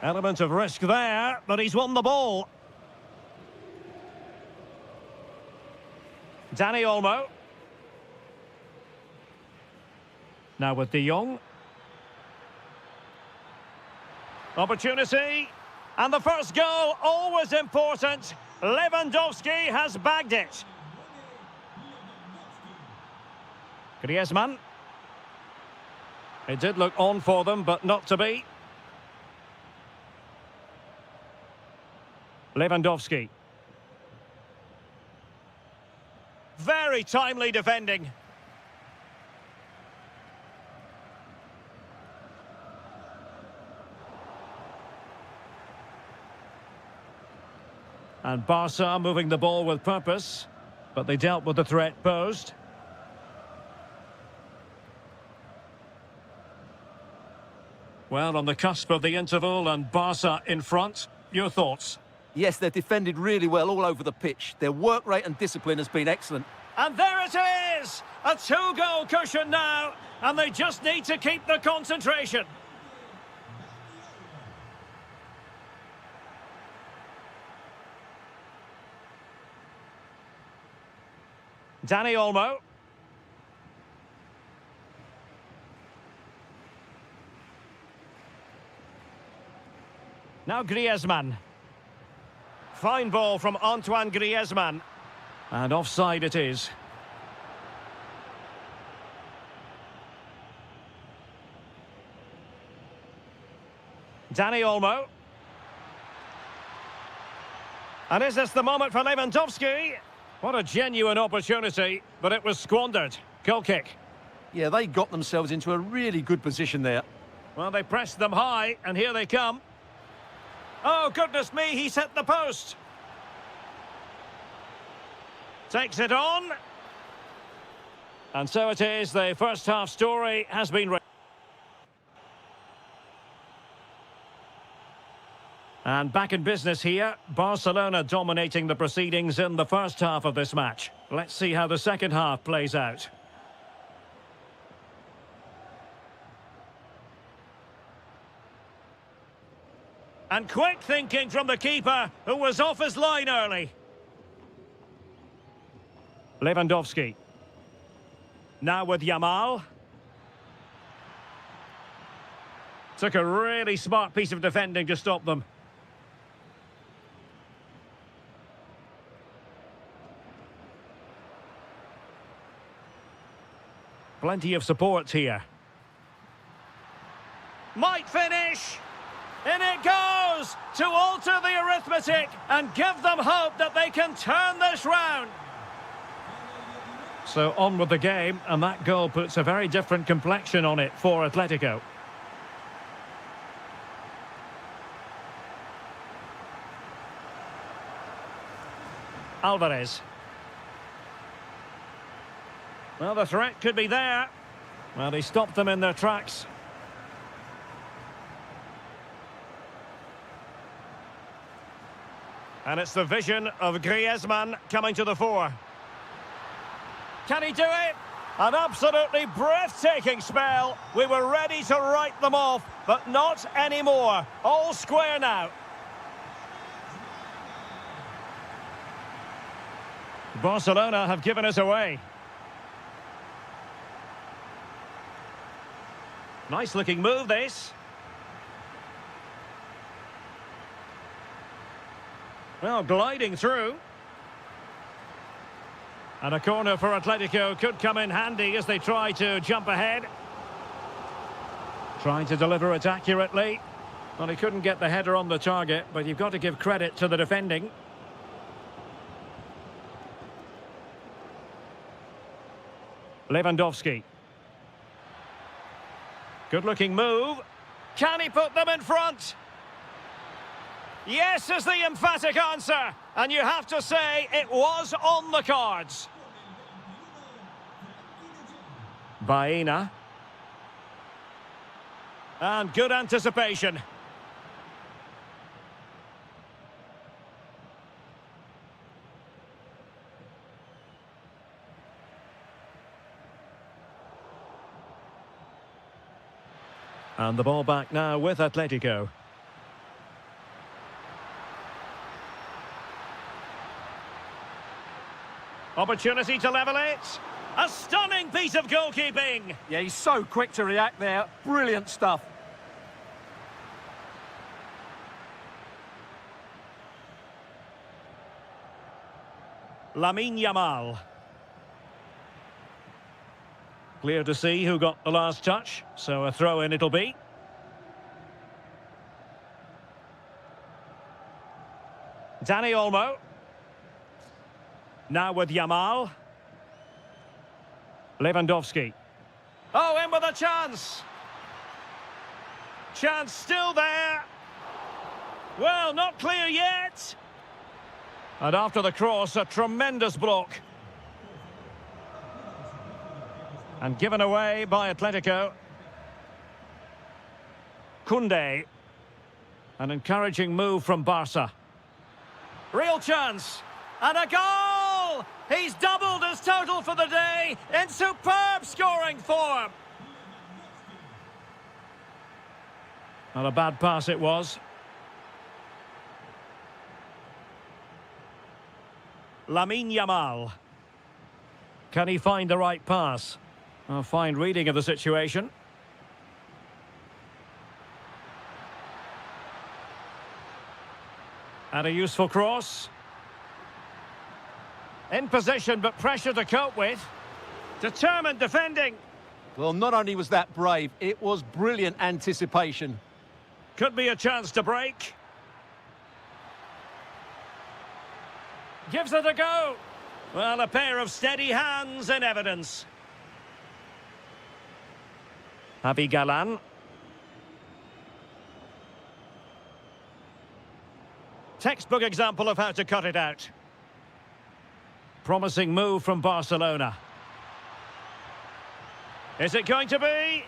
Element of risk there, but he's won the ball. Dani Olmo. Now with de Jong. Opportunity. And the first goal, always important. Lewandowski has bagged it. Griezmann. It did look on for them, but not to be. Lewandowski. Very timely defending. And Barca moving the ball with purpose, but they dealt with the threat posed. Well, on the cusp of the interval and Barca in front, your thoughts? Yes, they've defended really well all over the pitch. Their work rate and discipline has been excellent. And there it is! A two-goal cushion now, and they just need to keep the concentration. Dani Olmo. Now Griezmann. Fine ball from Antoine Griezmann. And offside it is. Dani Olmo. And is this the moment for Lewandowski? What a genuine opportunity, but it was squandered. Goal kick. Yeah, they got themselves into a really good position there. Well, they pressed them high, and here they come. Oh, goodness me, he's hit the post. Takes it on. And so it is, the first half story has been read. And back in business here, Barcelona dominating the proceedings in the first half of this match. Let's see how the second half plays out. And quick thinking from the keeper, who was off his line early. Lewandowski. Now with Yamal. Took a really smart piece of defending to stop them. Plenty of support here. Might finish. In it goes to alter the arithmetic and give them hope that they can turn this round. So on with the game, and that goal puts a very different complexion on it for Atletico. Alvarez. Well, the threat could be there. Well, he stopped them in their tracks. And it's the vision of Griezmann coming to the fore. Can he do it? An absolutely breathtaking spell. We were ready to write them off, but not anymore. All square now. Barcelona have given us away. Nice looking move, this. Well, gliding through. And a corner for Atletico could come in handy as they try to jump ahead. Trying to deliver it accurately. Well, he couldn't get the header on the target, but you've got to give credit to the defending. Lewandowski. Good-looking move. Can he put them in front? Yes is the emphatic answer. And you have to say it was on the cards. Baena. And good anticipation. And the ball back now with Atletico. Opportunity to level it. A stunning piece of goalkeeping. Yeah, he's so quick to react there. Brilliant stuff. Lamine Yamal. Clear to see who got the last touch, so a throw-in it'll be. Dani Olmo. Now with Yamal. Lewandowski. Oh, in with a chance. Chance still there. Well, not clear yet. And after the cross, a tremendous block. And given away by Atletico. Koundé. An encouraging move from Barca. Real chance. And a goal! He's doubled his total for the day in superb scoring form. Not a bad pass it was. Lamine Yamal. Can he find the right pass? A fine reading of the situation. And a useful cross. In position, but pressure to cope with. Determined defending. Well, not only was that brave, it was brilliant anticipation. Could be a chance to break. Gives it a go. Well, a pair of steady hands in evidence. Javi Galan. Textbook example of how to cut it out. Promising move from Barcelona. Is it going to be?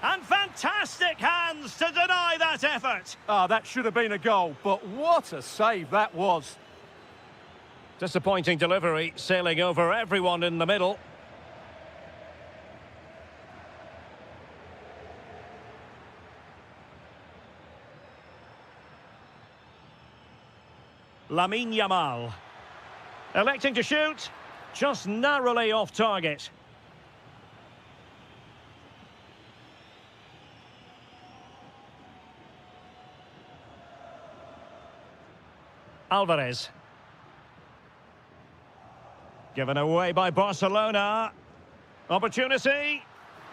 And fantastic hands to deny that effort. Ah, that should have been a goal, but what a save that was. Disappointing delivery, sailing over everyone in the middle. Lamine Yamal. Electing to shoot, just narrowly off target. Alvarez. Given away by Barcelona. Opportunity.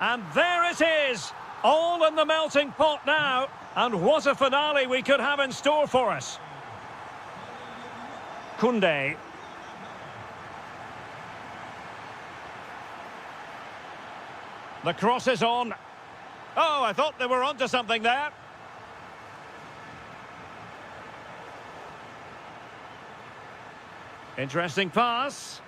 And there it is. All in the melting pot now. And what a finale we could have in store for us. Koundé. The cross is on. Oh, I thought they were onto something there. Interesting pass.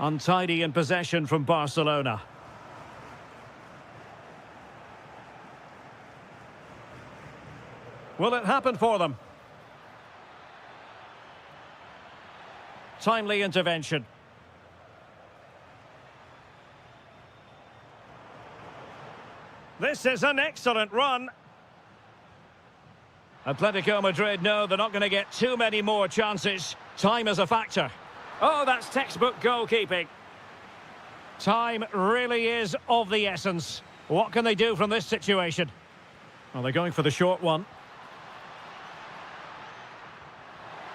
Untidy in possession from Barcelona. Will it happen for them? Timely intervention. This is an excellent run. Atletico Madrid know they're not going to get too many more chances. Time is a factor. Oh, that's textbook goalkeeping. Time really is of the essence. What can they do from this situation? Well, they're going for the short one.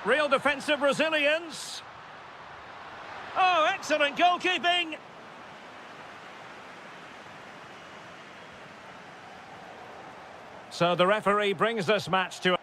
Real defensive resilience. Oh, excellent goalkeeping. So the referee brings this match to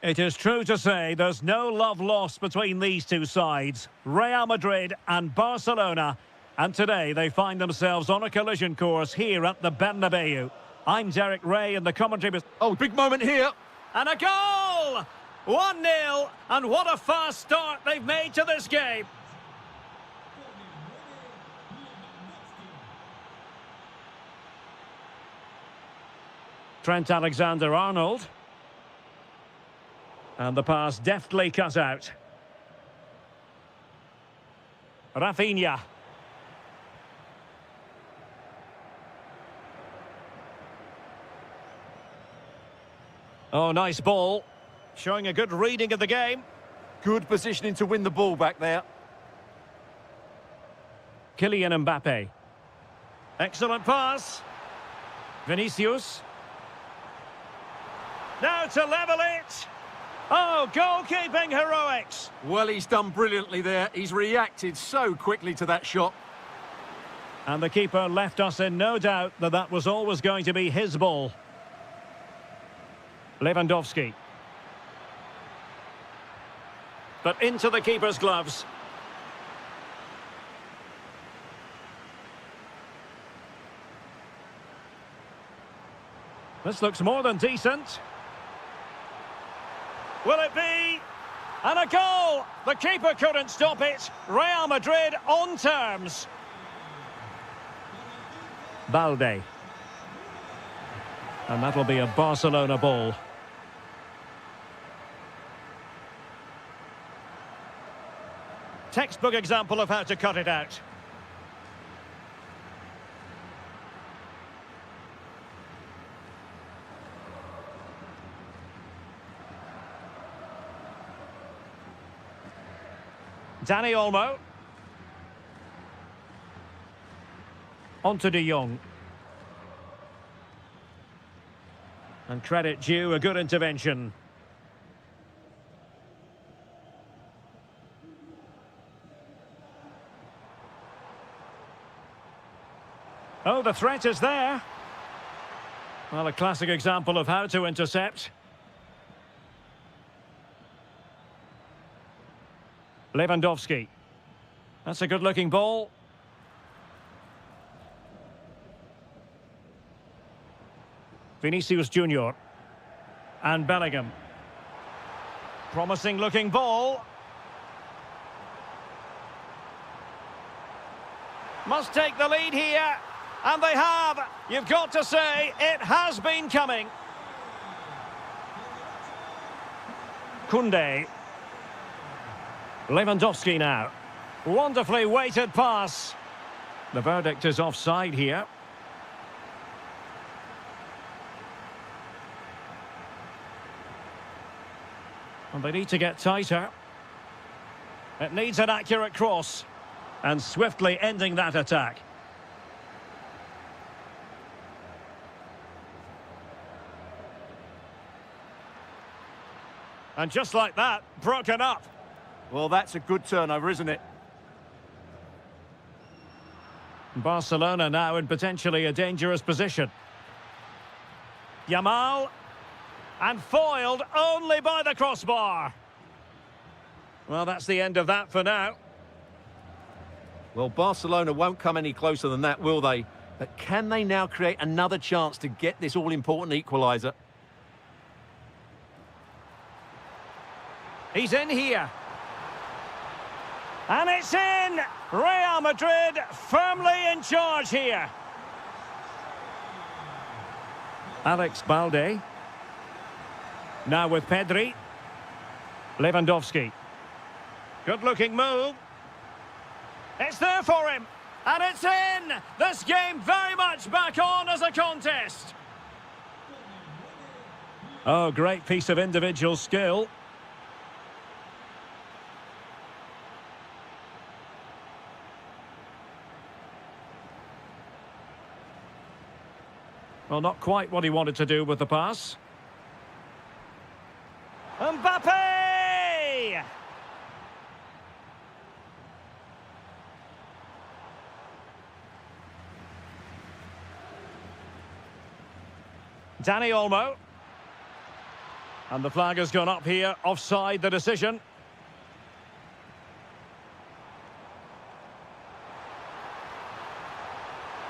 It is true to say there's no love lost between these two sides, Real Madrid and Barcelona. And today they find themselves on a collision course here at the Bernabeu. I'm Derek Ray in the commentary. Oh, big moment here. And a goal! 1-0, and what a fast start they've made to this game. Trent Alexander-Arnold. And the pass deftly cut out. Rafinha. Oh, nice ball. Showing a good reading of the game. Good positioning to win the ball back there. Kylian Mbappe. Excellent pass. Vinicius. Now to level it. Oh, goalkeeping heroics. Well, he's done brilliantly there. He's reacted so quickly to that shot. And the keeper left us in no doubt that that was always going to be his ball. Lewandowski. But into the keeper's gloves. This looks more than decent. Will it be? And a goal! The keeper couldn't stop it. Real Madrid on terms. Balde. And that'll be a Barcelona ball. Textbook example of how to cut it out. Danny Olmo. On to De Jong. And credit due, a good intervention. Oh, the threat is there. Well, a classic example of how to intercept. Lewandowski. That's a good-looking ball. Vinicius Junior. And Bellingham. Promising-looking ball. Must take the lead here. And they have. You've got to say, it has been coming. Koundé. Lewandowski now. Wonderfully weighted pass. The verdict is offside here. And they need to get tighter. It needs an accurate cross. And swiftly ending that attack. And just like that, broken up. Well, that's a good turnover, isn't it? Barcelona now in potentially a dangerous position. Yamal. And foiled only by the crossbar. Well, that's the end of that for now. Well, Barcelona won't come any closer than that, will they? But can they now create another chance to get this all-important equaliser? He's in here. And it's in! Real Madrid firmly in charge here. Alex Balde. Now with Pedri. Lewandowski. Good-looking move. It's there for him. And it's in! This game very much back on as a contest. Oh, great piece of individual skill. Well, not quite what he wanted to do with the pass. Mbappe! Danny Olmo. And the flag has gone up here, offside the decision.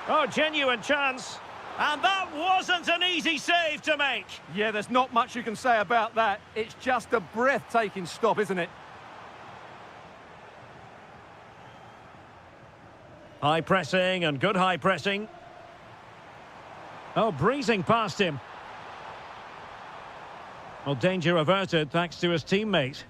Oh, genuine chance. And that wasn't an easy save to make. Yeah, there's not much you can say about that. It's just a breathtaking stop, isn't it? High pressing and good high pressing. Oh, breezing past him. Well, danger averted thanks to his teammate.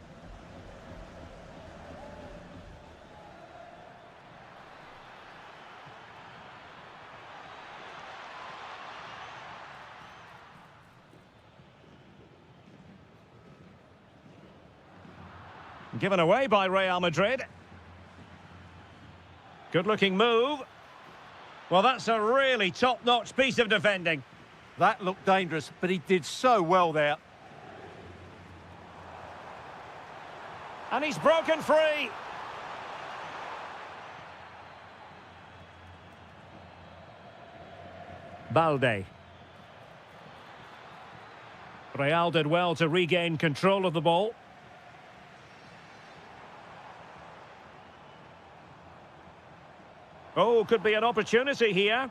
Given away by Real Madrid. Good-looking move. Well, that's a really top-notch piece of defending. That looked dangerous, but he did so well there. And he's broken free. Balde. Real did well to regain control of the ball. Oh, could be an opportunity here.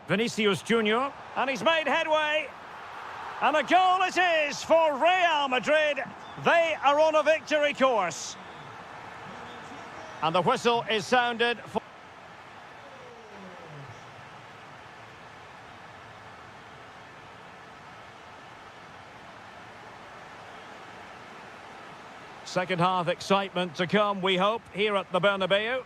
Vinicius Junior, and he's made headway. And a goal it is for Real Madrid. They are on a victory course. And the whistle is sounded for... Second half excitement to come, we hope, here at the Bernabeu.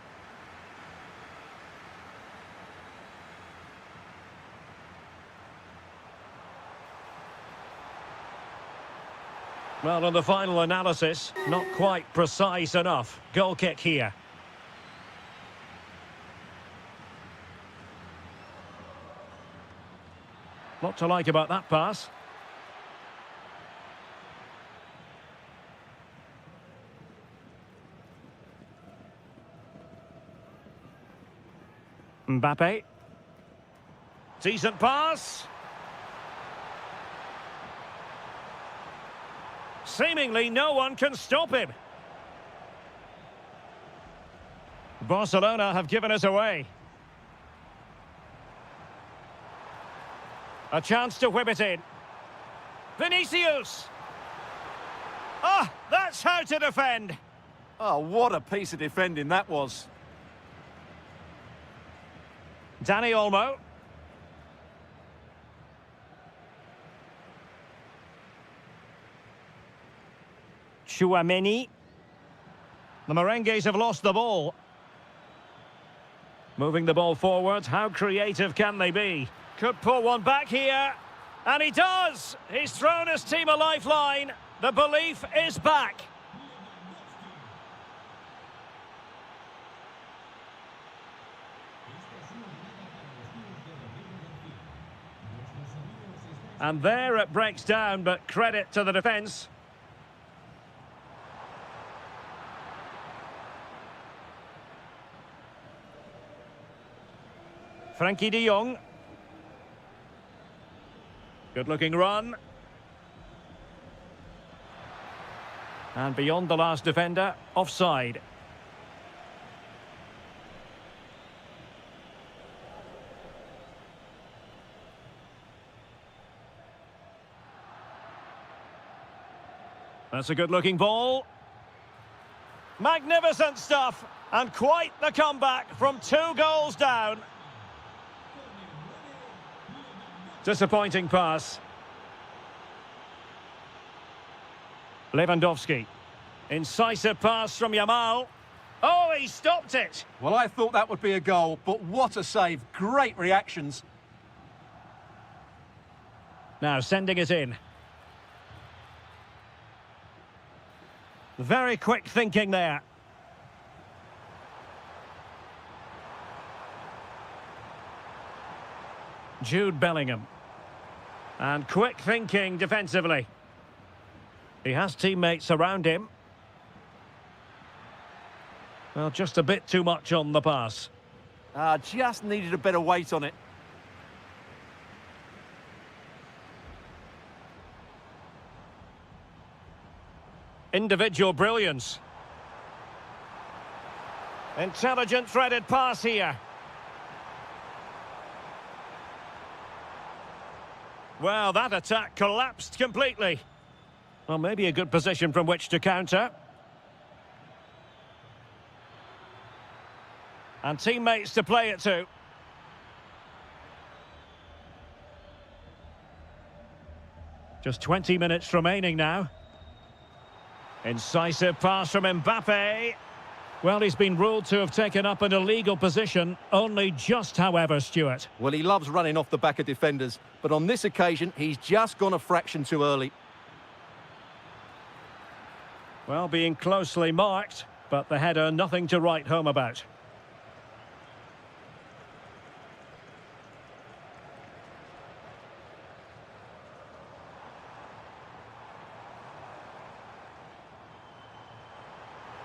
Well, on the final analysis, not quite precise enough. Goal kick here. Lot to like about that pass. Mbappe. Decent pass. Seemingly no one can stop him. Barcelona have given us away. A chance to whip it in. Vinicius. Ah, that's how to defend. Oh, what a piece of defending that was. Dani Olmo. Chouameni. The Merengues have lost the ball. Moving the ball forward, how creative can they be? Could pull one back here. And he does! He's thrown his team a lifeline. The belief is back. And there it breaks down, but credit to the defence. Frankie de Jong. Good-looking run. And beyond the last defender, offside. That's a good-looking ball. Magnificent stuff. And quite the comeback from 2 goals down. Disappointing pass. Lewandowski. Incisive pass from Yamal. Oh, he stopped it. Well, I thought that would be a goal, but what a save. Great reactions. Now sending it in. Very quick thinking there. Jude Bellingham. And quick thinking defensively. He has teammates around him. Well, just a bit too much on the pass. Just needed a better weight on it. Individual brilliance. Intelligent threaded pass here. Well, that attack collapsed completely. Well, maybe a good position from which to counter. And teammates to play it to. Just 20 minutes remaining now. Incisive pass from Mbappe. Well, he's been ruled to have taken up an illegal position, only just, however, Stuart. Well, he loves running off the back of defenders, but on this occasion, he's just gone a fraction too early. Well, being closely marked, but the header nothing to write home about.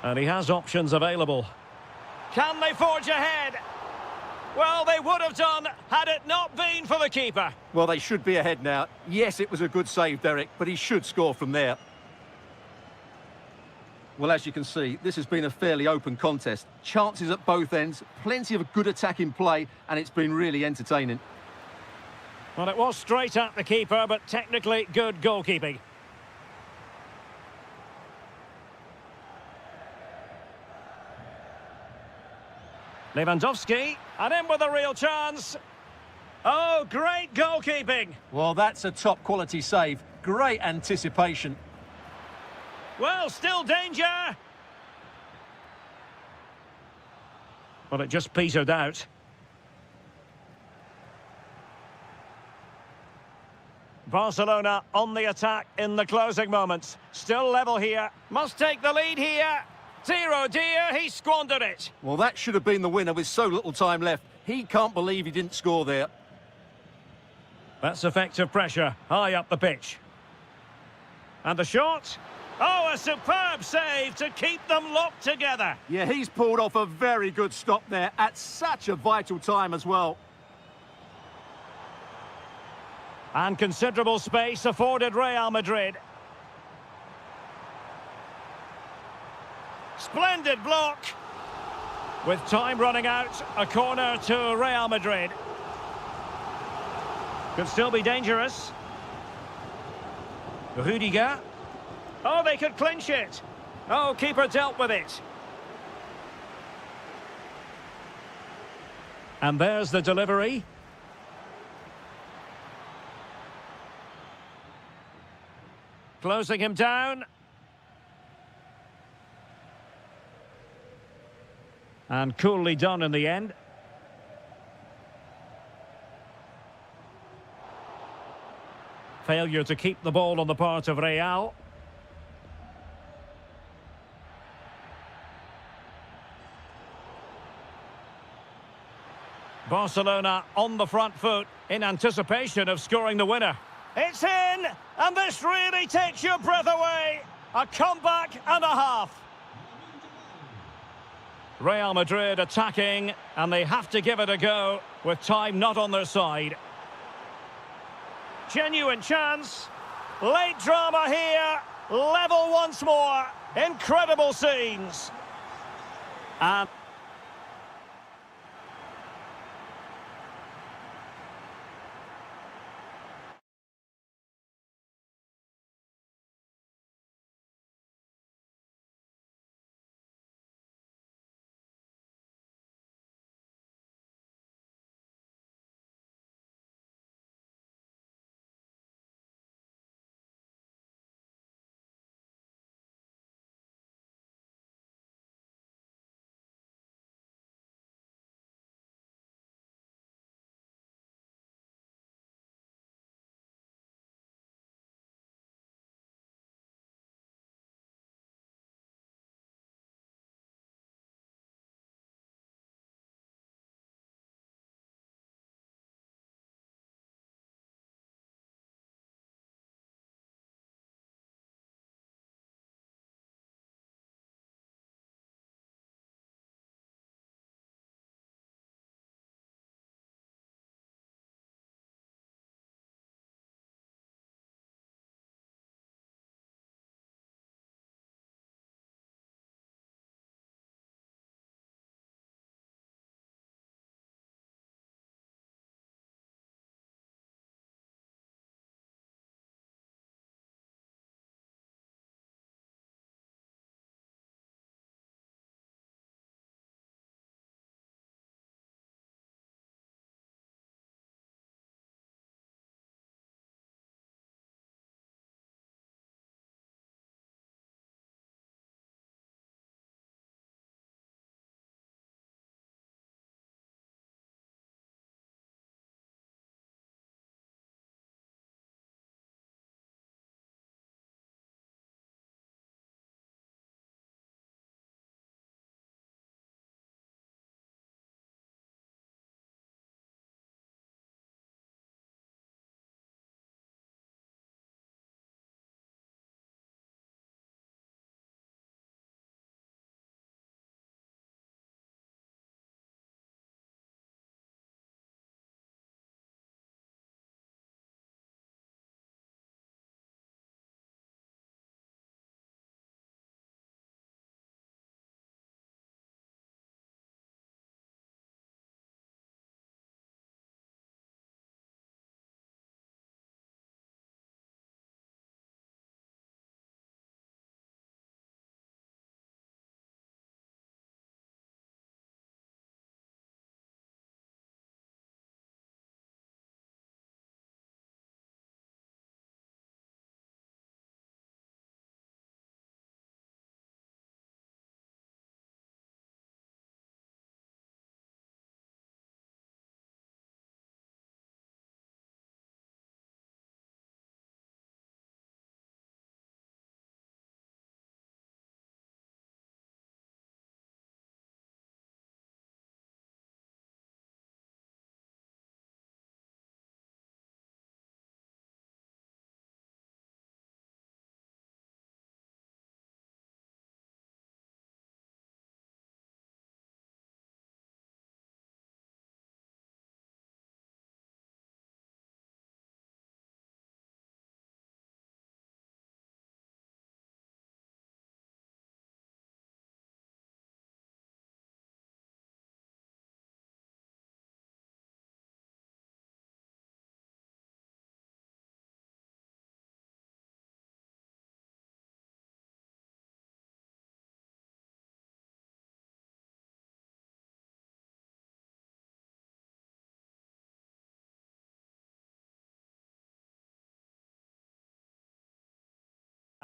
And he has options available. Can they forge ahead? Well, they would have done had it not been for the keeper. Well, they should be ahead now. Yes, it was a good save, Derek, but he should score from there. Well, as you can see, this has been a fairly open contest. Chances at both ends, plenty of good attacking play, and it's been really entertaining. Well, it was straight at the keeper, but technically good goalkeeping. Lewandowski, and in with a real chance. Oh, great goalkeeping. Well, that's a top-quality save. Great anticipation. Well, still danger. Well, it just petered out. Barcelona on the attack in the closing moments. Still level here. Must take the lead here. Dear, he squandered it. Well, that should have been the winner with so little time left. He can't believe he didn't score there. That's effective pressure, high up the pitch. And the shot. Oh, a superb save to keep them locked together. Yeah, he's pulled off a very good stop there at such a vital time as well. And considerable space afforded Real Madrid. Splendid block. With time running out, a corner to Real Madrid. Could still be dangerous. Rudiger. Oh, they could clinch it. Oh, keeper dealt with it. And there's the delivery. Closing him down. And coolly done in the end. Failure to keep the ball on the part of Real. Barcelona on the front foot in anticipation of scoring the winner. It's in, and this really takes your breath away. A comeback and a half. Real Madrid attacking, and they have to give it a go with time not on their side. Genuine chance. Late drama here. Level once more. Incredible scenes. And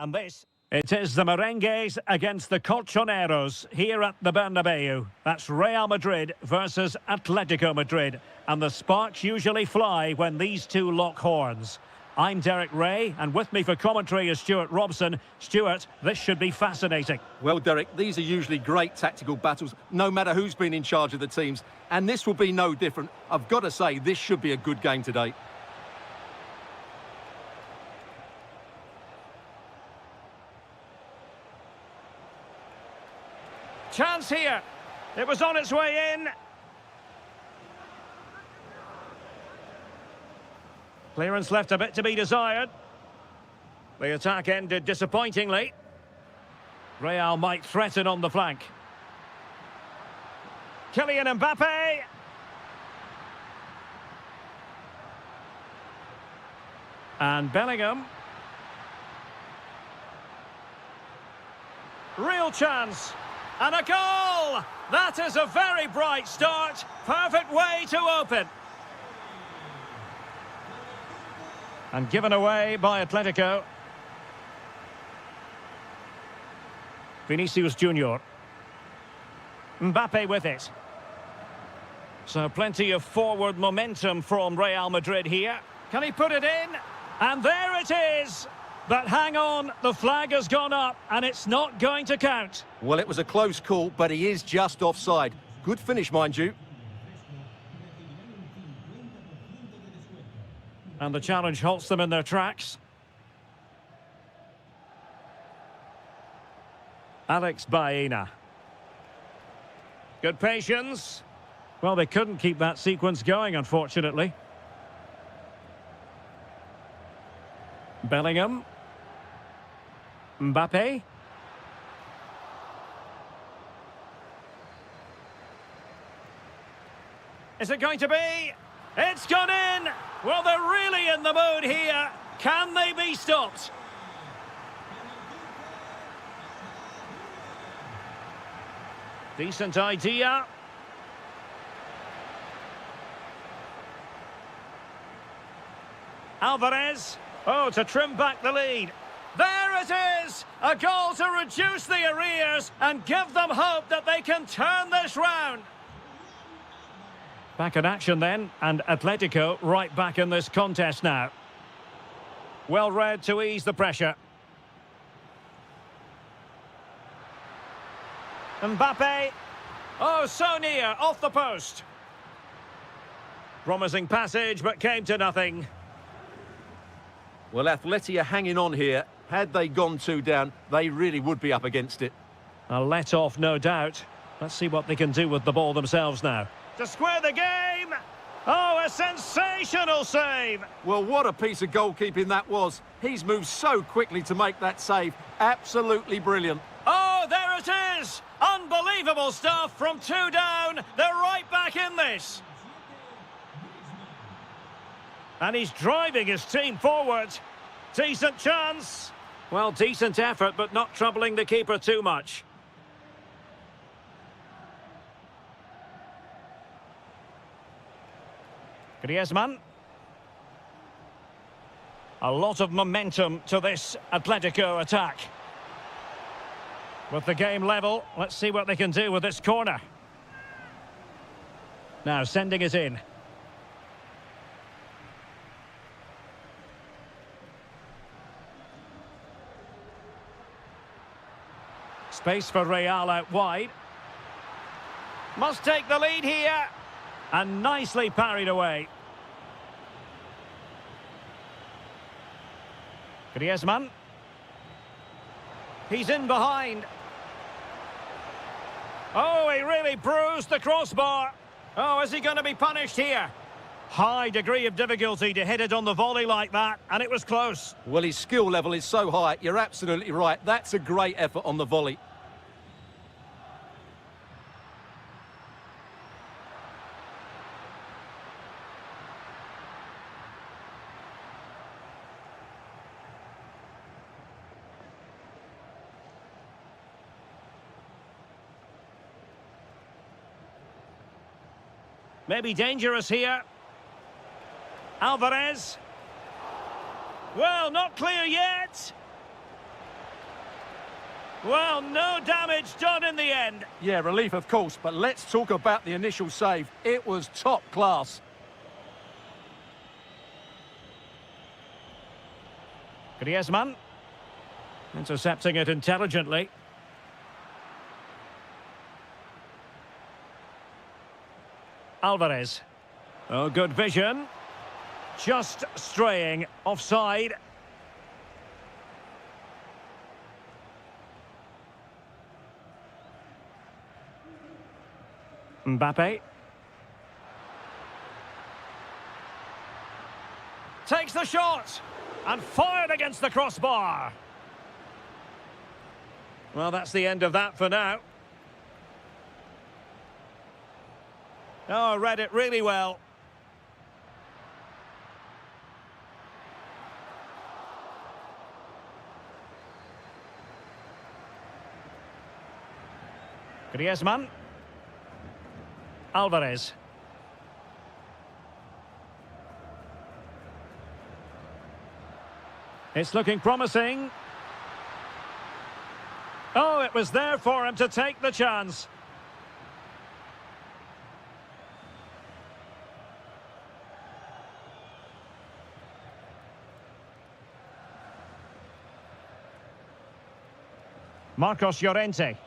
And this, it is the Merengues against the Colchoneros here at the Bernabeu. That's Real Madrid versus Atletico Madrid. And the sparks usually fly when these two lock horns. I'm Derek Ray, and with me for commentary is Stuart Robson. Stuart, this should be fascinating. Well, Derek, these are usually great tactical battles, no matter who's been in charge of the teams. And this will be no different. I've got to say, this should be a good game today. Chance here. It was on its way in. Clearance left a bit to be desired. The attack ended disappointingly. Real might threaten on the flank. Kylian Mbappe. And Bellingham. Real chance. And a goal! That is a very bright start. Perfect way to open. And given away by Atletico. Vinicius Junior. Mbappe with it. So plenty of forward momentum from Real Madrid here. Can he put it in? And there it is! But hang on, the flag has gone up and it's not going to count. Well, it was a close call, but he is just offside. Good finish, mind you. And the challenge halts them in their tracks. Alex Baena. Good patience. Well, they couldn't keep that sequence going, unfortunately. Bellingham. Mbappe. Is it going to be? It's gone in! Well, they're really in the mood here. Can they be stopped? Decent idea. Alvarez. Oh, to trim back the lead. There it is! A goal to reduce the arrears and give them hope that they can turn this round. Back in action then, and Atletico right back in this contest now. Well read to ease the pressure. Mbappe. Oh, so near, off the post. Promising passage, but came to nothing. Well, Atleti are hanging on here. Had they gone 2 down, they really would be up against it. A let-off, no doubt. Let's see what they can do with the ball themselves now. To square the game! Oh, a sensational save! Well, what a piece of goalkeeping that was. He's moved so quickly to make that save. Absolutely brilliant. Oh, there it is! Unbelievable stuff from 2 down. They're right back in this. And he's driving his team forward. Decent chance. Well, decent effort, but not troubling the keeper too much. Griezmann. A lot of momentum to this Atletico attack. With the game level, let's see what they can do with this corner. Now sending it in. Space for Real out wide. Must take the lead here. And nicely parried away. Griezmann. He's in behind. Oh, he really bruised the crossbar. Oh, is he going to be punished here? High degree of difficulty to hit it on the volley like that, and it was close. Well, his skill level is so high. You're absolutely right. That's a great effort on the volley. Maybe dangerous here. Alvarez. Well, not clear yet. Well, no damage done in the end. Yeah, relief of course, but let's talk about the initial save. It was top class. Griezmann. Intercepting it intelligently. Alvarez. Oh, good vision. Just straying offside. Mbappe. Takes the shot and fired against the crossbar. Well, that's the end of that for now. Oh, read it really well. Griezmann. Alvarez. It's looking promising. Oh, it was there for him to take the chance. Marcos Llorente.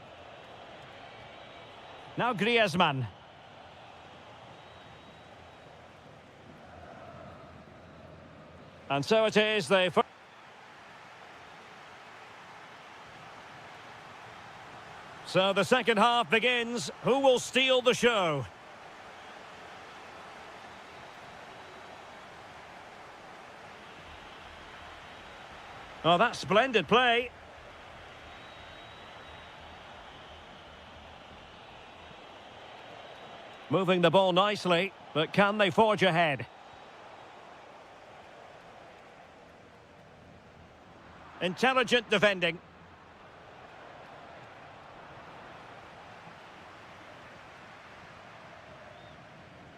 Now Griezmann. And so it is, So the second half begins. Who will steal the show? Oh, that's splendid play. Moving the ball nicely, but can they forge ahead? Intelligent defending.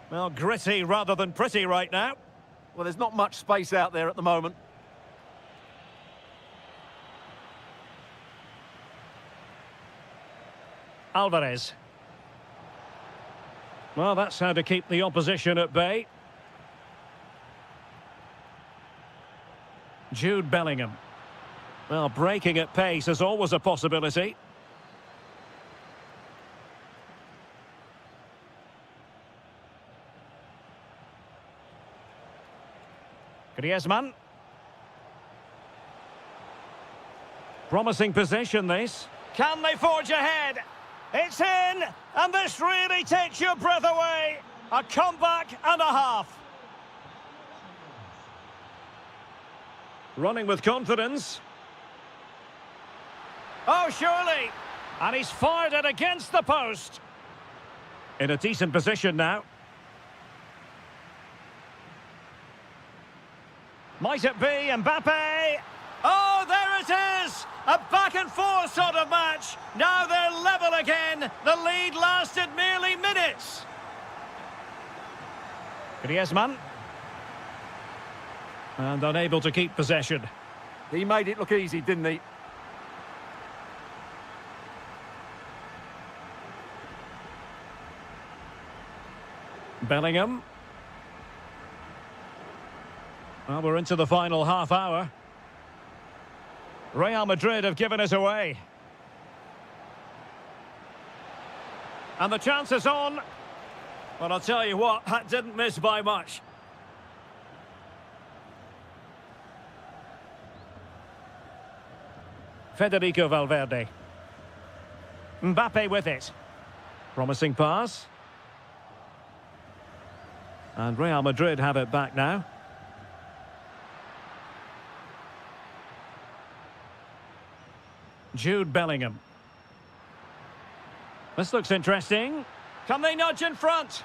Well, gritty rather than pretty right now. Well, there's not much space out there at the moment. Alvarez. Well, that's how to keep the opposition at bay. Jude Bellingham. Well, breaking at pace is always a possibility. Griezmann. Promising position, this. Can they forge ahead? It's in, and this really takes your breath away. A comeback and a half. Running with confidence. Oh, surely. And he's fired it against the post. In a decent position now. Might it be Mbappe? Oh, there it is! A back-and-forth sort of match. Now they're level again. The lead lasted merely minutes. Griezmann. And unable to keep possession. He made it look easy, didn't he? Bellingham. Well, we're into the final half hour. Real Madrid have given it away. And the chance is on. Well, I'll tell you what, that didn't miss by much. Federico Valverde. Mbappe with it. Promising pass. And Real Madrid have it back now. Jude Bellingham. This looks interesting. Can they nudge in front?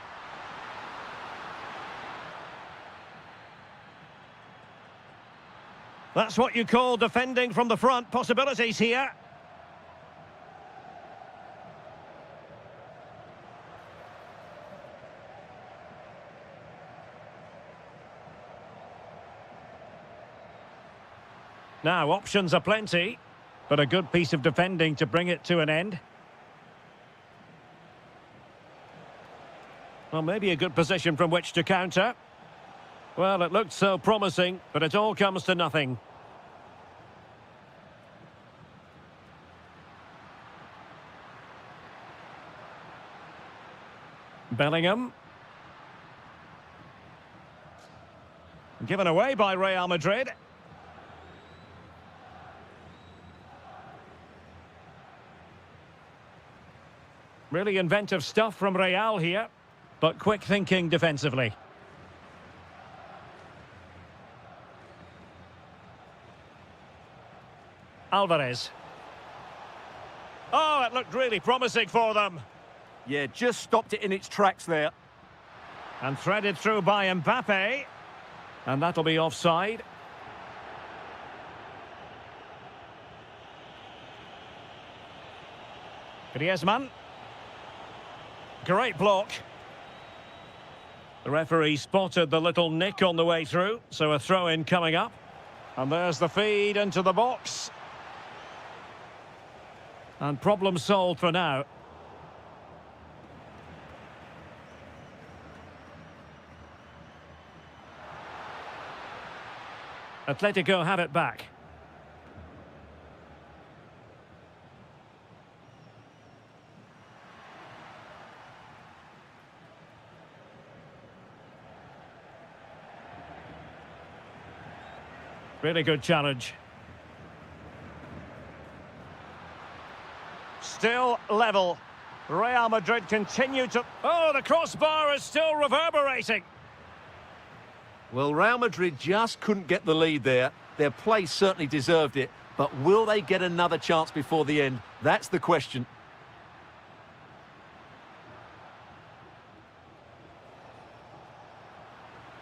That's what you call defending from the front. Possibilities here. Now, options are plenty. But a good piece of defending to bring it to an end. Well, maybe a good position from which to counter. Well, it looked so promising, but it all comes to nothing. Bellingham. Given away by Real Madrid. Really inventive stuff from Real here, but quick thinking defensively. Alvarez. Oh, it looked really promising for them. Yeah, just stopped it in its tracks there. And threaded through by Mbappe. And that'll be offside. Griezmann. Great block. The referee spotted the little nick on the way through, so a throw-in coming up. And there's the feed into the box. And problem solved for now. Atletico have it back. Really good challenge. Still level. Real Madrid continue to... Oh, the crossbar is still reverberating. Well, Real Madrid just couldn't get the lead there. Their play certainly deserved it, but will they get another chance before the end? That's the question.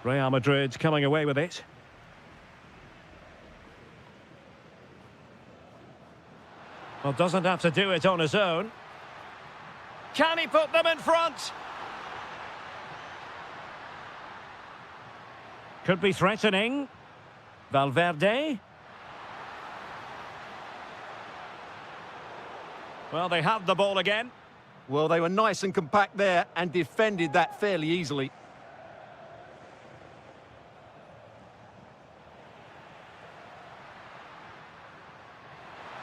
Real Madrid coming away with it. Well, doesn't have to do it on his own. Can he put them in front? Could be threatening. Valverde. Well, they have the ball again. Well, they were nice and compact there and defended that fairly easily.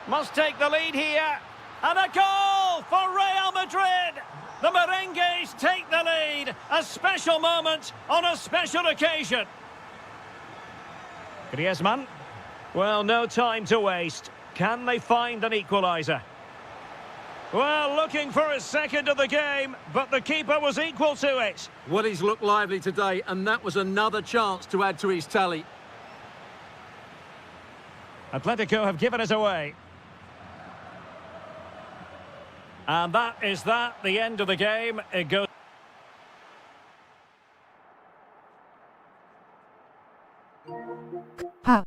Must take the lead here. And a goal for Real Madrid. The Merengues take the lead. A special moment on a special occasion. Griezmann. Well, no time to waste. Can they find an equaliser? Well, looking for his second of the game, but the keeper was equal to it. Well, he's looked lively today, and that was another chance to add to his tally. Atletico have given it away. And that is the end of the game. It goes... How?